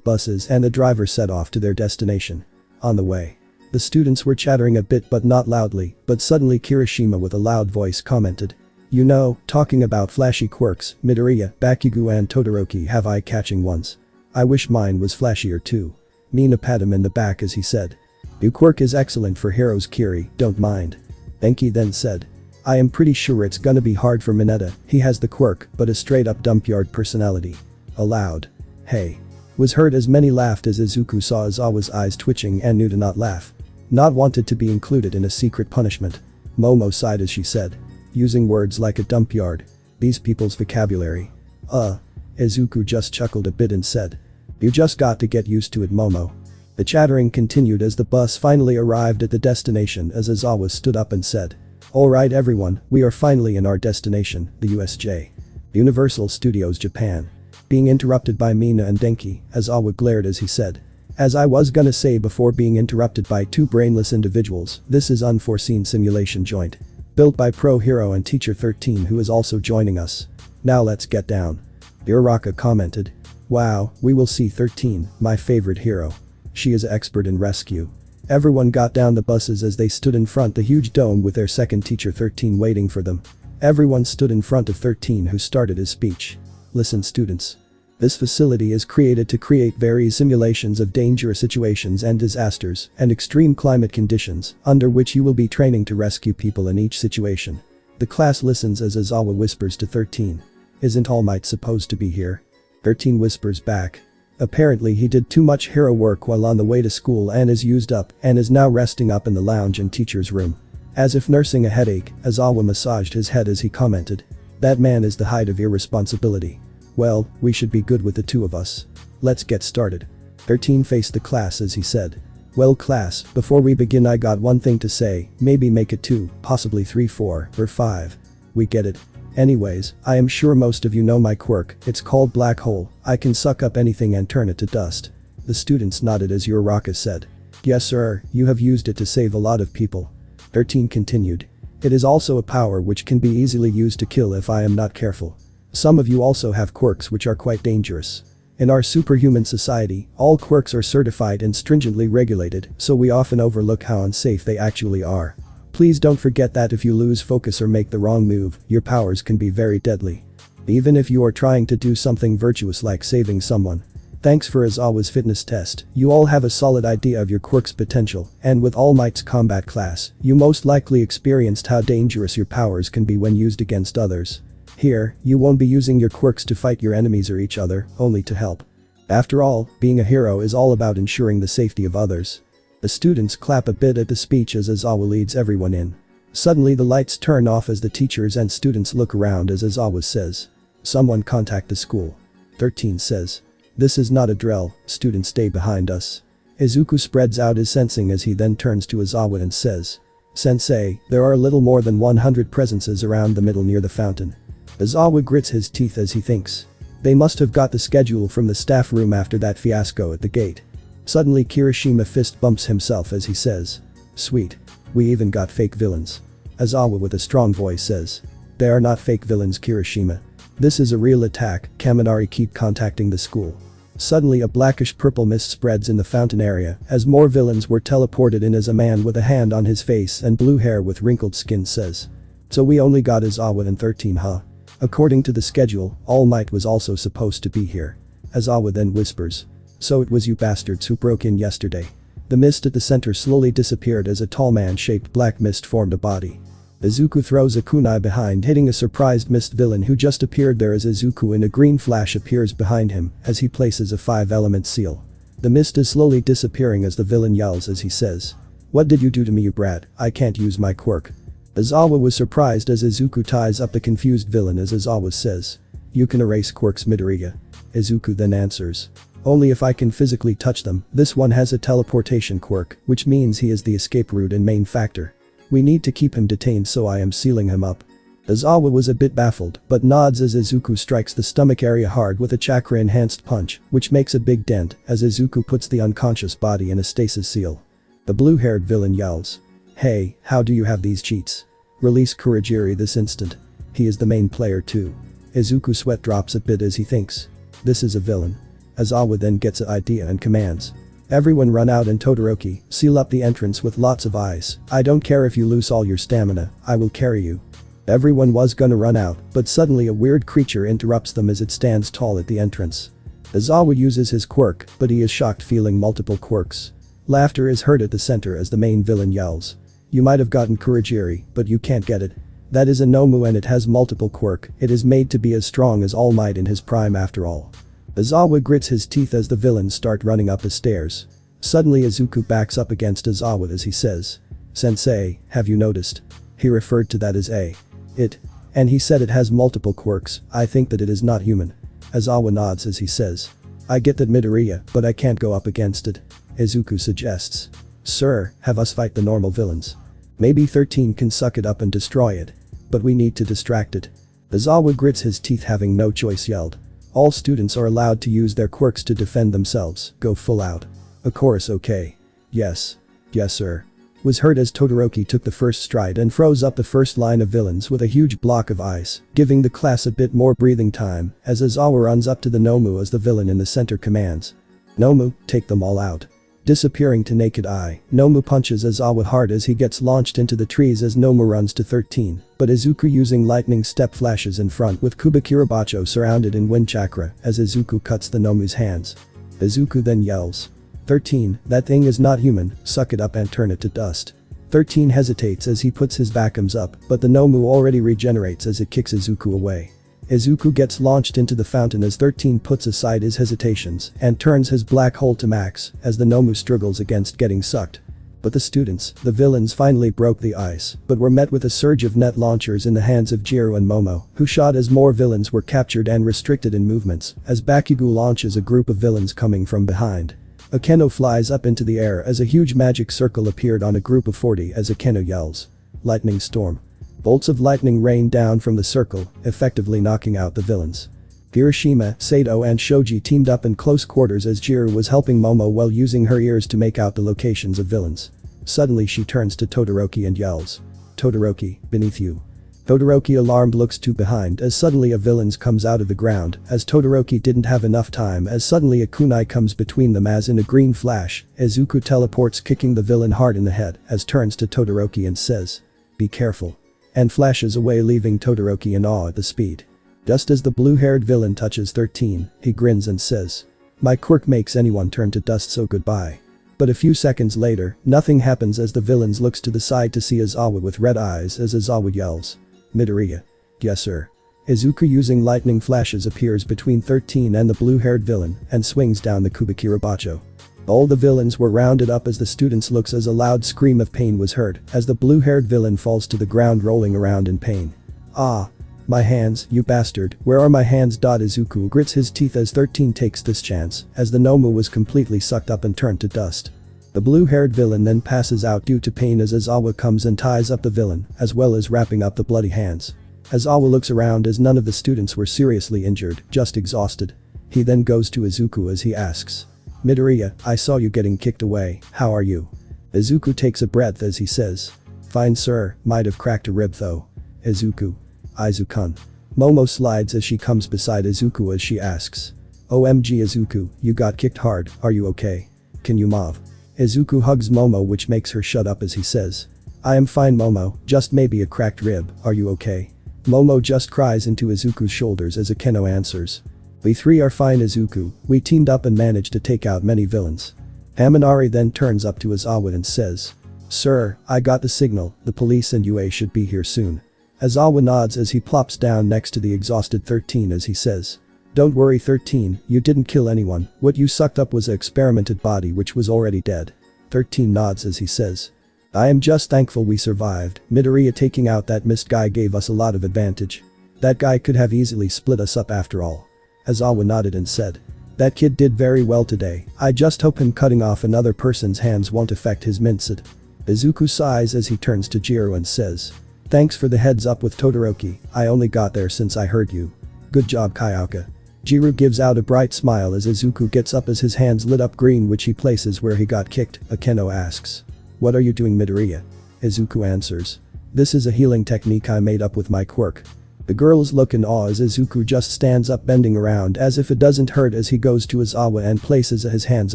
buses and the driver set off to their destination. On the way, the students were chattering a bit but not loudly, but suddenly Kirishima with a loud voice commented. You know, talking about flashy quirks, Midoriya, Bakugo and Todoroki have eye-catching ones. I wish mine was flashier too. Mina pat him in the back as he said. Your quirk is excellent for heroes Kiri, don't mind. Denki then said. I am pretty sure it's gonna be hard for Mineta, he has the quirk but a straight up dumpyard personality. Aloud. Hey. Was heard as many laughed as Izuku saw Izawa's eyes twitching and knew to not laugh. Not wanted to be included in a secret punishment. Momo sighed as she said. Using words like a dump yard. These people's vocabulary. Izuku just chuckled a bit and said. You just got to get used to it, Momo. The chattering continued as the bus finally arrived at the destination as Izawa stood up and said. Alright everyone, we are finally in our destination, the USJ. Universal Studios Japan. Being interrupted by Mina and Denki, Izawa glared as he said. As I was gonna say before being interrupted by 2 brainless individuals, this is unforeseen simulation joint. Built by Pro Hero and Teacher 13 who is also joining us. Now let's get down. Uraraka commented. Wow, we will see 13, my favorite hero. She is expert in rescue. Everyone got down the buses as they stood in front the huge dome with their second Teacher 13 waiting for them. Everyone stood in front of 13 who started his speech. Listen students. This facility is created to create various simulations of dangerous situations and disasters and extreme climate conditions under which you will be training to rescue people in each situation. The class listens as Izawa whispers to 13. Isn't All Might supposed to be here? 13 whispers back. Apparently he did too much hero work while on the way to school and is used up and is now resting up in the lounge in teacher's room. As if nursing a headache, Izawa massaged his head as he commented. That man is the height of irresponsibility. Well, we should be good with the 2 of us. Let's get started. 13 faced the class as he said. Well class, before we begin I got one thing to say, maybe make it 2, possibly 3, 4, or 5. We get it. Anyways, I am sure most of you know my quirk, it's called Black Hole, I can suck up anything and turn it to dust. The students nodded as Uraraka said. Yes sir, you have used it to save a lot of people. 13 continued. It is also a power which can be easily used to kill if I am not careful. Some of you also have quirks which are quite dangerous. In our superhuman society, all quirks are certified and stringently regulated, so we often overlook how unsafe they actually are. Please don't forget that if you lose focus or make the wrong move, your powers can be very deadly. Even if you are trying to do something virtuous like saving someone. Thanks for Izawa's fitness test, you all have a solid idea of your quirk's potential, and with All Might's combat class, you most likely experienced how dangerous your powers can be when used against others. Here, you won't be using your quirks to fight your enemies or each other, only to help. After all, being a hero is all about ensuring the safety of others. The students clap a bit at the speech as Izawa leads everyone in. Suddenly the lights turn off as the teachers and students look around as Izawa says. Someone contact the school. 13 says. This is not a drill, students stay behind us. Izuku spreads out his sensing as he then turns to Izawa and says. Sensei, there are a little more than 100 presences around the middle near the fountain. Izawa grits his teeth as he thinks. They must have got the schedule from the staff room after that fiasco at the gate. Suddenly Kirishima fist bumps himself as he says. Sweet. We even got fake villains. Izawa with a strong voice says. They are not fake villains Kirishima. This is a real attack, Kaminari keep contacting the school. Suddenly a blackish purple mist spreads in the fountain area as more villains were teleported in as a man with a hand on his face and blue hair with wrinkled skin says. So we only got Izawa and 13 huh? According to the schedule, All Might was also supposed to be here. Izawa then whispers. So it was you bastards who broke in yesterday. The mist at the center slowly disappeared as a tall man-shaped black mist formed a body. Izuku throws a kunai behind hitting a surprised mist villain who just appeared there as Izuku in a green flash appears behind him as he places a 5-element seal. The mist is slowly disappearing as the villain yells as he says. What did you do to me you brat, I can't use my quirk. Izawa was surprised as Izuku ties up the confused villain as Izawa says. You can erase quirks Midoriya. Izuku then answers. Only if I can physically touch them, this one has a teleportation quirk, which means he is the escape route and main factor. We need to keep him detained so I am sealing him up. Izawa was a bit baffled, but nods as Izuku strikes the stomach area hard with a chakra-enhanced punch, which makes a big dent as Izuku puts the unconscious body in a stasis seal. The blue-haired villain yells. Hey, how do you have these cheats? Release Kurajiri this instant. He is the main player too. Izuku sweat drops a bit as he thinks. This is a villain. Aizawa then gets an idea and commands. Everyone run out and Todoroki, seal up the entrance with lots of eyes. I don't care if you lose all your stamina, I will carry you. Everyone was gonna run out, but suddenly a weird creature interrupts them as it stands tall at the entrance. Aizawa uses his quirk, but he is shocked feeling multiple quirks. Laughter is heard at the center as the main villain yells. You might have gotten Kurajiri, but you can't get it. That is a Nomu and it has multiple quirk, it is made to be as strong as All Might in his prime after all. Aizawa grits his teeth as the villains start running up the stairs. Suddenly Izuku backs up against Aizawa as he says. Sensei, have you noticed? He referred to that as it. And he said it has multiple quirks, I think that it is not human. Aizawa nods as he says. I get that Midoriya, but I can't go up against it. Izuku suggests. Sir, have us fight the normal villains. Maybe 13 can suck it up and destroy it. But we need to distract it. Aizawa grits his teeth having no choice yelled. All students are allowed to use their quirks to defend themselves, go full out. A chorus okay. Yes. Yes sir. Was heard as Todoroki took the first stride and froze up the first line of villains with a huge block of ice, giving the class a bit more breathing time as Aizawa runs up to the Nomu as the villain in the center commands. Nomu, take them all out. Disappearing to naked eye, Nomu punches Aizawa hard as he gets launched into the trees as Nomu runs to 13, but Izuku using lightning step flashes in front with Kubikirabacho surrounded in wind chakra as Izuku cuts the Nomu's hands. Izuku then yells. 13, that thing is not human, suck it up and turn it to dust. 13 hesitates as he puts his backums up, but the Nomu already regenerates as it kicks Izuku away. Izuku gets launched into the fountain as 13 puts aside his hesitations and turns his black hole to max as the Nomu struggles against getting sucked. But the students, the villains finally broke the ice, but were met with a surge of net launchers in the hands of Jirou and Momo, who shot as more villains were captured and restricted in movements, as Bakugo launches a group of villains coming from behind. Akeno flies up into the air as a huge magic circle appeared on a group of 40 as Akeno yells. Lightning storm. Bolts of lightning rain down from the circle, effectively knocking out the villains. Hiroshima, Sato and Shoji teamed up in close quarters as Jirou was helping Momo while using her ears to make out the locations of villains. Suddenly she turns to Todoroki and yells. Todoroki, beneath you. Todoroki alarmed looks to behind as suddenly a villain comes out of the ground as Todoroki didn't have enough time as suddenly a kunai comes between them as in a green flash, Izuku teleports kicking the villain hard in the head as turns to Todoroki and says. Be careful. And flashes away leaving Todoroki in awe at the speed. Just as the blue-haired villain touches 13, he grins and says. My quirk makes anyone turn to dust so goodbye. But a few seconds later, nothing happens as the villain looks to the side to see Aizawa with red eyes as Aizawa yells. Midoriya. Yes sir. Izuku using lightning flashes appears between 13 and the blue-haired villain and swings down the Kubikirabacho. All the villains were rounded up as the students looks as a loud scream of pain was heard as the blue-haired villain falls to the ground rolling around in pain. Ah. My hands, you bastard, where are my hands? Izuku grits his teeth as 13 takes this chance as the Nomu was completely sucked up and turned to dust. The blue-haired villain then passes out due to pain as Aizawa comes and ties up the villain as well as wrapping up the bloody hands. Aizawa looks around as none of the students were seriously injured, just exhausted. He then goes to Izuku as he asks. Midoriya, I saw you getting kicked away, how are you? Izuku takes a breath as he says. Fine sir, might have cracked a rib though. Izuku. Izuku-kun. Momo slides as she comes beside Izuku as she asks. OMG Izuku, you got kicked hard, are you okay? Can you move? Izuku hugs Momo which makes her shut up as he says. I am fine Momo, just maybe a cracked rib, are you okay? Momo just cries into Izuku's shoulders as Akeno answers. We three are fine Izuku, we teamed up and managed to take out many villains. Haminari then turns up to Aizawa and says. Sir, I got the signal, the police and UA should be here soon. Aizawa nods as he plops down next to the exhausted 13 as he says. Don't worry 13, you didn't kill anyone, what you sucked up was an experimented body which was already dead. 13 nods as he says. I am just thankful we survived, Midoriya taking out that mist guy gave us a lot of advantage. That guy could have easily split us up after all. Aizawa nodded and said. That kid did very well today, I just hope him cutting off another person's hands won't affect his minced. Izuku sighs as he turns to Jirou and says. Thanks for the heads up with Todoroki, I only got there since I heard you. Good job Kayaka. Jirou gives out a bright smile as Izuku gets up as his hands lit up green which he places where he got kicked, Akeno asks. What are you doing, Midoriya? Izuku answers. This is a healing technique I made up with my quirk. The girls look in awe as Izuku just stands up bending around as if it doesn't hurt as he goes to Izawa and places his hands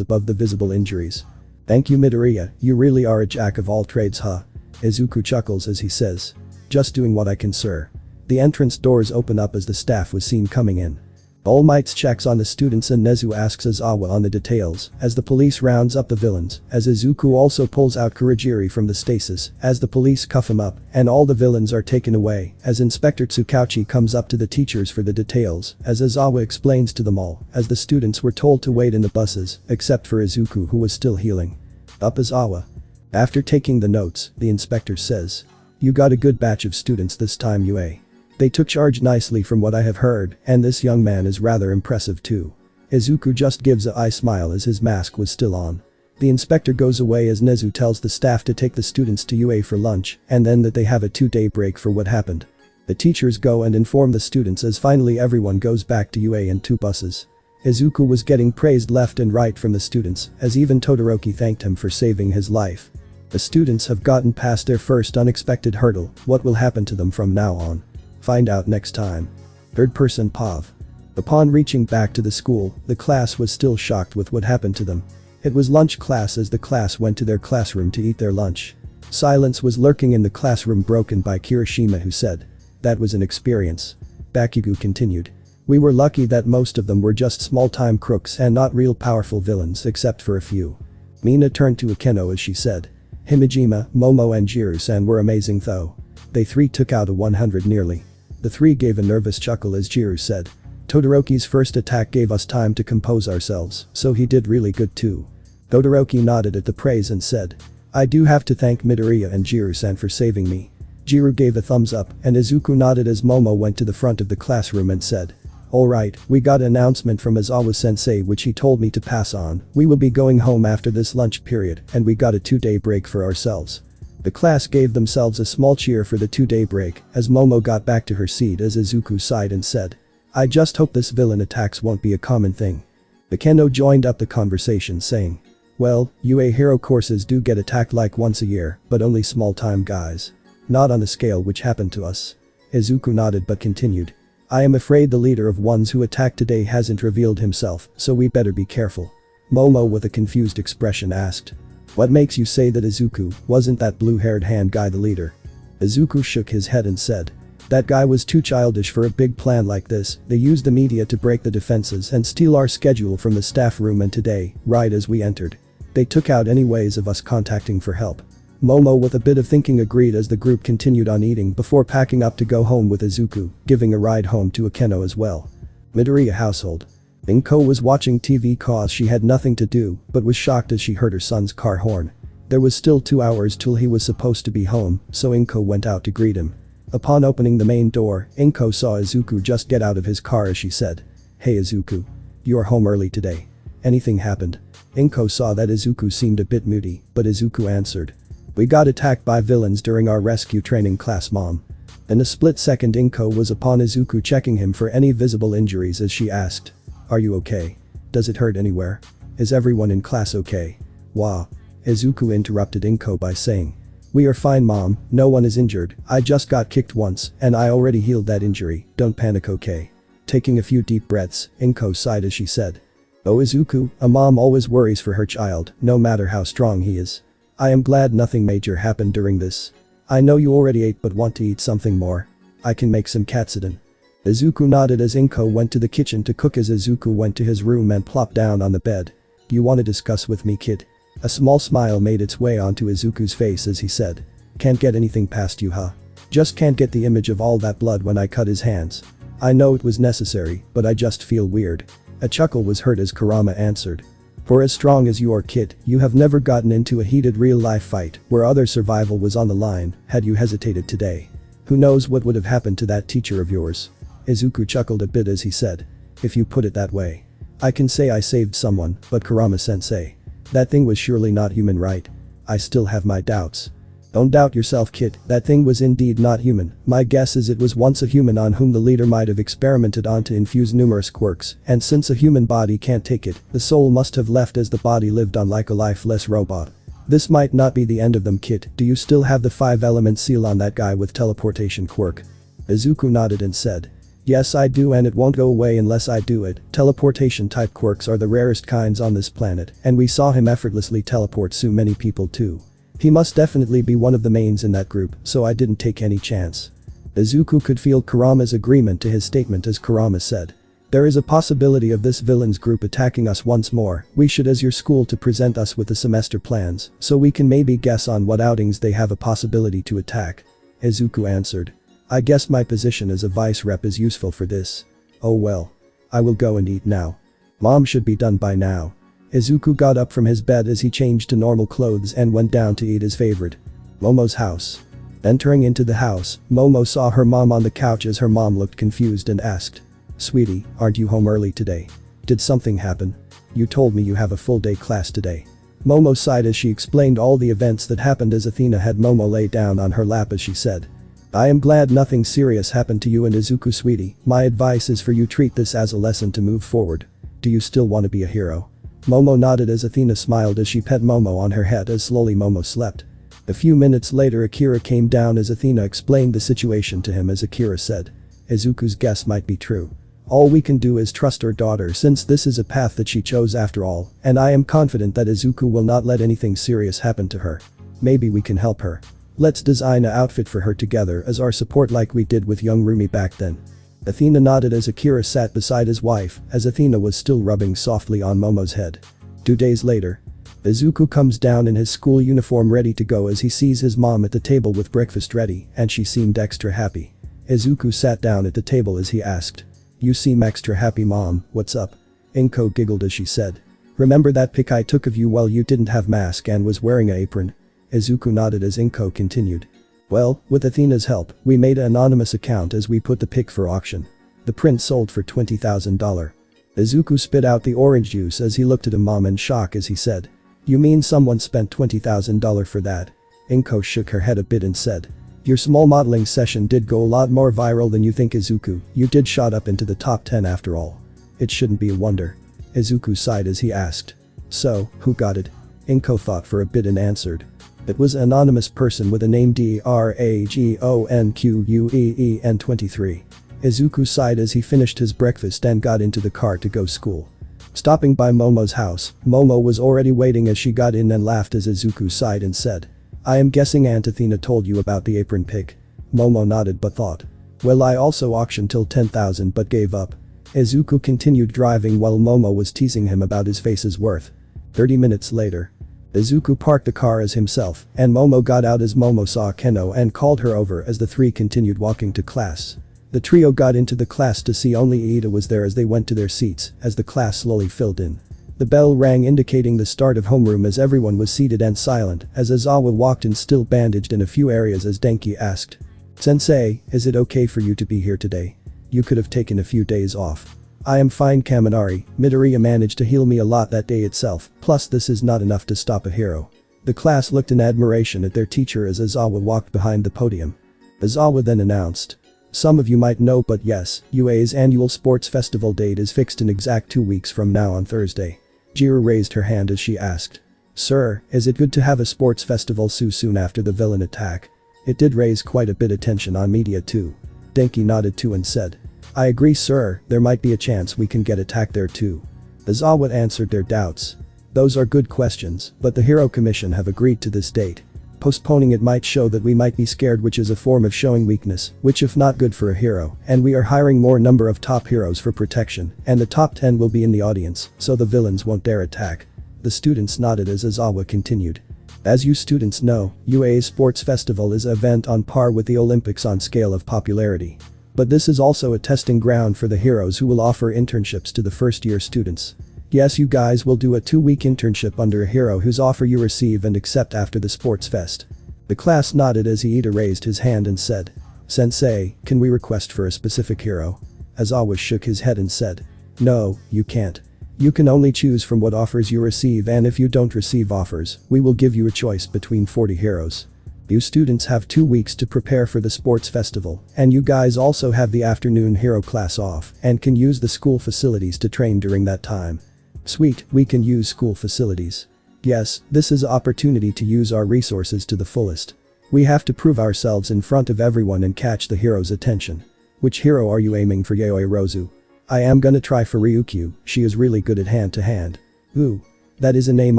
above the visible injuries. Thank you, Midoriya, you really are a jack of all trades, huh? Izuku chuckles as he says. Just doing what I can, sir. The entrance doors open up as the staff was seen coming in. All Might checks on the students and Nezu asks Izawa on the details as the police rounds up the villains, as Izuku also pulls out Kurajiri from the stasis as the police cuff him up and all the villains are taken away as Inspector Tsukauchi comes up to the teachers for the details as Izawa explains to them all as the students were told to wait in the buses except for Izuku who was still healing. Up Izawa. After taking the notes, the inspector says. You got a good batch of students this time, UA. They took charge nicely from what I have heard, and this young man is rather impressive too. Izuku just gives a eye smile as his mask was still on. The inspector goes away as Nezu tells the staff to take the students to UA for lunch and then that they have a 2-day break for what happened. The teachers go and inform the students as finally everyone goes back to UA in 2 buses. Izuku was getting praised left and right from the students as even Todoroki thanked him for saving his life. The students have gotten past their first unexpected hurdle. What will happen to them from now on? Find out next time. Third person Pav. Upon reaching back to the school, the class was still shocked with what happened to them. It was lunch class as the class went to their classroom to eat their lunch. Silence was lurking in the classroom broken by Kirishima who said. That was an experience. Bakugo continued. We were lucky that most of them were just small-time crooks and not real powerful villains except for a few. Mina turned to Akeno as she said. Himejima, Momo and Jiru-san were amazing though. They 3 took out a 100 nearly. The 3 gave a nervous chuckle as Jiru said. Todoroki's first attack gave us time to compose ourselves, so he did really good too. Todoroki nodded at the praise and said. I do have to thank Midoriya and Jiru-san for saving me. Jiru gave a thumbs up and Izuku nodded as Momo went to the front of the classroom and said. Alright, we got an announcement from Izawa-sensei which he told me to pass on. We will be going home after this lunch period and we got a 2-day break for ourselves. The class gave themselves a small cheer for the 2-day break as Momo got back to her seat as Izuku sighed and said. I just hope this villain attacks won't be a common thing. Akeno joined up the conversation saying. Well, UA hero courses do get attacked like once a year, but only small-time guys. Not on the scale which happened to us. Izuku nodded but continued. I am afraid the leader of ones who attacked today hasn't revealed himself, so we better be careful. Momo with a confused expression asked. What makes you say that Izuku wasn't that blue-haired hand guy the leader? Izuku shook his head and said. That guy was too childish for a big plan like this. They used the media to break the defenses and steal our schedule from the staff room and today, right as we entered. They took out any ways of us contacting for help. Momo with a bit of thinking agreed as the group continued on eating before packing up to go home with Izuku, giving a ride home to Akeno as well. Midoriya household. Inko was watching TV cause she had nothing to do but was shocked as she heard her son's car horn. There was still 2 hours till he was supposed to be home, so Inko went out to greet him. Upon opening the main door, Inko saw Izuku just get out of his car as she said. Hey Izuku. You're home early today. Anything happened? Inko saw that Izuku seemed a bit moody, but Izuku answered. We got attacked by villains during our rescue training class, Mom. In a split second Inko was upon Izuku checking him for any visible injuries as she asked. Are you okay? Does it hurt anywhere? Is everyone in class okay? Wow. Izuku interrupted Inko by saying. We are fine, Mom, no one is injured. I just got kicked once and I already healed that injury, don't panic, okay? Taking a few deep breaths, Inko sighed as she said. Oh Izuku, a mom always worries for her child, no matter how strong he is. I am glad nothing major happened during this. I know you already ate but want to eat something more. I can make some katsudon. Izuku nodded as Inko went to the kitchen to cook as Izuku went to his room and plopped down on the bed. You want to discuss with me, kid? A small smile made its way onto Izuku's face as he said. Can't get anything past you, huh? Just can't get the image of all that blood when I cut his hands. I know it was necessary, but I just feel weird. A chuckle was heard as Kurama answered. For as strong as you are, kid, you have never gotten into a heated real-life fight where other survival was on the line. Had you hesitated today, who knows what would have happened to that teacher of yours? Izuku chuckled a bit as he said. If you put it that way. I can say I saved someone, but Kurama-sensei. That thing was surely not human, right? I still have my doubts. Don't doubt yourself, kid, that thing was indeed not human. My guess is it was once a human on whom the leader might have experimented on to infuse numerous quirks, and since a human body can't take it, the soul must have left as the body lived on like a lifeless robot. This might not be the end of them, kid. Do you still have the 5-element seal on that guy with teleportation quirk? Izuku nodded and said. Yes, I do, and it won't go away unless I do it. Teleportation type quirks are the rarest kinds on this planet, and we saw him effortlessly teleport so many people too. He must definitely be one of the mains in that group, so I didn't take any chance. Izuku could feel Kurama's agreement to his statement as Kurama said. There is a possibility of this villains group attacking us once more. We should ask your school to present us with the semester plans, so we can maybe guess on what outings they have a possibility to attack. Izuku answered. I guess my position as a vice rep is useful for this. Oh well. I will go and eat now. Mom should be done by now. Izuku got up from his bed as he changed to normal clothes and went down to eat his favorite. Momo's house. Entering into the house, Momo saw her mom on the couch as her mom looked confused and asked. Sweetie, aren't you home early today? Did something happen? You told me you have a full day class today. Momo sighed as she explained all the events that happened as Athena had Momo lay down on her lap as she said. I am glad nothing serious happened to you and Izuku, sweetie. My advice is for you treat this as a lesson to move forward. Do you still want to be a hero? Momo nodded as Athena smiled as she pet Momo on her head as slowly Momo slept. A few minutes later Akira came down as Athena explained the situation to him as Akira said. Izuku's guess might be true. All we can do is trust our daughter since this is a path that she chose after all, and I am confident that Izuku will not let anything serious happen to her. Maybe we can help her. Let's design an outfit for her together as our support like we did with young Rumi back then. Athena nodded as Akira sat beside his wife as Athena was still rubbing softly on Momo's head. 2 days later. Izuku comes down in his school uniform ready to go as he sees his mom at the table with breakfast ready and she seemed extra happy. Izuku sat down at the table as he asked. You seem extra happy, mom, what's up? Inko giggled as she said. Remember that pic I took of you while you didn't have mask and was wearing an apron? Izuku nodded as Inko continued. Well, with Athena's help, we made an anonymous account as we put the pic for auction. The print sold for $20,000. Izuku spit out the orange juice as he looked at his mom in shock as he said. You mean someone spent $20,000 for that? Inko shook her head a bit and said. Your small modeling session did go a lot more viral than you think, Izuku. You did shot up into the top 10 after all. It shouldn't be a wonder. Izuku sighed as he asked. So, who got it? Inko thought for a bit and answered. It was an anonymous person with a name DRAGONQUEEN23. Izuku sighed as he finished his breakfast and got into the car to go school. Stopping by Momo's house, Momo was already waiting as she got in and laughed as Izuku sighed and said. I am guessing Aunt Athena told you about the apron pic. Momo nodded but thought. Well, I also auctioned till 10,000 but gave up. Izuku continued driving while Momo was teasing him about his face's worth. 30 minutes later. Izuku parked the car as himself, and Momo got out as Momo saw Keno and called her over as the three continued walking to class. The trio got into the class to see only Ida was there as they went to their seats as the class slowly filled in. The bell rang indicating the start of homeroom as everyone was seated and silent as Aizawa walked in still bandaged in a few areas as Denki asked. Sensei, is it okay for you to be here today? You could have taken a few days off. I am fine, Kaminari. Midoriya managed to heal me a lot that day itself, plus this is not enough to stop a hero. The class looked in admiration at their teacher as Aizawa walked behind the podium. Aizawa then announced. Some of you might know, but yes, UA's annual sports festival date is fixed in exact 2 weeks from now on Thursday. Jirou raised her hand as she asked. Sir, is it good to have a sports festival so soon after the villain attack? It did raise quite a bit of attention on media too. Denki nodded too and said. I agree, sir, there might be a chance we can get attacked there too. Aizawa answered their doubts. Those are good questions, but the Hero Commission have agreed to this date. Postponing it might show that we might be scared, which is a form of showing weakness, which if not good for a hero, and we are hiring more number of top heroes for protection, and the top 10 will be in the audience, so the villains won't dare attack. The students nodded as Aizawa continued. As you students know, UA's sports festival is an event on par with the Olympics on scale of popularity. But this is also a testing ground for the heroes who will offer internships to the first-year students. Yes, you guys will do a 2-week internship under a hero whose offer you receive and accept after the sports fest. The class nodded as Iida raised his hand and said. Sensei, can we request for a specific hero? Aizawa shook his head and said. No, you can't. You can only choose from what offers you receive, and if you don't receive offers, we will give you a choice between 40 heroes. You students have 2 weeks to prepare for the sports festival, and you guys also have the afternoon hero class off and can use the school facilities to train during that time. Sweet, we can use school facilities. Yes, this is an opportunity to use our resources to the fullest. We have to prove ourselves in front of everyone and catch the hero's attention. Which hero are you aiming for, Yaoi Rozu? I am gonna try for Ryukyu, she is really good at hand-to-hand. Ooh. That is a name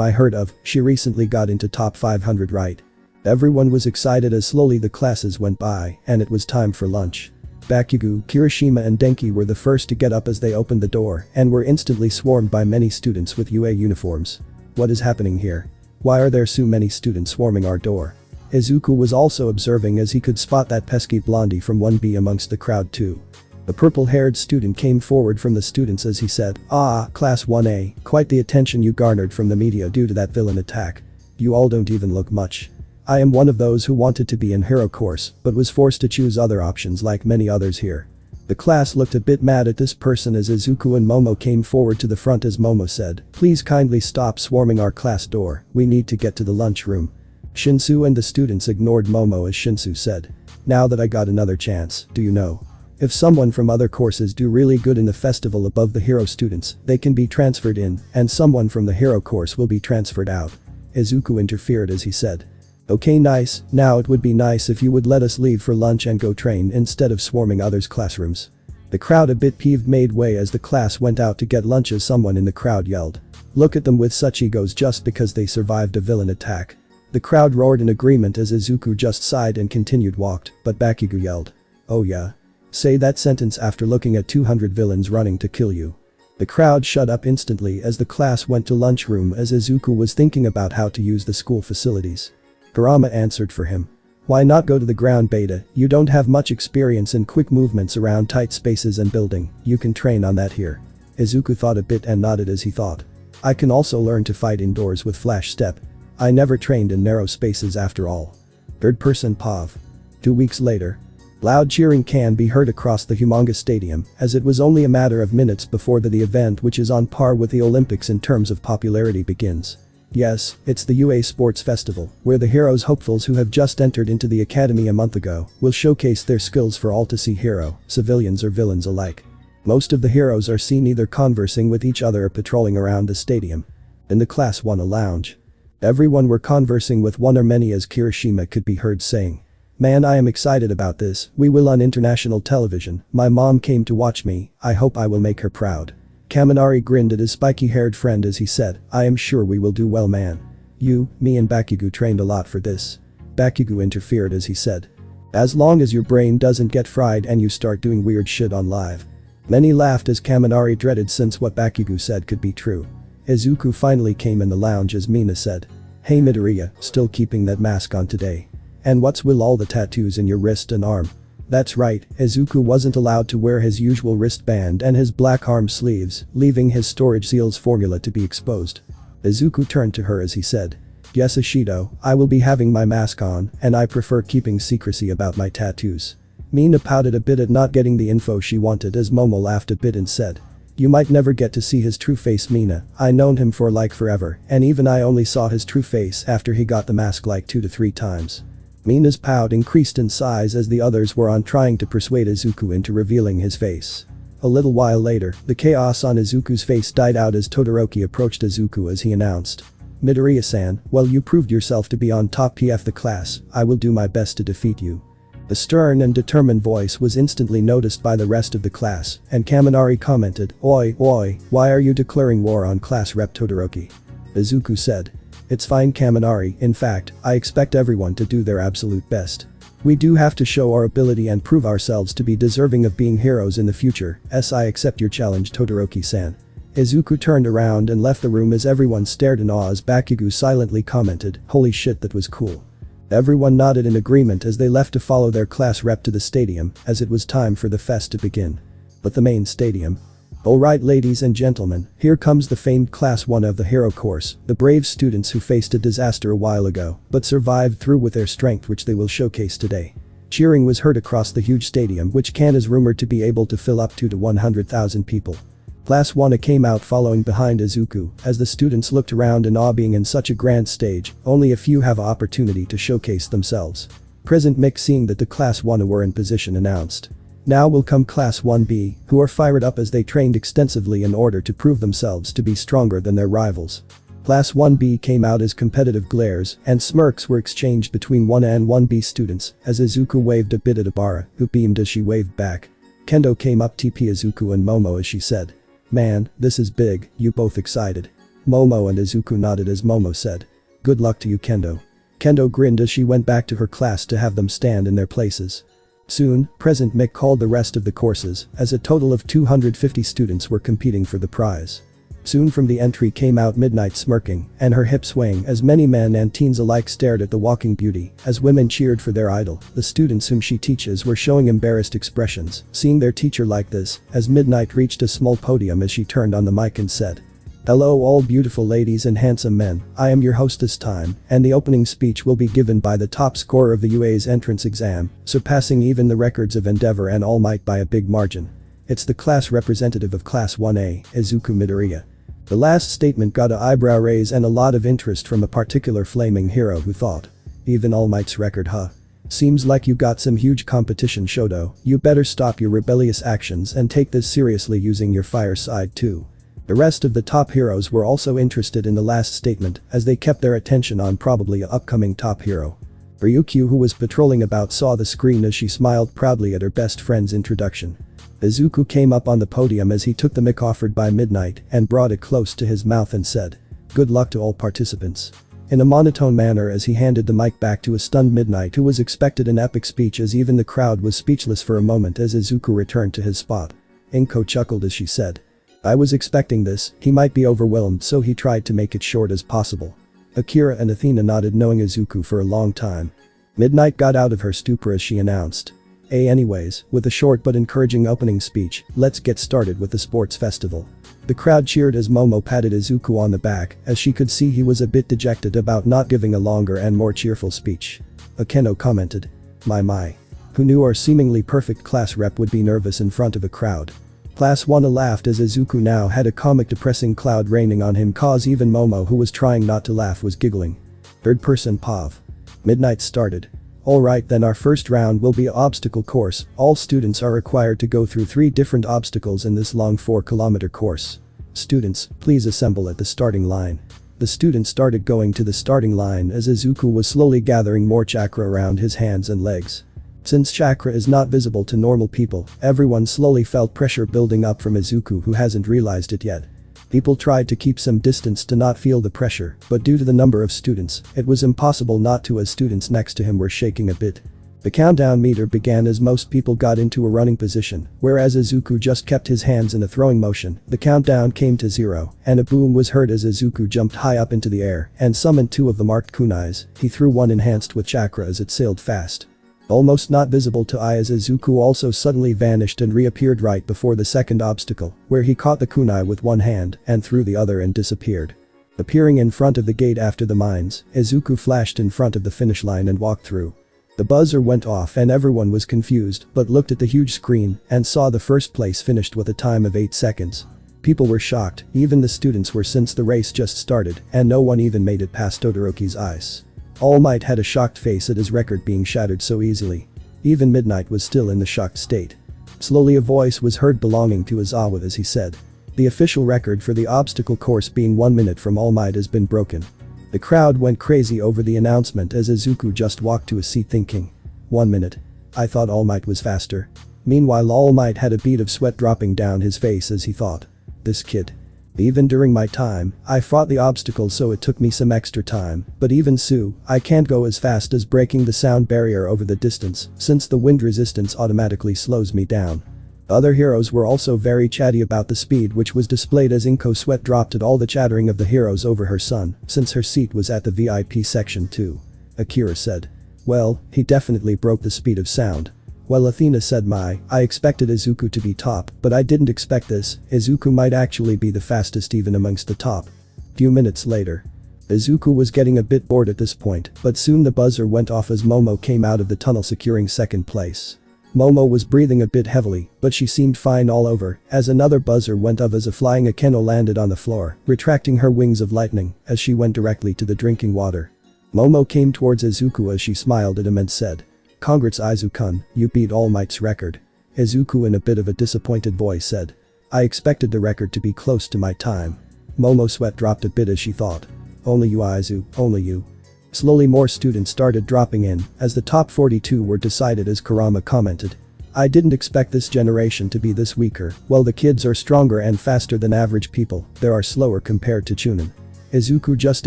I heard of, she recently got into top 500 right. Everyone was excited as slowly the classes went by, and it was time for lunch. Bakugo, Kirishima and Denki were the first to get up as they opened the door and were instantly swarmed by many students with UA uniforms. What is happening here? Why are there so many students swarming our door? Izuku was also observing as he could spot that pesky blondie from 1B amongst the crowd too. The purple-haired student came forward from the students as he said, "Ah, Class 1A, quite the attention you garnered from the media due to that villain attack. You all don't even look much. I am one of those who wanted to be in hero course but was forced to choose other options like many others here." The class looked a bit mad at this person as Izuku and Momo came forward to the front as Momo said, "Please kindly stop swarming our class door, we need to get to the lunchroom." Shinsu and the students ignored Momo as Shinsu said, "Now that I got another chance, do you know? If someone from other courses do really good in the festival above the hero students, they can be transferred in, and someone from the hero course will be transferred out." Izuku interfered as he said, "Okay, nice, now it would be nice if you would let us leave for lunch and go train instead of swarming others' classrooms." The crowd a bit peeved made way as the class went out to get lunch as someone in the crowd yelled, "Look at them with such egos just because they survived a villain attack." The crowd roared in agreement as Izuku just sighed and continued walked, but Bakugo yelled, "Oh yeah? Say that sentence after looking at 200 villains running to kill you." The crowd shut up instantly as the class went to lunchroom as Izuku was thinking about how to use the school facilities. Kurama answered for him. "Why not go to the ground beta, you don't have much experience in quick movements around tight spaces and building, you can train on that here." Izuku thought a bit and nodded as he thought. "I can also learn to fight indoors with flash step. I never trained in narrow spaces after all." Third person Pav. 2 weeks later. Loud cheering can be heard across the humongous stadium as it was only a matter of minutes before the event which is on par with the Olympics in terms of popularity begins. Yes, it's the UA Sports Festival, where the heroes hopefuls who have just entered into the academy a month ago will showcase their skills for all to see hero, civilians or villains alike. Most of the heroes are seen either conversing with each other or patrolling around the stadium. In the Class 1 lounge. Everyone were conversing with one or many as Kirishima could be heard saying, "Man, I am excited about this, we will on international television, my mom came to watch me, I hope I will make her proud." Kaminari grinned at his spiky-haired friend as he said, "I am sure we will do well, man. You, me and Bakugo trained a lot for this." Bakugo interfered as he said, "As long as your brain doesn't get fried and you start doing weird shit on live." Many laughed as Kaminari dreaded since what Bakugo said could be true. Izuku finally came in the lounge as Mina said, "Hey Midoriya, still keeping that mask on today? And what's with all the tattoos in your wrist and arm?" That's right, Izuku wasn't allowed to wear his usual wristband and his black arm sleeves, leaving his storage seals formula to be exposed. Izuku turned to her as he said, "Yes Ishido, I will be having my mask on, and I prefer keeping secrecy about my tattoos." Mina pouted a bit at not getting the info she wanted as Momo laughed a bit and said, "You might never get to see his true face, Mina, I known him for like forever, and even I only saw his true face after he got the mask like 2 to 3 times. Mina's pout increased in size as the others were on trying to persuade Izuku into revealing his face. A little while later, the chaos on Izuku's face died out as Todoroki approached Izuku as he announced, "Midoriya-san, well you proved yourself to be on top PF the class, I will do my best to defeat you." The stern and determined voice was instantly noticed by the rest of the class, and Kaminari commented, "Oi, why are you declaring war on class rep Todoroki?" Izuku said, "It's fine Kaminari, in fact, I expect everyone to do their absolute best. We do have to show our ability and prove ourselves to be deserving of being heroes in the future, I accept your challenge Todoroki-san." Izuku turned around and left the room as everyone stared in awe as Bakugo silently commented, "Holy shit, that was cool." Everyone nodded in agreement as they left to follow their class rep to the stadium as it was time for the fest to begin. But the main stadium. Alright ladies and gentlemen, here comes the famed Class 1 of the Hero Course, the brave students who faced a disaster a while ago, but survived through with their strength which they will showcase today. Cheering was heard across the huge stadium which is rumored to be able to fill up to 100,000 people. Class 1 came out following behind Izuku as the students looked around in awe being in such a grand stage, only a few have an opportunity to showcase themselves. President Mick seeing that the Class 1 were in position announced. Now will come Class 1B, who are fired up as they trained extensively in order to prove themselves to be stronger than their rivals. Class 1B came out as competitive glares and smirks were exchanged between 1A and 1B students as Izuku waved a bit at Ibara, who beamed as she waved back. Kendo came up to Izuku and Momo as she said, "Man, this is big, you both excited?" Momo and Izuku nodded as Momo said, "Good luck to you, Kendo." Kendo grinned as she went back to her class to have them stand in their places. Soon, President Mick called the rest of the courses as a total of 250 students were competing for the prize. Soon from the entry came out Midnight smirking and her hip swaying as many men and teens alike stared at the walking beauty as women cheered for their idol. The students whom she teaches were showing embarrassed expressions, seeing their teacher like this as Midnight reached a small podium as she turned on the mic and said, "Hello all beautiful ladies and handsome men, I am your host this time, and the opening speech will be given by the top scorer of the UA's entrance exam, surpassing even the records of Endeavor and All Might by a big margin. It's the class representative of Class 1A, Izuku Midoriya." The last statement got an eyebrow raise and a lot of interest from a particular flaming hero who thought, "Even All Might's record, huh? Seems like you got some huge competition, Shoto. You better stop your rebellious actions and take this seriously using your fire side too." The rest of the top heroes were also interested in the last statement as they kept their attention on probably a upcoming top hero. Ryukyu, who was patrolling about, saw the screen as she smiled proudly at her best friend's introduction. Izuku came up on the podium as he took the mic offered by Midnight and brought it close to his mouth and said, "Good luck to all participants." In a monotone manner as he handed the mic back to a stunned Midnight who was expected an epic speech as even the crowd was speechless for a moment as Izuku returned to his spot. Inko chuckled as she said, "I was expecting this, he might be overwhelmed so he tried to make it short as possible." Akira and Athena nodded knowing Izuku for a long time. Midnight got out of her stupor as she announced, Anyways, with a short but encouraging opening speech, let's get started with the sports festival." The crowd cheered as Momo patted Izuku on the back as she could see he was a bit dejected about not giving a longer and more cheerful speech. Akeno commented, My. Who knew our seemingly perfect class rep would be nervous in front of a crowd?" Class 1A laughed as Izuku now had a comic depressing cloud raining on him cause even Momo, who was trying not to laugh, was giggling. Third person Pav. Midnight started. "Alright then, our first round will be an obstacle course. All students are required to go through 3 different obstacles in this long 4-kilometer course. Students, please assemble at the starting line." The students started going to the starting line as Izuku was slowly gathering more chakra around his hands and legs. Since chakra is not visible to normal people, everyone slowly felt pressure building up from Izuku, who hasn't realized it yet. People tried to keep some distance to not feel the pressure, but due to the number of students, it was impossible not to as students next to him were shaking a bit. The countdown meter began as most people got into a running position, whereas Izuku just kept his hands in a throwing motion. The countdown came to 0, and a boom was heard as Izuku jumped high up into the air and summoned 2 of the marked kunais. He threw one enhanced with chakra as it sailed fast. Almost not visible to eye as Izuku also suddenly vanished and reappeared right before the second obstacle, where he caught the kunai with one hand and threw the other and disappeared. Appearing in front of the gate after the mines, Izuku flashed in front of the finish line and walked through. The buzzer went off and everyone was confused but looked at the huge screen and saw the first place finished with a time of 8 seconds. People were shocked, even the students were, since the race just started and no one even made it past Todoroki's ice. All Might had a shocked face at his record being shattered so easily. Even Midnight was still in the shocked state. Slowly a voice was heard belonging to Izawa as he said, "The official record for the obstacle course being 1 minute from All Might has been broken." The crowd went crazy over the announcement as Izuku just walked to a seat thinking, 1 minute? I thought All Might was faster. Meanwhile All Might had a bead of sweat dropping down his face as he thought, this kid. Even during my time, I fought the obstacle so it took me some extra time, but even so, I can't go as fast as breaking the sound barrier over the distance since the wind resistance automatically slows me down. Other heroes were also very chatty about the speed which was displayed as Inko sweat dropped at all the chattering of the heroes over her son since her seat was at the VIP section too. Akira said, "Well, he definitely broke the speed of sound." While Athena said, I expected Izuku to be top, but I didn't expect this. Izuku might actually be the fastest even amongst the top." Few minutes later. Izuku was getting a bit bored at this point, but soon the buzzer went off as Momo came out of the tunnel securing second place. Momo was breathing a bit heavily, but she seemed fine all over as another buzzer went off as a flying Akeno landed on the floor, retracting her wings of lightning as she went directly to the drinking water. Momo came towards Izuku as she smiled at him and said, "Congrats Izuku-kun, you beat All Might's record." Izuku in a bit of a disappointed voice said, "I expected the record to be close to my time." Momo sweat dropped a bit as she thought, Only you Izu, only you. Slowly more students started dropping in, as the top 42 were decided as Kurama commented. I didn't expect this generation to be this weaker. While the kids are stronger and faster than average people, they are slower compared to Chunin. Izuku just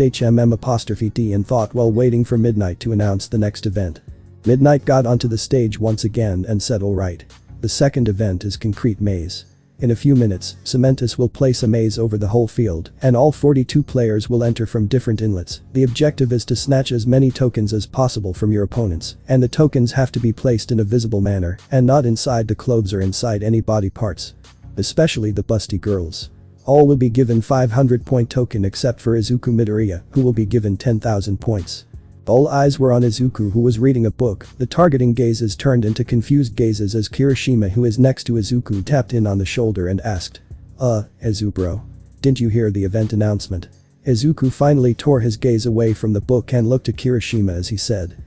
HMM''D in thought while waiting for Midnight to announce the next event. Midnight got onto the stage once again and said alright. The second event is Concrete Maze. In a few minutes, Cementus will place a maze over the whole field, and all 42 players will enter from different inlets. The objective is to snatch as many tokens as possible from your opponents, and the tokens have to be placed in a visible manner, and not inside the clothes or inside any body parts. Especially the busty girls. All will be given 500 point token except for Izuku Midoriya, who will be given 10,000 points. All eyes were on Izuku, who was reading a book. The targeting gazes turned into confused gazes as Kirishima, who is next to Izuku, tapped in on the shoulder and asked. Izu bro. Didn't you hear the event announcement? Izuku finally tore his gaze away from the book and looked at Kirishima as he said.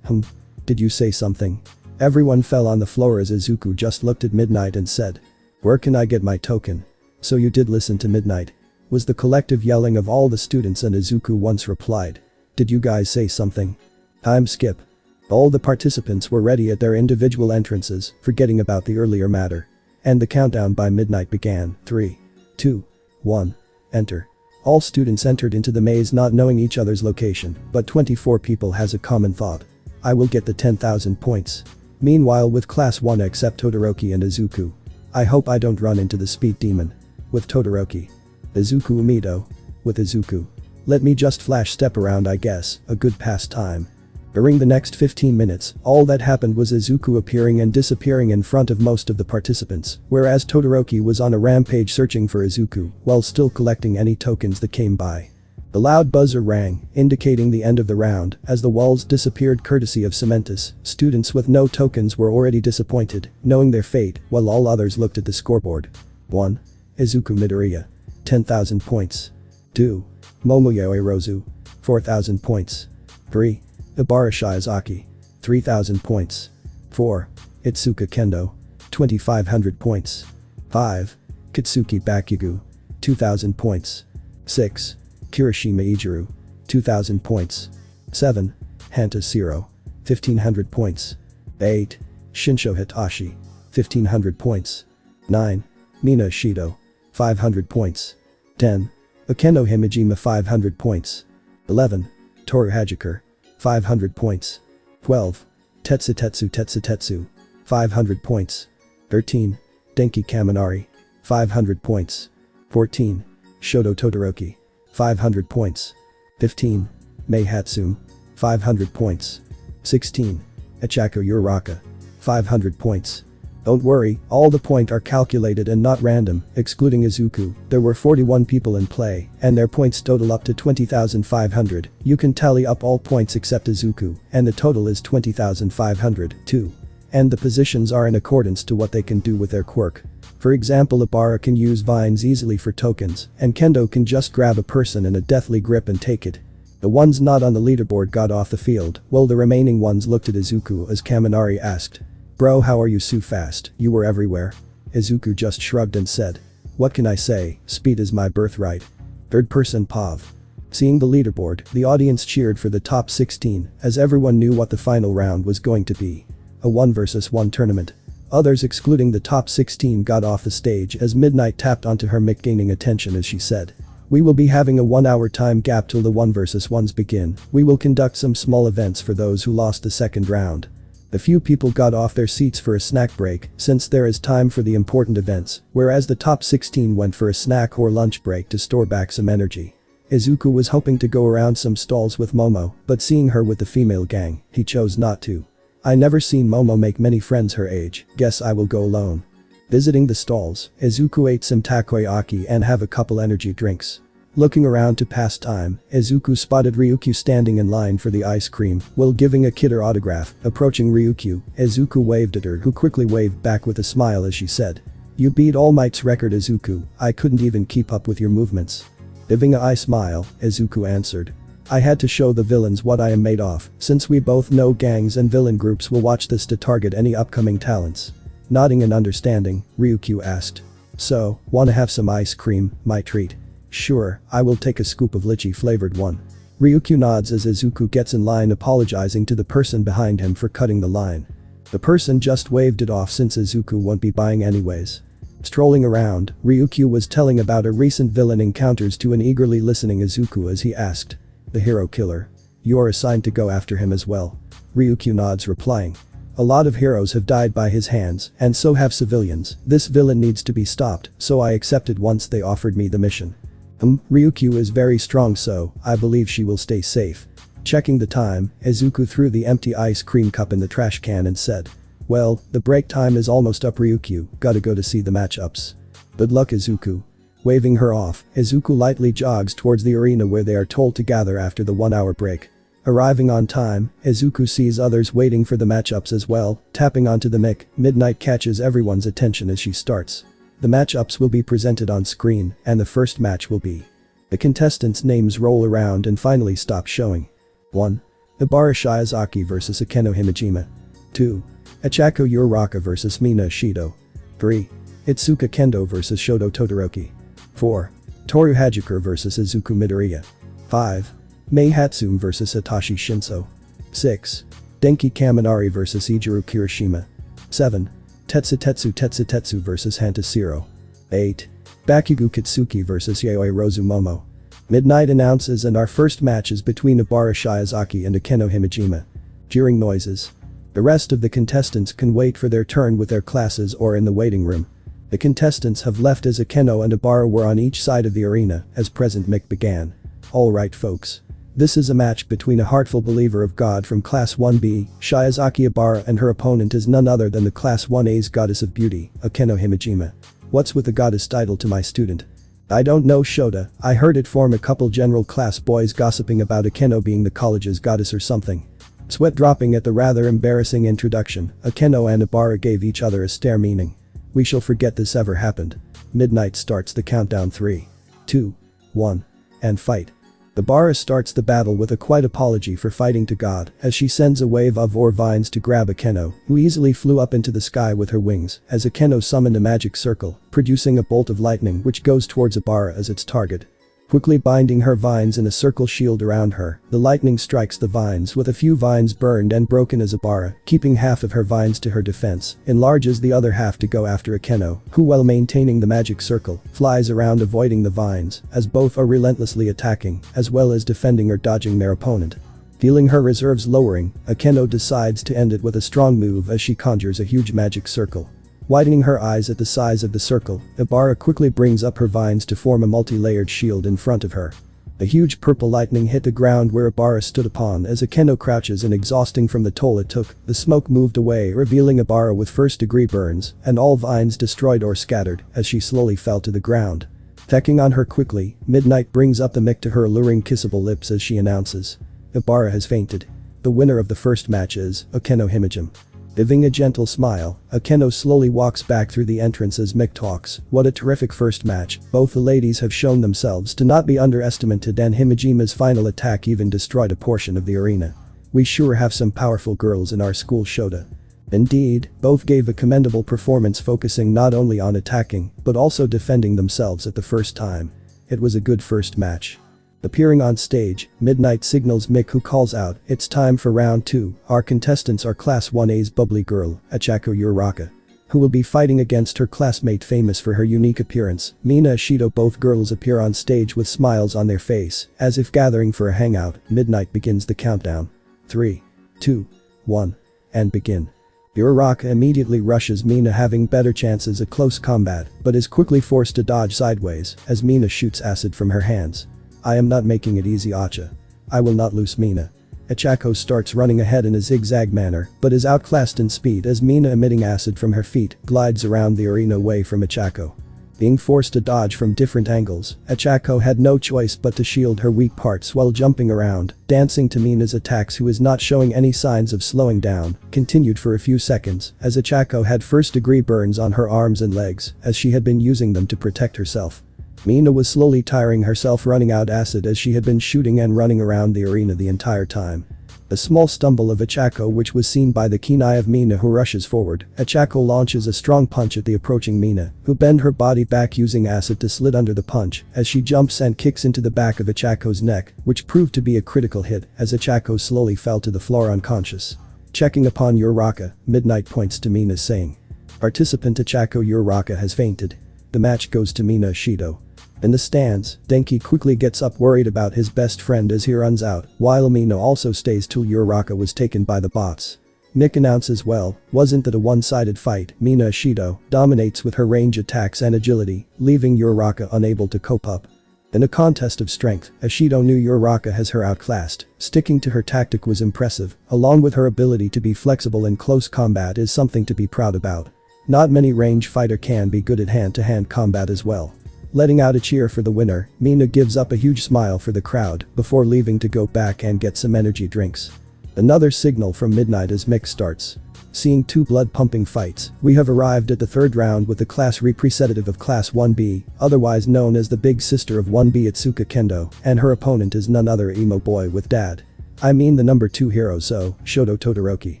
Did you say something? Everyone fell on the floor as Izuku just looked at Midnight and said. Where can I get my token? So you did listen to Midnight? Was the collective yelling of all the students, and Izuku once replied. Did you guys say something? Time skip. All the participants were ready at their individual entrances, forgetting about the earlier matter. And the countdown by Midnight began. 3, 2, 1. Enter. All students entered into the maze not knowing each other's location, but 24 people has a common thought. I will get the 10,000 points. Meanwhile with class 1 except Todoroki and Izuku. I hope I don't run into the speed demon. With Todoroki. Izuku Umido. With Izuku. Let me just flash step around, I guess, a good pastime. During the next 15 minutes, all that happened was Izuku appearing and disappearing in front of most of the participants, whereas Todoroki was on a rampage searching for Izuku while still collecting any tokens that came by. The loud buzzer rang, indicating the end of the round, as the walls disappeared courtesy of Cementus. Students with no tokens were already disappointed, knowing their fate, while all others looked at the scoreboard. 1. Izuku Midoriya. 10,000 points. 2. Momoyo Eirozu. 4,000 points. 3. Ibara Shiozaki. 3,000 points. 4. Itsuka Kendo. 2,500 points. 5. Katsuki Bakugu. 2,000 points. 6. Kirishima Ijiru. 2,000 points. 7. Hanta Siro. 1,500 points. 8. Shinsho Hitachi. 1,500 points. 9. Mina Shido. 500 points. 10. Akeno Himejima 500 points. 11. Toru Hajikure. 500 points. 12. Tetsu 500 points. 13. Denki Kaminari. 500 points. 14. Shoto Todoroki. 500 points. 15. Mei Hatsum. 500 points. 16. Ichako Uraraka. 500 points. Don't worry, all the points are calculated and not random. Excluding Izuku, there were 41 people in play, and their points total up to 20,500. You can tally up all points except Izuku, and the total is 20,500, too. And the positions are in accordance to what they can do with their quirk. For example, Ibara can use vines easily for tokens, and Kendo can just grab a person in a deathly grip and take it. The ones not on the leaderboard got off the field, while the remaining ones looked at Izuku as Kaminari asked. Bro, how are you so fast? You were everywhere. Izuku just shrugged and said. What can I say, speed is my birthright. Third person Pav. Seeing the leaderboard, the audience cheered for the top 16, as everyone knew what the final round was going to be. A 1 vs 1 tournament. Others excluding the top 16 got off the stage as Midnight tapped onto her mic, gaining attention as she said. We will be having a 1-hour time gap till the 1 vs 1s begin. We will conduct some small events for those who lost the second round. The few people got off their seats for a snack break, since there is time for the important events, whereas the top 16 went for a snack or lunch break to store back some energy. Izuku was hoping to go around some stalls with Momo, but seeing her with the female gang, he chose not to. I never seen Momo make many friends her age, guess I will go alone. Visiting the stalls, Izuku ate some takoyaki and have a couple energy drinks. Looking around to pass time, Izuku spotted Ryukyu standing in line for the ice cream while giving a kid her autograph. Approaching Ryukyu, Izuku waved at her, who quickly waved back with a smile as she said. You beat All Might's record, Izuku. I couldn't even keep up with your movements. Giving a smile, Izuku answered. I had to show the villains what I am made of, since we both know gangs and villain groups will watch this to target any upcoming talents. Nodding in understanding, Ryukyu asked. So, wanna have some ice cream, my treat? Sure, I will take a scoop of lychee flavored one. Ryukyu nods as Izuku gets in line, apologizing to the person behind him for cutting the line. The person just waved it off since Izuku won't be buying anyways. Strolling around, Ryukyu was telling about a recent villain encounters to an eagerly listening Izuku as he asked. The hero killer. You're assigned to go after him as well. Ryukyu nods, replying. A lot of heroes have died by his hands, and so have civilians. This villain needs to be stopped, so I accepted once they offered me the mission. Ryukyu is very strong, so I believe she will stay safe. Checking the time, Izuku threw the empty ice cream cup in the trash can and said. Well, the break time is almost up, Ryukyu, gotta go to see the matchups. Good luck, Izuku. Waving her off, Izuku lightly jogs towards the arena where they are told to gather after the 1-hour break. Arriving on time, Izuku sees others waiting for the matchups as well, tapping onto the mic. Midnight catches everyone's attention as she starts. The matchups will be presented on screen, and the first match will be. The contestants' names roll around and finally stop showing. 1. Ibara Shiozaki vs Akeno Himejima. 2. Ochako Uraraka vs Mina Shido. 3. Itsuka Kendo vs Shoto Todoroki. 4. Toru Hajikura vs Izuku Midoriya. 5. Mei Hatsune vs Hitachi Shinso. 6. Denki Kaminari vs Ijiru Kirishima. 7. Tetsu vs Hantashiro. 8. Bakugo Kitsuki vs Yayoi Rozumomo. Midnight announces, and our first match is between Ibara Shiozaki and Akeno Himejima. Jeering noises. The rest of the contestants can wait for their turn with their classes or in the waiting room. The contestants have left as Akeno and Ibara were on each side of the arena as present mic began. Alright folks. This is a match between a heartful believer of God from Class 1B, Shiozaki Ibara, and her opponent is none other than the Class 1A's goddess of beauty, Akeno Himejima. What's with the goddess title to my student? I don't know, Shota, I heard it from a couple general class boys gossiping about Akeno being the college's goddess or something. Sweat dropping at the rather embarrassing introduction, Akeno and Ibara gave each other a stare, meaning. We shall forget this ever happened. Midnight starts the countdown. 3, 2, 1, and fight. Ibara starts the battle with a quiet apology for fighting to God as she sends a wave of ore vines to grab Akeno, who easily flew up into the sky with her wings as Akeno summoned a magic circle, producing a bolt of lightning which goes towards Ibara as its target. Quickly binding her vines in a circle shield around her, the lightning strikes the vines with a few vines burned and broken as Ibara, keeping half of her vines to her defense, enlarges the other half to go after Akeno, who while maintaining the magic circle, flies around avoiding the vines as both are relentlessly attacking as well as defending or dodging their opponent. Feeling her reserves lowering, Akeno decides to end it with a strong move as she conjures a huge magic circle. Widening her eyes at the size of the circle, Ibara quickly brings up her vines to form a multi-layered shield in front of her. The huge purple lightning hit the ground where Ibara stood upon as Akeno crouches and exhausting from the toll it took, the smoke moved away revealing Ibara with first-degree burns and all vines destroyed or scattered as she slowly fell to the ground. Teching on her quickly, Midnight brings up the mic to her alluring kissable lips as she announces. Ibara has fainted. The winner of the first match is Akeno Himejima. Giving a gentle smile, Akeno slowly walks back through the entrance as Mick talks. What a terrific first match, both the ladies have shown themselves to not be underestimated and Himejima's final attack even destroyed a portion of the arena. We sure have some powerful girls in our school, Shota. Indeed, both gave a commendable performance focusing not only on attacking, but also defending themselves at the first time. It was a good first match. Appearing on stage, Midnight signals Mick, who calls out, it's time for round 2, our contestants are Class 1A's bubbly girl, Ochako Uraraka, who will be fighting against her classmate famous for her unique appearance, Mina Shido. Both girls appear on stage with smiles on their face, as if gathering for a hangout. Midnight begins the countdown. 3, 2, 1, and begin. Uraraka immediately rushes Mina, having better chances at close combat, but is quickly forced to dodge sideways as Mina shoots acid from her hands. I am not making it easy, Acha. I will not lose Mina. Ochako starts running ahead in a zigzag manner, but is outclassed in speed as Mina, emitting acid from her feet, glides around the arena away from Ochako. Being forced to dodge from different angles, Ochako had no choice but to shield her weak parts while jumping around, dancing to Mina's attacks, who is not showing any signs of slowing down, continued for a few seconds as Ochako had first-degree burns on her arms and legs as she had been using them to protect herself. Mina was slowly tiring herself running out acid as she had been shooting and running around the arena the entire time. A small stumble of Ichako which was seen by the keen eye of Mina, who rushes forward. Ichako launches a strong punch at the approaching Mina, who bend her body back using acid to slid under the punch as she jumps and kicks into the back of Ichako's neck, which proved to be a critical hit as Ichako slowly fell to the floor unconscious. Checking upon Uraraka, Midnight points to Mina saying, "Participant Ichako Uraraka has fainted." The match goes to Mina Shido. In the stands, Denki quickly gets up worried about his best friend as he runs out, while Mina also stays till Uraraka was taken by the bots. Nick announces, well, wasn't that a one-sided fight? Mina Shido dominates with her range attacks and agility, leaving Uraraka unable to cope up. In a contest of strength, Ashido knew Uraraka has her outclassed. Sticking to her tactic was impressive, along with her ability to be flexible in close combat is something to be proud about. Not many range fighter can be good at hand-to-hand combat as well. Letting out a cheer for the winner, Mina gives up a huge smile for the crowd before leaving to go back and get some energy drinks. Another signal from Midnight as Mick starts. Seeing two blood-pumping fights, we have arrived at the third round with the class representative of Class 1B, otherwise known as the big sister of 1B Itsuka Kendo, and her opponent is none other emo boy with dad. I mean the number 2 hero Shoto Todoroki.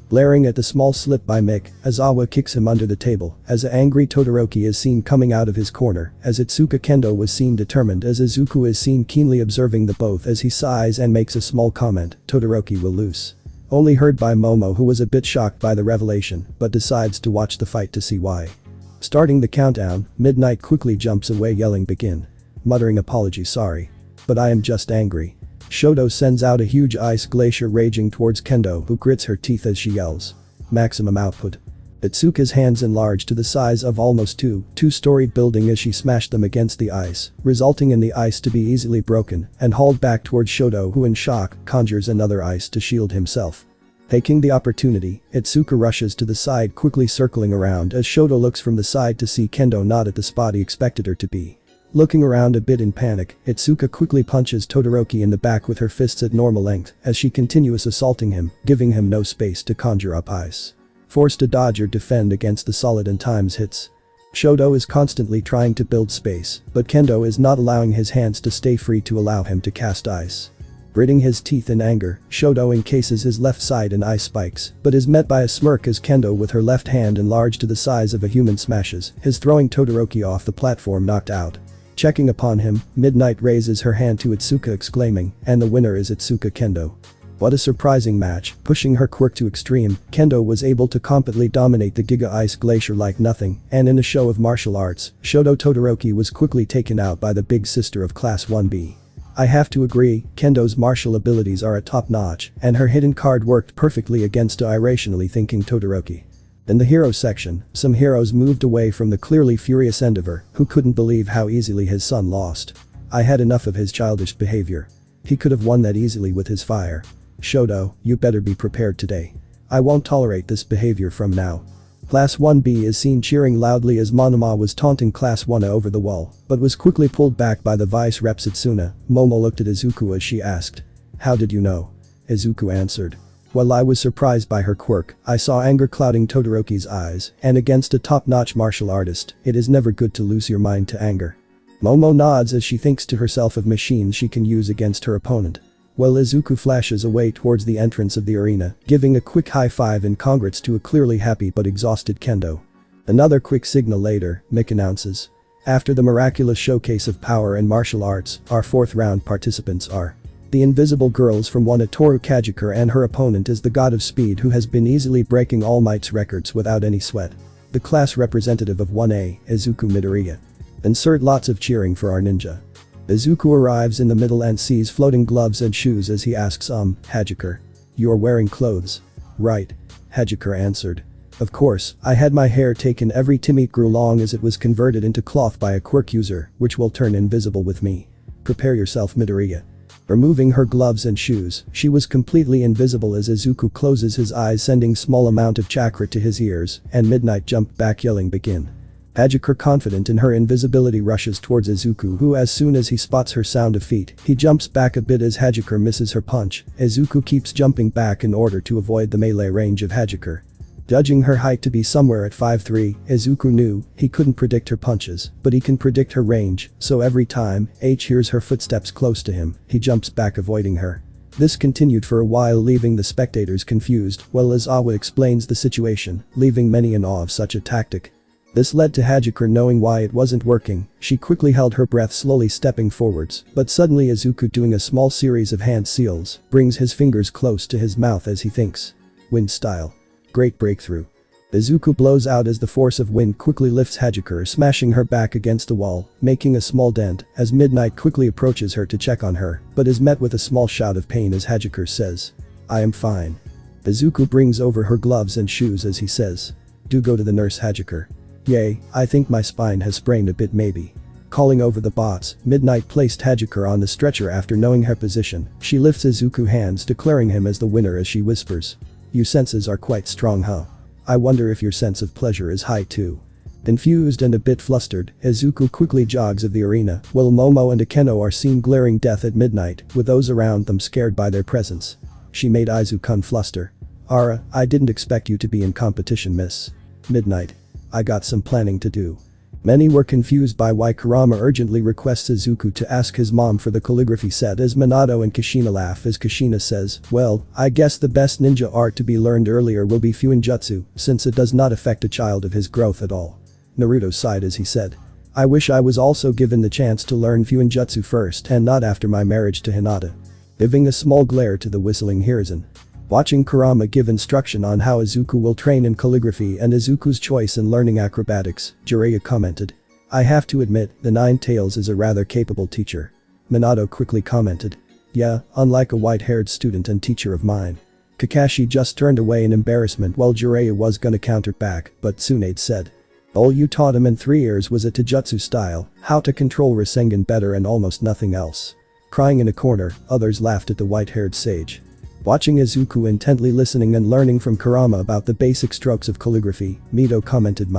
Blaring at the small slip by Mick, Aizawa kicks him under the table as an angry Todoroki is seen coming out of his corner as Itsuka Kendo was seen determined as Izuku is seen keenly observing the both as he sighs and makes a small comment, Todoroki will lose. Only heard by Momo, who was a bit shocked by the revelation but decides to watch the fight to see why. Starting the countdown, Midnight quickly jumps away yelling begin. Muttering apology sorry. But I am just angry. Shoto sends out a huge ice glacier raging towards Kendo, who grits her teeth as she yells. Maximum output. Itsuka's hands enlarge to the size of almost two-story building as she smashed them against the ice, resulting in the ice to be easily broken and hauled back towards Shoto, who in shock conjures another ice to shield himself. Taking the opportunity, Itsuka rushes to the side, quickly circling around as Shoto looks from the side to see Kendo not at the spot he expected her to be. Looking around a bit in panic, Itsuka quickly punches Todoroki in the back with her fists at normal length as she continues assaulting him, giving him no space to conjure up ice. Forced to dodge or defend against the solid and times hits. Shoto is constantly trying to build space, but Kendo is not allowing his hands to stay free to allow him to cast ice. Gritting his teeth in anger, Shoto encases his left side in ice spikes, but is met by a smirk as Kendo with her left hand enlarged to the size of a human smashes his, throwing Todoroki off the platform knocked out. Checking upon him, Midnight raises her hand to Itsuka exclaiming, and the winner is Itsuka Kendo. What a surprising match. Pushing her quirk to extreme, Kendo was able to completely dominate the Giga Ice Glacier like nothing, and in a show of martial arts, Shoto Todoroki was quickly taken out by the big sister of Class 1B. I have to agree, Kendo's martial abilities are at top notch, and her hidden card worked perfectly against a irrationally thinking Todoroki. In the hero section, some heroes moved away from the clearly furious Endeavor, who couldn't believe how easily his son lost. I had enough of his childish behavior. He could have won that easily with his fire. Shoto, you better be prepared today. I won't tolerate this behavior from now. Class 1B is seen cheering loudly as Monoma was taunting Class 1A over the wall, but was quickly pulled back by the vice rep Setsuna. Momo looked at Izuku as she asked. How did you know? Izuku answered. While I was surprised by her quirk, I saw anger clouding Todoroki's eyes, and against a top-notch martial artist, it is never good to lose your mind to anger. Momo nods as she thinks to herself of machines she can use against her opponent. While Izuku flashes away towards the entrance of the arena, giving a quick high five and congrats to a clearly happy but exhausted Kendo. Another quick signal later, Mick announces. After the miraculous showcase of power and martial arts, our fourth round participants are the invisible girls from one Toru Kajikure, and her opponent is the god of speed who has been easily breaking All Might's records without any sweat. The class representative of 1A, Izuku Midoriya. Insert lots of cheering for our ninja. Izuku arrives in the middle and sees floating gloves and shoes as he asks Hajikure. You're wearing clothes. Right. Hajikure answered. Of course, I had my hair taken every time it grew long as it was converted into cloth by a quirk user, which will turn invisible with me. Prepare yourself Midoriya. Removing her gloves and shoes, she was completely invisible as Izuku closes his eyes, sending small amount of chakra to his ears, and Midnight jumped back yelling begin. Hajikure, confident in her invisibility, rushes towards Izuku, who as soon as he spots her sound of feet, he jumps back a bit as Hajikure misses her punch. Izuku keeps jumping back in order to avoid the melee range of Hajikure. Judging her height to be somewhere at 5'3", Izuku knew he couldn't predict her punches, but he can predict her range, so every time H hears her footsteps close to him, he jumps back avoiding her. This continued for a while, leaving the spectators confused, while Izawa explains the situation, leaving many in awe of such a tactic. This led to Hajikure knowing why it wasn't working. She quickly held her breath, slowly stepping forwards, but suddenly Izuku, doing a small series of hand seals, brings his fingers close to his mouth as he thinks. Wind style. Great breakthrough. Izuku blows out as the force of wind quickly lifts Hajikure, smashing her back against a wall, making a small dent, as Midnight quickly approaches her to check on her, but is met with a small shout of pain as Hajikure says, "I am fine." Izuku brings over her gloves and shoes as he says, "Do go to the nurse, Hajikure." "Yay, I think my spine has sprained a bit maybe." Calling over the bots, Midnight placed Hajikure on the stretcher. After knowing her position, she lifts Izuku's hands, declaring him as the winner as she whispers, "You senses are quite strong, huh? I wonder if your sense of pleasure is high too." Confused and a bit flustered, Izuku quickly jogs of the arena, while Momo and Akeno are seen glaring death at Midnight, with those around them scared by their presence. She made Izuku fluster. "Ara, I didn't expect you to be in competition, miss." Midnight. "I got some planning to do." Many were confused by why Kurama urgently requests Izuku to ask his mom for the calligraphy set, as Minato and Kushina laugh as Kushina says, "Well, I guess the best ninja art to be learned earlier will be Fuinjutsu, since it does not affect a child of his growth at all." Naruto sighed as he said, "I wish I was also given the chance to learn Fuinjutsu first and not after my marriage to Hinata." Giving a small glare to the whistling Hiruzen. Watching Kurama give instruction on how Izuku will train in calligraphy and Izuku's choice in learning acrobatics, Jiraiya commented, "I have to admit, the Nine Tails is a rather capable teacher." Minato quickly commented, "Yeah, unlike a white-haired student and teacher of mine." Kakashi just turned away in embarrassment while Jiraiya was gonna counter back, but Tsunade said, "All you taught him in 3 years was a taijutsu style, how to control Rasengan better and almost nothing else." Crying in a corner, others laughed at the white-haired sage. Watching Izuku intently listening and learning from Kurama about the basic strokes of calligraphy, Mito commented,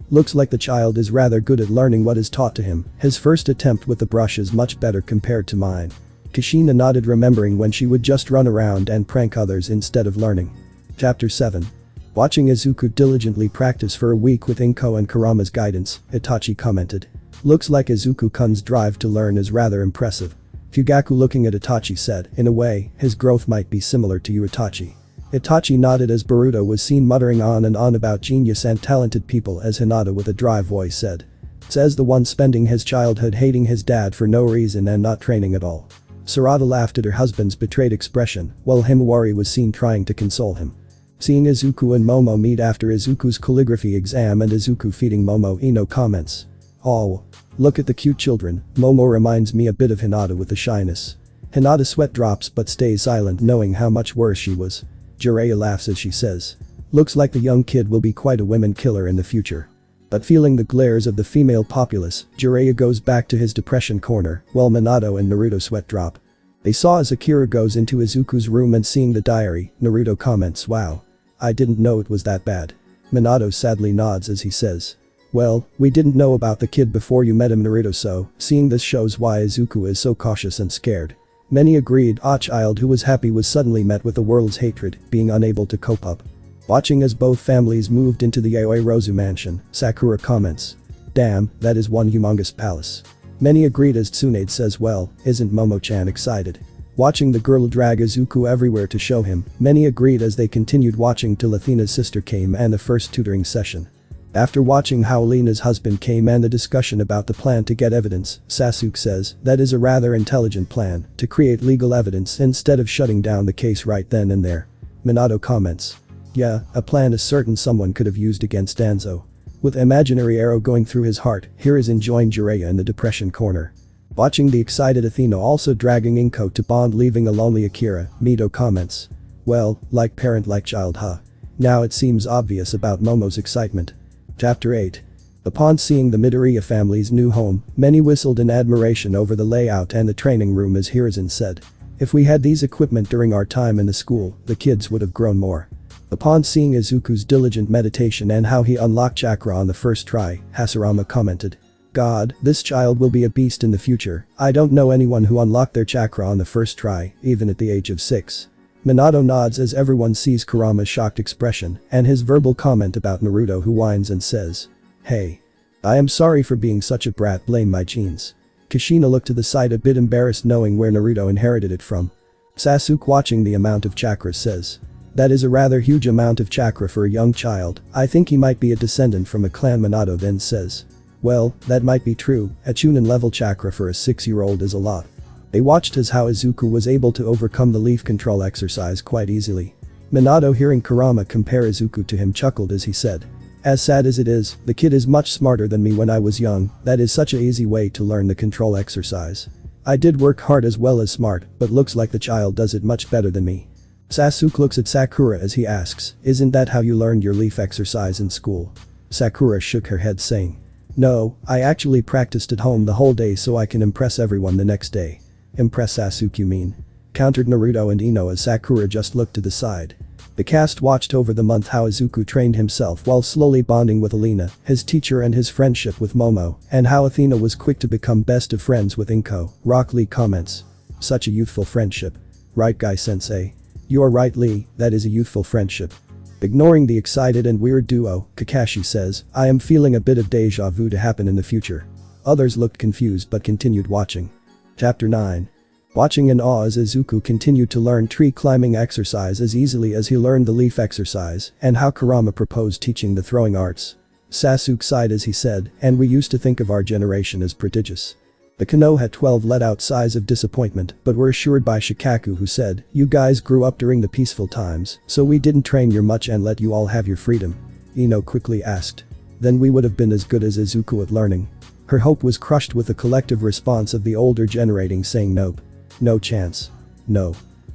"Looks like the child is rather good at learning what is taught to him. His first attempt with the brush is much better compared to mine." Kushina nodded, remembering when she would just run around and prank others instead of learning. Chapter 7. Watching Izuku diligently practice for a week with Inko and Kurama's guidance, Itachi commented, "Looks like Izuku-kun's drive to learn is rather impressive." Fugaku, looking at Itachi, said, "In a way, his growth might be similar to you, Itachi." Itachi nodded as Boruto was seen muttering on and on about genius and talented people as Hinata with a dry voice said, "Says the one spending his childhood hating his dad for no reason and not training at all." Sarada laughed at her husband's betrayed expression, while Himawari was seen trying to console him. Seeing Izuku and Momo meet after Izuku's calligraphy exam and Izuku feeding Momo, Ino comments, "Oh. Look at the cute children." Momo reminds me a bit of Hinata with the shyness. Hinata sweat drops but stays silent, knowing how much worse she was. Jiraiya laughs as she says, "Looks like the young kid will be quite a women killer in the future." But feeling the glares of the female populace, Jiraiya goes back to his depression corner, while Minato and Naruto sweat drop. They saw as Akira goes into Izuku's room and seeing the diary, Naruto comments, "Wow. I didn't know it was that bad." Minato sadly nods as he says, "Well, we didn't know about the kid before you met him, Naruto, so seeing this shows why Izuku is so cautious and scared." Many agreed. A child who was happy was suddenly met with the world's hatred, being unable to cope up. Watching as both families moved into the Yaoi Rozu mansion, Sakura comments, "Damn, that is one humongous palace." Many agreed as Tsunade says, "Well, isn't Momo-chan excited?" Watching the girl drag Izuku everywhere to show him, many agreed as they continued watching till Athena's sister came and the first tutoring session. After watching how Lena's husband came and the discussion about the plan to get evidence, Sasuke says, "That is a rather intelligent plan, to create legal evidence instead of shutting down the case right then and there." Minato comments, "Yeah, a plan is certain someone could have used against Danzo." With imaginary arrow going through his heart, here is enjoying Jiraiya in the depression corner. Watching the excited Athena also dragging Inko to bond, leaving a lonely Akira, Mito comments, "Well, like parent like child, huh? Now it seems obvious about Momo's excitement." Chapter 8. Upon seeing the Midoriya family's new home, many whistled in admiration over the layout and the training room as Hiruzen said, "If we had these equipment during our time in the school, the kids would have grown more." Upon seeing Izuku's diligent meditation and how he unlocked chakra on the first try, Hashirama commented, "God, this child will be a beast in the future. I don't know anyone who unlocked their chakra on the first try, even at the age of 6. Minato nods as everyone sees Kurama's shocked expression and his verbal comment about Naruto, who whines and says, "Hey. I am sorry for being such a brat, blame my genes." Kushina looked to the side a bit embarrassed knowing where Naruto inherited it from. Sasuke, watching the amount of chakra, says. That is a rather huge amount of chakra for a young child. I think he might be a descendant from a clan. Minato then says. Well, that might be true. A chunin level chakra for a 6-year-old is a lot. They watched as how Izuku was able to overcome the leaf control exercise quite easily. Minato, hearing Kurama compare Izuku to him, chuckled as he said. As sad as it is, the kid is much smarter than me when I was young. That is such an easy way to learn the control exercise. I did work hard as well as smart, but looks like the child does it much better than me. Sasuke looks at Sakura as he asks, isn't that how you learned your leaf exercise in school? Sakura shook her head saying. No, I actually practiced at home the whole day so I can impress everyone the next day. Impress Sasuke, you mean? Countered Naruto and Ino as Sakura just looked to the side. The cast watched over the month how Izuku trained himself while slowly bonding with Alina, his teacher, and his friendship with Momo, and how Athena was quick to become best of friends with Inko. Rock Lee comments. Such a youthful friendship. Right, Guy Sensei? You're right, Lee, that is a youthful friendship. Ignoring the excited and weird duo, Kakashi says, I am feeling a bit of deja vu to happen in the future. Others looked confused but continued watching. Chapter 9. Watching in awe as Izuku continued to learn tree climbing exercise as easily as he learned the leaf exercise, and how Kurama proposed teaching the throwing arts. Sasuke sighed as he said, and we used to think of our generation as prodigious. The Konoha 12 let out sighs of disappointment but were assured by Shikaku, who said, you guys grew up during the peaceful times, so we didn't train you much and let you all have your freedom. Ino quickly asked. Then we would have been as good as Izuku at learning. Her hope was crushed with the collective response of the older generating saying nope. No chance. No.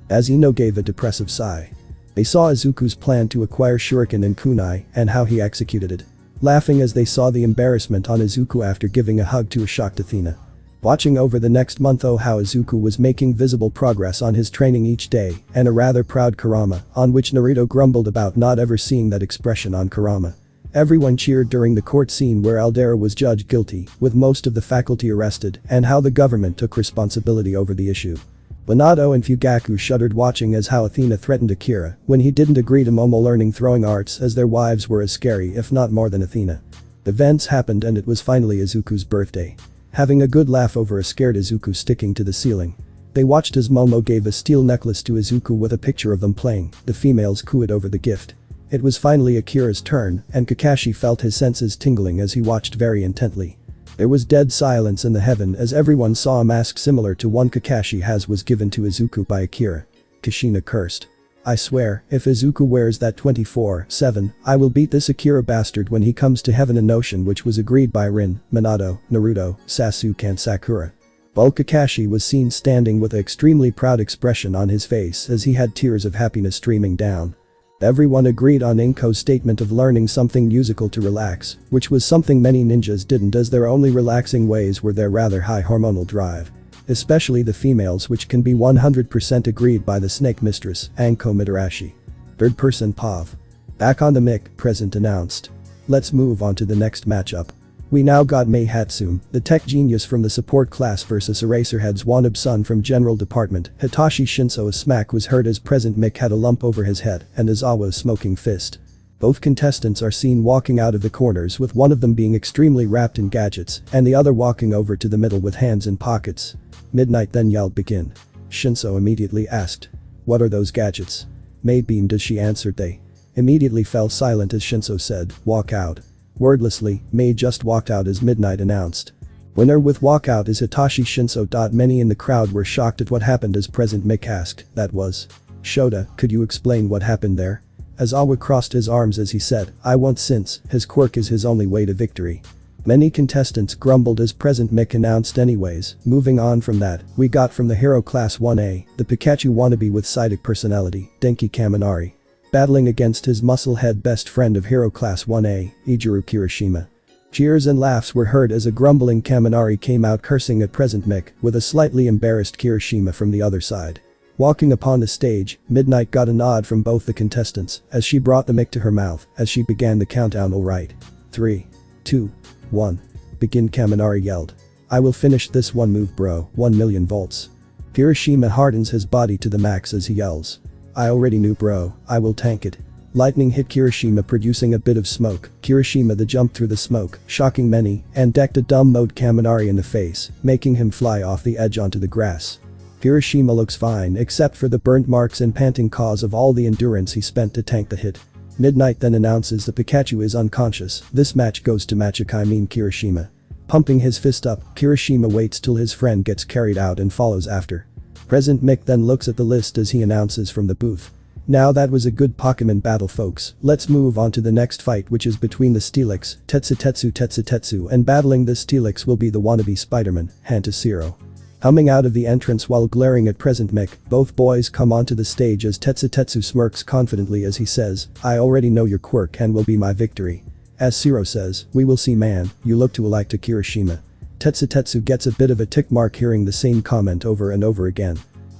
As Ino gave a depressive sigh. They saw Izuku's plan to acquire shuriken and kunai and how he executed it. Laughing as they saw the embarrassment on Izuku after giving a hug to a shocked Athena. Watching over the next month how Izuku was making visible progress on his training each day, and a rather proud Kurama, on which Naruto grumbled about not ever seeing that expression on Kurama. Everyone cheered during the court scene where Aldera was judged guilty, with most of the faculty arrested, and how the government took responsibility over the issue. Minato and Fugaku shuddered watching as how Athena threatened Akira when he didn't agree to Momo learning throwing arts, as their wives were as scary if not more than Athena. Events happened and it was finally Izuku's birthday. Having a good laugh over a scared Izuku sticking to the ceiling. They watched as Momo gave a steel necklace to Izuku with a picture of them playing. The females cooed over the gift. It was finally Akira's turn, and Kakashi felt his senses tingling as he watched very intently. There was dead silence in the heaven as everyone saw a mask similar to one Kakashi has was given to Izuku by Akira. Kushina cursed. I swear, if Izuku wears that 24/7, I will beat this Akira bastard when he comes to heaven, a notion which was agreed by Rin, Minato, Naruto, Sasuke and Sakura. While Kakashi was seen standing with an extremely proud expression on his face as he had tears of happiness streaming down. Everyone agreed on Inko's statement of learning something musical to relax, which was something many ninjas didn't, as their only relaxing ways were their rather high hormonal drive. Especially the females, which can be 100% agreed by the snake mistress, Anko Mitarashi. Third person Pav. Back on the mic, Present announced. Let's move on to the next matchup. We now got Mei Hatsune, the tech genius from the support class versus Eraserhead's Wannabe-san from General Department. Hitachi Shinso. A smack was heard as Present Mick had a lump over his head and Izawa a smoking fist. Both contestants are seen walking out of the corners, with one of them being extremely wrapped in gadgets and the other walking over to the middle with hands in pockets. Midnight then yelled begin. Shinso immediately asked. What are those gadgets? Mei beamed as she answered. They immediately fell silent as Shinso said, walk out. Wordlessly, Mei just walked out as Midnight announced. Winner with walkout is Hitachi Shinso. Many in the crowd were shocked at what happened as Present Mick asked, that was. Shota, could you explain what happened there? Izawa crossed his arms as he said, I won't, since his quirk is his only way to victory. Many contestants grumbled as Present Mick announced anyways. Moving on from that, we got from the Hero Class 1A, the Pikachu wannabe with psychic personality, Denki Kaminari. Battling against his muscle-head best friend of Hero Class 1A, Ijiru Kirishima. Cheers and laughs were heard as a grumbling Kaminari came out cursing at Present Mick, with a slightly embarrassed Kirishima from the other side. Walking upon the stage, Midnight got a nod from both the contestants as she brought the mic to her mouth as she began the countdown. Alright. 3, 2, 1. Begin, Kaminari yelled. I will finish this one move, bro. 1,000,000 volts. Kirishima hardens his body to the max as he yells. I already knew, bro. I will tank it. Lightning hit Kirishima, producing a bit of smoke. Kirishima the jumped through the smoke, shocking many, and decked a dumb mode Kaminari in the face, making him fly off the edge onto the grass. Kirishima looks fine except for the burnt marks and panting cause of all the endurance he spent to tank the hit. Midnight then announces that Pikachu is unconscious. This match goes to Kirishima. Pumping his fist up, Kirishima waits till his friend gets carried out and follows after. Present Mick then looks at the list as he announces from the booth. Now that was a good Pokemon battle folks, let's move on to the next fight which is between the Steelix, Tetsu, and battling this Steelix will be the wannabe Spider-Man, Hantashiro. Humming out of the entrance while glaring at Present Mick, both boys come onto the stage as Tetsu smirks confidently as he says, I already know your quirk and will be my victory. As Shiro says, we will see man, you look too alike to Kirishima. Tetsu gets a bit of a tick mark hearing the same comment over and over again.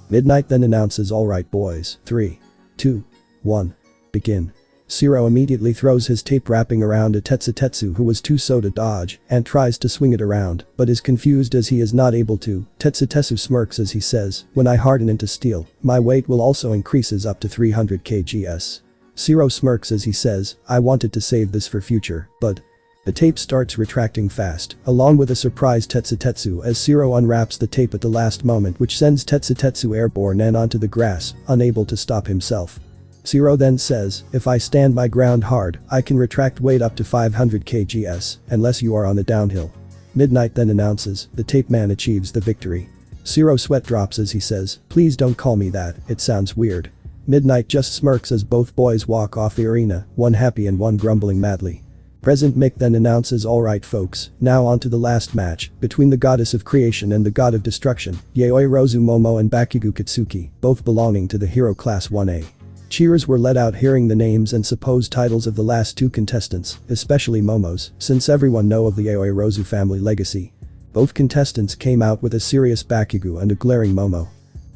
Midnight then announces alright boys, 3, 2, 1, begin. Shiro immediately throws his tape wrapping around at Tetsu who was too slow to dodge and tries to swing it around but is confused as he is not able to. Tetsu smirks as he says, when I harden into steel, my weight will also increases up to 300 kgs. Shiro smirks as he says, I wanted to save this for future, but the tape starts retracting fast, along with a surprised Tetsu as Shiro unwraps the tape at the last moment which sends Tetsu airborne and onto the grass, unable to stop himself. Shiro then says, if I stand my ground hard, I can retract weight up to 500 kgs, unless you are on the downhill. Midnight then announces, the tape man achieves the victory. Shiro sweat drops as he says, please don't call me that, it sounds weird. Midnight just smirks as both boys walk off the arena, one happy and one grumbling madly. Present Mick then announces alright folks, now on to the last match, between the goddess of creation and the god of destruction, Yayoi Rozu Momo and Bakugo Katsuki, both belonging to the hero class 1A. Cheers were let out hearing the names and supposed titles of the last two contestants, especially Momo's, since everyone know of the Yayoi Rozu family legacy. Both contestants came out with a serious Bakugo and a glaring Momo.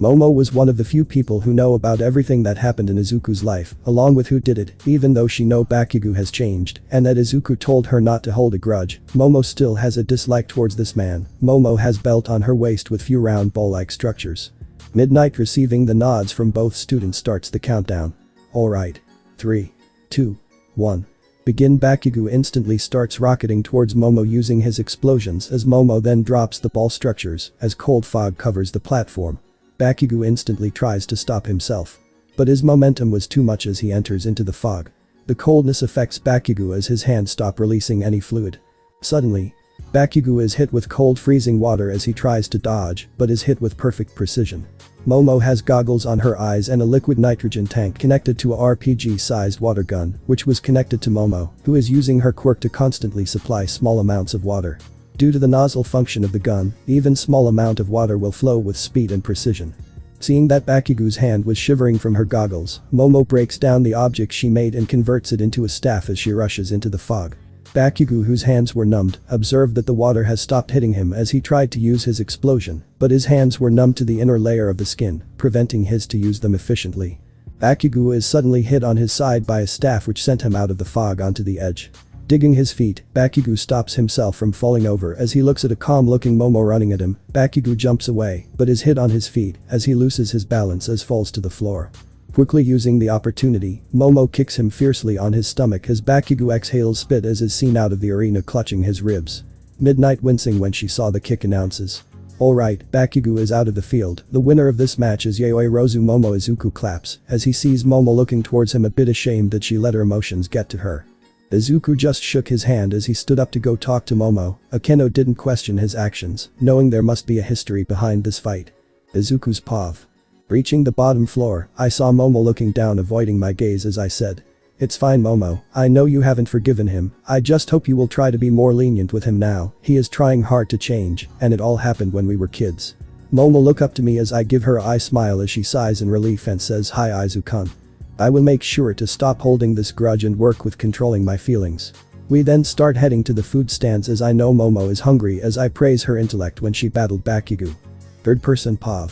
Momo was one of the few people who know about everything that happened in Izuku's life, along with who did it, even though she know Bakugo has changed, and that Izuku told her not to hold a grudge, Momo still has a dislike towards this man. Momo has belt on her waist with few round ball-like structures. Midnight receiving the nods from both students starts the countdown. Alright. 3, 2, 1. Begin. Bakugo instantly starts rocketing towards Momo using his explosions as Momo then drops the ball structures as cold fog covers the platform. Bakugo instantly tries to stop himself. But his momentum was too much as he enters into the fog. The coldness affects Bakugo as his hands stop releasing any fluid. Suddenly, Bakugo is hit with cold freezing water as he tries to dodge but is hit with perfect precision. Momo has goggles on her eyes and a liquid nitrogen tank connected to a RPG-sized water gun, which was connected to Momo, who is using her quirk to constantly supply small amounts of water. Due to the nozzle function of the gun, even small amount of water will flow with speed and precision. Seeing that Bakugo's hand was shivering from her goggles, Momo breaks down the object she made and converts it into a staff as she rushes into the fog. Bakugo, whose hands were numbed, observed that the water has stopped hitting him as he tried to use his explosion, but his hands were numbed to the inner layer of the skin, preventing his to use them efficiently. Bakugo is suddenly hit on his side by a staff which sent him out of the fog onto the edge. Digging his feet, Bakugo stops himself from falling over as he looks at a calm-looking Momo running at him. Bakugo jumps away, but is hit on his feet as he loses his balance as falls to the floor. Quickly using the opportunity, Momo kicks him fiercely on his stomach as Bakugo exhales spit as is seen out of the arena clutching his ribs. Midnight wincing when she saw the kick announces. Alright, Bakugo is out of the field. The winner of this match is Yayoi Rozu Momo. Izuku claps as he sees Momo looking towards him a bit ashamed that she let her emotions get to her. Izuku just shook his hand as he stood up to go talk to Momo. Akeno didn't question his actions, knowing there must be a history behind this fight. Izuku's POV. Reaching the bottom floor, I saw Momo looking down avoiding my gaze as I said. It's fine Momo, I know you haven't forgiven him, I just hope you will try to be more lenient with him now, he is trying hard to change, and it all happened when we were kids. Momo look up to me as I give her a eye smile as she sighs in relief and says hi Izu-kun. I will make sure to stop holding this grudge and work with controlling my feelings. We then start heading to the food stands as I know Momo is hungry as I praise her intellect when she battled Bakugo. Third person POV.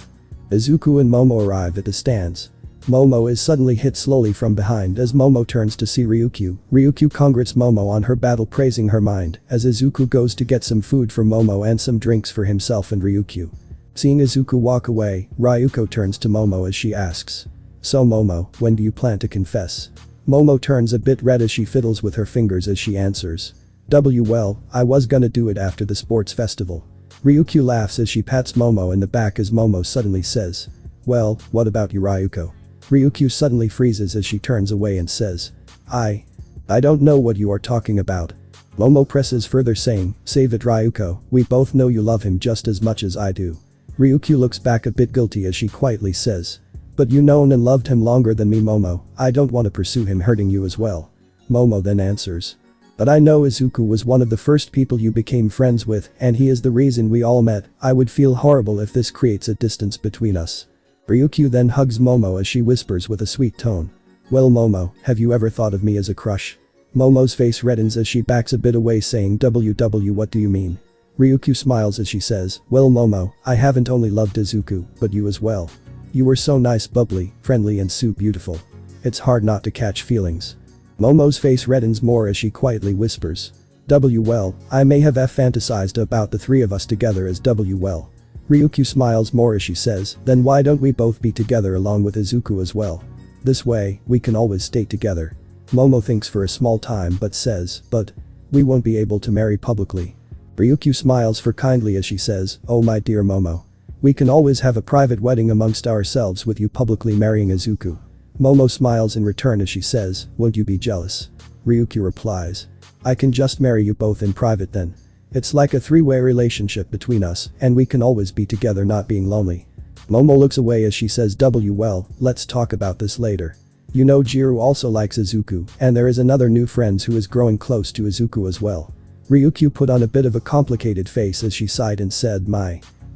Izuku and Momo arrive at the stands. Momo is suddenly hit slowly from behind as Momo turns to see Ryukyu. Ryukyu congrats Momo on her battle praising her mind as Izuku goes to get some food for Momo and some drinks for himself and Ryukyu. Seeing Izuku walk away, Ryuko turns to Momo as she asks. So Momo, when do you plan to confess? Momo turns a bit red as she fiddles with her fingers as she answers. Well, I was gonna do it after the sports festival. Ryukyu laughs as she pats Momo in the back as Momo suddenly says, "Well, what about you, Ryuko?" Ryukyu suddenly freezes as she turns away and says, I don't know what you are talking about." Momo presses further saying, "Save it, Ryuko, we both know you love him just as much as I do." Ryukyu looks back a bit guilty as she quietly says, "But you known and loved him longer than me, Momo, I don't want to pursue him hurting you as well." Momo then answers, "But I know Izuku was one of the first people you became friends with and he is the reason we all met. I would feel horrible if this creates a distance between us." Ryukyu then hugs Momo as she whispers with a sweet tone, "Well Momo, have you ever thought of me as a crush?" Momo's face reddens as she backs a bit away saying, "WW, what do you mean?" Ryukyu smiles as she says, "Well Momo, I haven't only loved Izuku, but you as well. You were so nice, bubbly, friendly and so beautiful. It's hard not to catch feelings." Momo's face reddens more as she quietly whispers, "Well, I may have fantasized about the three of us together as well." Ryukyu smiles more as she says, "Then why don't we both be together along with Izuku as well? This way, we can always stay together." Momo thinks for a small time but says, "But we won't be able to marry publicly." Ryukyu smiles for kindly as she says, "Oh my dear Momo. We can always have a private wedding amongst ourselves with you publicly marrying Izuku." Momo smiles in return as she says, "Won't you be jealous?" Ryukyu replies, "I can just marry you both in private then. It's like a three-way relationship between us and we can always be together not being lonely." Momo looks away as she says, "Well, let's talk about this later. You know Jirou also likes Izuku and there is another new friend who is growing close to Izuku as well." Ryukyu put on a bit of a complicated face as she sighed and said,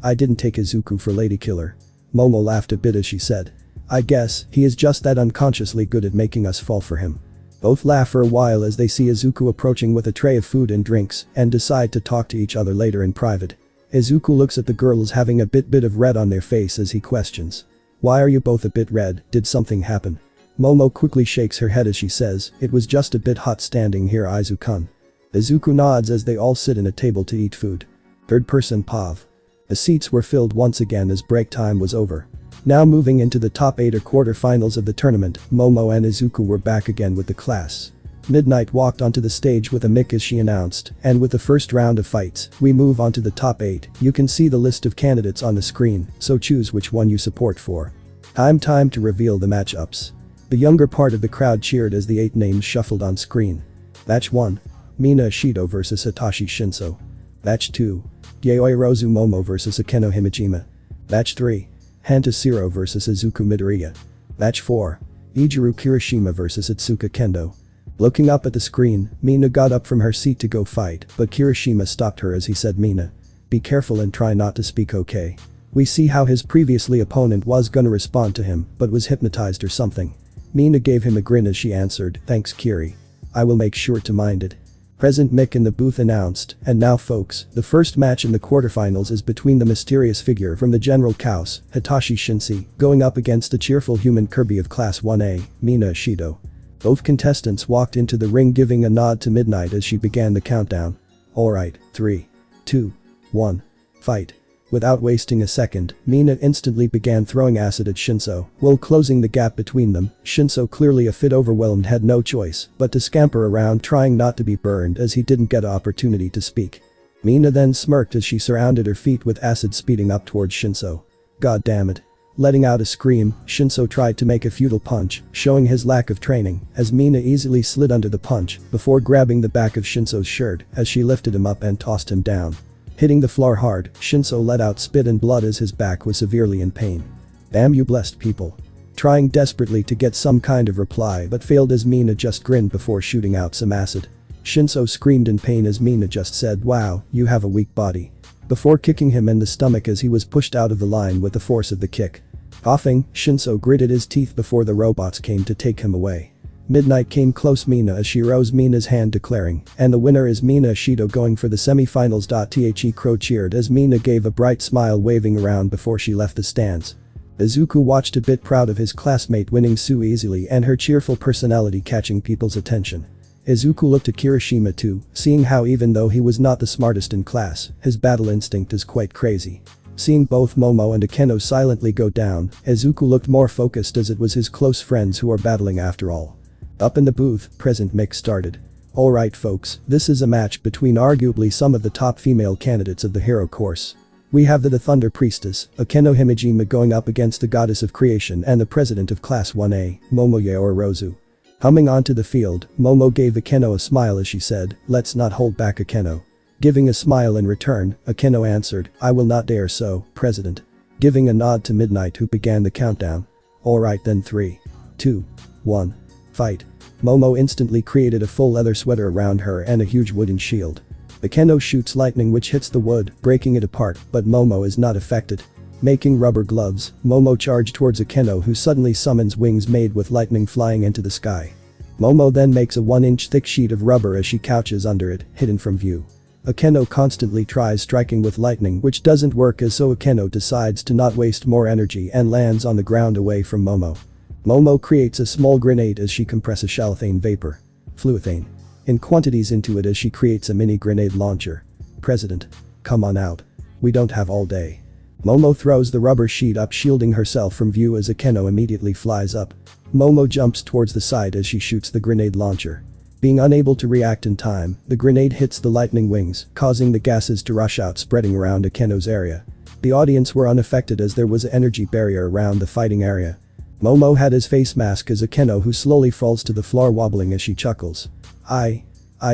I didn't take Izuku for Lady Killer." Momo laughed a bit as she said, "I guess he is just that unconsciously good at making us fall for him." Both laugh for a while as they see Izuku approaching with a tray of food and drinks and decide to talk to each other later in private. Izuku looks at the girls having a bit of red on their face as he questions, "Why are you both a bit red, did something happen?" Momo quickly shakes her head as she says, "It was just a bit hot standing here, Izuku-kun." Izuku nods as they all sit in a table to eat food. Third person Pav. The seats were filled once again as break time was over. Now moving into the top 8 or quarterfinals of the tournament, Momo and Izuku were back again with the class. Midnight walked onto the stage with a mic as she announced, and with the first round of fights, we move on to the top 8. You can see the list of candidates on the screen, so choose which one you support for. Time to reveal the matchups. The younger part of the crowd cheered as the 8 names shuffled on screen. Match 1. Mina Ishido vs Hitachi Shinso. Match 2. Yaoi Rozu Momo vs Akeno Himejima. Match 3. Hanta Siro vs Izuku Midoriya. Match 4. Ijiru Kirishima vs Itsuka Kendo. Looking up at the screen, Mina got up from her seat to go fight, but Kirishima stopped her as he said, "Mina, be careful and try not to speak, okay?" We see how his previously opponent was gonna respond to him, but was hypnotized or something. Mina gave him a grin as she answered, "Thanks Kiri. I will make sure to mind it." Present Mick in the booth announced, "And now folks, the first match in the quarterfinals is between the mysterious figure from the General Chaos, Hitachi Shinsi, going up against the cheerful human Kirby of Class 1A, Mina Ishido." Both contestants walked into the ring giving a nod to Midnight as she began the countdown. "Alright, 3, 2, 1, fight." Without wasting a second, Mina instantly began throwing acid at Shinso, while closing the gap between them. Shinso, clearly a bit overwhelmed, had no choice but to scamper around trying not to be burned as he didn't get an opportunity to speak. Mina then smirked as she surrounded her feet with acid speeding up towards Shinso. God damn it. Letting out a scream, Shinso tried to make a futile punch, showing his lack of training, as Mina easily slid under the punch before grabbing the back of Shinso's shirt as she lifted him up and tossed him down. Hitting the floor hard, Shinso let out spit and blood as his back was severely in pain. "Damn you blessed people." Trying desperately to get some kind of reply but failed as Mina just grinned before shooting out some acid. Shinso screamed in pain as Mina just said, "Wow, you have a weak body," before kicking him in the stomach as he was pushed out of the line with the force of the kick. Coughing, Shinso gritted his teeth before the robots came to take him away. Midnight came close Mina as she rose Mina's hand declaring, "And the winner is Mina Ishido going for the semi-finals." The crow cheered as Mina gave a bright smile waving around before she left the stands. Izuku watched a bit proud of his classmate winning so easily and her cheerful personality catching people's attention. Izuku looked at Kirishima too, seeing how even though he was not the smartest in class, his battle instinct is quite crazy. Seeing both Momo and Akeno silently go down, Izuku looked more focused as it was his close friends who are battling after all. Up in the booth, Present Mick started. Alright folks, this is a match between arguably some of the top female candidates of the hero course. We have the Thunder Priestess, Akeno Himejima going up against the Goddess of Creation and the President of Class 1A, Momo Yaoyorozu. Coming onto the field, Momo gave Akeno a smile as she said, "Let's not hold back Akeno." Giving a smile in return, Akeno answered, "I will not dare so, President." Giving a nod to Midnight who began the countdown. Alright then 3, 2, 1, fight. Momo instantly created a full leather sweater around her and a huge wooden shield. Akeno shoots lightning which hits the wood, breaking it apart, but Momo is not affected. Making rubber gloves, Momo charged towards Akeno who suddenly summons wings made with lightning flying into the sky. Momo then makes a 1-inch thick sheet of rubber as she couches under it, hidden from view. Akeno constantly tries striking with lightning which doesn't work so Akeno decides to not waste more energy and lands on the ground away from Momo. Momo creates a small grenade as she compresses shallthane vapor. Fluethane. In quantities into it as she creates a mini grenade launcher. President. Come on out. We don't have all day. Momo throws the rubber sheet up shielding herself from view as Akeno immediately flies up. Momo jumps towards the side as she shoots the grenade launcher. Being unable to react in time, the grenade hits the lightning wings, causing the gases to rush out spreading around Akeno's area. The audience were unaffected as there was an energy barrier around the fighting area. Momo had his face mask as Akeno who slowly falls to the floor wobbling as she chuckles. I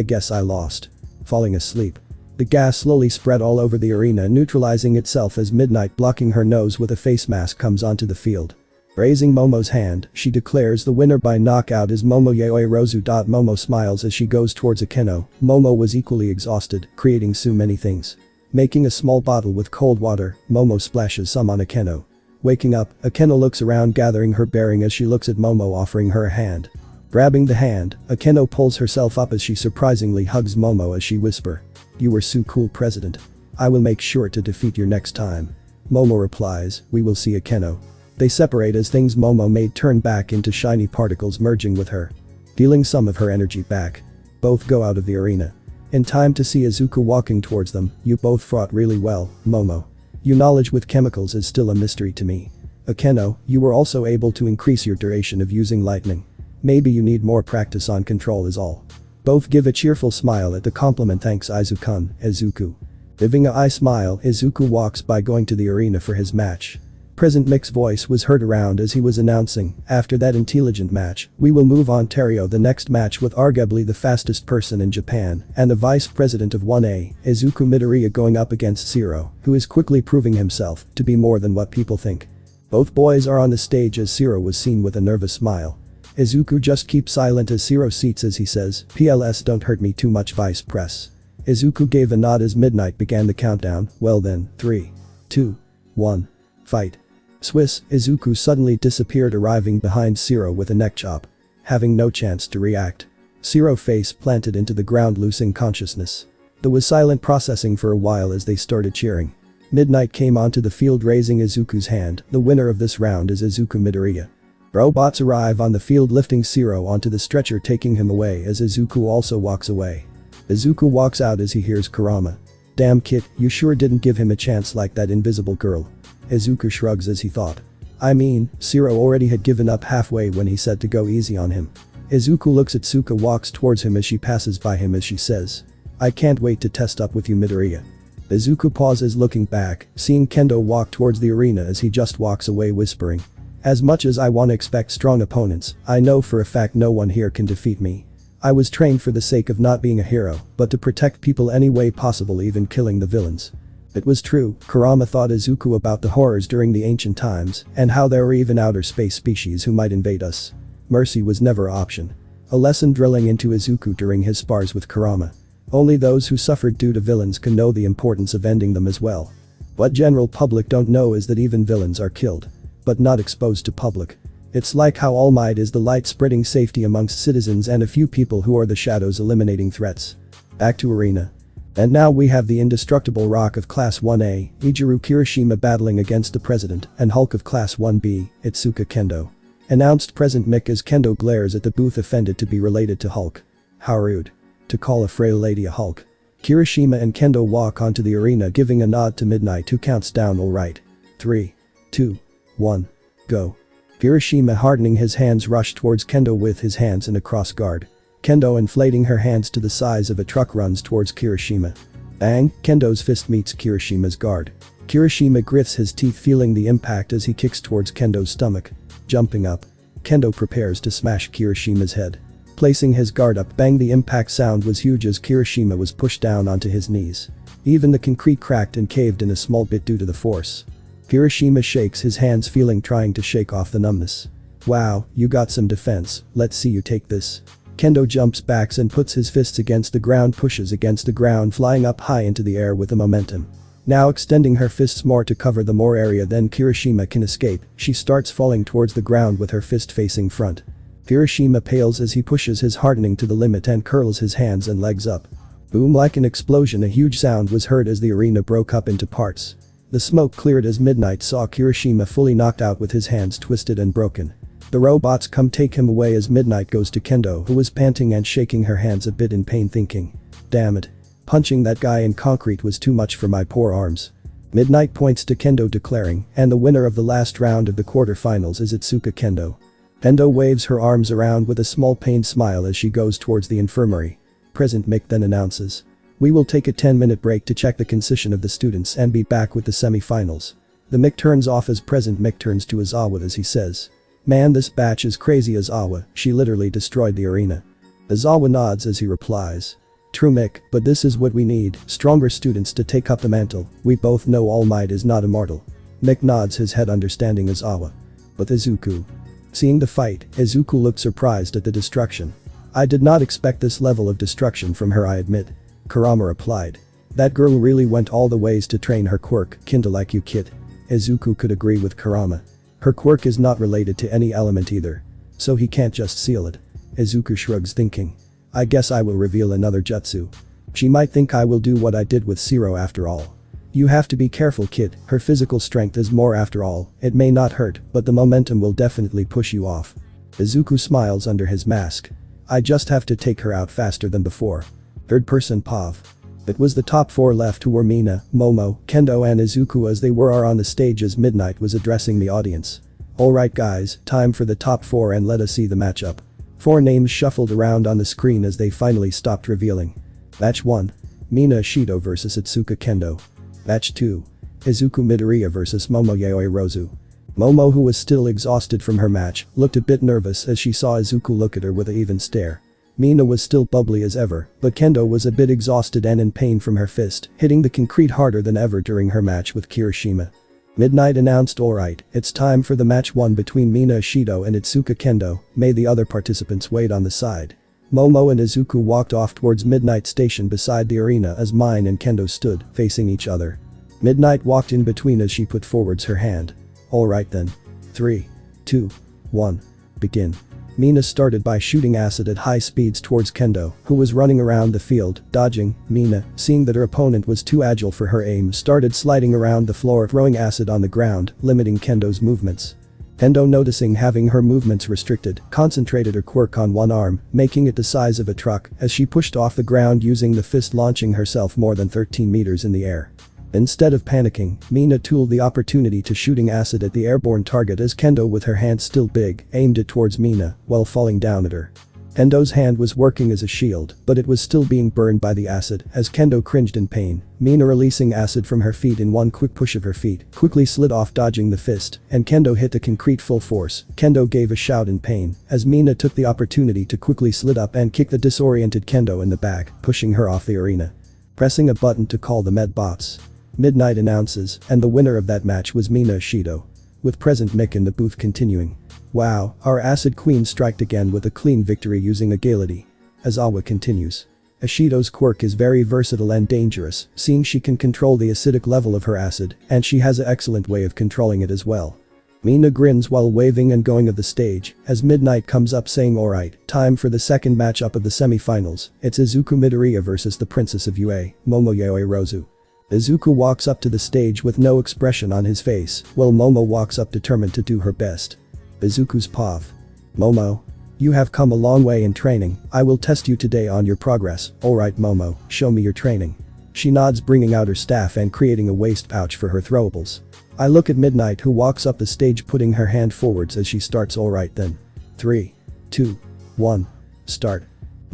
guess I lost. Falling asleep. The gas slowly spread all over the arena neutralizing itself as Midnight blocking her nose with a face mask comes onto the field. Raising Momo's hand, she declares the winner by knockout is Momo Yaoyorozu. Momo smiles as she goes towards Akeno. Momo was equally exhausted, creating so many things. Making a small bottle with cold water, Momo splashes some on Akeno. Waking up, Akeno looks around gathering her bearing as she looks at Momo offering her a hand. Grabbing the hand, Akeno pulls herself up as she surprisingly hugs Momo as she whisper. "You were so cool, President. I will make sure to defeat you next time." Momo replies, "We will see Akeno." They separate as things Momo made turn back into shiny particles merging with her. Feeling some of her energy back. Both go out of the arena. In time to see Izuku walking towards them. "You both fought really well, Momo. Your knowledge with chemicals is still a mystery to me. Akeno, you were also able to increase your duration of using lightning. Maybe you need more practice on control is all." Both give a cheerful smile at the compliment. "Thanks Izuku." Giving a eye smile, Izuku walks by going to the arena for his match. President Mick's voice was heard around as he was announcing, "After that intelligent match, we will move on to the next match with arguably the fastest person in Japan and the vice president of 1A, Izuku Midoriya going up against Zero, who is quickly proving himself to be more than what people think." Both boys are on the stage as Zero was seen with a nervous smile. Izuku just keeps silent as Zero seats as he says, "PLS don't hurt me too much vice press." Izuku gave a nod as Midnight began the countdown. Well then, 3, 2, 1, fight. Swiss, Izuku suddenly disappeared arriving behind Zero with a neck chop. Having no chance to react. Zero face planted into the ground losing consciousness. There was silent processing for a while as they started cheering. Midnight came onto the field raising Izuku's hand. The winner of this round is Izuku Midoriya. Robots arrive on the field lifting Zero onto the stretcher taking him away as Izuku also walks away. Izuku walks out as he hears Kurama. "Damn kid, you sure didn't give him a chance like that invisible girl." Izuku shrugs as he thought. I mean, Zero already had given up halfway when he said to go easy on him. Izuku looks at Suka walks towards him as she passes by him as she says, "I can't wait to test up with you Midoriya." Izuku pauses looking back, seeing Kendo walk towards the arena as he just walks away whispering. "As much as I want to expect strong opponents, I know for a fact no one here can defeat me. I was trained for the sake of not being a hero, but to protect people any way possible even killing the villains." It was true, Kurama thought Izuku about the horrors during the ancient times and how there were even outer space species who might invade us. Mercy was never an option. A lesson drilling into Izuku during his spars with Kurama. Only those who suffered due to villains can know the importance of ending them as well. What general public don't know is that even villains are killed. But not exposed to public. It's like how All Might is the light spreading safety amongst citizens and a few people who are the shadows eliminating threats. Back to arena. And now we have the indestructible Rock of Class 1A, Ichiro Kirishima battling against the President and Hulk of Class 1B, Itsuka Kendo. Announced President Mick as Kendo glares at the booth offended to be related to Hulk. How rude. To call a frail lady a Hulk. Kirishima and Kendo walk onto the arena giving a nod to Midnight who counts down alright. 3, 2, 1, go. Kirishima hardening his hands rushed towards Kendo with his hands in a cross guard. Kendo, inflating her hands to the size of a truck, runs towards Kirishima. Bang! Kendo's fist meets Kirishima's guard. Kirishima grits his teeth, feeling the impact as he kicks towards Kendo's stomach. Jumping up, Kendo prepares to smash Kirishima's head. Placing his guard up, bang! The impact sound was huge as Kirishima was pushed down onto his knees. Even the concrete cracked and caved in a small bit due to the force. Kirishima shakes his hands, feeling trying to shake off the numbness. Wow, you got some defense, let's see you take this. Kendo jumps back and puts his fists against the ground, pushes against the ground, flying up high into the air with the momentum. Now extending her fists more to cover the more area than Kirishima can escape, she starts falling towards the ground with her fist facing front. Kirishima pales as he pushes his hardening to the limit and curls his hands and legs up. Boom! Like an explosion, a huge sound was heard as the arena broke up into parts. The smoke cleared as Midnight saw Kirishima fully knocked out with his hands twisted and broken. The robots come take him away as Midnight goes to Kendo, who was panting and shaking her hands a bit in pain, thinking, damn it. Punching that guy in concrete was too much for my poor arms. Midnight points to Kendo, declaring, and the winner of the last round of the quarterfinals is Itsuka Kendo. Kendo waves her arms around with a small pained smile as she goes towards the infirmary. President Mick then announces, we will take a 10-minute break to check the condition of the students and be back with the semi-finals. The mic turns off as President Mick turns to Izawa as he says, man, this batch is crazy. Izawa, she literally destroyed the arena. Izawa nods as he replies, true Mick, but this is what we need, stronger students to take up the mantle. We both know All Might is not immortal. Mick nods his head, understanding Izawa. But Izuku. Seeing the fight, Izuku looked surprised at the destruction. I did not expect this level of destruction from her, I admit. Kurama replied. That girl really went all the ways to train her quirk, kinda like you, kid. Izuku could agree with Kurama. Her quirk is not related to any element either. So he can't just seal it. Izuku shrugs, thinking, I guess I will reveal another jutsu. She might think I will do what I did with Zero after all. You have to be careful, kid, her physical strength is more after all. It may not hurt, but the momentum will definitely push you off. Izuku smiles under his mask. I just have to take her out faster than before. Third person Pav. It was the top 4 left, who were Mina, Momo, Kendo and Izuku, as they were on the stage as Midnight was addressing the audience. Alright guys, time for the top 4 and let us see the matchup. 4 names shuffled around on the screen as they finally stopped revealing. Match 1. Mina Ishido vs Itsuka Kendo. Match 2. Izuku Midoriya vs Momo Yaoi Rozu. Momo, who was still exhausted from her match, looked a bit nervous as she saw Izuku look at her with an even stare. Mina was still bubbly as ever, but Kendo was a bit exhausted and in pain from her fist, hitting the concrete harder than ever during her match with Kirishima. Midnight announced, alright, it's time for the match 1 between Mina Ishido and Itsuka Kendo. May the other participants wait on the side. Momo and Izuku walked off towards Midnight Station beside the arena as Mine and Kendo stood, facing each other. Midnight walked in between as she put forwards her hand. Alright then. 3, 2, 1. Begin. Mina started by shooting acid at high speeds towards Kendo, who was running around the field, dodging. Mina, seeing that her opponent was too agile for her aim, started sliding around the floor, throwing acid on the ground, limiting Kendo's movements. Kendo, noticing having her movements restricted, concentrated her quirk on one arm, making it the size of a truck, as she pushed off the ground using the fist, launching herself more than 13 meters in the air. Instead of panicking, Mina tooled the opportunity to shooting acid at the airborne target as Kendo, with her hand still big, aimed it towards Mina while falling down at her. Kendo's hand was working as a shield, but it was still being burned by the acid as Kendo cringed in pain. Mina, releasing acid from her feet in one quick push of her feet, quickly slid off, dodging the fist, and Kendo hit the concrete full force. Kendo gave a shout in pain as Mina took the opportunity to quickly slid up and kick the disoriented Kendo in the back, pushing her off the arena. Pressing a button to call the med bots. Midnight announces, and the winner of that match was Mina Ishido. With President Mick in the booth continuing. Wow, our acid queen striked again with a clean victory using agility. Izawa continues. Ishido's quirk is very versatile and dangerous, seeing she can control the acidic level of her acid, and she has an excellent way of controlling it as well. Mina grins while waving and going of the stage, as Midnight comes up saying, alright, time for the second matchup of the semi-finals. It's Izuku Midoriya versus the Princess of UA, Momo Yaoi Rozu. Izuku walks up to the stage with no expression on his face, while Momo walks up determined to do her best. Izuku's Pav. Momo. You have come a long way in training. I will test you today on your progress. Alright Momo, show me your training. She nods, bringing out her staff and creating a waist pouch for her throwables. I look at Midnight, who walks up the stage putting her hand forwards as she starts. Alright then. 3, 2, 1. Start.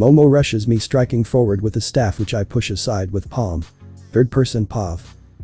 Momo rushes me, striking forward with the staff which I push aside with palm. Third person POV.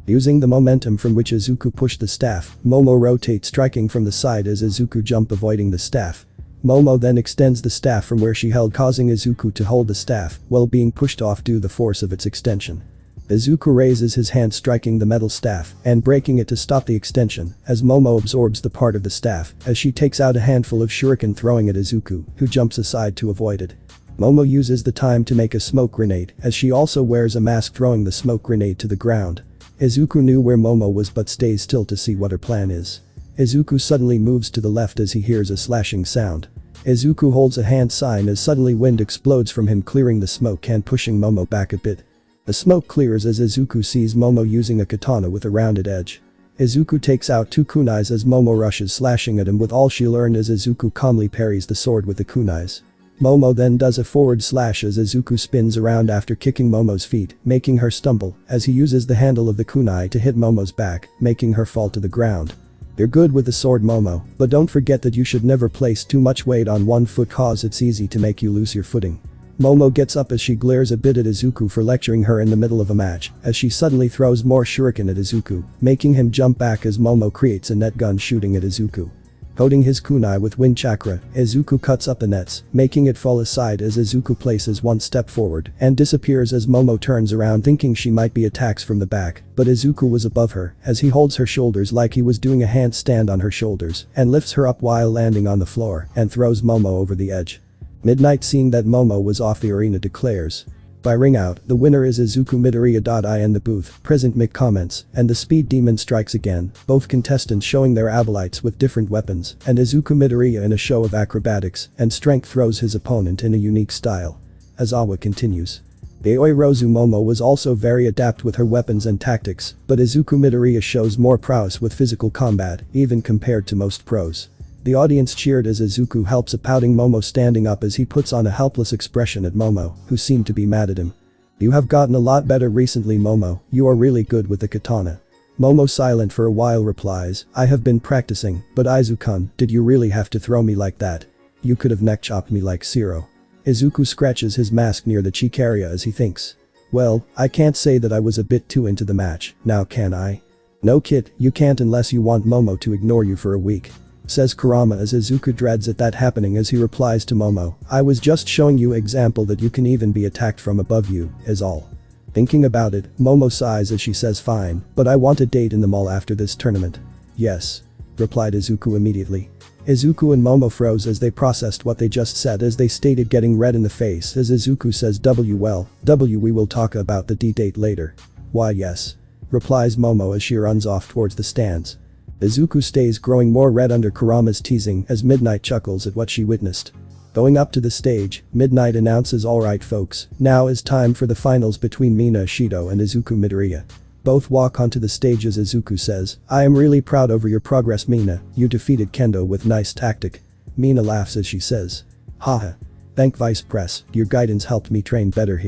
Using the momentum from which Izuku pushed the staff, Momo rotates, striking from the side as Izuku jump, avoiding the staff. Momo then extends the staff from where she held, causing Izuku to hold the staff while being pushed off due to the force of its extension. Izuku raises his hand, striking the metal staff and breaking it to stop the extension as Momo absorbs the part of the staff as she takes out a handful of shuriken, throwing at Izuku, who jumps aside to avoid it. Momo uses the time to make a smoke grenade as she also wears a mask, throwing the smoke grenade to the ground. Izuku knew where Momo was but stays still to see what her plan is. Izuku suddenly moves to the left as he hears a slashing sound. Izuku holds a hand sign as suddenly wind explodes from him, clearing the smoke and pushing Momo back a bit. The smoke clears as Izuku sees Momo using a katana with a rounded edge. Izuku takes out 2 kunais as Momo rushes, slashing at him with all she learned as Izuku calmly parries the sword with the kunais. Momo then does a forward slash as Izuku spins around after kicking Momo's feet, making her stumble as he uses the handle of the kunai to hit Momo's back, making her fall to the ground. You're good with the sword, Momo, but don't forget that you should never place too much weight on one foot cause it's easy to make you lose your footing. Momo gets up as she glares a bit at Izuku for lecturing her in the middle of a match as she suddenly throws more shuriken at Izuku, making him jump back as Momo creates a net gun shooting at Izuku. Coating his kunai with wind chakra, Izuku cuts up the nets, making it fall aside as Izuku places one step forward and disappears as Momo turns around, thinking she might be attacked from the back, but Izuku was above her as he holds her shoulders like he was doing a handstand on her shoulders and lifts her up while landing on the floor and throws Momo over the edge. Midnight, seeing that Momo was off the arena, declares. By ring out, the winner is Izuku Midoriya. In the booth, present Mick comments, and the speed demon strikes again, both contestants showing their abelites with different weapons, and Izuku Midoriya in a show of acrobatics and strength throws his opponent in a unique style. Azawa continues. Aoi Rozu Momo was also very adept with her weapons and tactics, but Izuku Midoriya shows more prowess with physical combat, even compared to most pros. The audience cheered as Izuku helps a pouting Momo, standing up as he puts on a helpless expression at Momo, who seemed to be mad at him. You have gotten a lot better recently, Momo, you are really good with the katana. Momo, silent for a while, replies, I have been practicing, but Izuku-kun, did you really have to throw me like that? You could have neck chopped me like Zero. Izuku scratches his mask near the cheek area as he thinks. Well, I can't say that I was a bit too into the match, now can I? No kid, you can't unless you want Momo to ignore you for a week. Says Kurama as Izuku dreads at that happening as he replies to Momo, I was just showing you example that you can even be attacked from above you, is all. Thinking about it, Momo sighs as she says fine, but I want a date in the mall after this tournament. Yes. Replied Izuku immediately. Izuku and Momo froze as they processed what they just said as they stated, getting red in the face as Izuku says we will talk about the date later. Why yes. Replies Momo as she runs off towards the stands. Izuku stays growing more red under Kurama's teasing as Midnight chuckles at what she witnessed. Going up to the stage, Midnight announces, alright folks, now is time for the finals between Mina Ishido and Izuku Midoriya. Both walk onto the stage as Izuku says, I am really proud over your progress, Mina, you defeated Kendo with nice tactic. Mina laughs as she says. Haha. Thank Vice Press, your guidance helped me train better.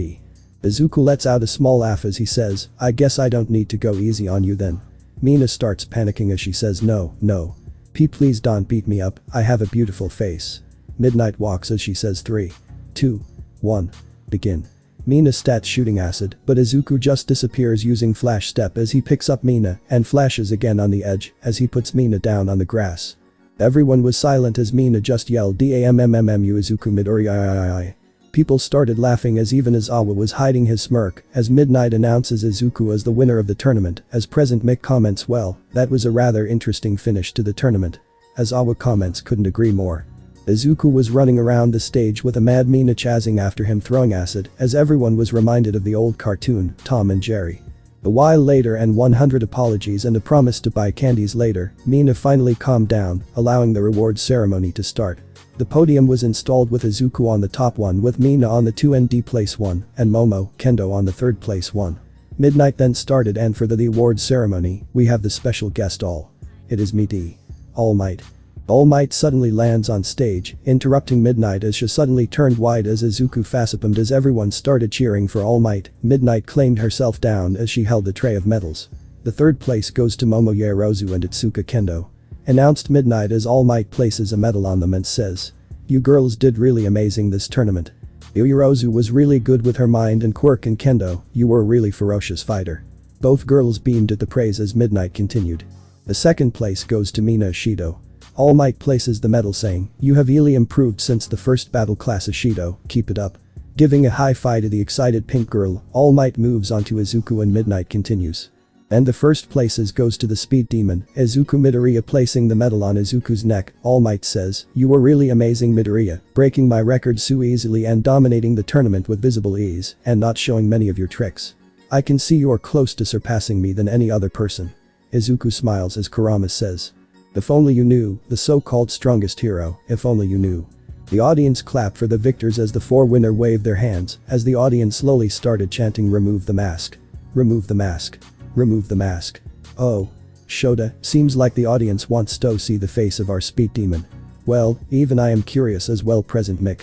Izuku lets out a small laugh as he says, I guess I don't need to go easy on you then. Mina starts panicking as she says no. Please don't beat me up, I have a beautiful face. Midnight walks as she says 3, 2, 1, begin. Mina stats shooting acid, but Izuku just disappears using flash step as he picks up Mina and flashes again on the edge as he puts Mina down on the grass. Everyone was silent as Mina just yelled DAMMMMU Izuku Midoriya. People started laughing as even Azawa was hiding his smirk as Midnight announces Izuku as the winner of the tournament as present Mick comments, well, that was a rather interesting finish to the tournament. Azawa comments, couldn't agree more. Izuku was running around the stage with a mad Mina chasing after him, throwing acid as everyone was reminded of the old cartoon, Tom and Jerry. A while later and 100 apologies and a promise to buy candies later, Mina finally calmed down, allowing the reward ceremony to start. The podium was installed with Izuku on the top one with Mina on the 2nd place one and Momo, Kendo on the 3rd place one. Midnight then started and for the award ceremony, we have the special guest It is me All Might. All Might suddenly lands on stage, interrupting Midnight as she suddenly turned white as Izuku facepalmed as everyone started cheering for All Might. Midnight claimed herself down as she held the tray of medals. The 3rd place goes to Momo Yaoyorozu and Itsuka Kendo. Announced Midnight as All Might places a medal on them and says, you girls did really amazing this tournament. Uyurozu was really good with her mind and quirk and kendo, you were a really ferocious fighter. Both girls beamed at the praise as Midnight continued. The second place goes to Mina Ishido. All Might places the medal saying, you have really improved since the first battle class Ishido, keep it up. Giving a high five to the excited pink girl, All Might moves on to Izuku and Midnight continues. And the first places goes to the speed demon, Izuku Midoriya placing the medal on Izuku's neck. All Might says, you were really amazing Midoriya, breaking my record so easily and dominating the tournament with visible ease, and not showing many of your tricks. I can see you are close to surpassing me than any other person. Izuku smiles as Kurama says. If only you knew, the so-called strongest hero, if only you knew. The audience clapped for the victors as the four winner waved their hands, as the audience slowly started chanting remove the mask. Remove the mask. Remove the mask. Oh. Shota, seems like the audience wants to see the face of our speed demon. Well, even I am curious as well present Mick.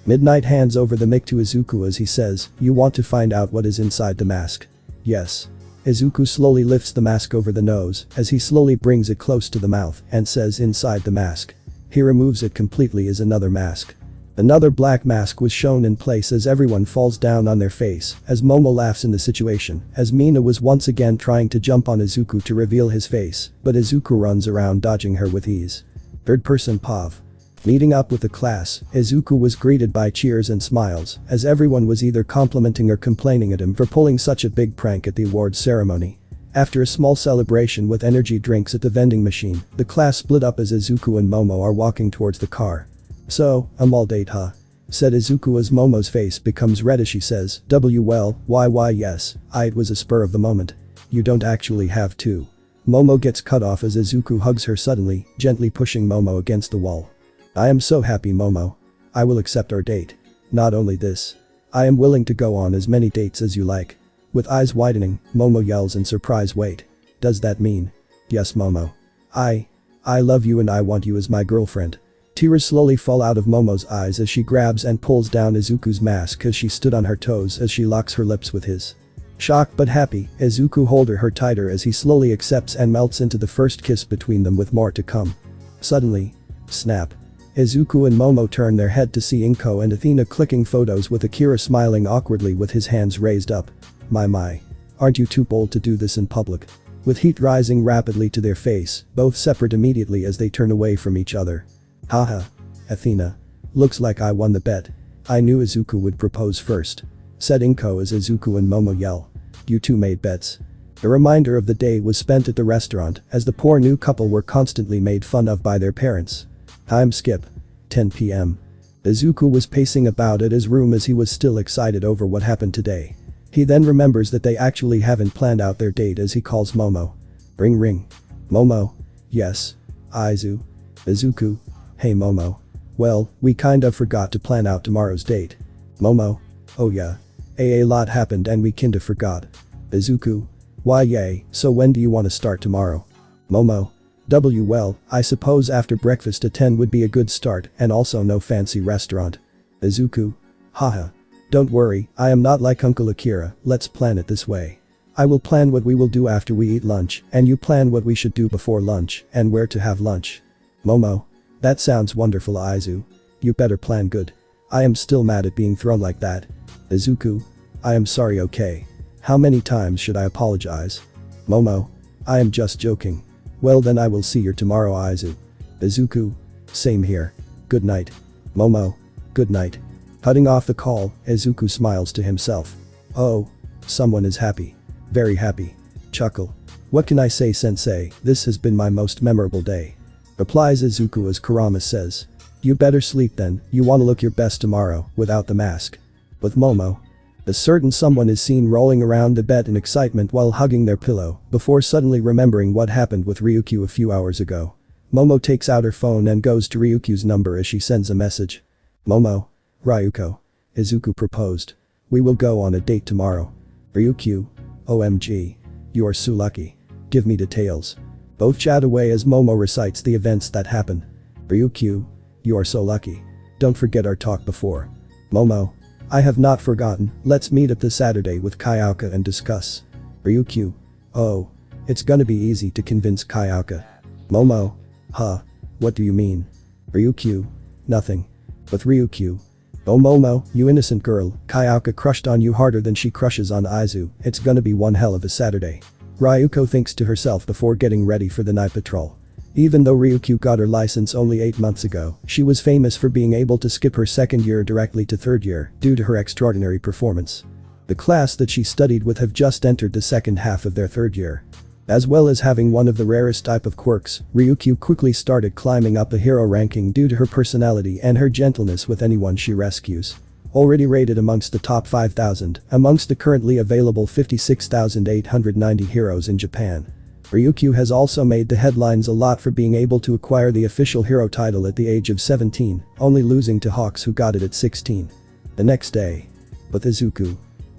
Midnight hands over the mic to Izuku as he says, you want to find out what is inside the mask? Yes. Izuku slowly lifts the mask over the nose as he slowly brings it close to the mouth and says inside the mask. He removes it completely as another mask. Another black mask was shown in place as everyone falls down on their face as Momo laughs in the situation as Mina was once again trying to jump on Izuku to reveal his face, but Izuku runs around dodging her with ease. Third person Pav. Meeting up with the class, Izuku was greeted by cheers and smiles as everyone was either complimenting or complaining at him for pulling such a big prank at the awards ceremony. After a small celebration with energy drinks at the vending machine, the class split up as Izuku and Momo are walking towards the car. So, all date huh? Said Izuku as Momo's face becomes red as she says, well, why yes, it was a spur of the moment. You don't actually have to. Momo gets cut off as Izuku hugs her suddenly, gently pushing Momo against the wall. I am so happy Momo. I will accept our date. Not only this. I am willing to go on as many dates as you like. With eyes widening, Momo yells in surprise wait. Does that mean? Yes Momo. I love you and I want you as my girlfriend. Tears slowly fall out of Momo's eyes as she grabs and pulls down Izuku's mask as she stood on her toes as she locks her lips with his. Shocked but happy, Izuku holds her tighter as he slowly accepts and melts into the first kiss between them with more to come. Suddenly. Snap. Izuku and Momo turn their head to see Inko and Athena clicking photos with Akira smiling awkwardly with his hands raised up. My. Aren't you too bold to do this in public? With heat rising rapidly to their face, both separate immediately as they turn away from each other. Haha. Athena. Looks like I won the bet. I knew Izuku would propose first. Said Inko as Izuku and Momo yell. You two made bets. A reminder of the day was spent at the restaurant as the poor new couple were constantly made fun of by their parents. Time skip. 10 p.m. Izuku was pacing about at his room as he was still excited over what happened today. He then remembers that they actually haven't planned out their date as he calls Momo. Ring. Momo. Yes. Izuku. Hey Momo. Well, we kinda forgot to plan out tomorrow's date. Momo. Oh yeah. A lot happened and we kinda forgot. Izuku. Why yay, so when do you wanna start tomorrow? Momo. Well, I suppose after breakfast at 10 would be a good start and also no fancy restaurant. Izuku. Haha. Don't worry, I am not like Uncle Akira, let's plan it this way. I will plan what we will do after we eat lunch and you plan what we should do before lunch and where to have lunch. Momo. That sounds wonderful Izu. You better plan good. I am still mad at being thrown like that. Izuku. I am sorry okay. How many times should I apologize? Momo. I am just joking. Well then I will see you tomorrow Izu. Izuku. Same here. Good night. Momo. Good night. Cutting off the call, Izuku smiles to himself. Oh. Someone is happy. Very happy. Chuckle. What can I say sensei, this has been my most memorable day. Replies Izuku as Kurama says. You better sleep then, you wanna look your best tomorrow, without the mask. With Momo. A certain someone is seen rolling around the bed in excitement while hugging their pillow, before suddenly remembering what happened with Ryukyu a few hours ago. Momo takes out her phone and goes to Ryukyu's number as she sends a message. Momo. Ryuko. Izuku proposed. We will go on a date tomorrow. Ryukyu. OMG. You are so lucky. Give me details. Both chat away as Momo recites the events that happen. Ryukyu. You are so lucky. Don't forget our talk before. Momo. I have not forgotten, let's meet up this Saturday with Kayaka and discuss. Ryukyu. Oh. It's gonna be easy to convince Kayaka. Momo. Huh. What do you mean? Ryukyu. Nothing. With Ryukyu. Oh Momo, you innocent girl, Kayaka crushed on you harder than she crushes on Izu, it's gonna be one hell of a Saturday. Ryuko thinks to herself before getting ready for the night patrol. Even though Ryukyu got her license only 8 months ago, she was famous for being able to skip her second year directly to third year due to her extraordinary performance. The class that she studied with have just entered the second half of their third year. As well as having one of the rarest type of quirks, Ryukyu quickly started climbing up the hero ranking due to her personality and her gentleness with anyone she rescues. Already rated amongst the top 5,000 amongst the currently available 56,890 heroes in Japan. Ryukyu has also made the headlines a lot for being able to acquire the official hero title at the age of 17, only losing to Hawks who got it at 16. The next day. With Izuku.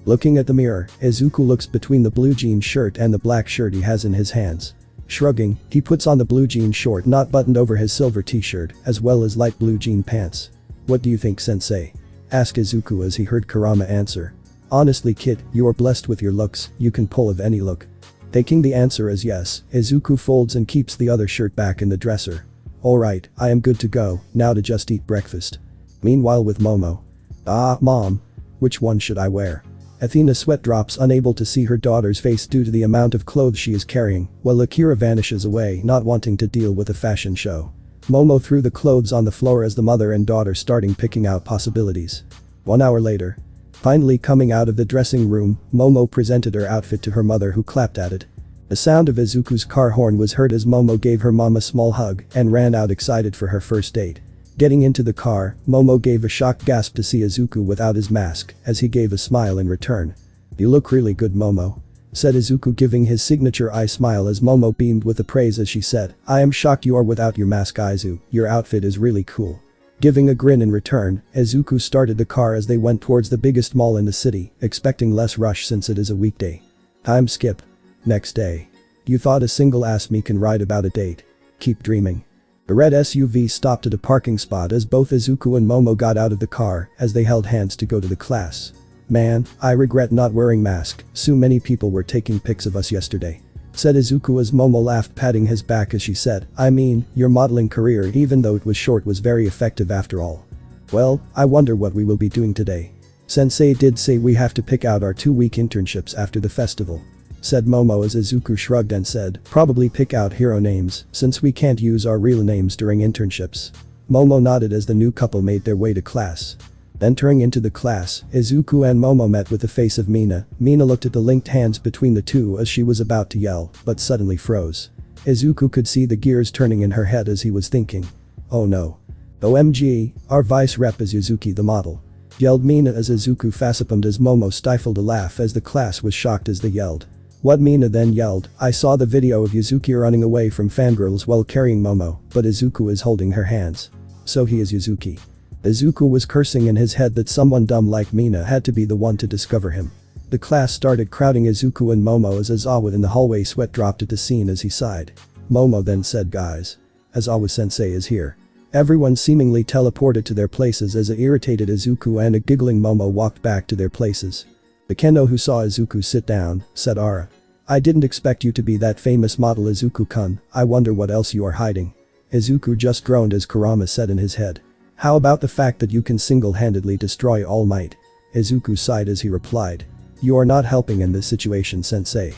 Looking at the mirror, Izuku looks between the blue jean shirt and the black shirt he has in his hands. Shrugging, he puts on the blue jean short not buttoned over his silver t-shirt, as well as light blue jean pants. What do you think, sensei? Asked Izuku as he heard Kurama answer. Honestly kid, you are blessed with your looks, you can pull of any look. Taking the answer as yes, Izuku folds and keeps the other shirt back in the dresser. Alright, I am good to go, now to just eat breakfast. Meanwhile with Momo. Ah, mom. Which one should I wear? Athena sweat drops unable to see her daughter's face due to the amount of clothes she is carrying, while Akira vanishes away not wanting to deal with a fashion show. Momo threw the clothes on the floor as the mother and daughter starting picking out possibilities. 1 hour later. Finally coming out of the dressing room, Momo presented her outfit to her mother who clapped at it. The sound of Izuku's car horn was heard as Momo gave her mom a small hug and ran out excited for her first date. Getting into the car, Momo gave a shocked gasp to see Izuku without his mask as he gave a smile in return. You look really good Momo. Said Izuku giving his signature eye smile as Momo beamed with the praise as she said, I am shocked you are without your mask Izu, your outfit is really cool. Giving a grin in return, Izuku started the car as they went towards the biggest mall in the city, expecting less rush since it is a weekday. Time skip. Next day. You thought a single ass me can write about a date. Keep dreaming. The red SUV stopped at a parking spot as both Izuku and Momo got out of the car as they held hands to go to the class. Man, I regret not wearing mask, so many people were taking pics of us yesterday. Said Izuku as Momo laughed patting his back as she said, I mean, your modeling career even though it was short was very effective after all. Well, I wonder what we will be doing today. Sensei did say we have to pick out our 2-week internships after the festival. Said Momo as Izuku shrugged and said, probably pick out hero names since we can't use our real names during internships. Momo nodded as the new couple made their way to class. Entering into the class, Izuku and Momo met with the face of Mina. Mina looked at the linked hands between the two as she was about to yell, but suddenly froze. Izuku could see the gears turning in her head as he was thinking. Oh no. OMG, our vice rep is Yuzuki the model. Yelled Mina as Izuku facepalmed as Momo stifled a laugh as the class was shocked as they yelled. What Mina then yelled, I saw the video of Yuzuki running away from fangirls while carrying Momo, but Izuku is holding her hands. So he is Yuzuki. Izuku was cursing in his head that someone dumb like Mina had to be the one to discover him. The class started crowding Izuku and Momo as Aizawa in the hallway sweat dropped at the scene as he sighed. Momo then said guys. Aizawa-sensei is here. Everyone seemingly teleported to their places as a irritated Izuku and a giggling Momo walked back to their places. The Kendo who saw Izuku sit down, said Ara. I didn't expect you to be that famous model Izuku-kun, I wonder what else you are hiding. Izuku just groaned as Kurama said in his head. How about the fact that you can single-handedly destroy All Might? Izuku sighed as he replied. You are not helping in this situation sensei.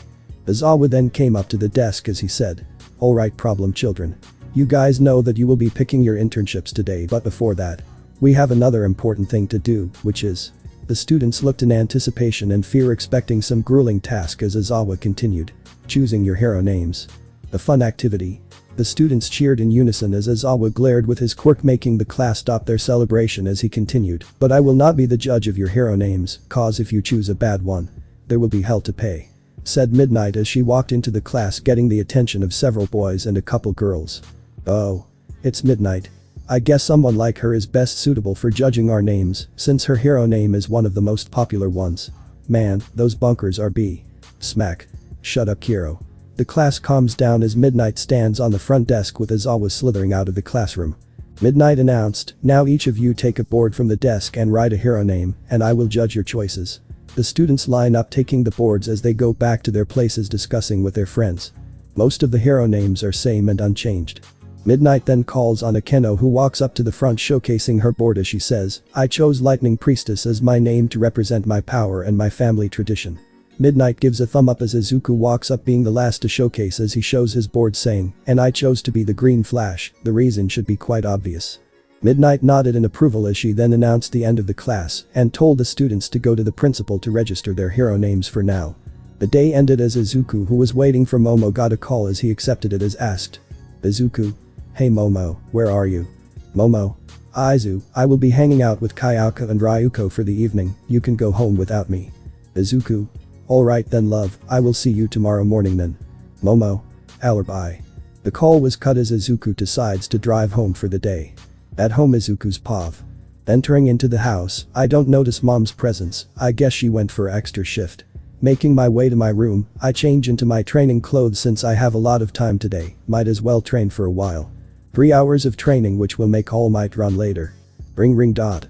Aizawa then came up to the desk as he said. Alright problem children. You guys know that you will be picking your internships today but before that. We have another important thing to do, which is. The students looked in anticipation and fear expecting some grueling task as Aizawa continued. Choosing your hero names. The fun activity. The students cheered in unison as Aizawa glared with his quirk making the class stop their celebration as he continued, but I will not be the judge of your hero names, cause if you choose a bad one, there will be hell to pay. Said Midnight as she walked into the class getting the attention of several boys and a couple girls. Oh. It's Midnight. I guess someone like her is best suitable for judging our names, since her hero name is one of the most popular ones. Man, those bunkers are B. Smack. Shut up Kiro. The class calms down as Midnight stands on the front desk with Aizawa slithering out of the classroom. Midnight announced, now each of you take a board from the desk and write a hero name, and I will judge your choices. The students line up taking the boards as they go back to their places discussing with their friends. Most of the hero names are same and unchanged. Midnight then calls on Akeno, who walks up to the front showcasing her board as she says, "I chose Lightning Priestess as my name to represent my power and my family tradition." Midnight gives a thumb up as Izuku walks up, being the last to showcase as he shows his board saying, "And I chose to be the Green Flash, the reason should be quite obvious." Midnight nodded in approval as she then announced the end of the class and told the students to go to the principal to register their hero names for now. The day ended as Izuku, who was waiting for Momo, got a call as he accepted it as asked. Izuku. "Hey Momo, where are you?" Momo. "Izu, I will be hanging out with Kayaka and Ryuko for the evening, you can go home without me." Izuku. "Alright then love, I will see you tomorrow morning then." Momo. "Alibi." The call was cut as Izuku decides to drive home for the day. At home, Izuku's pav. Entering into the house, I don't notice mom's presence, I guess she went for extra shift. Making my way to my room, I change into my training clothes since I have a lot of time today, might as well train for a while. 3 hours of training which will make All Might run later. Ring dot.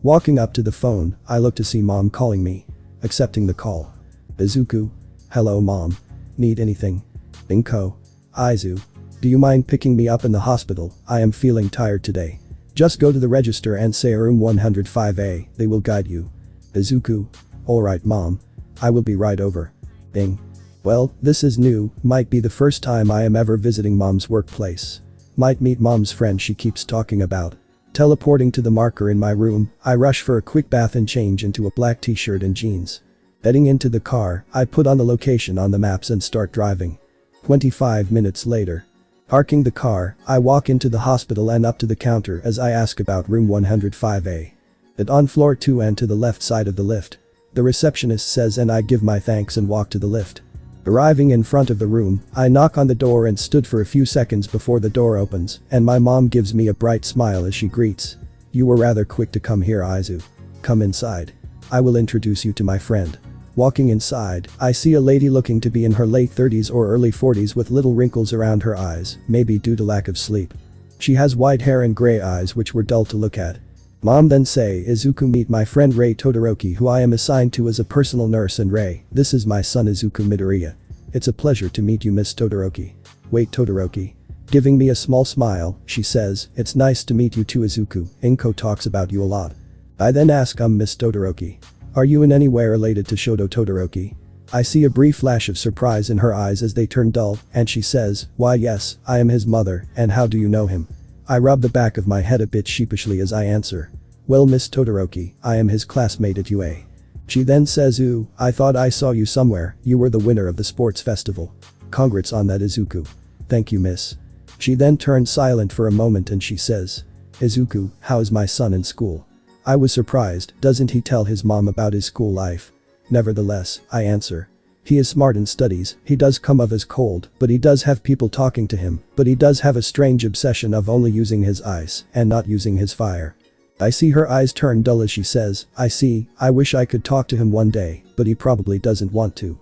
Walking up to the phone, I look to see mom calling me. Accepting the call. Izuku. "Hello mom. Need anything?" Inko. "Izu. Do you mind picking me up in the hospital? I am feeling tired today. Just go to the register and say room 105A, they will guide you." Izuku. "Alright mom. I will be right over." Bing. Well, this is new, might be the first time I am ever visiting mom's workplace. Might meet mom's friend she keeps talking about. Teleporting to the marker in my room, I rush for a quick bath and change into a black t-shirt and jeans. Heading into the car, I put on the location on the maps and start driving. 25 minutes later. Parking the car, I walk into the hospital and up to the counter as I ask about room 105A. It on floor 2 and to the left side of the lift. The receptionist says and I give my thanks and walk to the lift. Arriving in front of the room, I knock on the door and stood for a few seconds before the door opens, and my mom gives me a bright smile as she greets. "You were rather quick to come here, Izu. Come inside. I will introduce you to my friend." Walking inside, I see a lady looking to be in her late 30s or early 40s with little wrinkles around her eyes, maybe due to lack of sleep. She has white hair and gray eyes which were dull to look at. Mom then say, "Izuku, meet my friend Rei Todoroki, who I am assigned to as a personal nurse, and Rei, this is my son Izuku Midoriya. It's a pleasure to meet you, Miss Todoroki." "Wait, Todoroki." Giving me a small smile, she says, "It's nice to meet you too, Izuku, Inko talks about you a lot." I then ask, Miss Todoroki. Are you in any way related to Shoto Todoroki?" I see a brief flash of surprise in her eyes as they turn dull, and she says, "Why yes, I am his mother, and how do you know him?" I rub the back of my head a bit sheepishly as I answer. "Well, Miss Todoroki, I am his classmate at UA." She then says, "Ooh, I thought I saw you somewhere, you were the winner of the sports festival. Congrats on that, Izuku." "Thank you, miss." She then turns silent for a moment and she says, "Izuku, how is my son in school?" I was surprised, doesn't he tell his mom about his school life? Nevertheless, I answer. He is smart in studies, he does come of as cold, but he does have people talking to him, but he does have a strange obsession of only using his ice and not using his fire. I see her eyes turn dull as she says, "I see, I wish I could talk to him one day, but he probably doesn't want to."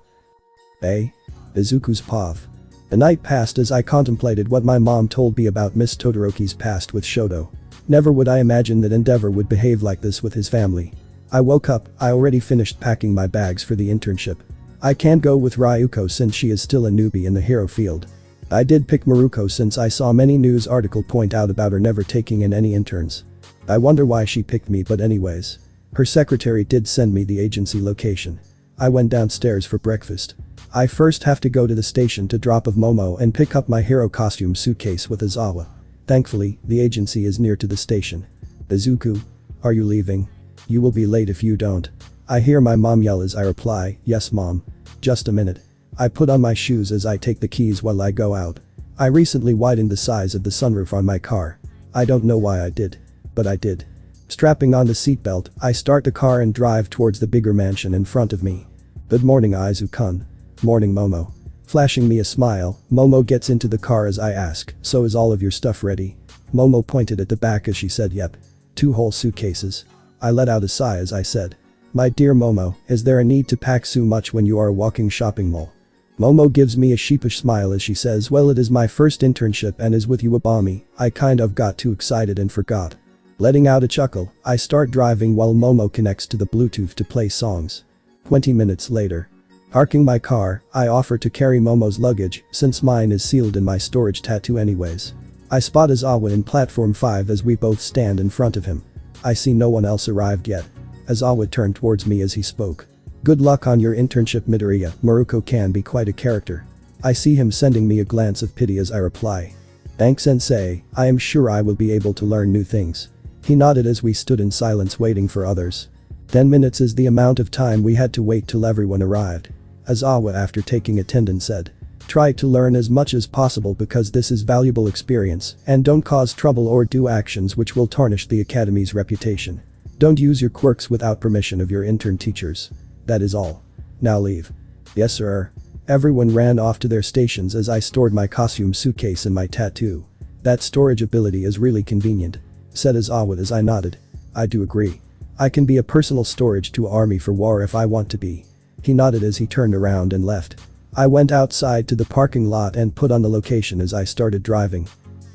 Izuku's pav. The night passed as I contemplated what my mom told me about Miss Todoroki's past with Shoto. Never would I imagine that Endeavor would behave like this with his family. I woke up, I already finished packing my bags for the internship. I can't go with Ryuko since she is still a newbie in the hero field. I did pick Maruko since I saw many news articles point out about her never taking in any interns. I wonder why she picked me, but anyways. Her secretary did send me the agency location. I went downstairs for breakfast. I first have to go to the station to drop off Momo and pick up my hero costume suitcase with Izawa. Thankfully, the agency is near to the station. "Izuku, are you leaving? You will be late if you don't." I hear my mom yell as I reply, "Yes mom. Just a minute." I put on my shoes as I take the keys while I go out. I recently widened the size of the sunroof on my car. I don't know why I did. But I did. Strapping on the seatbelt, I start the car and drive towards the bigger mansion in front of me. "Good morning, Izu-kun." "Morning, Momo." Flashing me a smile, Momo gets into the car as I ask, "So is all of your stuff ready?" Momo pointed at the back as she said, "Yep. 2 whole suitcases." I let out a sigh as I said, "My dear Momo, is there a need to pack so much when you are a walking shopping mall?" Momo gives me a sheepish smile as she says, "Well, it is my first internship and is with Iwabami, I kind of got too excited and forgot." Letting out a chuckle, I start driving while Momo connects to the Bluetooth to play songs. 20 minutes later. Parking my car, I offer to carry Momo's luggage since mine is sealed in my storage tattoo anyways. I spot Aizawa in platform 5 as we both stand in front of him. I see no one else arrived yet. Aizawa turned towards me as he spoke. Good luck on your internship, Midoriya. Maruko can be quite a character. I see him sending me a glance of pity as I reply. Thanks, sensei, I am sure I will be able to learn new things. He nodded as we stood in silence waiting for others. 10 minutes is the amount of time we had to wait till everyone arrived. Aizawa, after taking attendance, said. Try to learn as much as possible because this is valuable experience, and don't cause trouble or do actions which will tarnish the academy's reputation. Don't use your quirks without permission of your intern teachers. That is all. Now leave. Yes, sir. Everyone ran off to their stations as I stored my costume suitcase and my tattoo. That storage ability is really convenient, said Aizawa as I nodded. I do agree. I can be a personal storage to an army for war if I want to be. He nodded as he turned around and left. I went outside to the parking lot and put on the location as I started driving.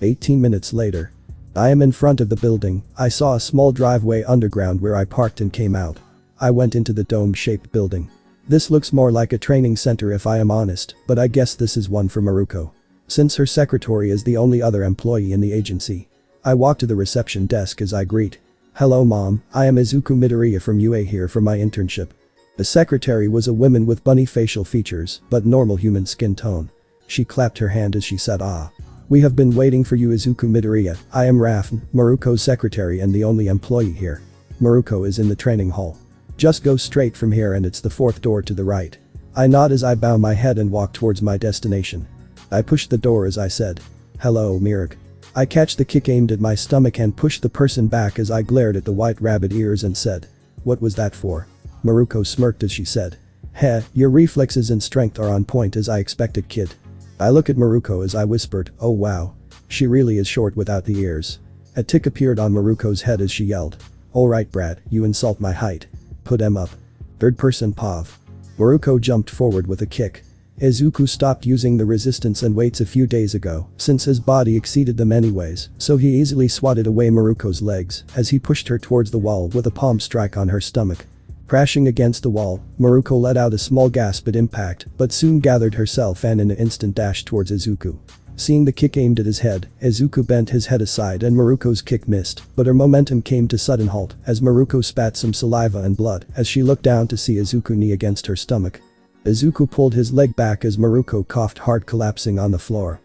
18 minutes later. I am in front of the building. I saw a small driveway underground where I parked and came out. I went into the dome-shaped building. This looks more like a training center if I am honest, but I guess this is one for Maruko. Since her secretary is the only other employee in the agency. I walk to the reception desk as I greet. Hello mom, I am Izuku Midoriya from UA here for my internship. The secretary was a woman with bunny facial features, but normal human skin tone. She clapped her hand as she said We have been waiting for you Izuku Midoriya. I am Rafn, Maruko's secretary and the only employee here. Maruko is in the training hall. Just go straight from here and it's the 4th door to the right. I nod as I bow my head and walk towards my destination. I pushed the door as I said. Hello Mirik. I catch the kick aimed at my stomach and pushed the person back as I glared at the white rabbit ears and said. What was that for? Maruko smirked as she said. Heh, your reflexes and strength are on point as I expected kid. I look at Maruko as I whispered, oh wow. She really is short without the ears. A tick appeared on Maruko's head as she yelled. Alright Brad, you insult my height. Put em up. 3rd person Pav. Maruko jumped forward with a kick. Izuku stopped using the resistance and weights a few days ago, since his body exceeded them anyways, so he easily swatted away Maruko's legs as he pushed her towards the wall with a palm strike on her stomach. Crashing against the wall, Maruko let out a small gasp at impact, but soon gathered herself and in an instant dashed towards Izuku. Seeing the kick aimed at his head, Izuku bent his head aside and Maruko's kick missed, but her momentum came to sudden halt as Maruko spat some saliva and blood as she looked down to see Izuku knee against her stomach. Izuku pulled his leg back as Maruko coughed hard, collapsing on the floor.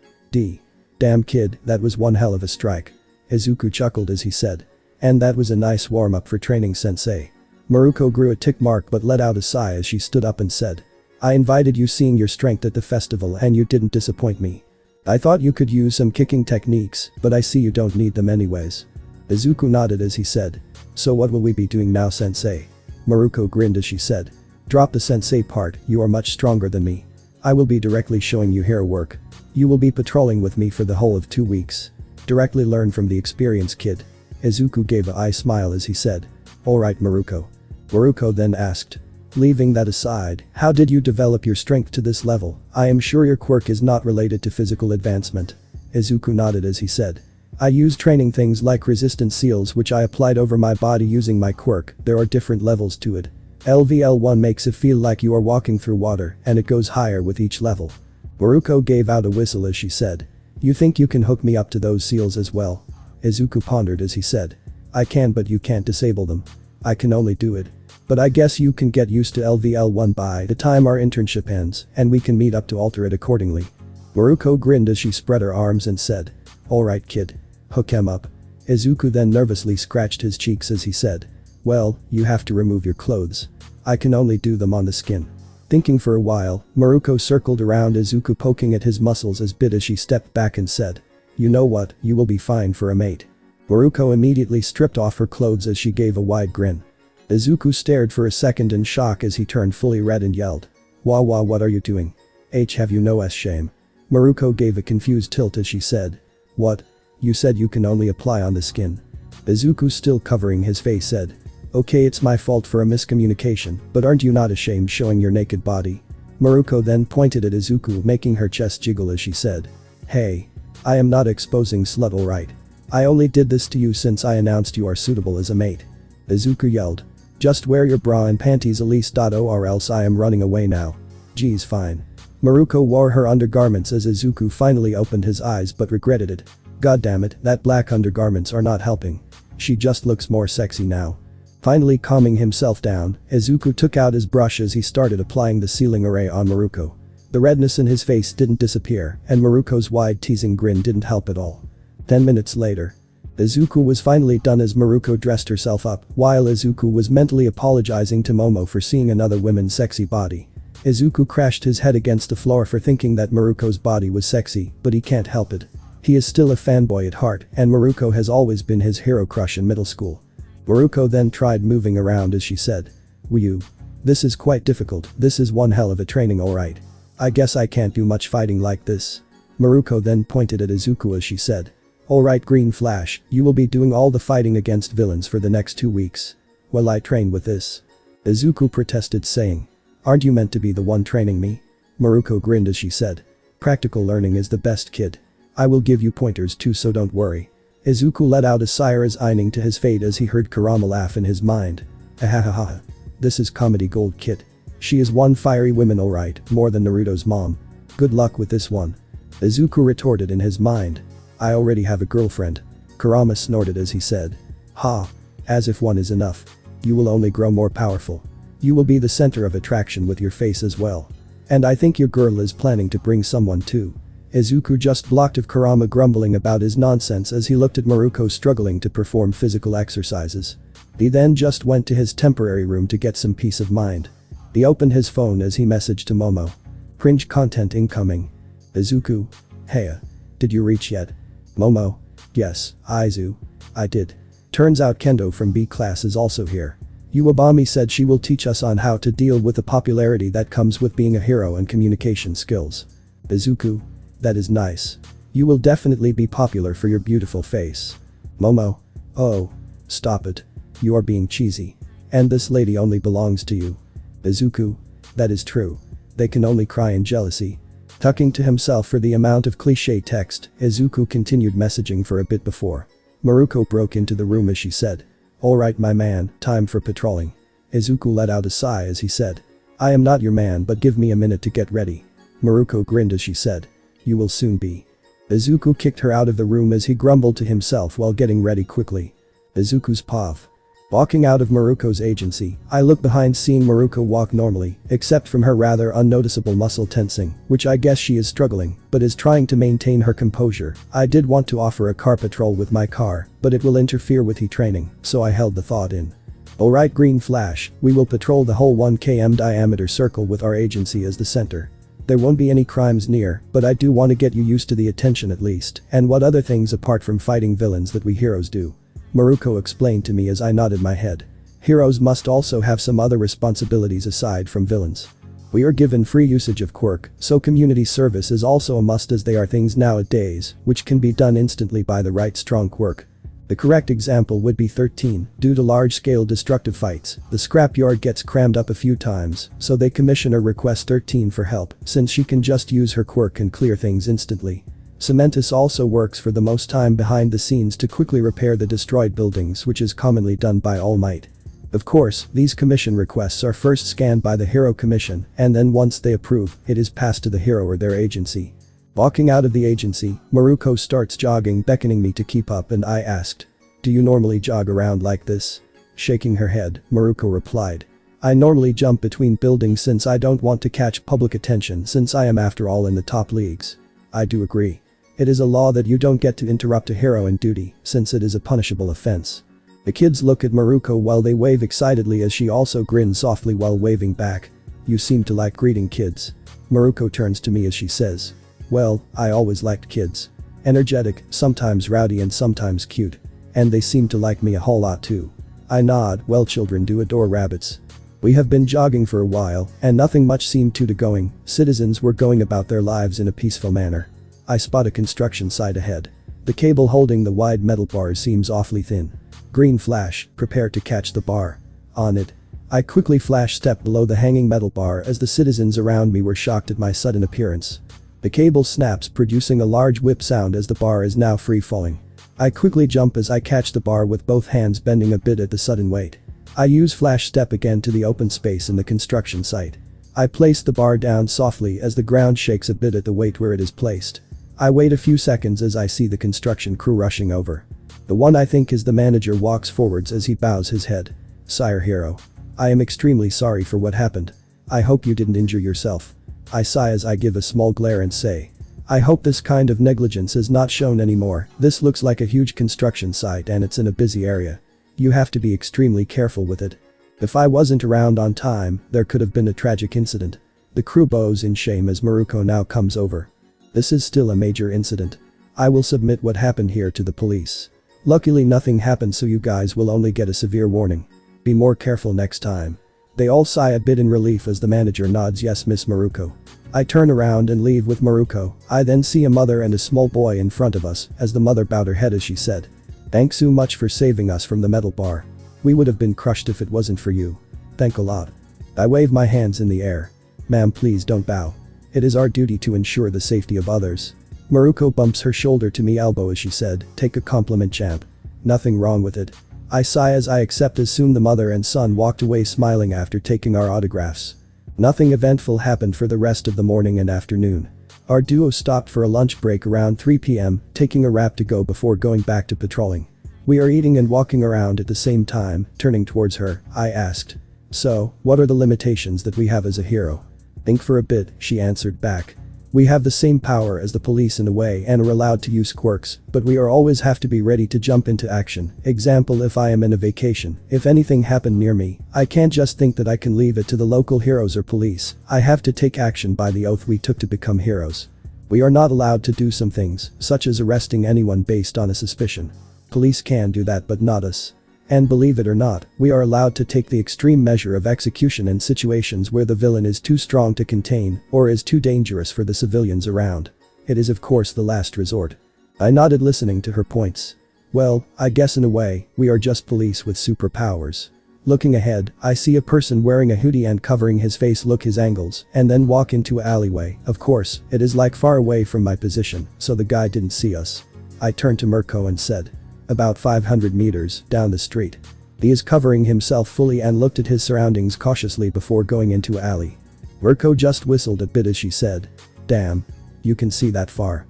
Damn kid, that was one hell of a strike. Izuku chuckled as he said. And that was a nice warm-up for training sensei. Maruko grew a tick mark but let out a sigh as she stood up and said. I invited you seeing your strength at the festival and you didn't disappoint me. I thought you could use some kicking techniques, but I see you don't need them anyways. Izuku nodded as he said. So what will we be doing now sensei? Maruko grinned as she said. Drop the sensei part, you are much stronger than me. I will be directly showing you hero work. You will be patrolling with me for the whole of 2 weeks. Directly learn from the experienced kid. Izuku gave a eye smile as he said. Alright Maruko. Maruko then asked. Leaving that aside, how did you develop your strength to this level? I am sure your quirk is not related to physical advancement. Izuku nodded as he said. I use training things like resistance seals which I applied over my body using my quirk. There are different levels to it. LVL1 makes it feel like you are walking through water and it goes higher with each level. Maruko gave out a whistle as she said. You think you can hook me up to those seals as well? Izuku pondered as he said. I can, but you can't disable them. I can only do it. But I guess you can get used to LVL1 by the time our internship ends and we can meet up to alter it accordingly. Maruko grinned as she spread her arms and said. Alright kid. Hook him up. Izuku then nervously scratched his cheeks as he said. Well, you have to remove your clothes. I can only do them on the skin. Thinking for a while, Maruko circled around Izuku poking at his muscles as bit as she stepped back and said. You know what, you will be fine for a mate. Maruko immediately stripped off her clothes as she gave a wide grin. Izuku stared for a second in shock as he turned fully red and yelled. Wah wah, what are you doing? Have you no shame? Maruko gave a confused tilt as she said. What? You said you can only apply on the skin. Izuku, still covering his face, said. Okay, it's my fault for a miscommunication, but aren't you not ashamed showing your naked body? Maruko then pointed at Izuku, making her chest jiggle as she said. Hey. I am not exposing slut, alright. I only did this to you since I announced you are suitable as a mate. Izuku yelled. Just wear your bra and panties at least, or else I am running away now. Geez, fine. Maruko wore her undergarments as Izuku finally opened his eyes but regretted it. God damn it, that black undergarments are not helping. She just looks more sexy now. Finally calming himself down, Izuku took out his brush as he started applying the sealing array on Maruko. The redness in his face didn't disappear, and Maruko's wide teasing grin didn't help at all. 10 minutes later. Izuku was finally done as Maruko dressed herself up, while Izuku was mentally apologizing to Momo for seeing another woman's sexy body. Izuku crashed his head against the floor for thinking that Maruko's body was sexy, but he can't help it. He is still a fanboy at heart, and Maruko has always been his hero crush in middle school. Maruko then tried moving around as she said. "Woo. This is quite difficult, this is one hell of a training, alright. I guess I can't do much fighting like this." Maruko then pointed at Izuku as she said. "Alright Green Flash, you will be doing all the fighting against villains for the next 2 weeks. Well, I train with this." Izuku protested saying. "Aren't you meant to be the one training me?" Maruko grinned as she said. "Practical learning is the best, kid. I will give you pointers too, so don't worry." Izuku let out a sigh resigning to his fate as he heard Kurama laugh in his mind. "Ahahaha. This is comedy gold, kid. She is one fiery woman, alright, more than Naruto's mom. Good luck with this one." Izuku retorted in his mind. "I already have a girlfriend." Kurama snorted as he said. "Ha. As if one is enough. You will only grow more powerful. You will be the center of attraction with your face as well. And I think your girl is planning to bring someone too." Izuku just blocked of Kurama grumbling about his nonsense as he looked at Maruko struggling to perform physical exercises. He then just went to his temporary room to get some peace of mind. He opened his phone as he messaged to Momo. "Cringe content incoming." Izuku. "Hey, did you reach yet?" Momo. "Yes, Izu. I did. Turns out Kendo from B class is also here. Uwabami said she will teach us on how to deal with the popularity that comes with being a hero and communication skills." Izuku. "That is nice. You will definitely be popular for your beautiful face." Momo. "Oh. Stop it. You are being cheesy. And this lady only belongs to you." Izuku. "That is true. They can only cry in jealousy." Tucking to himself for the amount of cliché text, Izuku continued messaging for a bit before Maruko broke into the room as she said. "Alright my man, time for patrolling." Izuku let out a sigh as he said. "I am not your man, but give me a minute to get ready." Maruko grinned as she said. "You will soon be." Izuku kicked her out of the room as he grumbled to himself while getting ready quickly. Izuku's path. Walking out of Maruko's agency, I look behind seeing Maruko walk normally, except from her rather unnoticeable muscle tensing, which I guess she is struggling, but is trying to maintain her composure. I did want to offer a car patrol with my car, but it will interfere with training, so I held the thought in. Alright Green Flash, we will patrol the whole 1 km diameter circle with our agency as the center. There won't be any crimes near, but I do want to get you used to the attention at least, and what other things apart from fighting villains that we heroes do. Maruko explained to me as I nodded my head. Heroes must also have some other responsibilities aside from villains. We are given free usage of quirk, so community service is also a must as they are things nowadays, which can be done instantly by the right strong quirk. The correct example would be 13, due to large-scale destructive fights, the scrapyard gets crammed up a few times, so they commission or request 13 for help, since she can just use her quirk and clear things instantly. Cementus also works for the most time behind the scenes to quickly repair the destroyed buildings, which is commonly done by All Might. Of course, these commission requests are first scanned by the Hero Commission, and then once they approve, it is passed to the hero or their agency. Walking out of the agency, Maruko starts jogging, beckoning me to keep up, and I asked, "Do you normally jog around like this?" Shaking her head, Maruko replied, "I normally jump between buildings since I don't want to catch public attention since I am after all in the top leagues." I do agree. It is a law that you don't get to interrupt a hero in duty, since it is a punishable offense. The kids look at Maruko while they wave excitedly as she also grins softly while waving back. "You seem to like greeting kids." Maruko turns to me as she says. "Well, I always liked kids. Energetic, sometimes rowdy and sometimes cute. And they seem to like me a whole lot too." I nod. "Well, children do adore rabbits." We have been jogging for a while, and nothing much seemed to going. Citizens were going about their lives in a peaceful manner. I spot a construction site ahead. The cable holding the wide metal bar seems awfully thin. Green Flash, prepare to catch the bar. On it. I quickly flash step below the hanging metal bar as the citizens around me were shocked at my sudden appearance. The cable snaps, producing a large whip sound as the bar is now free falling. I quickly jump as I catch the bar with both hands, bending a bit at the sudden weight. I use flash step again to the open space in the construction site. I place the bar down softly as the ground shakes a bit at the weight where it is placed. I wait a few seconds as I see the construction crew rushing over. The one I think is the manager walks forwards as he bows his head. "Sire Hiro. I am extremely sorry for what happened. I hope you didn't injure yourself." I sigh as I give a small glare and say, "I hope this kind of negligence is not shown anymore. This looks like a huge construction site and it's in a busy area. You have to be extremely careful with it. If I wasn't around on time, there could have been a tragic incident." The crew bows in shame as Maruko now comes over. "This is still a major incident. I will submit what happened here to the police. Luckily nothing happened, so you guys will only get a severe warning. Be more careful next time." They all sigh a bit in relief as the manager nods yes Miss Maruko. I turn around and leave with Maruko. I then see a mother and a small boy in front of us as the mother bowed her head as she said, "Thanks so much for saving us from the metal bar. We would have been crushed if it wasn't for you. Thank a lot." I wave my hands in the air. "Ma'am, please don't bow. It is our duty to ensure the safety of others." Maruko bumps her shoulder to me elbow as she said, "Take a compliment, champ. Nothing wrong with it." I sigh as I accept as soon the mother and son walked away smiling after taking our autographs. Nothing eventful happened for the rest of the morning and afternoon. Our duo stopped for a lunch break around 3 p.m, taking a wrap to go before going back to patrolling. We are eating and walking around at the same time. Turning towards her, I asked, "So, what are the limitations that we have as a hero?" "Think for a bit," she answered back. "We have the same power as the police in a way and are allowed to use quirks, but we are always have to be ready to jump into action. Example, if I am in a vacation, if anything happened near me, I can't just think that I can leave it to the local heroes or police. I have to take action by the oath we took to become heroes. We are not allowed to do some things, such as arresting anyone based on a suspicion. Police can do that but not us. And believe it or not, we are allowed to take the extreme measure of execution in situations where the villain is too strong to contain or is too dangerous for the civilians around. It is of course the last resort." I nodded listening to her points. "Well, I guess in a way, we are just police with superpowers." Looking ahead, I see a person wearing a hoodie and covering his face look his angles and then walk into an alleyway. Of course, it is like far away from my position, so the guy didn't see us. I turned to Mirko and said, "About 500 meters down the street." He is covering himself fully and looked at his surroundings cautiously before going into an alley. Mirko just whistled a bit as she said, "Damn. You can see that far.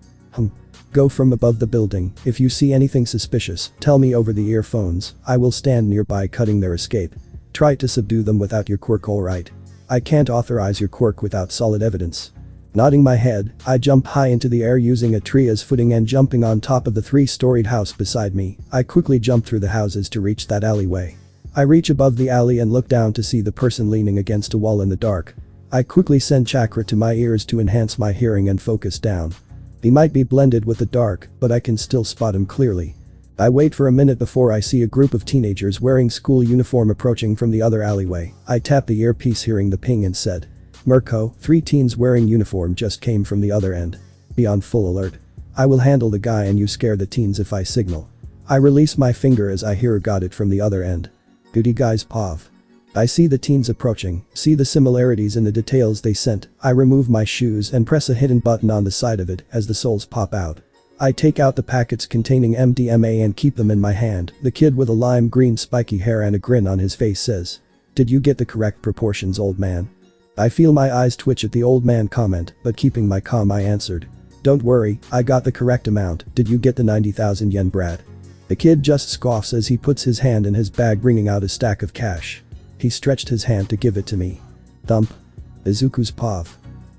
Go from above the building. If you see anything suspicious, tell me over the earphones. I will stand nearby cutting their escape. Try to subdue them without your quirk, alright? I can't authorize your quirk without solid evidence." Nodding my head, I jump high into the air using a tree as footing and jumping on top of the 3-storied house beside me. I quickly jump through the houses to reach that alleyway. I reach above the alley and look down to see the person leaning against a wall in the dark. I quickly send chakra to my ears to enhance my hearing and focus down. He might be blended with the dark, but I can still spot him clearly. I wait for a minute before I see a group of teenagers wearing school uniform approaching from the other alleyway. I tap the earpiece hearing the ping and said, "Mirko, 3 teens wearing uniform just came from the other end. Be on full alert. I will handle the guy and you scare the teens if I signal." I release my finger as I hear got it from the other end. "Goody guys, pov." I see the teens approaching, see the similarities in the details they sent. I remove my shoes and press a hidden button on the side of it as the souls pop out. I take out the packets containing MDMA and keep them in my hand. The kid with a lime green spiky hair and a grin on his face says, "Did you get the correct proportions, old man?" I feel my eyes twitch at the old man comment, but keeping my calm I answered, "Don't worry, I got the correct amount. Did you get the 90,000 yen, Brad?" The kid just scoffs as he puts his hand in his bag bringing out a stack of cash. He stretched his hand to give it to me. Thump. Izuku's pov.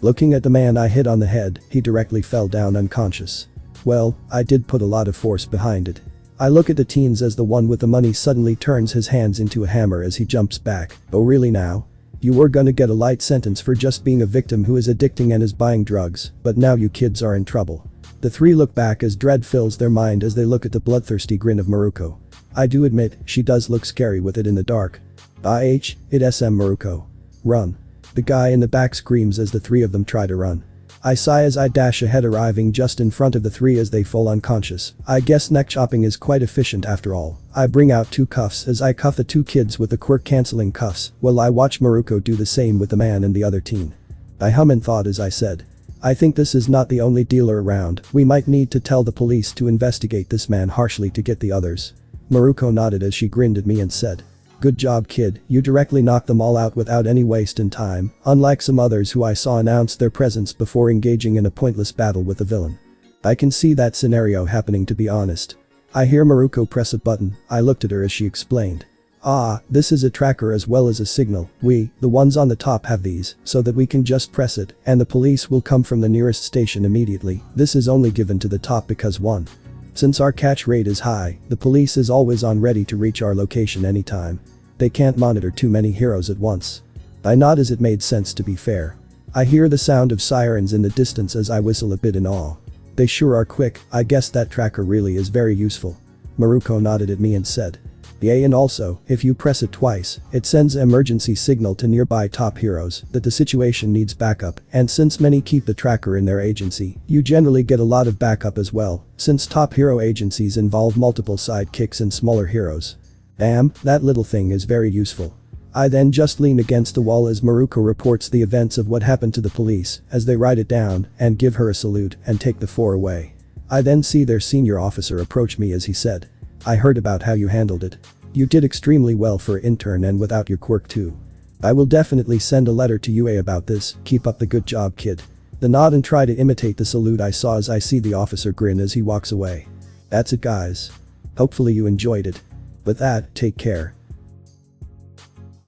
Looking at the man I hit on the head, he directly fell down unconscious. Well, I did put a lot of force behind it. I look at the teens as the one with the money suddenly turns his hands into a hammer as he jumps back. "Oh really now? You were gonna get a light sentence for just being a victim who is addicting and is buying drugs, but now you kids are in trouble." The 3 look back as dread fills their mind as they look at the bloodthirsty grin of Maruko. I do admit, she does look scary with it in the dark. It SM Maruko. Run. The guy in the back screams as the 3 of them try to run. I sigh as I dash ahead, arriving just in front of the 3 as they fall unconscious. I guess neck chopping is quite efficient after all. I bring out 2 cuffs as I cuff the 2 kids with the quirk cancelling cuffs while I watch Maruko do the same with the man and the other teen. I hum in thought as I said, "I think this is not the only dealer around. We might need to tell the police to investigate this man harshly to get the others." Maruko nodded as she grinned at me and said, Good job kid, you directly knocked them all out without any waste in time, unlike some others who I saw announce their presence before engaging in a pointless battle with the villain. I can see that scenario happening, to be honest. I hear Maruko press a button. I looked at her as she explained. Ah, this is a tracker as well as a signal. We, the ones on the top, have these, so that we can just press it, and the police will come from the nearest station immediately. This is only given to the top because 1. Since our catch rate is high, the police is always on ready to reach our location anytime. They can't monitor too many heroes at once. I nod as it made sense, to be fair. I hear the sound of sirens in the distance as I whistle a bit in awe. They sure are quick. I guess that tracker really is very useful. Maruko nodded at me and said. Yeah, and also, if you press it twice, it sends an emergency signal to nearby top heroes that the situation needs backup, and since many keep the tracker in their agency, you generally get a lot of backup as well, since top hero agencies involve multiple sidekicks and smaller heroes. Damn, that little thing is very useful. I then just lean against the wall as Maruko reports the events of what happened to the police as they write it down and give her a salute and take the 4 away. I then see their senior officer approach me as he said. I heard about how you handled it. You did extremely well for an intern and without your quirk too. I will definitely send a letter to UA about this. Keep up the good job kid. The nod and try to imitate the salute I saw as I see the officer grin as he walks away. That's it guys. Hopefully you enjoyed it. With that, take care.